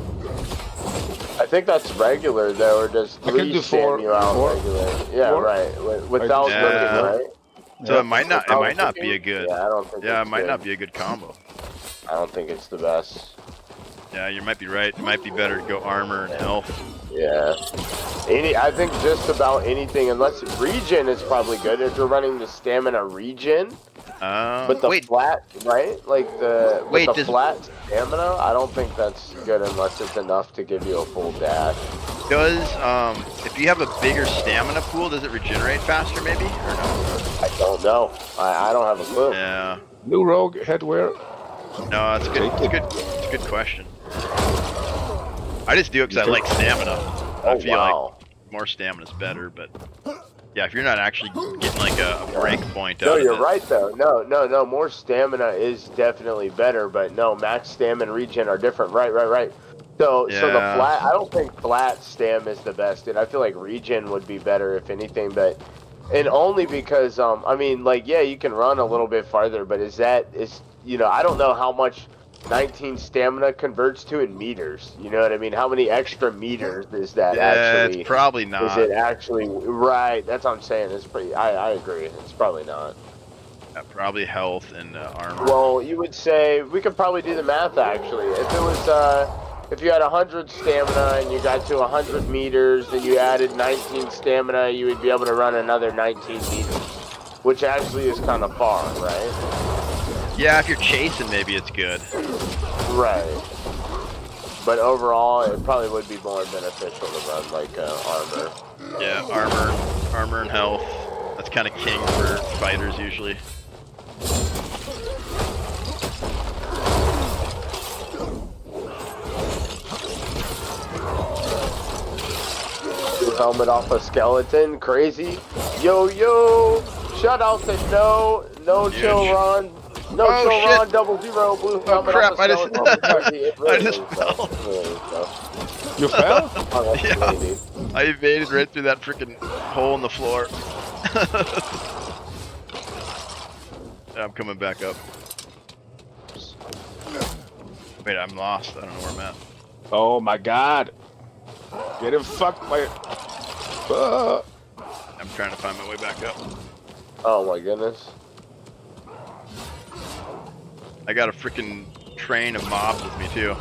I think that's regular though, or does 3 stam you out regular? Yeah, 4? Right. Without looking, right? So it might not be a good. Yeah, I don't think. Yeah, it might not be a good combo. I don't think it's the best. Yeah, you might be right. It might be better to go armor and health. Yeah. I think just about anything, unless regen is probably good if you're running the stamina regen. But the flat, right? Like the flat stamina, I don't think that's good unless it's enough to give you a full dash. Does if you have a bigger stamina pool, does it regenerate faster maybe or no? I don't know. I don't have a clue. Yeah. New rogue headwear. No, it's good. It's a good question. I just do it because I like stamina. I feel like more stamina is better, but yeah, if you're not actually getting like a break point out of it. No, you're right though. No. More stamina is definitely better, but no, max stam and regen are different. Right. So the flat, I don't think flat stam is the best, dude. I feel like regen would be better if anything, and only because I mean, like, yeah, you can run a little bit farther, but I don't know how much 19 stamina converts to in meters. You know what I mean? How many extra meters is that actually? It's probably not. Is it actually right? That's what I'm saying. It's pretty. I agree. It's probably not. Yeah, probably health and armor. Well, you would say we could probably do the math actually. If it was if you had 100 stamina and you got to 100 meters and you added 19 stamina, you would be able to run another 19 meters, which actually is kind of far, right? Yeah, if you're chasing, maybe it's good. Right. But overall, it probably would be more beneficial to run like armor. Yeah, armor and health. That's kind of king for fighters usually. Helmet off a skeleton, crazy. Yo, shout out to no chill Ron. No chill Ron 00 blue helmet off a skeleton. I just fell. You fell? Oh, yeah. I evaded right through that freaking hole in the floor. I'm coming back up. Wait, I'm lost. I don't know where I'm at. Oh my god. Get him fucked by I'm trying to find my way back up. Oh my goodness. I got a freaking train of mobs with me too.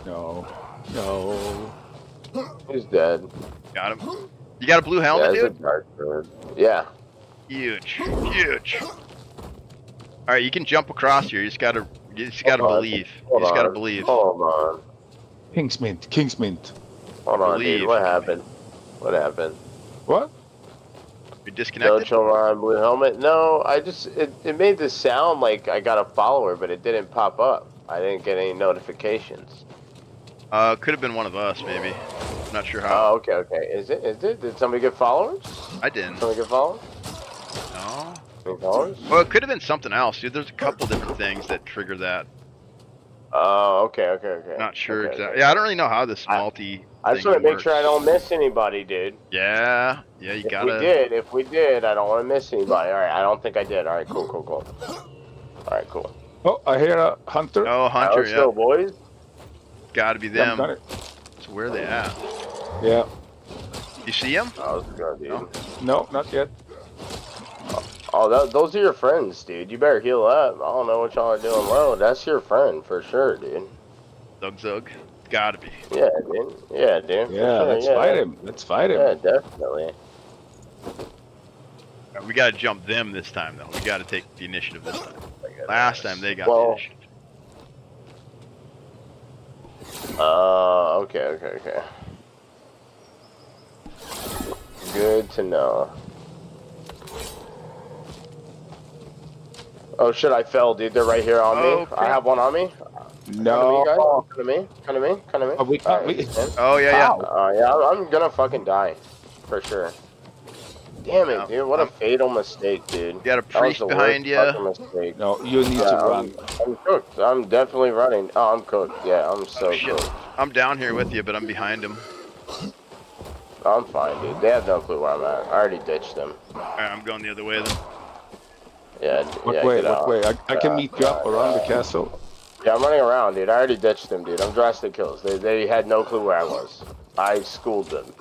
No. He's dead. Got him. You got a blue helmet, dude? It's a dark bird. Yeah. Huge. Alright, you can jump across here. You just gotta believe. You just gotta believe. Hold on. Kingsmint. Hold on, dude. What happened? What? You disconnected? No chill Ron blue helmet? No, it made this sound like I got a follower, but it didn't pop up. I didn't get any notifications. Could have been one of us, maybe. I'm not sure how. Oh, okay. Is it? Did somebody get followers? I didn't. Somebody get followers? No. Well, it could have been something else, dude. There's a couple different things that trigger that. Oh, okay. Not sure okay, exactly. okay. Yeah, I don't really know how this multi. I just want to make sure I don't miss anybody, dude. Yeah, you gotta. If we did, I don't want to miss anybody. All right, I don't think I did. All right, cool. All right, cool. Oh, I hear a hunter. Oh, hunter, let's go, boys. Gotta be them. So where are they at? Yeah. You see them? Oh, let's go, dude. No, not yet. Oh, those are your friends, dude. You better heal up. I don't know what y'all are doing low. That's your friend for sure, dude. Zug. Gotta be. Yeah, dude. Yeah, dude. Yeah, let's fight him. Let's fight him. Yeah, definitely. We gotta jump them this time, though. We gotta take the initiative this time. Last time they got the initiative. Okay. Good to know. Oh shit, I fell, dude. They're right here on me. I have one on me. No. Come to me. Oh, yeah. Yeah, I'm gonna fucking die. For sure. Damn it, dude. What a fatal mistake, dude. You got a priest behind you. No, you need to run. I'm cooked. I'm definitely running. Oh, I'm cooked. Yeah, I'm so cooked. I'm down here with you, but I'm behind him. I'm fine, dude. They have no clue where I'm at. I already ditched them. Alright, I'm going the other way then. Yeah, What way? I can meet you up around the castle. Yeah, I'm running around, dude. I already ditched them, dude. I'm drastic kills. They had no clue where I was. I schooled them.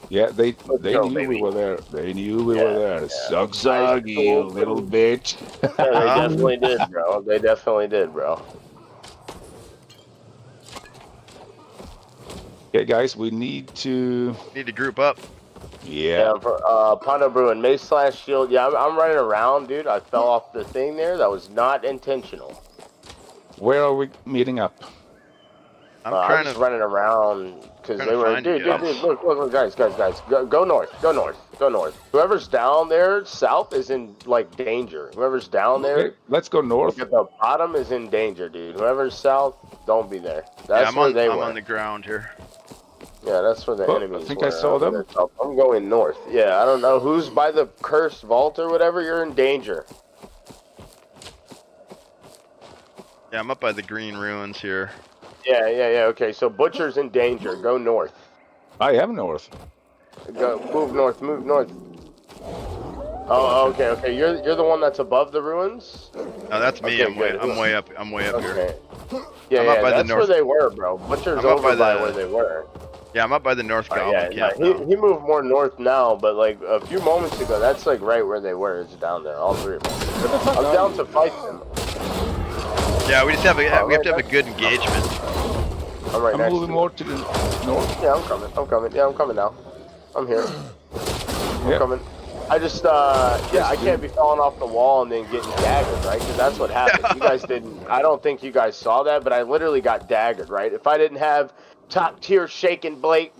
Yeah, they knew we were there. They knew we were there. Zug, you little bitch. Yeah, they definitely did, bro. They definitely did, bro. Okay, guys, we need to group up. Yeah. For Pondo Brew and Mace / Shield. Yeah, I'm running around, dude. I fell off the thing there. That was not intentional. Where are we meeting up? I'm just running around because they were. Dude, look, guys, go north. Whoever's down there south is in like danger. Whoever's down there, okay, let's go north. At the bottom is in danger, dude. Whoever's south, don't be there. That's where they were. I'm on the ground here. Yeah, that's where the enemies I think were. I saw them. I'm going north. Yeah, I don't know who's by the cursed vault or whatever. You're in danger. Yeah, I'm up by the green ruins here. Yeah. Okay, so Butcher's in danger. Go north. I am north. Go move north. Oh, okay. You're the one that's above the ruins. No, that's me. Okay, I'm way up here. Yeah, that's where they were, bro. Butcher's over by where they were. Yeah, I'm up by the north goblin camp. He moved more north now, but like a few moments ago, that's like right where they were. It's down there, all three of them. I'm down to fight them. Yeah, we just have to have a good engagement. I'm moving more to the north. Yeah, I'm coming. Yeah, I'm coming now. I'm here. I'm coming. I just, I can't be falling off the wall and then getting daggered, right? Because that's what happened. You guys didn't, I don't think you guys saw that, but I literally got daggered, right? If I didn't have top tier shake and bake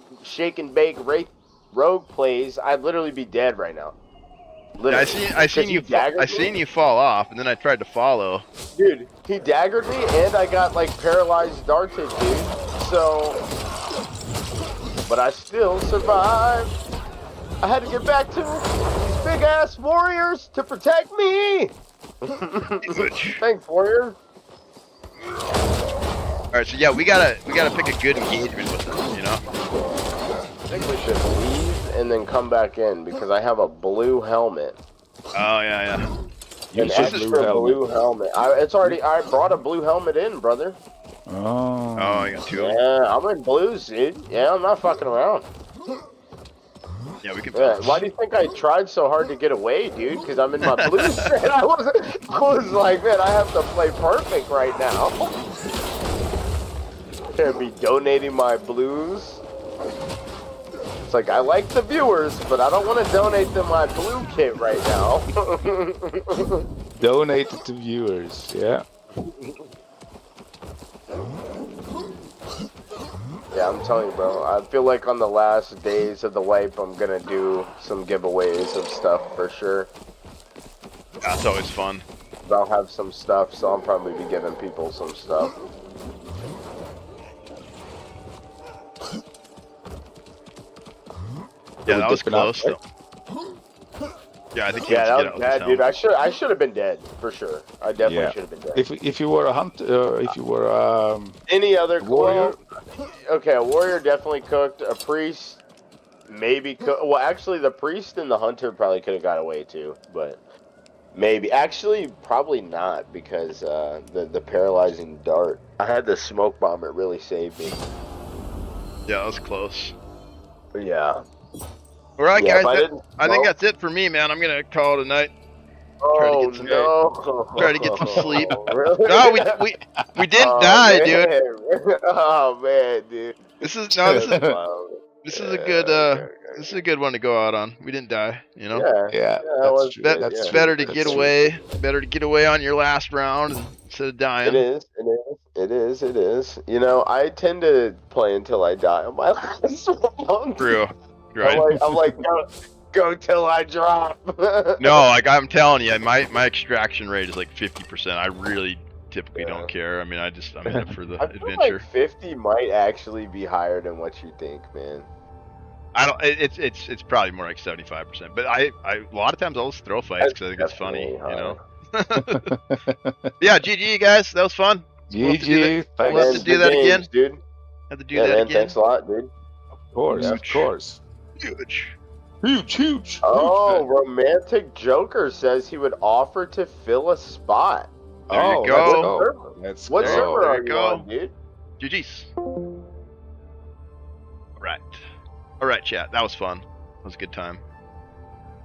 rogue plays, I'd literally be dead right now. Yeah, I seen you fall off, and then I tried to follow. Dude, he daggered me, and I got like paralyzed darted, dude. So, but I still survived. I had to get back to these big ass warriors to protect me. Thanks, warrior. All right, so yeah, we gotta pick a good engagement with them, you know. I think we should leave and then come back in because I have a blue helmet. Oh yeah. An extra blue helmet. I brought a blue helmet in, brother. Oh. Oh, you got two. Yeah, I'm in blues, dude. Yeah, I'm not fucking around. Yeah, we can. Yeah, why do you think I tried so hard to get away, dude? Because I'm in my blues. And I was like, man, I have to play perfect right now. Can't be donating my blues. It's like, I like the viewers, but I don't want to donate them my blue kit right now. Donate it to viewers, yeah. Yeah, I'm telling you, bro. I feel like on the last days of the wipe, I'm gonna do some giveaways of stuff for sure. That's always fun. I'll have some stuff, so I'll probably be giving people some stuff. Yeah, that was close, though. Yeah, I think that was bad, dude. I should have been dead for sure. I definitely should have been dead. If you were a hunter, if you were any other warrior, okay, a warrior definitely cooked. A priest maybe cooked. Well, actually, the priest and the hunter probably could have got away too, but maybe actually probably not because the paralyzing dart. I had the smoke bomb. It really saved me. Yeah, that was close. Yeah. All right, guys. I think that's it for me, man. I'm gonna call it a night. Try to get some sleep. Really? No, we didn't die, man. dude. Oh man, dude. This is a good this is a good one to go out on. We didn't die, you know. Yeah, that's true. That's better to get away. Better to get away on your last round instead of dying. It is. You know, I tend to play until I die on my last round. True. Right. I'm like go till I drop. No, like I'm telling you, my extraction rate is like 50%. I really typically don't care. I mean, I'm in it for the I feel adventure. like 50 might actually be higher than what you think, man. I don't. It's probably more like 75%. But I a lot of times I'll just throw fights because I think it's funny, you know. Yeah, GG guys, that was fun. GG. We'll have to do that again, dude. Have to do that again. Thanks a lot, dude. Of course. Huge. Oh, Romantic Joker says he would offer to fill a spot. There you go. What server are you on, dude? GG's. All right, chat. That was fun. That was a good time.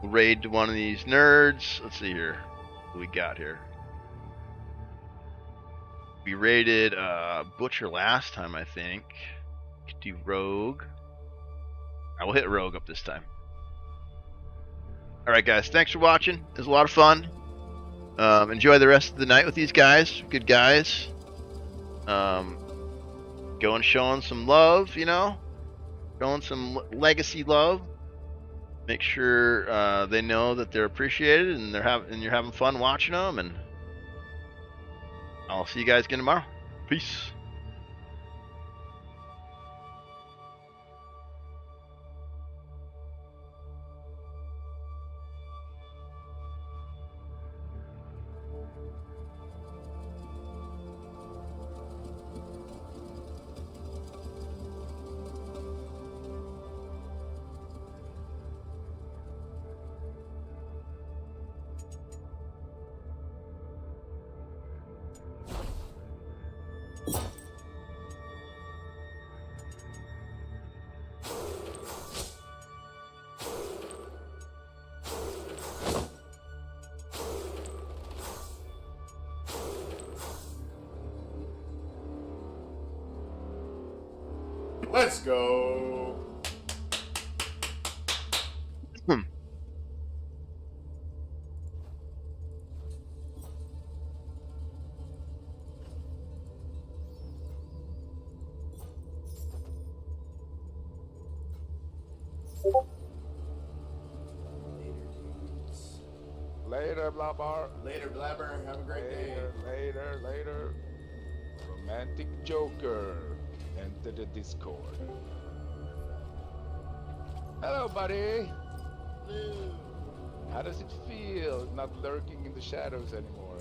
We'll raid one of these nerds. Let's see here. What we got here? We raided Butcher last time, I think. Could do Rogue. I will hit Rogue up this time. All right, guys. Thanks for watching. It was a lot of fun. Enjoy the rest of the night with these guys. Good guys. Going showing some love, you know. Showing some legacy love. Make sure they know that they're appreciated and you're having fun watching them. And I'll see you guys again tomorrow. Peace. Let's go. Later, Blabber. Later, Blabber. Have a great day. Later. Romantic Joker. Enter the Discord. Hello, buddy. Hello. How does it feel not lurking in the shadows anymore?